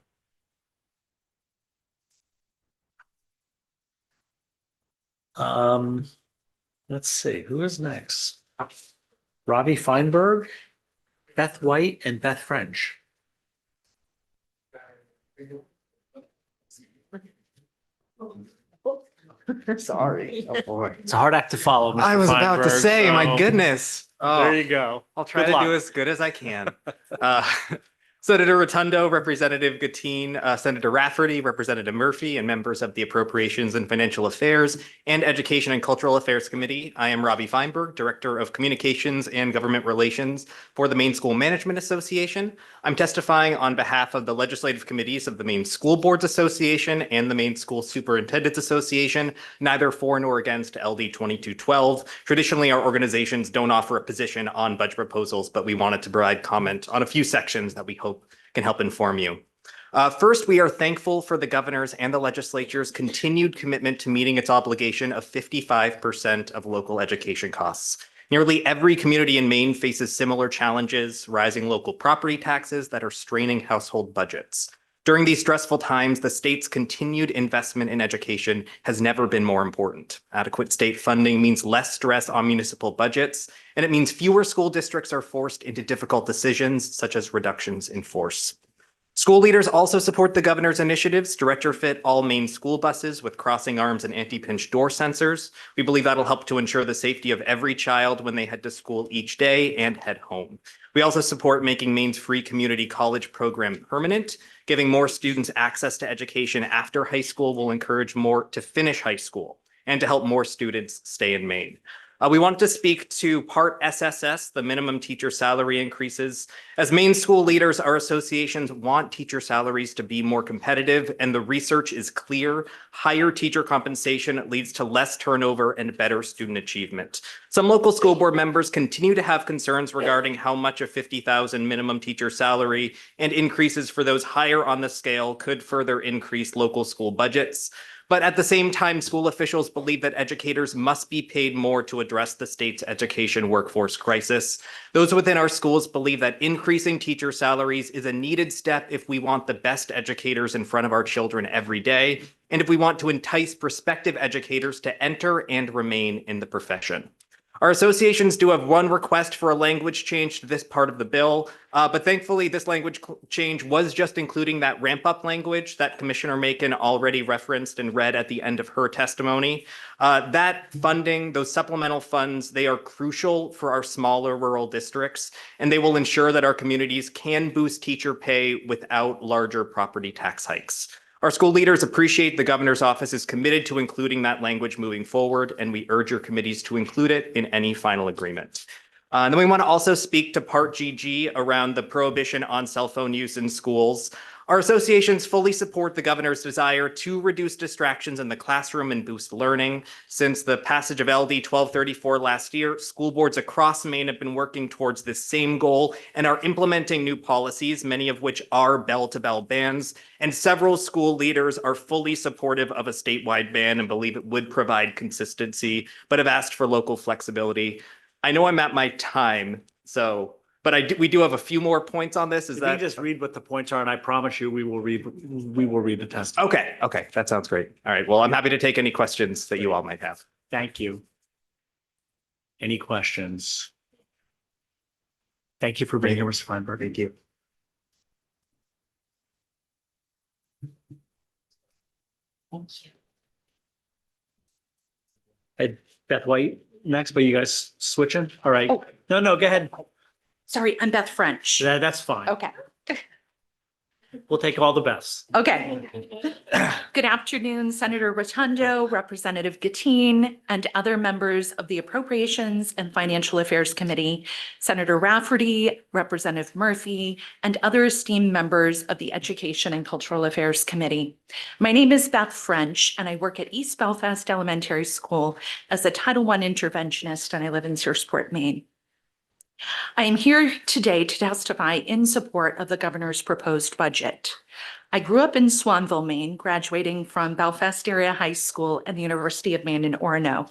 Let's see, who is next? Robbie Feinberg, Beth White, and Beth French. Sorry. Oh, boy. It's a hard act to follow, Mr. I was about to Feinberg, say, so my goodness. There you go. I'll try Good to luck. do as good as I can. Senator Rotundo, Representative Gatine, Senator Rafferty, Representative Murphy, and members of the Appropriations and Financial Affairs and Education and Cultural Affairs Committee. I am Robbie Feinberg, Director of Communications and Government Relations for the Maine School Management Association. I'm testifying on behalf of the legislative committees of the Maine School Boards Association and the Maine School Superintendents Association, neither for nor against LD 2212. Traditionally, our organizations don't offer a position on budget proposals, but we wanted to provide comment on a few sections that we hope can help inform you. First, we are thankful for the governor's and the legislature's continued commitment to meeting its obligation of 55% of local education costs. Nearly every community in Maine faces similar challenges, rising local property taxes that are straining household budgets. During these stressful times, the state's continued investment in education has never been more important. Adequate state funding means less stress on municipal budgets, and it means fewer school districts are forced into difficult decisions, such as reductions in force. School leaders also support the governor's initiatives to retrofit all Maine school buses with crossing arms and anti-pinch door sensors. We believe that'll help to ensure the safety of every child when they head to school each day and head home. We also support making Maine's free community college program permanent. Giving more students access to education after high school will encourage more to finish high school and to help more students stay in Maine. We wanted to speak to Part SSS, the minimum teacher salary increases. As Maine school leaders, our associations want teacher salaries to be more competitive, and the research is clear. Higher teacher compensation leads to less turnover and better student achievement. Some local school board members continue to have concerns regarding how much a $50,000 minimum teacher salary and increases for those higher on the scale could further increase local school budgets. But at the same time, school officials believe that educators must be paid more to address the state's education workforce crisis. Those within our schools believe that increasing teacher salaries is a needed step if we want the best educators in front of our children every day, and if we want to entice prospective educators to enter and remain in the profession. Our associations do have one request for a language change to this part of the bill, but thankfully this language change was just including that ramp-up language that Commissioner Macon already referenced and read at the end of her testimony. That funding, those supplemental funds, they are crucial for our smaller rural districts, and they will ensure that our communities can boost teacher pay without larger property tax hikes. Our school leaders appreciate the governor's office is committed to including that language moving forward, and we urge your committees to include it in any final agreement. And then we want to also speak to Part GG around the prohibition on cell phone use in schools. Our associations fully support the governor's desire to reduce distractions in the classroom and boost learning. Since the passage of LD 1234 last year, school boards across Maine have been working towards this same goal and are implementing new policies, many of which are bell-to-bell bans. And several school leaders are fully supportive of a statewide ban and believe it would provide consistency, but have asked for local flexibility. I know I'm at my time, but we do have a few more points on this. Is If you that just read what the points are, and I promise you, we will read the test. okay? Okay, that sounds great. All right. Well, I'm happy to take any questions that you all might have. Thank you. Any questions? Thank you for being here, Mr. Feinberg. Thank you. Hey, Beth White next, but you guys switching? All right. Oh. No, go ahead. Sorry, I'm Beth French. That's fine. Okay, We'll take all the best. okay. Good afternoon, Senator Rotundo, Representative Gattine, and other members of the Appropriations and Financial Affairs Committee, Senator Rafferty, Representative Murphy, and other esteemed members of the Education and Cultural Affairs Committee. My name is Beth French, and I work at East Belfast Elementary School as a Title I interventionist, and I live in Searsport, Maine. I am here today to testify in support of the governor's proposed budget. I grew up in Swanville, Maine, graduating from Belfast Area High School and the University of Maine in Orono.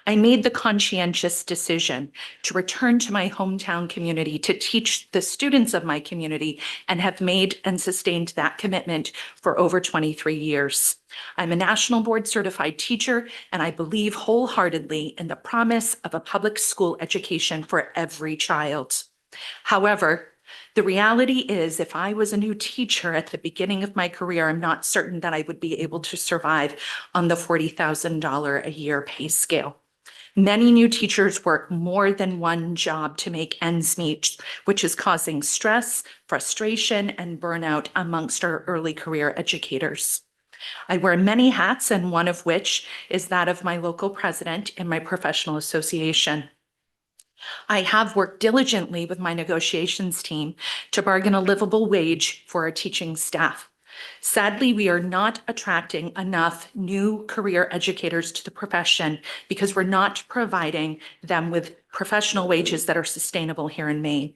I made the conscientious decision to return to my hometown community to teach the students of my community and have made and sustained that commitment for over 23 years. I'm a national board certified teacher, and I believe wholeheartedly in the promise of a public school education for every child. However, the reality is, if I was a new teacher at the beginning of my career, I'm not certain that I would be able to survive on the $40,000 a year pay scale. Many new teachers work more than one job to make ends meet, which is causing stress, frustration, and burnout amongst our early career educators. I wear many hats, and one of which is that of my local president in my professional association. I have worked diligently with my negotiations team to bargain a livable wage for our teaching staff. Sadly, we are not attracting enough new career educators to the profession because we're not providing them with professional wages that are sustainable here in Maine.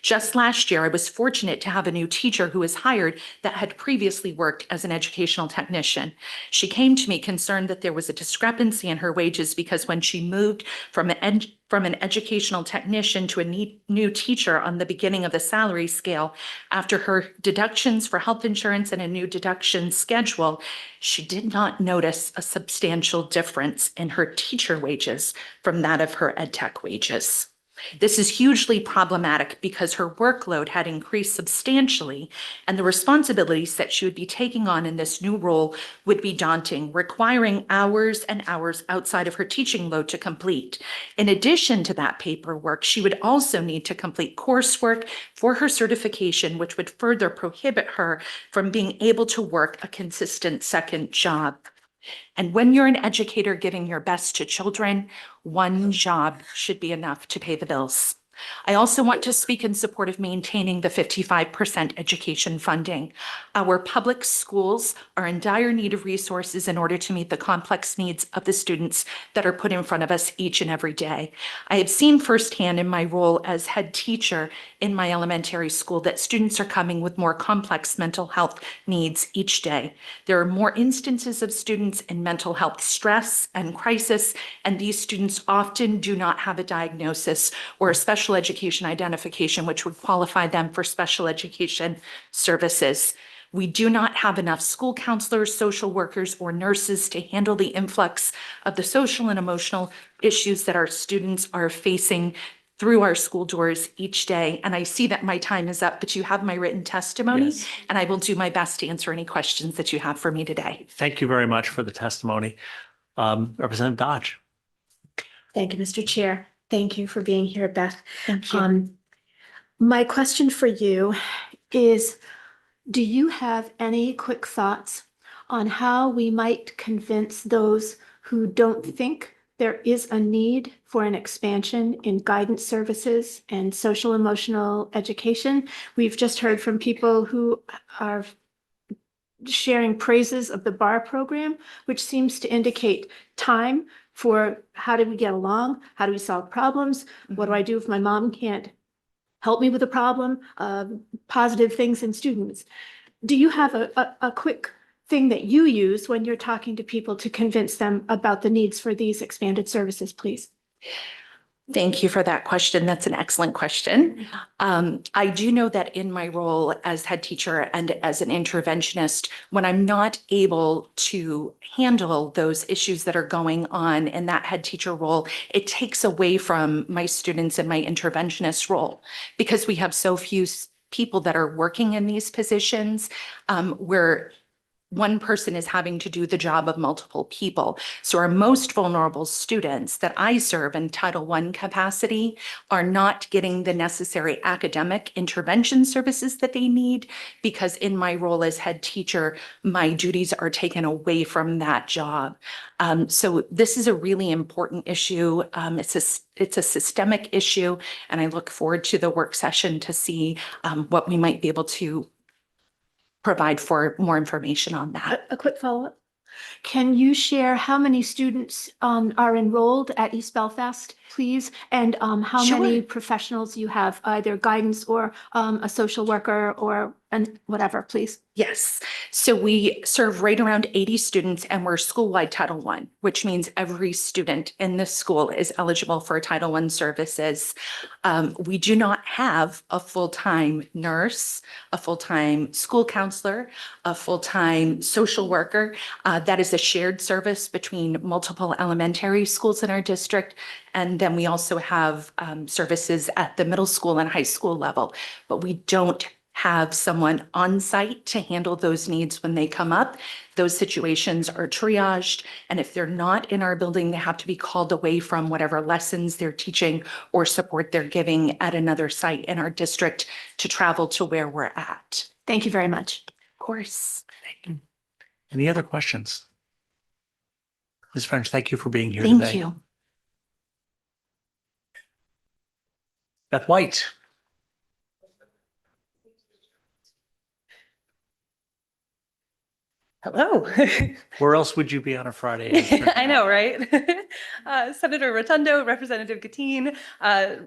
Just last year, I was fortunate to have a new teacher who was hired that had previously worked as an educational technician. She came to me concerned that there was a discrepancy in her wages because when she moved from an educational technician to a new teacher on the beginning of the salary scale, after her deductions for health insurance and a new deduction schedule, she did not notice a substantial difference in her teacher wages from that of her ed tech wages. This is hugely problematic because her workload had increased substantially, and the responsibilities that she would be taking on in this new role would be daunting, requiring hours and hours outside of her teaching load to complete. In addition to that paperwork, she would also need to complete coursework for her certification, which would further prohibit her from being able to work a consistent second job. And when you're an educator giving your best to children, one job should be enough to pay the bills. I also want to speak in support of maintaining the 55% education funding. Our public schools are in dire need of resources in order to meet the complex needs of the students that are put in front of us each and every day. I have seen firsthand in my role as head teacher in my elementary school that students are coming with more complex mental health needs each day. There are more instances of students in mental health stress and crisis, and these students often do not have a diagnosis or a special education identification, which would qualify them for special education services. We do not have enough school counselors, social workers, or nurses to handle the influx of the social and emotional issues that our students are facing through our school doors each day. And I see that my time is up, but you have my written testimony, Yes. and I will do my best to answer any questions that you have for me today. Thank you very much for the testimony. Representative Dodge. Thank you, Mr. Chair. Thank you for being here, Beth. Thank you. My question for you is, do you have any quick thoughts on how we might convince those who don't think there is a need for an expansion in guidance services and social emotional education? We've just heard from people who are sharing praises of the bar program, which seems to indicate time for how do we get along? How do we solve problems? What do I do if my mom can't help me with a problem? Positive things in students. Do you have a quick thing that you use when you're talking to people to convince them about the needs for these expanded services, please? Thank you for that question. That's an excellent question. I do know that in my role as head teacher and as an interventionist, when I'm not able to handle those issues that are going on in that head teacher role, it takes away from my students in my interventionist role because we have so few people that are working in these positions where one person is having to do the job of multiple people. So our most vulnerable students that I serve in Title I capacity are not getting the necessary academic intervention services that they need because in my role as head teacher, my duties are taken away from that job. So this is a really important issue. It's a systemic issue, and I look forward to the work session to see what we might be able to provide for more information on that. A quick follow-up. Can you share how many students are enrolled at East Belfast, please? And how many Sure. professionals you have, either guidance or a social worker or whatever, please? Yes. So we serve right around 80 students and we're school-wide Title I, which means every student in this school is eligible for Title I services. We do not have a full-time nurse, a full-time school counselor, a full-time social worker. That is a shared service between multiple elementary schools in our district. And then we also have services at the middle school and high school level, but we don't have someone on site to handle those needs when they come up. Those situations are triaged. And if they're not in our building, they have to be called away from whatever lessons they're teaching or support they're giving at another site in our district to travel to where we're at. Thank you very much. Of course. Any other questions? Ms. French, thank you for being here today. Thank you. Beth White. Hello. Where else would you be on a Friday? I know, right? Senator Rotundo, Representative Gatine,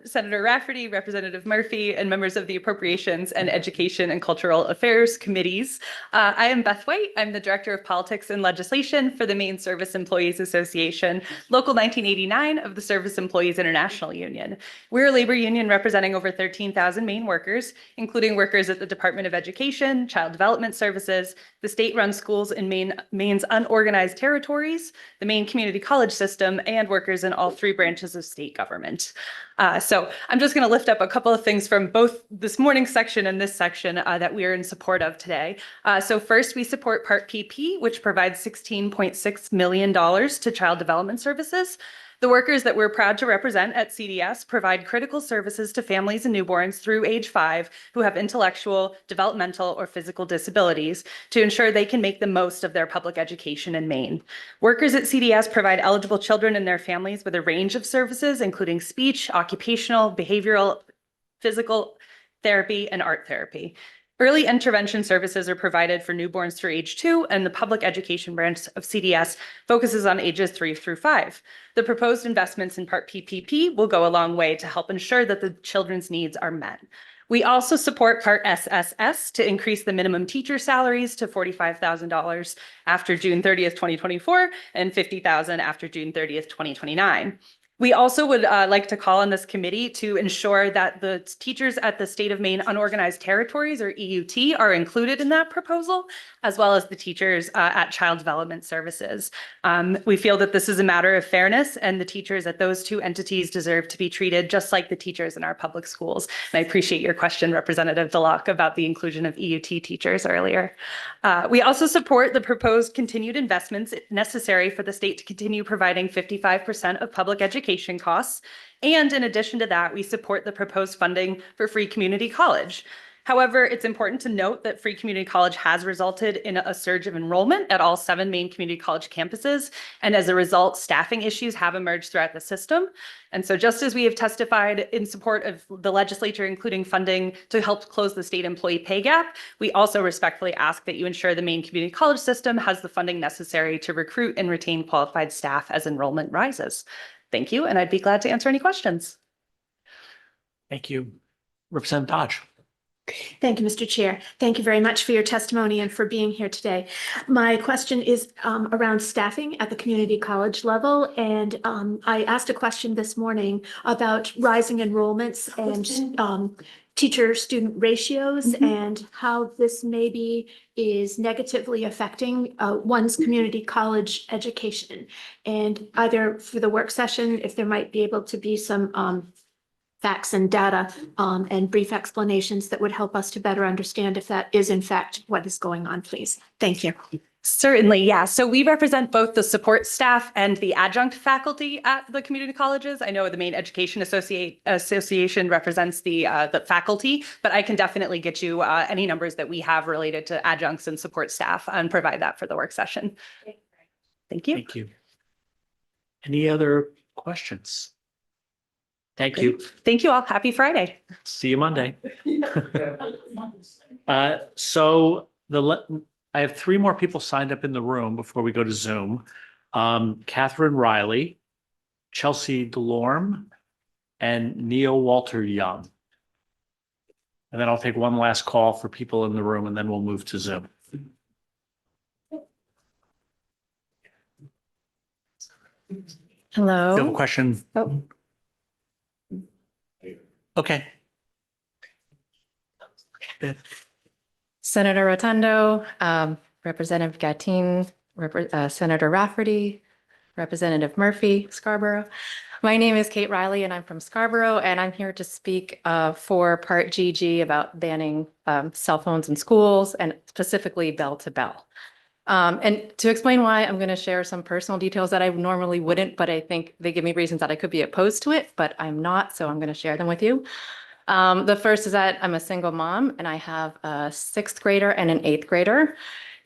Senator Rafferty, Representative Murphy, and members of the Appropriations and Education and Cultural Affairs Committees. I am Beth White. I'm the Director of Politics and Legislation for the Maine Service Employees Association, Local 1989 of the Service Employees International Union. We're a labor union representing over 13,000 Maine workers, including workers at the Department of Education, Child Development Services, the state-run schools in Maine's unorganized territories, the Maine Community College system, and workers in all three branches of state government. So I'm just going to lift up a couple of things from both this morning's section and this section that we are in support of today. So first, we support Part PP, which provides $16.6 million to child development services. The workers that we're proud to represent at CDS provide critical services to families and newborns through age 5 who have intellectual, developmental, or physical disabilities to ensure they can make the most of their public education in Maine. Workers at CDS provide eligible children and their families with a range of services, including speech, occupational, behavioral, physical therapy, and art therapy. Early intervention services are provided for newborns through age 2, and the public education branch of CDS focuses on ages 3 through 5. The proposed investments in Part PPP will go a long way to help ensure that the children's needs are met. We also support Part SSS to increase the minimum teacher salaries to $45,000 after June 30th, 2024, and $50,000 after June 30th, 2029. We also would like to call on this committee to ensure that the teachers at the State of Maine Unorganized Territories, or EUT, are included in that proposal, as well as the teachers at Child Development Services. We feel that this is a matter of fairness, and the teachers at those two entities deserve to be treated just like the teachers in our public schools. And I appreciate your question, Representative DeLocke, about the inclusion of EUT teachers earlier. We also support the proposed continued investments necessary for the state to continue providing 55% of public education costs. And in addition to that, we support the proposed funding for free community college. However, it's important to note that Free Community College has resulted in a surge of enrollment at all 7 main community college campuses. And as a result, staffing issues have emerged throughout the system. And so just as we have testified in support of the legislature, including funding to help close the state employee pay gap, we also respectfully ask that you ensure the main community college system has the funding necessary to recruit and retain qualified staff as enrollment rises. Thank you, and I'd be glad to answer any questions. Thank you. Representative Dodge. Thank you, Mr. Chair. Thank you very much for your testimony and for being here today. My question is around staffing at the community college level. And I asked a question this morning about rising enrollments and teacher-student ratios and how this maybe is negatively affecting one's community college education. And either for the work session, if there might be able to be some facts and data and brief explanations that would help us to better understand if that is in fact what is going on, please. Thank you. Certainly, yeah. So we represent both the support staff and the adjunct faculty at the community colleges. I know the Maine Education Association represents the faculty, but I can definitely get you any numbers that we have related to adjuncts and support staff and provide that for the work session. Thank you. Thank you. Any other questions? Thank you. Thank you all. Happy Friday. See you Monday. I have 3 more people signed up in the room before we go to Zoom. Catherine Riley, Chelsea Delorme, and Neil Walter Young. And then I'll take one last call for people in the room and then we'll move to Zoom. Hello. You have a question? Oh. Okay. Senator Rotundo, Representative Gattin, Senator Rafferty, Representative Murphy, Scarborough. My name is Kate Riley and I'm from Scarborough, and I'm here to speak for Part GG about banning cell phones in schools and specifically bell to bell. And to explain why, I'm going to share some personal details that I normally wouldn't, but I think they give me reasons that I could be opposed to it, but I'm not, so I'm going to share them with you. The first is that I'm a single mom and I have a 6th grader and an 8th grader.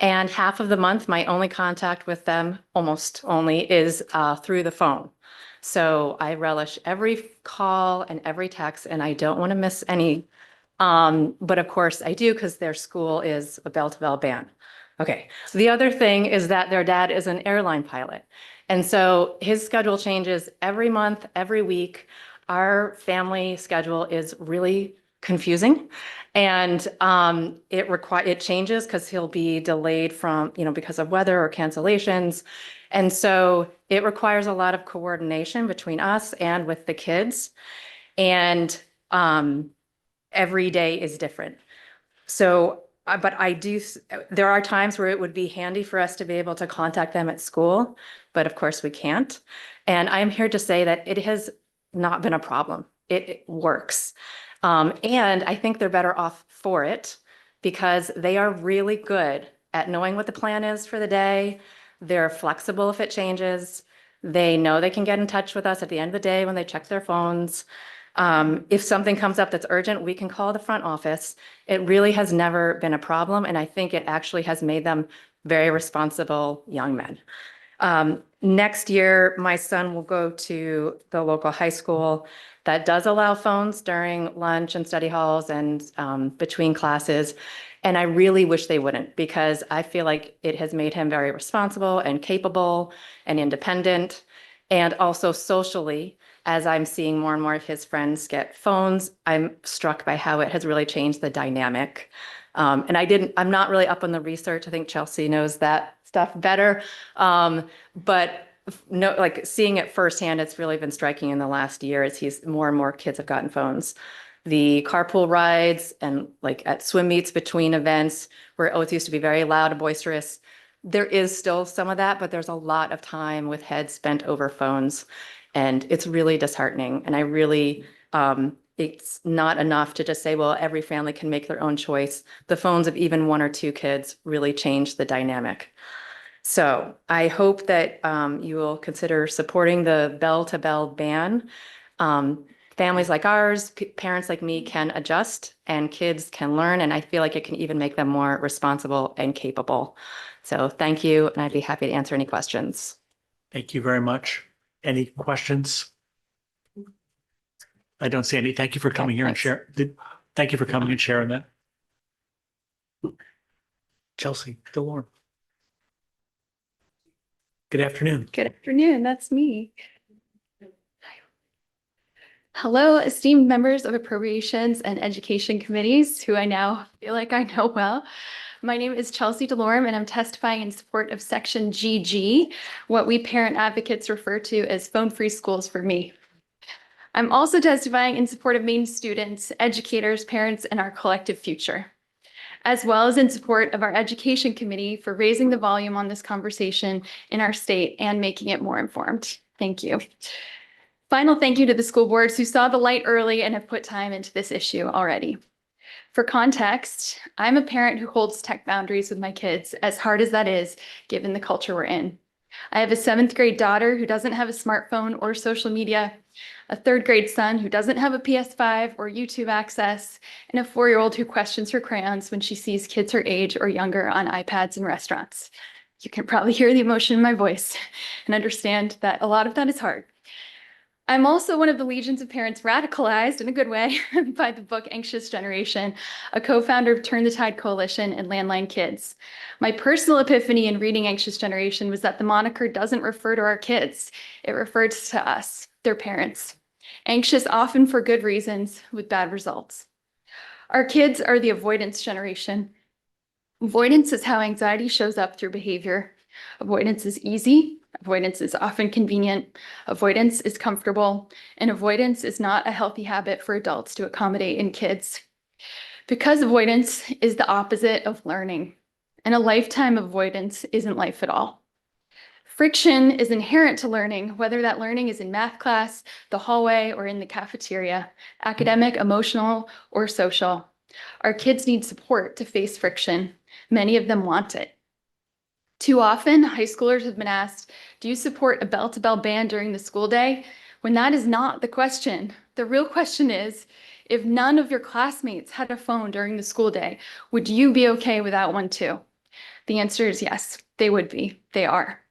And half of the month, my only contact with them, almost only, is through the phone. So I relish every call and every text, and I don't want to miss any. But of course I do, because their school is a bell-to-bell ban. Okay, so the other thing is that their dad is an airline pilot. And so his schedule changes every month, every week. Our family schedule is really confusing, and it changes because he'll be delayed from, because of weather or cancellations. And so it requires a lot of coordination between us and with the kids. And every day is different. So but there are times where it would be handy for us to be able to contact them at school, but of course we can't. And I'm here to say that it has not been a problem. It works. And I think they're better off for it because they are really good at knowing what the plan is for the day. They're flexible if it changes. They know they can get in touch with us at the end of the day when they check their phones. If something comes up that's urgent, we can call the front office. It really has never been a problem, and I think it actually has made them very responsible young men. Next year, my son will go to the local high school that does allow phones during lunch and study halls and between classes. And I really wish they wouldn't, because I feel like it has made him very responsible and capable and independent. And also socially, as I'm seeing more and more of his friends get phones, I'm struck by how it has really changed the dynamic. And I'm not really up on the research. I think Chelsea knows that stuff better. But no, like seeing it firsthand, it's really been striking in the last year as more and more kids have gotten phones. The carpool rides and like at swim meets between events where it always used to be very loud and boisterous. There is still some of that, but there's a lot of time with heads spent over phones, and it's really disheartening. And I really, it's not enough to just say, well, every family can make their own choice. The phones of even 1 or 2 kids really change the dynamic. So I hope that you will consider supporting the bell-to-bell ban. families like ours, parents like me can adjust and kids can learn. And I feel like it can even make them more responsible and capable. So thank you. And I'd be happy to answer any questions. Thank you very much. Any questions? I don't see any. Thank you for coming here and thank you for coming and sharing that. Chelsea DeLorme. Good afternoon. Good afternoon, that's me. Hello, esteemed members of Appropriations and Education Committees, who I now feel like I know well. My name is Chelsea DeLorme, and I'm testifying in support of Section GG, what we parent advocates refer to as phone-free schools for me. I'm also testifying in support of Maine students, educators, parents, and our collective future, as well as in support of our Education Committee for raising the volume on this conversation in our state and making it more informed. Thank you. Final thank you to the school boards who saw the light early and have put time into this issue already. For context, I'm a parent who holds tech boundaries with my kids, as hard as that is, given the culture we're in. I have a 7th grade daughter who doesn't have a smartphone or social media, a 3rd grade son who doesn't have a PS5 or YouTube access, and a 4-year-old who questions her crayons when she sees kids her age or younger on iPads in restaurants. You can probably hear the emotion in my voice and understand that a lot of that is hard. I'm also one of the legions of parents radicalized in a good way by the book Anxious Generation, a co-founder of Turn the Tide Coalition and Landline Kids. My personal epiphany in reading Anxious Generation was that the moniker doesn't refer to our kids. It refers to us, their parents. Anxious often for good reasons with bad results. Our kids are the avoidance generation. Avoidance is how anxiety shows up through behavior. Avoidance is easy. Avoidance is often convenient. Avoidance is comfortable. And avoidance is not a healthy habit for adults to accommodate in kids. Because avoidance is the opposite of learning. And a lifetime of avoidance isn't life at all. Friction is inherent to learning, whether that learning is in math class, the hallway, or in the cafeteria, academic, emotional, or social. Our kids need support to face friction. Many of them want it. Too often, high schoolers have been asked, do you support a bell-to-bell ban during the school day? When that is not the question. The real question is, if none of your classmates had a phone during the school day, would you be okay without one too? The answer is yes, they would be. They are.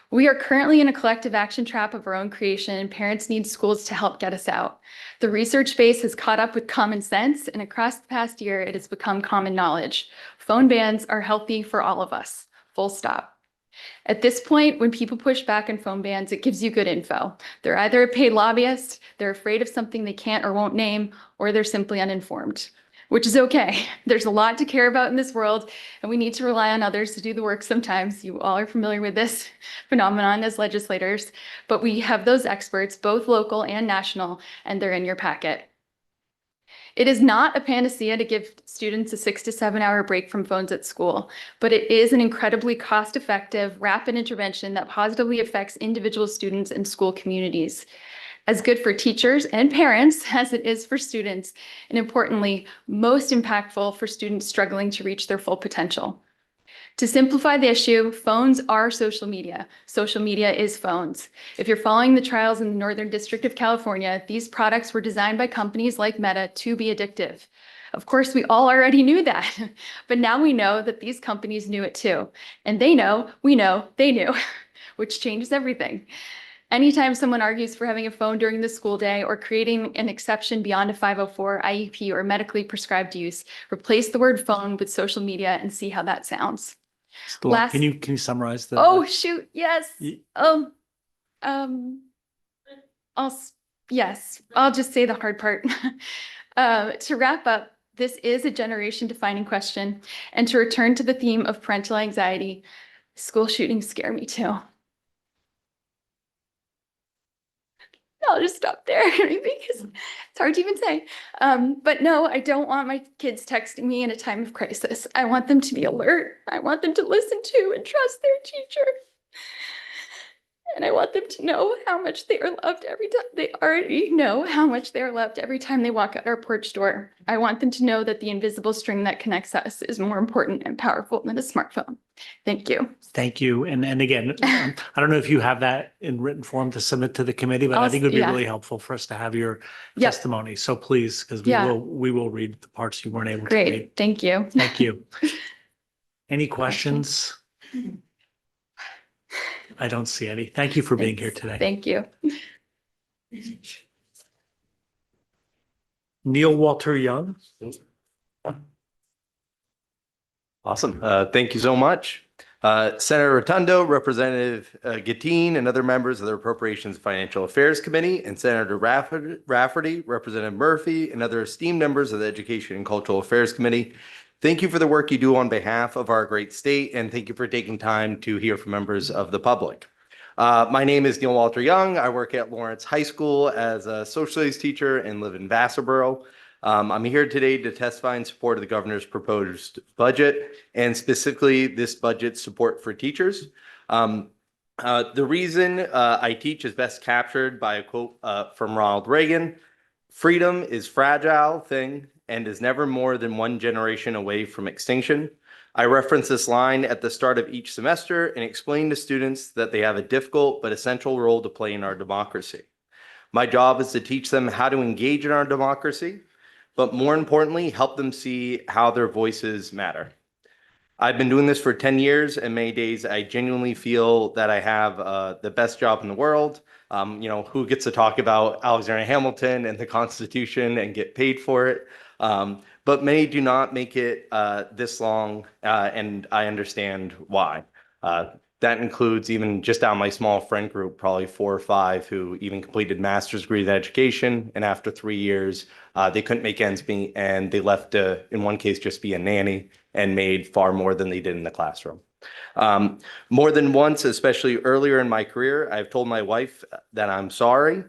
We are currently in a collective action trap of our own creation, and parents need schools to help get us out. The research base has caught up with common sense, and across the past year, it has become common knowledge. Phone bans are healthy for all of us. Full stop. At this point, when people push back on phone bans, it gives you good info. They're either a paid lobbyist, they're afraid of something they can't or won't name, or they're simply uninformed, which is okay. There's a lot to care about in this world, and we need to rely on others to do the work sometimes. You all are familiar with this phenomenon as legislators, but we have those experts, both local and national, and they're in your packet. It is not a panacea to give students a 6 to 7 hour break from phones at school, but it is an incredibly cost-effective, rapid intervention that positively affects individual students and school communities. As good for teachers and parents as it is for students, and importantly, most impactful for students struggling to reach their full potential. To simplify the issue, phones are social media. Social media is phones. If you're following the trials in the Northern District of California, these products were designed by companies like Meta to be addictive. Of course, we all already knew that, but now we know that these companies knew it too. And they know, we know, they knew, which changes everything. Anytime someone argues for having a phone during the school day or creating an exception beyond a 504 IEP or medically prescribed use, replace the word phone with social media and see how that sounds. Can you summarize the? Oh, shoot. Yes. Yes, I'll just say the hard part. To wrap up, this is a generation defining question. And to return to the theme of parental anxiety, school shootings scare me too. I'll just stop there because it's hard to even say. But no, I don't want my kids texting me in a time of crisis. I want them to be alert. I want them to listen to and trust their teacher. And I want them to know how much they are loved every time. They already know how much they are loved every time they walk out our porch door. I want them to know that the invisible string that connects us is more important and powerful than a smartphone. Thank you. Thank you. And again, I don't know if you have that in written form to submit to the committee, but I think it would be yeah. really helpful for us to have your Yep. testimony. So please, because Yeah. we will read the parts you weren't able to Great. read. Thank you. Thank you. Any questions? I don't see any. Thank you for being here today. Thank you. Neil Walter Young. Awesome. Thank you so much. Senator Rotundo, Representative Gattine, and other members of the Appropriations and Financial Affairs Committee, and Senator Rafferty, Representative Murphy, and other esteemed members of the Education and Cultural Affairs Committee. Thank you for the work you do on behalf of our great state, and thank you for taking time to hear from members of the public. My name is Neil Walter Young. I work at Lawrence High School as a social studies teacher and live in Vassarboro. I'm here today to testify in support of the governor's proposed budget, and specifically this budget support for teachers. The reason I teach is best captured by a quote from Ronald Reagan: "Freedom is a fragile thing and is never more than one generation away from extinction." I reference this line at the start of each semester and explain to students that they have a difficult but essential role to play in our democracy. My job is to teach them how to engage in our democracy, but more importantly, help them see how their voices matter. I've been doing this for 10 years, and many days I genuinely feel that I have the best job in the world. Who gets to talk about Alexander Hamilton and the Constitution and get paid for it? But many do not make it this long, and I understand why. That includes even just on my small friend group, probably 4 or 5 who even completed master's degrees in education. And after 3 years, they couldn't make ends meet, and they left to, in one case, just be a nanny and made far more than they did in the classroom. More than once, especially earlier in my career, I've told my wife that I'm sorry.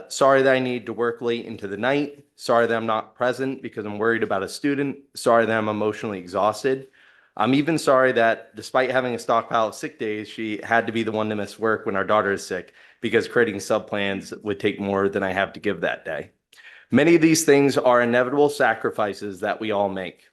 Sorry that I need to work late into the night. Sorry that I'm not present because I'm worried about a student. Sorry that I'm emotionally exhausted. I'm even sorry that despite having a stockpile of sick days, she had to be the one to miss work when our daughter is sick, because creating sub-plans would take more than I have to give that day. Many of these things are inevitable sacrifices that we all make.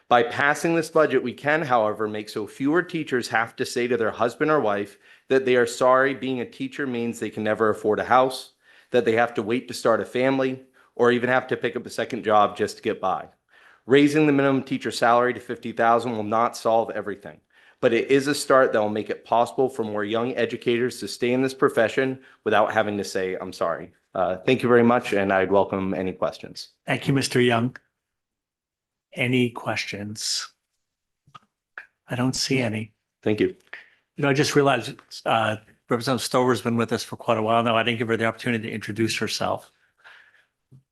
By passing this budget, we can, however, make so fewer teachers have to say to their husband or wife that they are sorry being a teacher means they can never afford a house, that they have to wait to start a family, or even have to pick up a second job just to get by. Raising the minimum teacher salary to $50,000 will not solve everything, but it is a start that will make it possible for more young educators to stay in this profession without having to say, "I'm sorry." Thank you very much, and I'd welcome any questions. Thank you, Mr. Young. Any questions? I don't see any. Thank you. I just realized Representative Stover's been with us for quite a while now. I didn't give her the opportunity to introduce herself.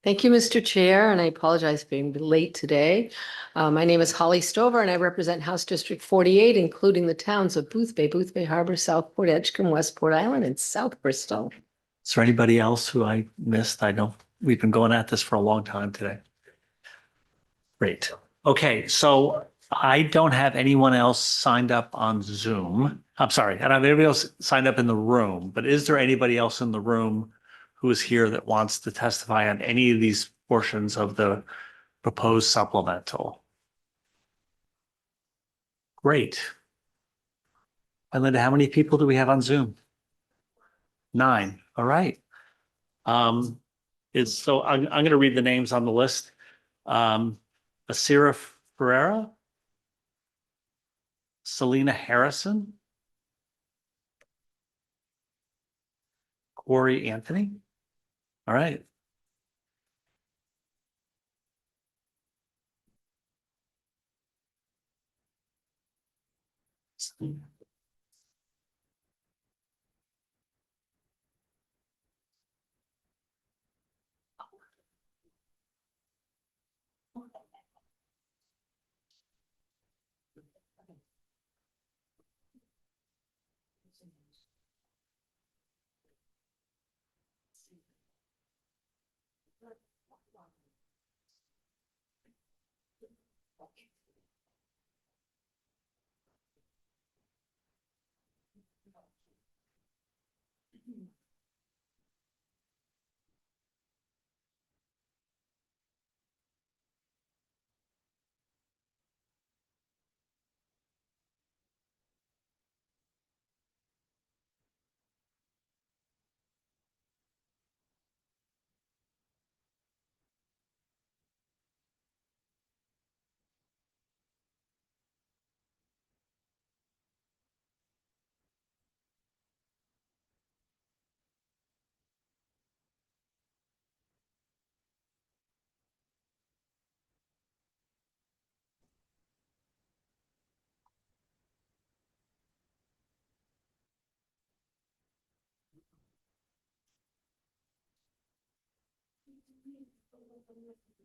Thank you, Mr. Chair, and I apologize for being late today. My name is Holly Stover, and I represent House District 48, including the towns of Boothbay Harbor, Southport, Edgecombe, Westport Island, and South Bristol. Is there anybody else who I missed? I know we've been going at this for a long time today. Great. Okay, so I don't have anyone else signed up on Zoom. I'm sorry, I don't have anybody else signed up in the room, but is there anybody else in the room who is here that wants to testify on any of these portions of the proposed supplemental? Great. And Linda, how many people do we have on Zoom? 9. All right. I'm going to read the names on the list. Asira Ferreira, Selena Harrison, Corey Anthony. All right.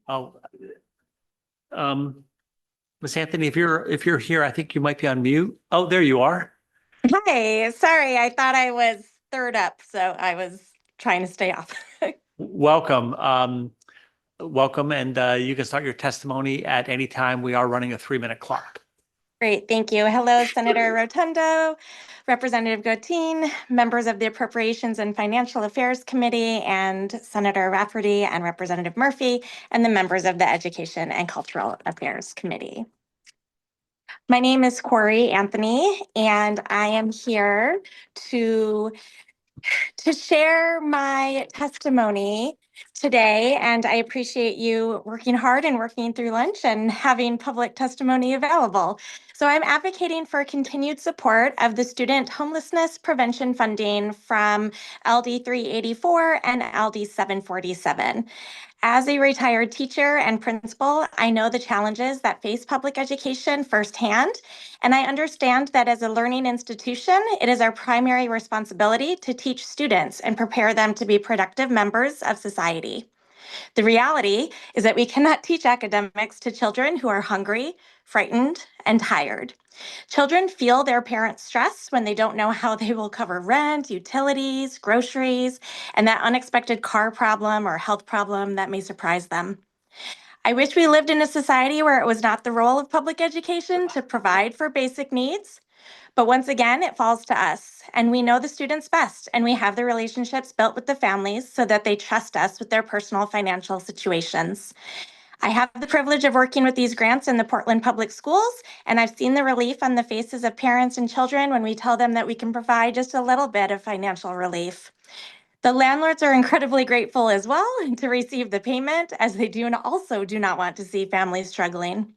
Oh, Miss Anthony, if you're here, I think you might be on mute. Oh, there you are. Hi, sorry, I thought I was third up, so I was trying to stay off. Welcome. Welcome, and you can start your testimony at any time. We are running a 3-minute clock. Great, thank you. Hello, Senator Rotundo, Representative Gotine, members of the Appropriations and Financial Affairs Committee, and Senator Rafferty and Representative Murphy, and the members of the Education and Cultural Affairs Committee. My name is Corey Anthony, and I am here to share my testimony today. And I appreciate you working hard and working through lunch and having public testimony available. So I'm advocating for continued support of the student homelessness prevention funding from LD 384 and LD 747. As a retired teacher and principal, I know the challenges that face public education firsthand, and I understand that as a learning institution, it is our primary responsibility to teach students and prepare them to be productive members of society. The reality is that we cannot teach academics to children who are hungry, frightened, and tired. Children feel their parents' stress when they don't know how they will cover rent, utilities, groceries, and that unexpected car problem or health problem that may surprise them. I wish we lived in a society where it was not the role of public education to provide for basic needs. But once again, it falls to us, and we know the students best, and we have the relationships built with the families so that they trust us with their personal financial situations. I have the privilege of working with these grants in the Portland Public Schools, and I've seen the relief on the faces of parents and children when we tell them that we can provide just a little bit of financial relief. The landlords are incredibly grateful as well to receive the payment, as they also do not want to see families struggling.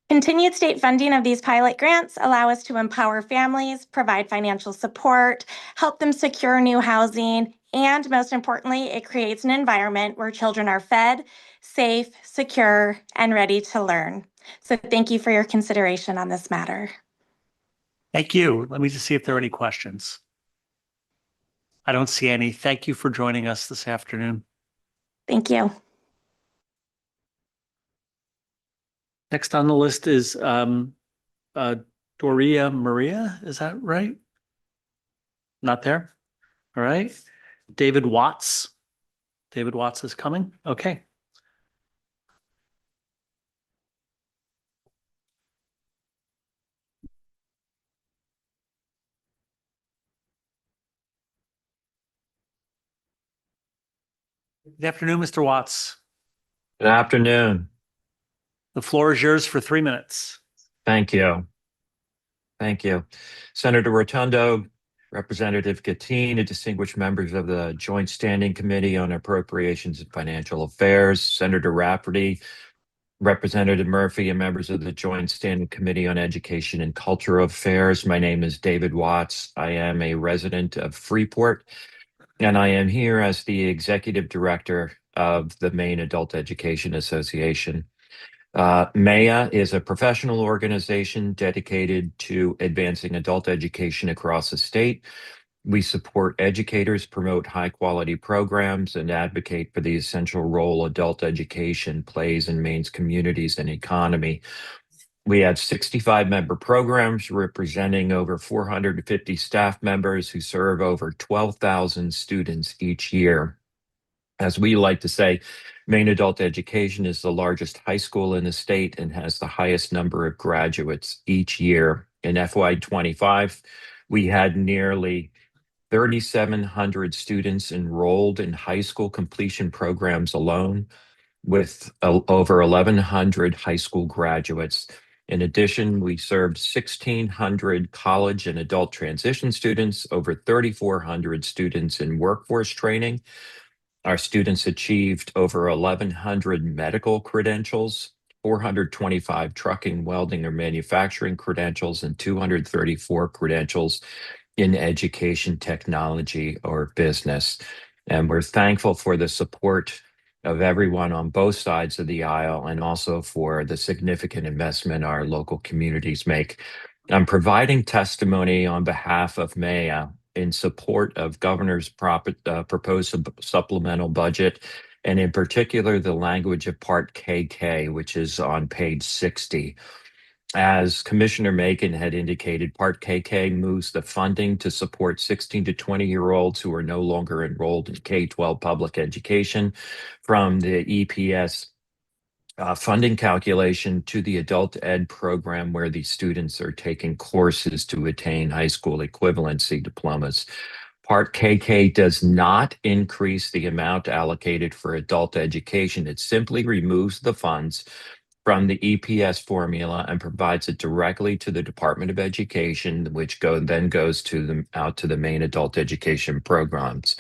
Continued state funding of these pilot grants allow us to empower families, provide financial support, help them secure new housing, and most importantly, it creates an environment where children are fed, safe, secure, and ready to learn. So thank you for your consideration on this matter. Thank you. Let me just see if there are any questions. I don't see any. Thank you for joining us this afternoon. Thank you. Next on the list is Doria Maria. Is that right? Not there? All right. David Watts. David Watts is coming. Okay. Good afternoon, Mr. Watts. Good afternoon. The floor is yours for 3 minutes. Thank you. Thank you. Senator Rotundo, Representative Gotine, and distinguished members of the Joint Standing Committee on Appropriations and Financial Affairs, Senator Rafferty, Representative Murphy, and members of the Joint Standing Committee on Education and Cultural Affairs. My name is David Watts. I am a resident of Freeport, and I am here as the Executive Director of the Maine Adult Education Association. MAEA is a professional organization dedicated to advancing adult education across the state. We support educators, promote high-quality programs, and advocate for the essential role adult education plays in Maine's communities and economy. We have 65 member programs representing over 450 staff members who serve over 12,000 students each year. As we like to say, Maine Adult Education is the largest high school in the state and has the highest number of graduates each year. In FY25, we had nearly 3,700 students enrolled in high school completion programs alone, with over 1,100 high school graduates. In addition, we served 1,600 college and adult transition students, over 3,400 students in workforce training. Our students achieved over 1,100 medical credentials, 425 trucking, welding, or manufacturing credentials, and 234 credentials in education, technology, or business. And we're thankful for the support of everyone on both sides of the aisle, and also for the significant investment our local communities make. I'm providing testimony on behalf of Maya in support of Governor's proposed supplemental budget, and in particular, the language of Part KK, which is on page 60. As Commissioner Macon had indicated, Part KK moves the funding to support 16 to 20-year-olds who are no longer enrolled in K-12 public education from the EPS funding calculation to the adult ed program, where these students are taking courses to attain high school equivalency diplomas. Part KK does not increase the amount allocated for adult education. It simply removes the funds from the EPS formula and provides it directly to the Department of Education, which then goes out to the main adult education programs.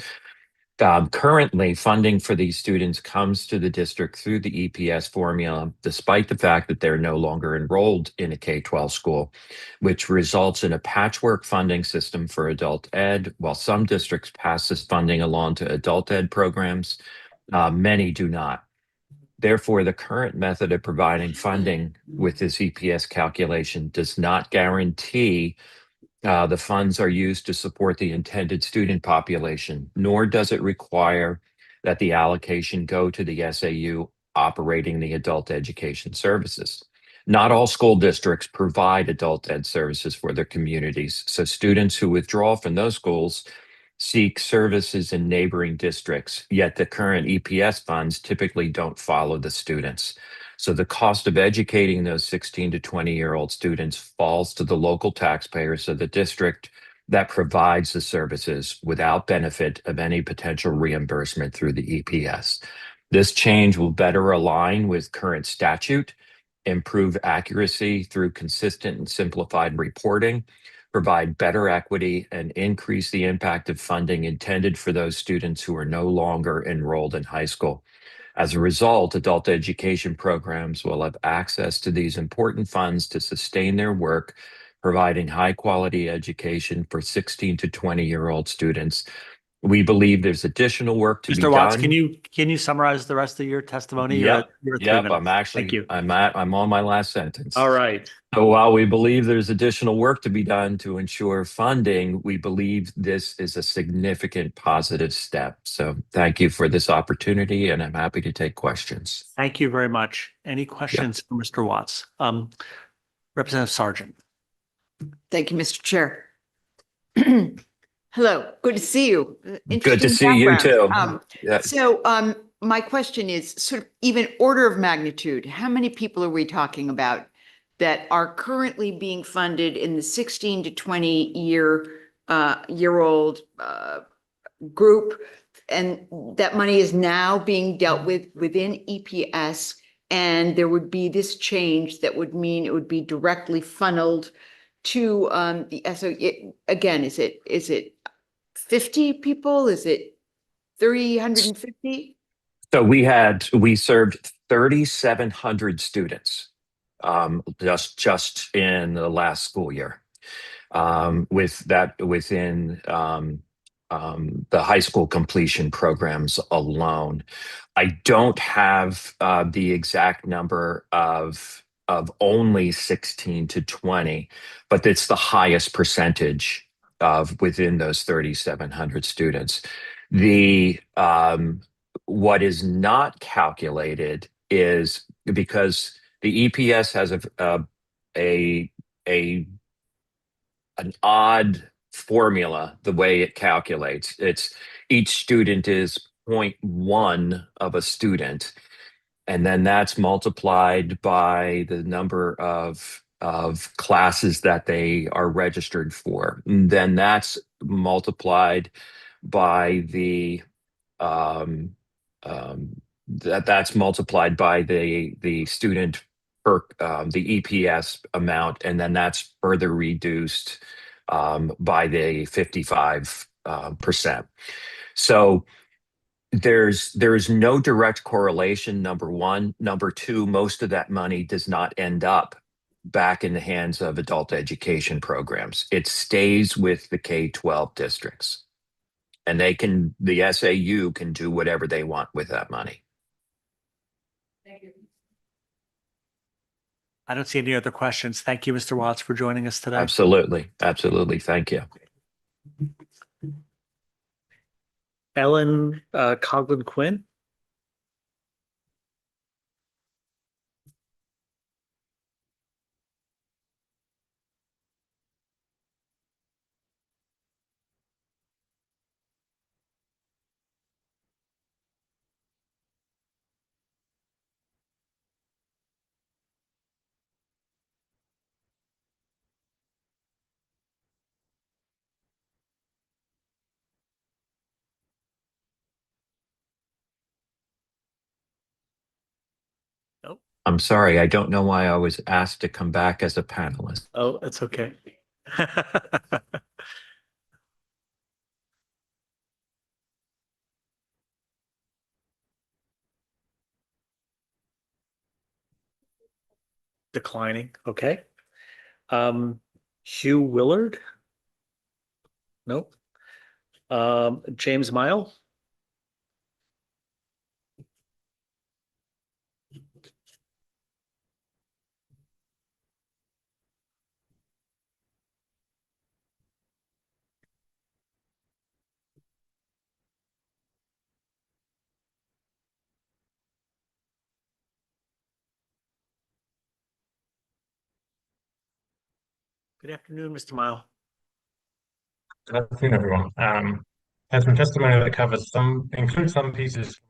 Currently, funding for these students comes to the district through the EPS formula, despite the fact that they're no longer enrolled in a K-12 school, which results in a patchwork funding system for adult ed. While some districts pass this funding along to adult ed programs, many do not. Therefore, the current method of providing funding with this EPS calculation does not guarantee the funds are used to support the intended student population, nor does it require that the allocation go to the SAU operating the adult education services. Not all school districts provide adult ed services for their communities, so students who withdraw from those schools seek services in neighboring districts, yet the current EPS funds typically don't follow the students. So the cost of educating those 16 to 20-year-old students falls to the local taxpayers of the district that provides the services without benefit of any potential reimbursement through the EPS. This change will better align with current statute, improve accuracy through consistent and simplified reporting, provide better equity, and increase the impact of funding intended for those students who are no longer enrolled in high school. As a result, adult education programs will have access to these important funds to sustain their work, providing high-quality education for 16 to 20-year-old students. We believe there's additional work to be Mr. Watts, done. can you summarize the rest of your testimony? Yep, You're at 3 yep. minutes. Thank you. I'm on my last sentence. All right. So while we believe there's additional work to be done to ensure funding, we believe this is a significant positive step. So thank you for this opportunity, and I'm happy to take questions. Thank you very much. Any questions for Mr. Watts? Representative Sargent. Thank you, Mr. Chair. Hello, good to see you. Good to see you too. So my question is sort of even order of magnitude. How many people are we talking about that are currently being funded in the 16 to 20-year-old group, and that money is now being dealt with within EPS, and there would be this change that would mean it would be directly funneled to the SO? Again, is it 50 people? Is it 350? So we served 3,700 students just in the last school year, with that within the high school completion programs alone. I don't have the exact number of only 16 to 20, but it's the highest percentage of within those 3,700 students. What is not calculated is because the EPS has an odd formula, the way it calculates. It's each student is 0.1 of a student, and then that's multiplied by the number of of classes that they are registered for. And then that's multiplied by um, that's multiplied by the student per the EPS amount, and then that's further reduced by the 55%. So there's no direct correlation, number one. Number two, most of that money does not end up back in the hands of adult education programs. It stays with the K-12 districts. And the SAU can do whatever they want with that money. I don't see any other questions. Thank you, Mr. Watts, for joining us today. Absolutely. Absolutely. Thank you. Ellen Coughlin Quinn. I'm sorry. I don't know why I was asked to come back as a panelist. Oh, it's okay. Declining. Okay. Hugh Willard. Nope. James Mile. Good afternoon, Mr. Mile. Good afternoon, everyone. Has some testimony that includes some pieces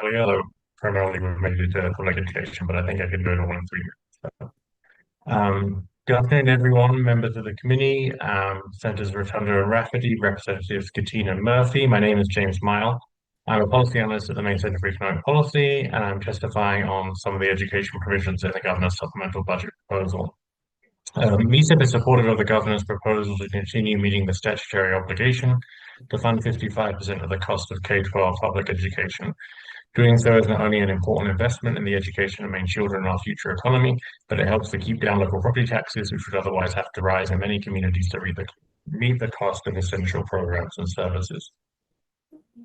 earlier, though primarily related to public education, but I think I can do it all in 3 minutes. Good afternoon, everyone, members of the committee, Senators Rotundo and Rafferty, Representatives Gattin and Murphy. My name is James Mile. I'm a policy analyst at the Maine Center for Economic Policy, and I'm testifying on some of the education provisions in the governor's supplemental budget proposal. MECIP is supportive of the governor's proposal to continue meeting the statutory obligation to fund 55% of the cost of K-12 public education. Doing so is not only an important investment in the education of Maine children and our future economy, but it helps to keep down local property taxes, which would otherwise have to rise in many communities to meet the cost of essential programs and services.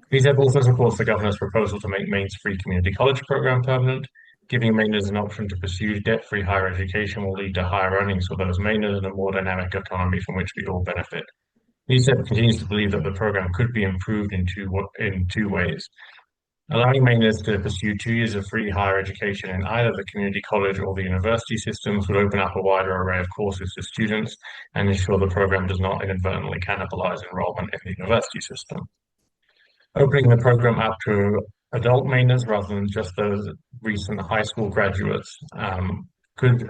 MECIP also supports the governor's proposal to make Maine's free community college program permanent. Giving Mainers an option to pursue debt-free higher education will lead to higher earnings for those Mainers and a more dynamic economy from which we all benefit. MECIP continues to believe that the program could be improved in two ways. Allowing Mainers to pursue 2 years of free higher education in either the community college or the university systems would open up a wider array of courses to students and ensure the program does not inadvertently cannibalize enrollment in the university system. Opening the program up to adult Mainers rather than just those recent high school graduates could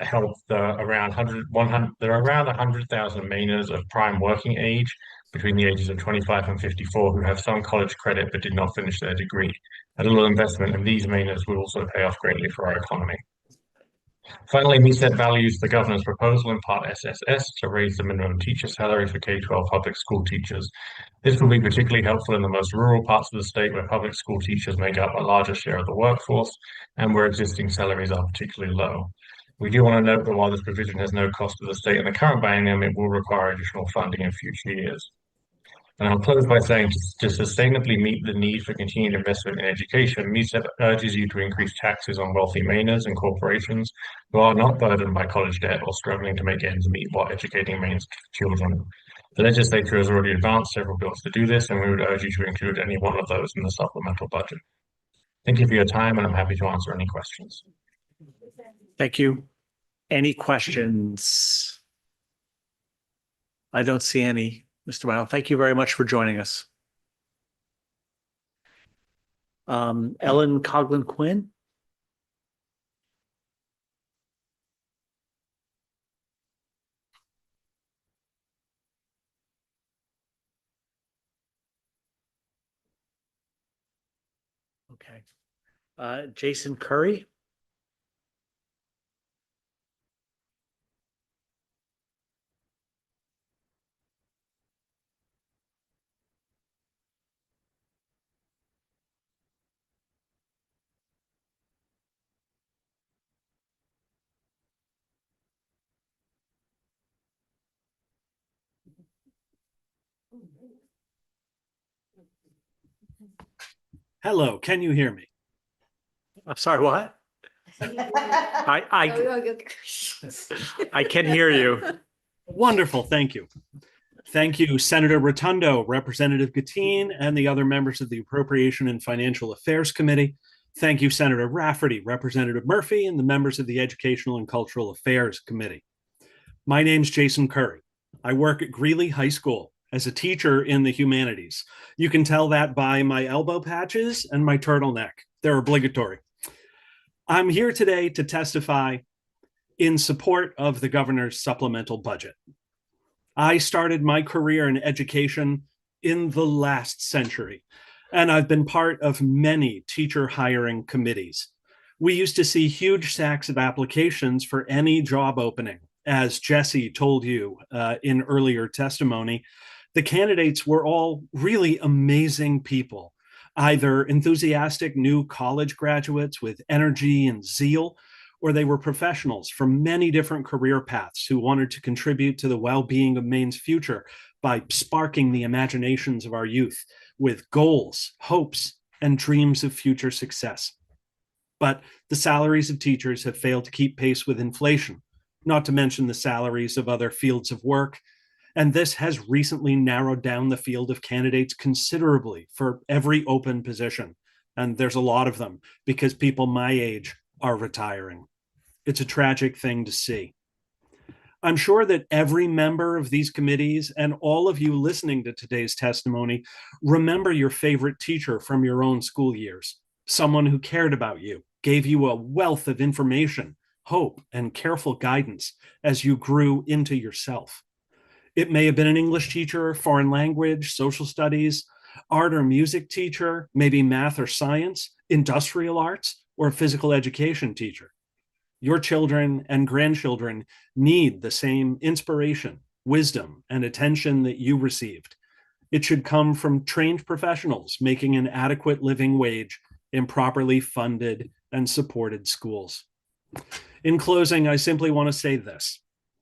help there are around 100,000 Mainers of prime working age between the ages of 25 and 54 who have some college credit but did not finish their degree. A little investment in these Mainers would also pay off greatly for our economy. Finally, MECIP values the governor's proposal in Part SSS to raise the minimum teacher salary for K-12 public school teachers. This will be particularly helpful in the most rural parts of the state where public school teachers make up a larger share of the workforce and where existing salaries are particularly low. We do want to note that while this provision has no cost to the state in the current biennium, it will require additional funding in future years. And I'll close by saying to sustainably meet the need for continued investment in education, MECIP urges you to increase taxes on wealthy Mainers and corporations who are not burdened by college debt or struggling to make ends meet while educating Maine's children. The legislature has already advanced several bills to do this, and we would urge you to include any one of those in the supplemental budget. Thank you for your time, and I'm happy to answer any questions. Thank you. Any questions? I don't see any, Mr. Mile. Thank you very much for joining us. Ellen Coughlin Quinn. Jason Curry. Hello, can you hear me? I'm sorry, what? I can hear you. Wonderful, thank you. Thank you, Senator Rotundo, Representative Gatine, and the other members of the Appropriation and Financial Affairs Committee. Thank you, Senator Rafferty, Representative Murphy, and the members of the Educational and Cultural Affairs Committee. My name's Jason Curry. I work at Greeley High School as a teacher in the humanities. You can tell that by my elbow patches and my turtleneck. They're obligatory. I'm here today to testify in support of the governor's supplemental budget. I started my career in education in the last century, and I've been part of many teacher hiring committees. We used to see huge stacks of applications for any job opening. As Jesse told you in earlier testimony, the candidates were all really amazing people, either enthusiastic new college graduates with energy and zeal, or they were professionals from many different career paths who wanted to contribute to the well-being of Maine's future by sparking the imaginations of our youth with goals, hopes, and dreams of future success. But the salaries of teachers have failed to keep pace with inflation, not to mention the salaries of other fields of work. And this has recently narrowed down the field of candidates considerably for every open position. And there's a lot of them because people my age are retiring. It's a tragic thing to see. I'm sure that every member of these committees and all of you listening to today's testimony remember your favorite teacher from your own school years, someone who cared about you, gave you a wealth of information, hope, and careful guidance as you grew into yourself. It may have been an English teacher, foreign language, social studies, art or music teacher, maybe math or science, industrial arts, or a physical education teacher. Your children and grandchildren need the same inspiration, wisdom, and attention that you received. It should come from trained professionals making an adequate living wage in properly funded and supported schools. In closing, I simply want to say this.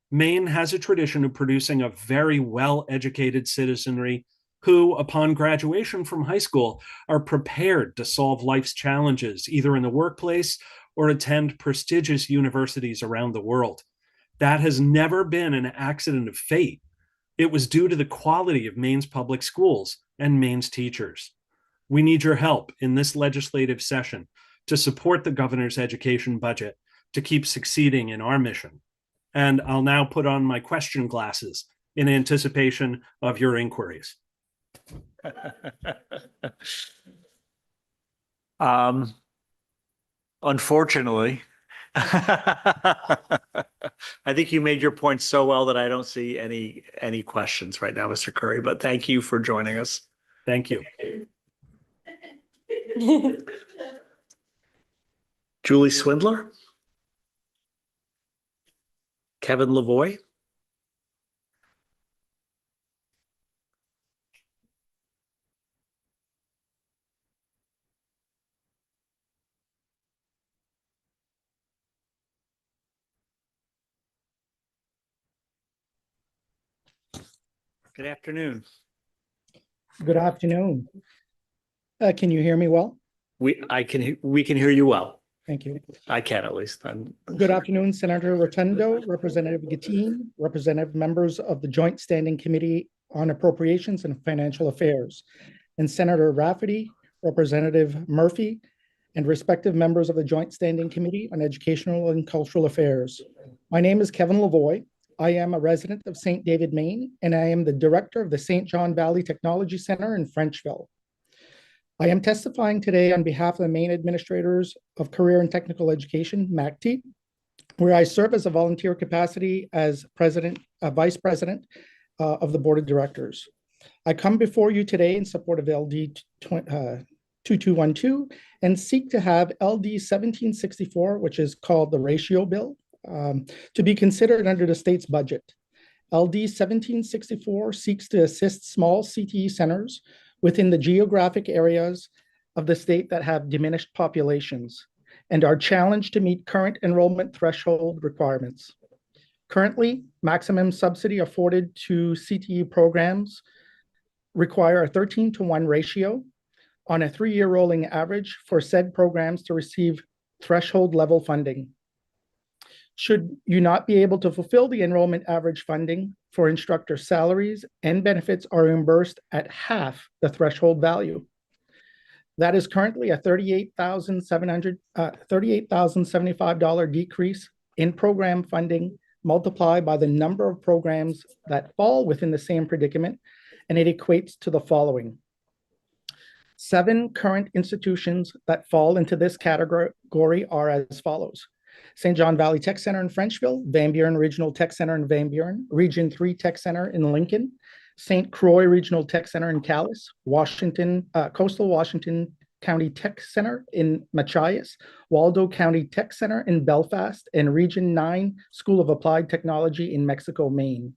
Maine has a tradition of producing a very well-educated citizenry who, upon graduation from high school, are prepared to solve life's challenges, either in the workplace or attend prestigious universities around the world. That has never been an accident of fate. It was due to the quality of Maine's public schools and Maine's teachers. We need your help in this legislative session to support the governor's education budget to keep succeeding in our mission. And I'll now put on my question glasses in anticipation of your inquiries. Unfortunately, I think you made your point so well that I don't see any questions right now, Mr. Curry, but thank you for joining us. Thank you. Julie Swindler? Kevin Lavoie? Good afternoon. Good afternoon. Can you hear me well? We can hear you well. Thank you. I can at least. Good afternoon, Senator Rotundo, Representative Gatine, representative members of the Joint Standing Committee on Appropriations and Financial Affairs, and Senator Rafferty, Representative Murphy, and respective members of the Joint Standing Committee on Educational and Cultural Affairs. My name is Kevin Lavoie. I am a resident of St. David, Maine, and I am the director of the St. John Valley Technology Center in Frenchville. I am testifying today on behalf of the Maine Administrators of Career and Technical Education, MACT, where I serve as a volunteer capacity as vice president of the board of directors. I come before you today in support of LD 2212 and seek to have LD 1764, which is called the ratio bill, to be considered under the state's budget. LD 1764 seeks to assist small CTE centers within the geographic areas of the state that have diminished populations and are challenged to meet current enrollment threshold requirements. Currently, maximum subsidy afforded to CTE programs require a 13-to-1 ratio on a 3-year rolling average for said programs to receive threshold level funding. Should you not be able to fulfill the enrollment average funding for instructor salaries and benefits are reimbursed at half the threshold value. That is currently a $38,075 decrease in program funding multiplied by the number of programs that fall within the same predicament, and it equates to the following. 7 current institutions that fall into this category are as follows. St. John Valley Tech Center in Frenchville, Van Buren Regional Tech Center in Van Buren, Region 3 Tech Center in Lincoln, St. Croix Regional Tech Center in Calais, Coastal Washington County Tech Center in Machias, Waldo County Tech Center in Belfast, and Region 9 School of Applied Technology in Mexico, Maine.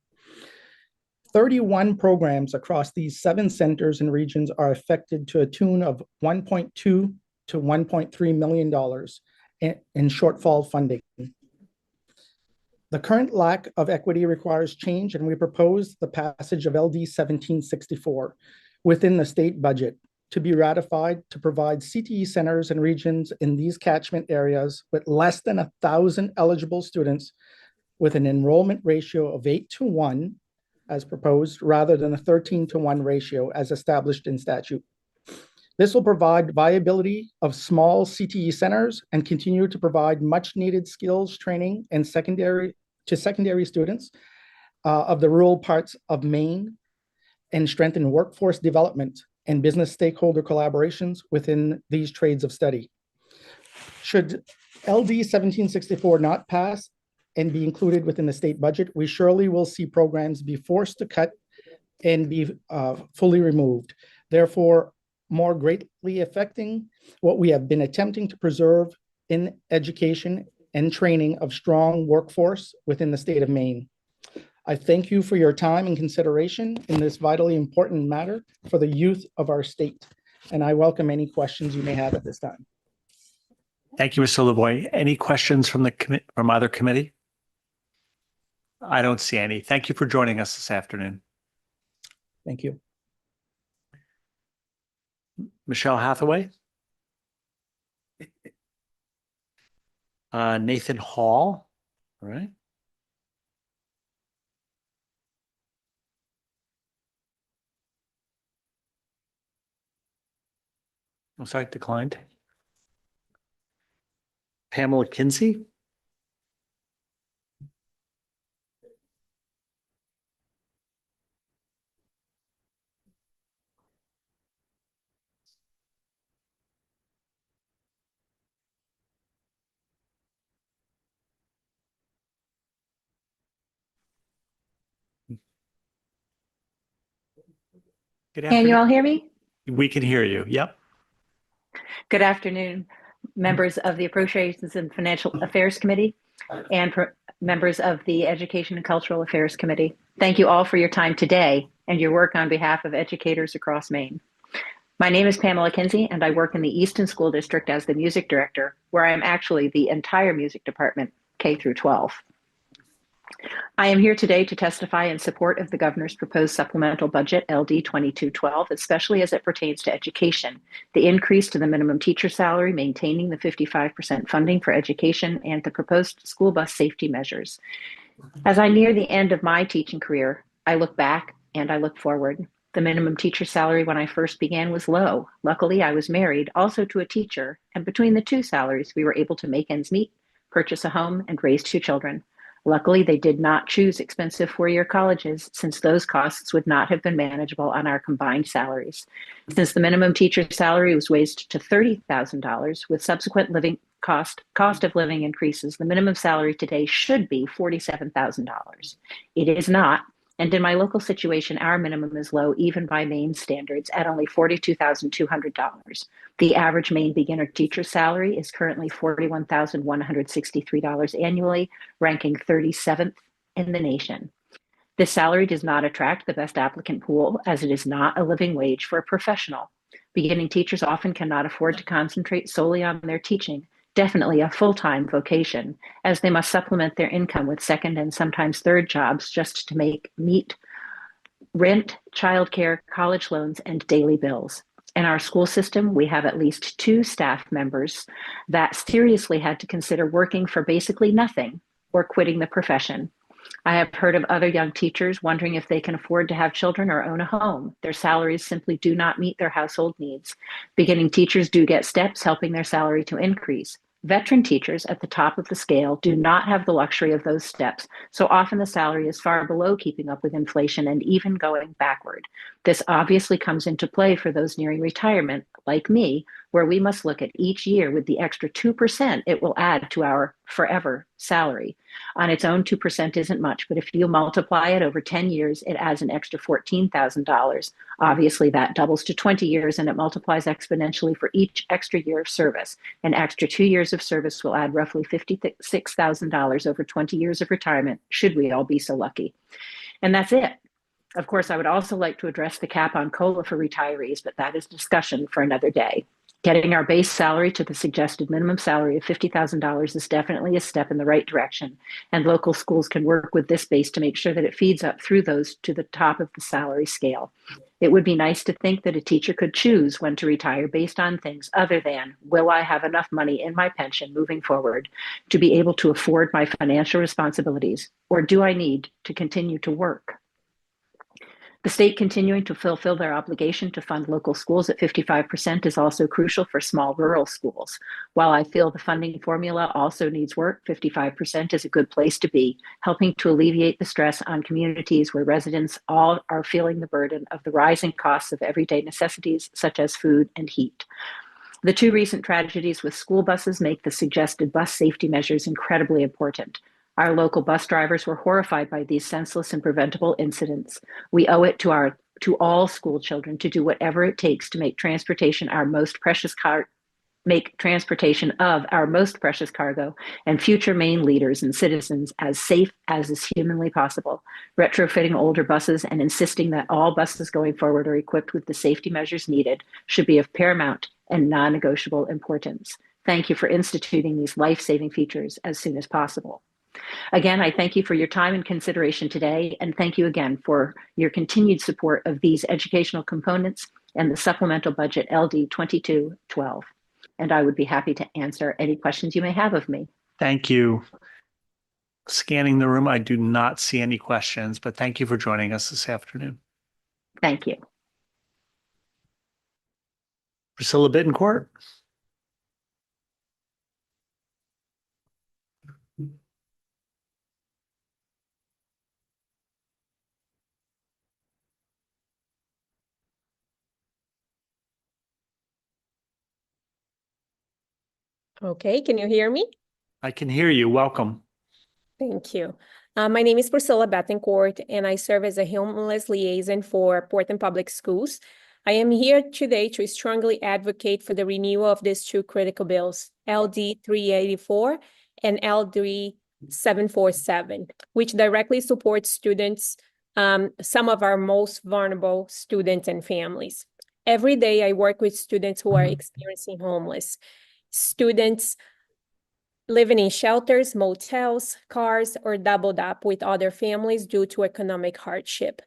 31 programs across these 7 centers and regions are affected to a tune of $1.2 to $1.3 million in shortfall funding. The current lack of equity requires change, and we propose the passage of LD 1764 within the state budget to be ratified to provide CTE centers and regions in these catchment areas with less than 1,000 eligible students with an enrollment ratio of 8-to-1 as proposed, rather than a 13-to-1 ratio as established in statute. This will provide viability of small CTE centers and continue to provide much needed skills training and secondary students of the rural parts of Maine and strengthen workforce development and business stakeholder collaborations within these trades of study. Should LD 1764 not pass and be included within the state budget, we surely will see programs be forced to cut and be fully removed, therefore more greatly affecting what we have been attempting to preserve in education and training of strong workforce within the state of Maine. I thank you for your time and consideration in this vitally important matter for the youth of our state, and I welcome any questions you may have at this time. Thank you, Mr. Lavoie. Any questions from either committee? I don't see any. Thank you for joining us this afternoon. Thank you. Michelle Hathaway. Nathan Hall. All right. I'm sorry, declined. Pamela Kinsey. Good Can you all hear me? We can hear you. Yep. Good afternoon, members of the Appropriations and Financial Affairs Committee and members of the Education and Cultural Affairs Committee. Thank you all for your time today and your work on behalf of educators across Maine. My name is Pamela Kinsey, and I work in the Easton School District as the music director, where I am actually the entire music department, K through 12. I am here today to testify in support of the governor's proposed supplemental budget, LD 2212, especially as it pertains to education, the increase to the minimum teacher salary, maintaining the 55% funding for education, and the proposed school bus safety measures. As I near the end of my teaching career, I look back and I look forward. The minimum teacher salary when I first began was low. Luckily, I was married also to a teacher, and between the two salaries, we were able to make ends meet, purchase a home, and raise 2 children. Luckily, they did not choose expensive 4-year colleges, since those costs would not have been manageable on our combined salaries. Since the minimum teacher salary was raised to $30,000 with subsequent living cost of living increases, the minimum salary today should be $47,000. It is not, And in my local situation, our minimum is low, even by Maine standards, at only $42,200. The average Maine beginner teacher salary is currently $41,163 annually, ranking 37th in the nation. This salary does not attract the best applicant pool, as it is not a living wage for a professional. Beginning teachers often cannot afford to concentrate solely on their teaching, definitely a full-time vocation, as they must supplement their income with second and sometimes third jobs just to meet rent, childcare, college loans, and daily bills. In our school system, we have at least 2 staff members that seriously had to consider working for basically nothing or quitting the profession. I have heard of other young teachers wondering if they can afford to have children or own a home. Their salaries simply do not meet their household needs. Beginning teachers do get steps helping their salary to increase. Veteran teachers at the top of the scale do not have the luxury of those steps, so often the salary is far below keeping up with inflation and even going backward. This obviously comes into play for those nearing retirement, like me, where we must look at each year with the extra 2% it will add to our forever salary. On its own, 2% isn't much, but if you multiply it over 10 years, it adds an extra $14,000. Obviously, that doubles to 20 years, and it multiplies exponentially for each extra year of service. An extra 2 years of service will add roughly $56,000 over 20 years of retirement, should we all be so lucky. And that's it. Of course, I would also like to address the cap on COLA for retirees, but that is discussion for another day. Getting our base salary to the suggested minimum salary of $50,000 is definitely a step in the right direction, and local schools can work with this base to make sure that it feeds up through those to the top of the salary scale. It would be nice to think that a teacher could choose when to retire based on things other than, will I have enough money in my pension moving forward to be able to afford my financial responsibilities, or do I need to continue to work? The state continuing to fulfill their obligation to fund local schools at 55% is also crucial for small rural schools. While I feel the funding formula also needs work, 55% is a good place to be, helping to alleviate the stress on communities where residents all are feeling the burden of the rising costs of everyday necessities such as food and heat. The 2 recent tragedies with school buses make the suggested bus safety measures incredibly important. Our local bus drivers were horrified by these senseless and preventable incidents. We owe it to all school children to do whatever it takes to make transportation of our most precious cargo and future Maine leaders and citizens as safe as is humanly possible. Retrofitting older buses and insisting that all buses going forward are equipped with the safety measures needed should be of paramount and non-negotiable importance. Thank you for instituting these life-saving features as soon as possible. Again, I thank you for your time and consideration today, and thank you again for your continued support of these educational components and the supplemental budget LD 2212. And I would be happy to answer any questions you may have of me. Thank you. Scanning the room, I do not see any questions, but thank you for joining us this afternoon. Thank you. Priscilla Bittencourt. Okay, can you hear me? I can hear you. Welcome. Thank you. My name is Priscilla Bettencourt, and I serve as a homeless liaison for Portland Public Schools. I am here today to strongly advocate for the renewal of these 2 critical bills, LD 384 and LD 747, which directly supports students, some of our most vulnerable students and families. Every day, I work with students who are experiencing homeless. Students living in shelters, motels, cars, or doubled up with other families due to economic hardship.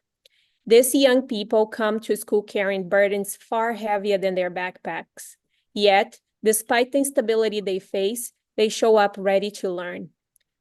These young people come to school carrying burdens far heavier than their backpacks. Yet, despite the instability they face, they show up ready to learn.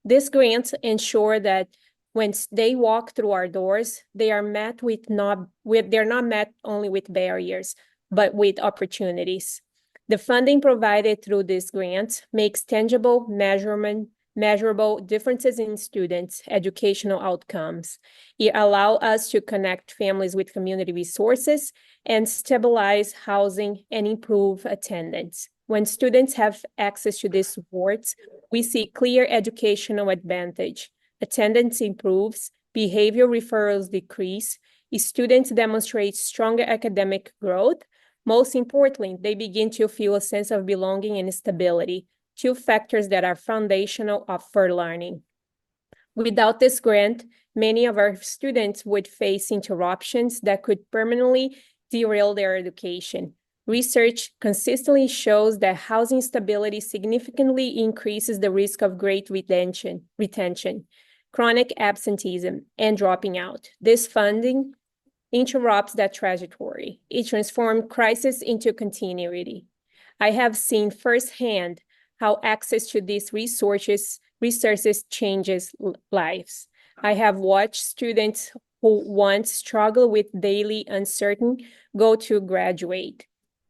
These grants ensure that when they walk through our doors, they are they're not met only with barriers, but with opportunities. The funding provided through these grants makes tangible, measurable differences in students' educational outcomes. It allows us to connect families with community resources and stabilize housing and improve attendance. When students have access to these supports, we see clear educational advantage. Attendance improves, behavior referrals decrease, students demonstrate stronger academic growth. Most importantly, they begin to feel a sense of belonging and stability, two factors that are foundational for learning. Without this grant, many of our students would face interruptions that could permanently derail their education. Research consistently shows that housing stability significantly increases the risk of grade retention, chronic absenteeism, and dropping out. This funding interrupts that trajectory. It transforms crisis into continuity. I have seen firsthand how access to these resources changes lives. I have watched students who once struggled with daily uncertainty go to graduate,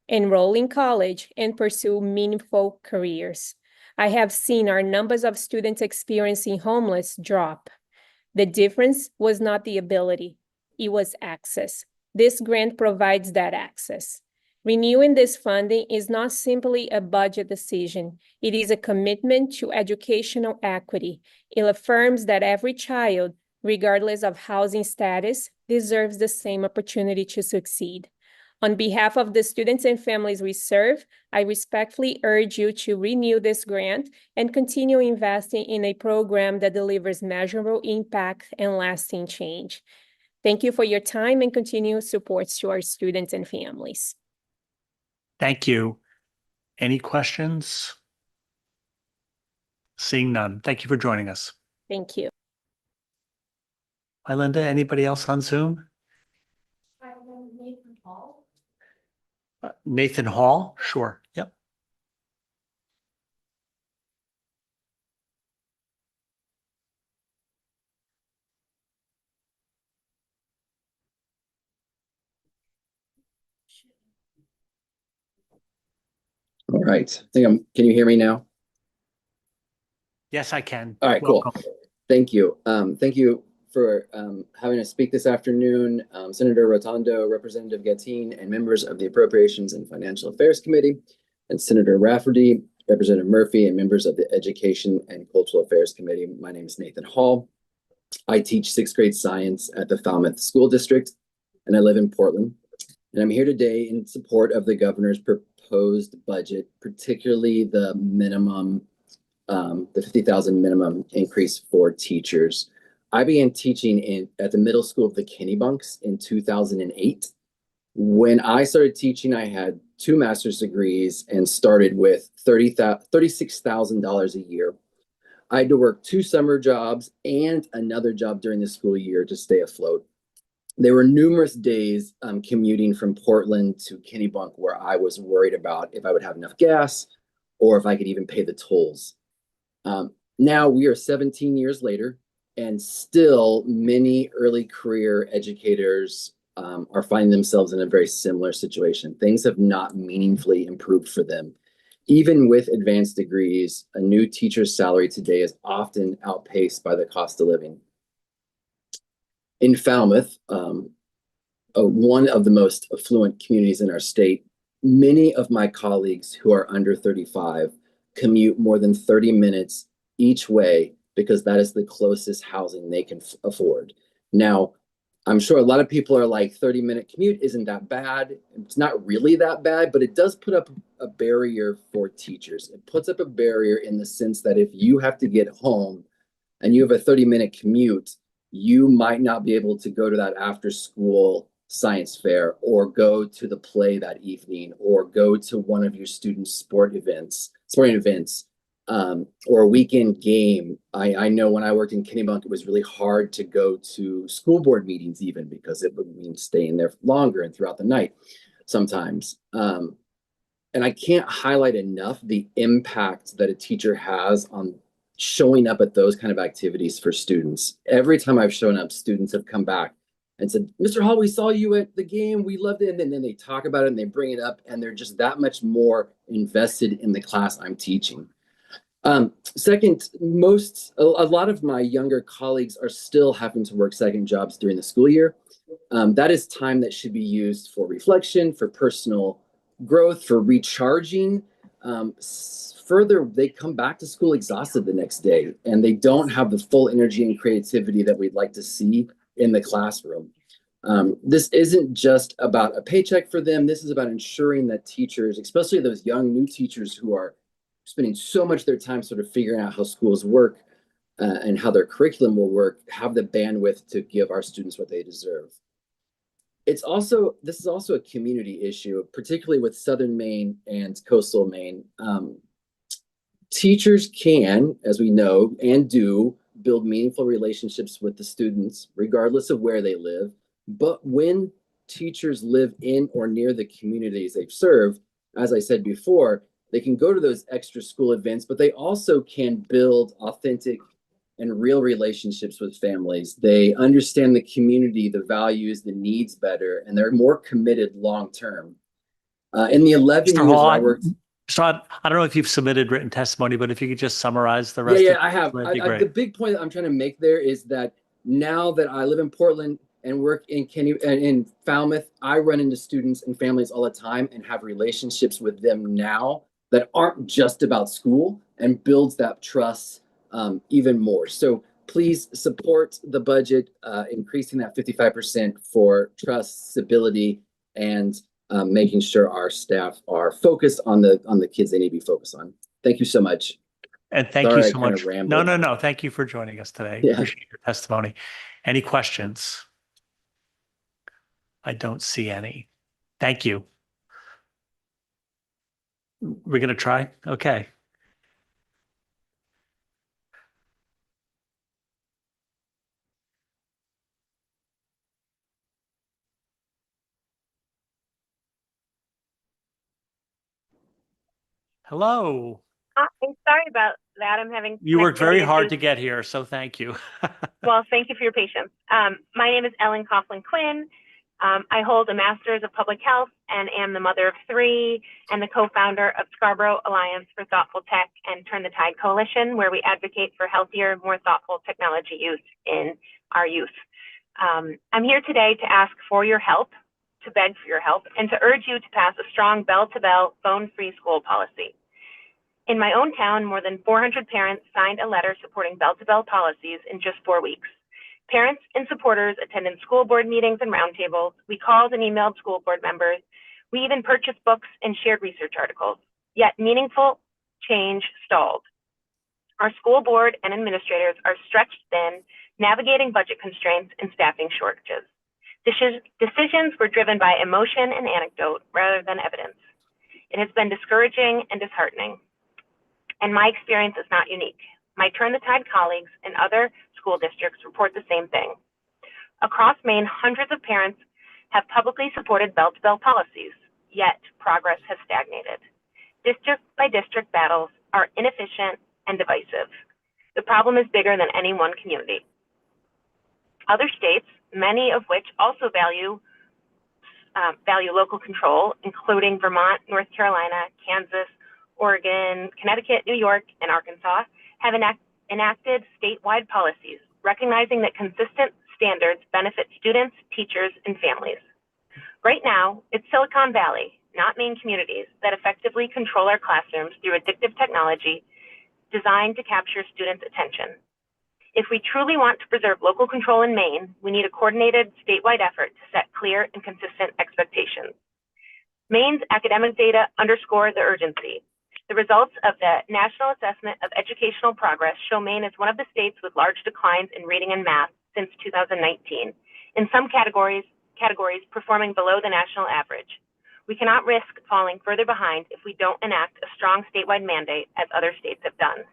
enroll in college, and pursue meaningful careers. I have seen our numbers of students experiencing homeless drop. The difference was not the ability, it was access. This grant provides that access. Renewing this funding is not simply a budget decision. It is a commitment to educational equity. It affirms that every child, regardless of housing status, deserves the same opportunity to succeed. On behalf of the students and families we serve, I respectfully urge you to renew this grant and continue investing in a program that delivers measurable impact and lasting change. Thank you for your time and continued support to our students and families. Thank you. Any questions? Seeing none. Thank you for joining us. Thank you. Hi, Linda. Anybody else on Zoom? Nathan Hall? Sure. Yep. All right. Can you hear me now? Yes, I can. All right, Welcome. cool. Thank you. Thank you for having us speak this afternoon. Senator Rotondo, Representative Gattin, and members of the Appropriations and Financial Affairs Committee, and Senator Rafferty, Representative Murphy, and members of the Education and Cultural Affairs Committee. My name is Nathan Hall. I teach sixth grade science at the Falmouth School District, and I live in Portland. And I'm here today in support of the governor's proposed budget, particularly the minimum, the $50,000 minimum increase for teachers. I began teaching at the middle school of the Kennebunks in 2008. When I started teaching, I had 2 master's degrees and started with $36,000 a year. I had to work 2 summer jobs and another job during the school year to stay afloat. There were numerous days commuting from Portland to Kennebunk where I was worried about if I would have enough gas or if I could even pay the tolls. Now we are 17 years later, and still many early career educators are finding themselves in a very similar situation. Things have not meaningfully improved for them. Even with advanced degrees, a new teacher's salary today is often outpaced by the cost of living. In Falmouth, one of the most affluent communities in our state, many of my colleagues who are under 35 commute more than 30 minutes each way because that is the closest housing they can afford. Now, I'm sure a lot of people are like, 30-minute commute isn't that bad. It's not really that bad, but it does put up a barrier for teachers. It puts up a barrier in the sense that if you have to get home and you have a 30-minute commute, you might not be able to go to that after-school science fair or go to the play that evening or go to one of your students' sporting events, or a weekend game. I know when I worked in Kennebunk, it was really hard to go to school board meetings even because it would mean staying there longer and throughout the night sometimes. And I can't highlight enough the impact that a teacher has on showing up at those kind of activities for students. Every time I've shown up, students have come back and said, Mr. Hall, we saw you at the game. We loved it. And then they talk about it and they bring it up and they're just that much more invested in the class I'm teaching. Second, a lot of my younger colleagues are still having to work second jobs during the school year. That is time that should be used for reflection, for personal growth, for recharging. Further, they come back to school exhausted the next day, and they don't have the full energy and creativity that we'd like to see in the classroom. This isn't just about a paycheck for them. This is about ensuring that teachers, especially those young new teachers who are spending so much of their time sort of figuring out how schools work and how their curriculum will work, have the bandwidth to give our students what they deserve. This is also a community issue, particularly with Southern Maine and coastal Maine. Teachers can, as we know, and do, build meaningful relationships with the students, regardless of where they live. But when teachers live in or near the communities they've served, as I said before, they can go to those extra school events, but they also can build authentic and real relationships with families. They understand the community, the values, the needs better, and they're more committed long-term. In the 11 years I worked... So I don't know if you've submitted written testimony, but if you could just summarize the rest. Yeah, I have. That'd be great. The big point that I'm trying to make there is that now that I live in Portland and work in Falmouth, I run into students and families all the time and have relationships with them now that aren't just about school, and builds that trust even more. So please support the budget, increasing that 55% for trust, stability, and making sure our staff are focused on the kids they need to be focused on. Thank you so much. And thank you so much. No. Thank you for joining us today. Yeah. Appreciate your testimony. Any questions? I don't see any. Thank you. We're going to try? Okay. Hello. I'm sorry about that. I'm having. You worked very hard to get here, so thank you. Well, thank you for your patience. My name is Ellen Coughlin Quinn. I hold a master's of public health and am the mother of 3 and the co-founder of Scarborough Alliance for Thoughtful Tech and Turn the Tide Coalition, where we advocate for healthier, more thoughtful technology use in our youth. I'm here today to ask for your help, to beg for your help, and to urge you to pass a strong bell-to-bell phone-free school policy. In my own town, more than 400 parents signed a letter supporting bell-to-bell policies in just 4 weeks. Parents and supporters attended school board meetings and roundtables. We called and emailed school board members. We even purchased books and shared research articles. Yet meaningful change stalled. Our school board and administrators are stretched thin, navigating budget constraints and staffing shortages. Decisions were driven by emotion and anecdote rather than evidence. It has been discouraging and disheartening. And my experience is not unique. My Turn the Tide colleagues in other school districts report the same thing. Across Maine, hundreds of parents have publicly supported bell-to-bell policies, yet progress has stagnated. District by district battles are inefficient and divisive. The problem is bigger than any one community. Other states, many of which also value local control, including Vermont, North Carolina, Kansas, Oregon, Connecticut, New York, and Arkansas, have enacted statewide policies, recognizing that consistent standards benefit students, teachers, and families. Right now, it's Silicon Valley, not Maine communities, that effectively control our classrooms through addictive technology designed to capture students' attention. If we truly want to preserve local control in Maine, we need a coordinated statewide effort to set clear and consistent expectations. Maine's academic data underscore the urgency. The results of the National Assessment of Educational Progress show Maine as one of the states with large declines in reading and math since 2019. In some categories performing below the national average. We cannot risk falling further behind if we don't enact a strong statewide mandate as other states have done.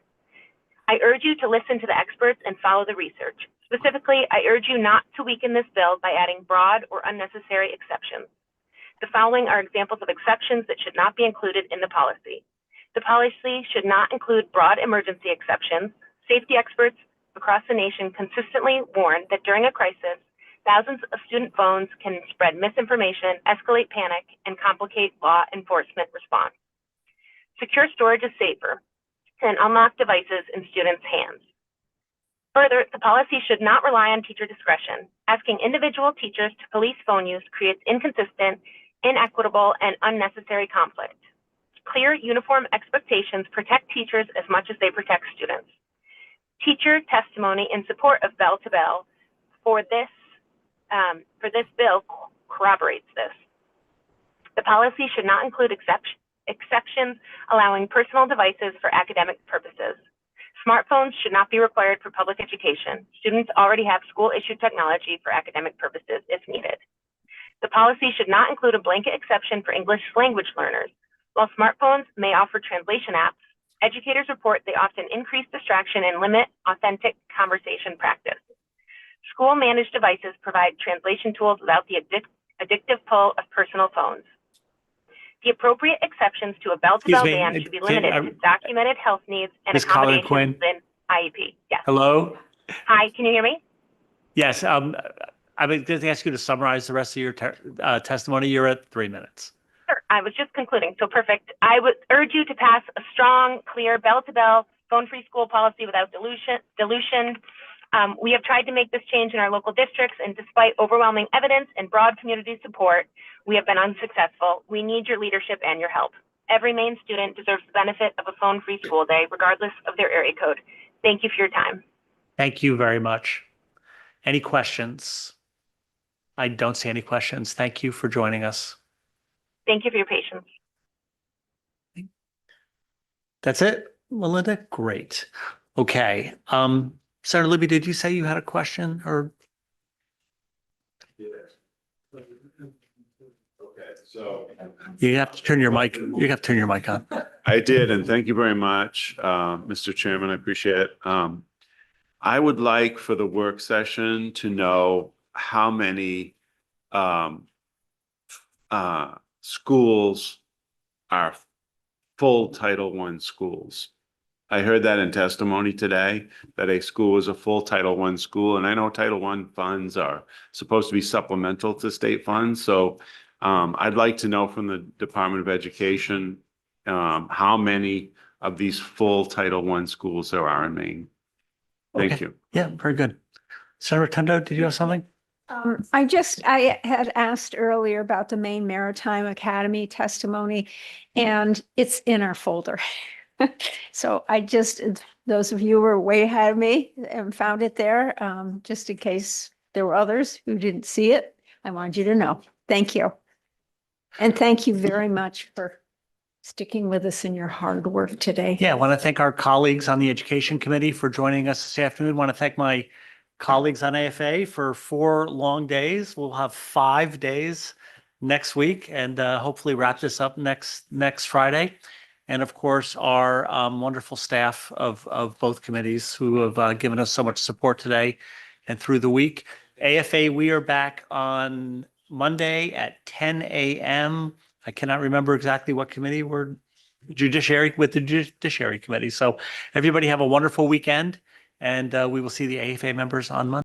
I urge you to listen to the experts and follow the research. Specifically, I urge you not to weaken this bill by adding broad or unnecessary exceptions. The following are examples of exceptions that should not be included in the policy. The policy should not include broad emergency exceptions. Safety experts across the nation consistently warn that during a crisis, thousands of student phones can spread misinformation, escalate panic, and complicate law enforcement response. Secure storage is safer than unlocked devices in students' hands. Further, the policy should not rely on teacher discretion. Asking individual teachers to police phone use creates inconsistent, inequitable, and unnecessary conflict. clear uniform expectations protect teachers as much as they protect students. Teacher testimony in support of bell to bell for this bill corroborates this. The policy should not include exceptions allowing personal devices for academic purposes. Smartphones should not be required for public education. Students already have school-issued technology for academic purposes if needed. The policy should not include a blanket exception for English language learners. While smartphones may offer translation apps, educators report they often increase distraction and limit authentic conversation practice. School-managed devices provide translation tools without the addictive pull of personal phones. The appropriate exceptions to a bell-to-bell ban should be limited to documented health needs and Ms. Colin accommodations Quinn? within IEP. Yes. Hello? Hi, can you hear me? Yes, I would just ask you to summarize the rest of your testimony. You're at 3 minutes. Sure. I was just concluding. So perfect. I would urge you to pass a strong, clear bell-to-bell phone-free school policy without dilution. We have tried to make this change in our local districts, and despite overwhelming evidence and broad community support, we have been unsuccessful. We need your leadership and your help. Every Maine student deserves the benefit of a phone-free school day, regardless of their area code. Thank you for your time. Thank you very much. Any questions? I don't see any questions. Thank you for joining us. Thank you for your patience. That's it, Melinda? Great. Okay. Senator Libby, did you say you had a question or? Okay, so. You have to turn your mic, you have to turn your mic on. I did, and thank you very much, Mr. Chairman. I appreciate it. I would like for the work session to know how many schools are full Title I schools. I heard that in testimony today, that a school is a full Title I school, and I know Title I funds are supposed to be supplemental to state funds. So I'd like to know from the Department of Education how many of these full Title I schools there are in Maine. Thank Okay. you. Yeah, very good. Senator Rotundo, did you have something? I had asked earlier about the Maine Maritime Academy testimony, and it's in our folder. So those of you who were way ahead of me and found it there, just in case there were others who didn't see it, I wanted you to know. Thank you. And thank you very much for sticking with us in your hard work today. Yeah, I want to thank our colleagues on the Education Committee for joining us this afternoon. I want to thank my colleagues on AFA for 4 long days. We'll have 5 days next week and hopefully wrap this up next Friday. And of course, our wonderful staff of both committees who have given us so much support today and through the week. AFA, we are back on Monday at 10 a.m. I cannot remember exactly what committee we're with the Judiciary Committee. So everybody have a wonderful weekend, and we will see the AFA members on Monday.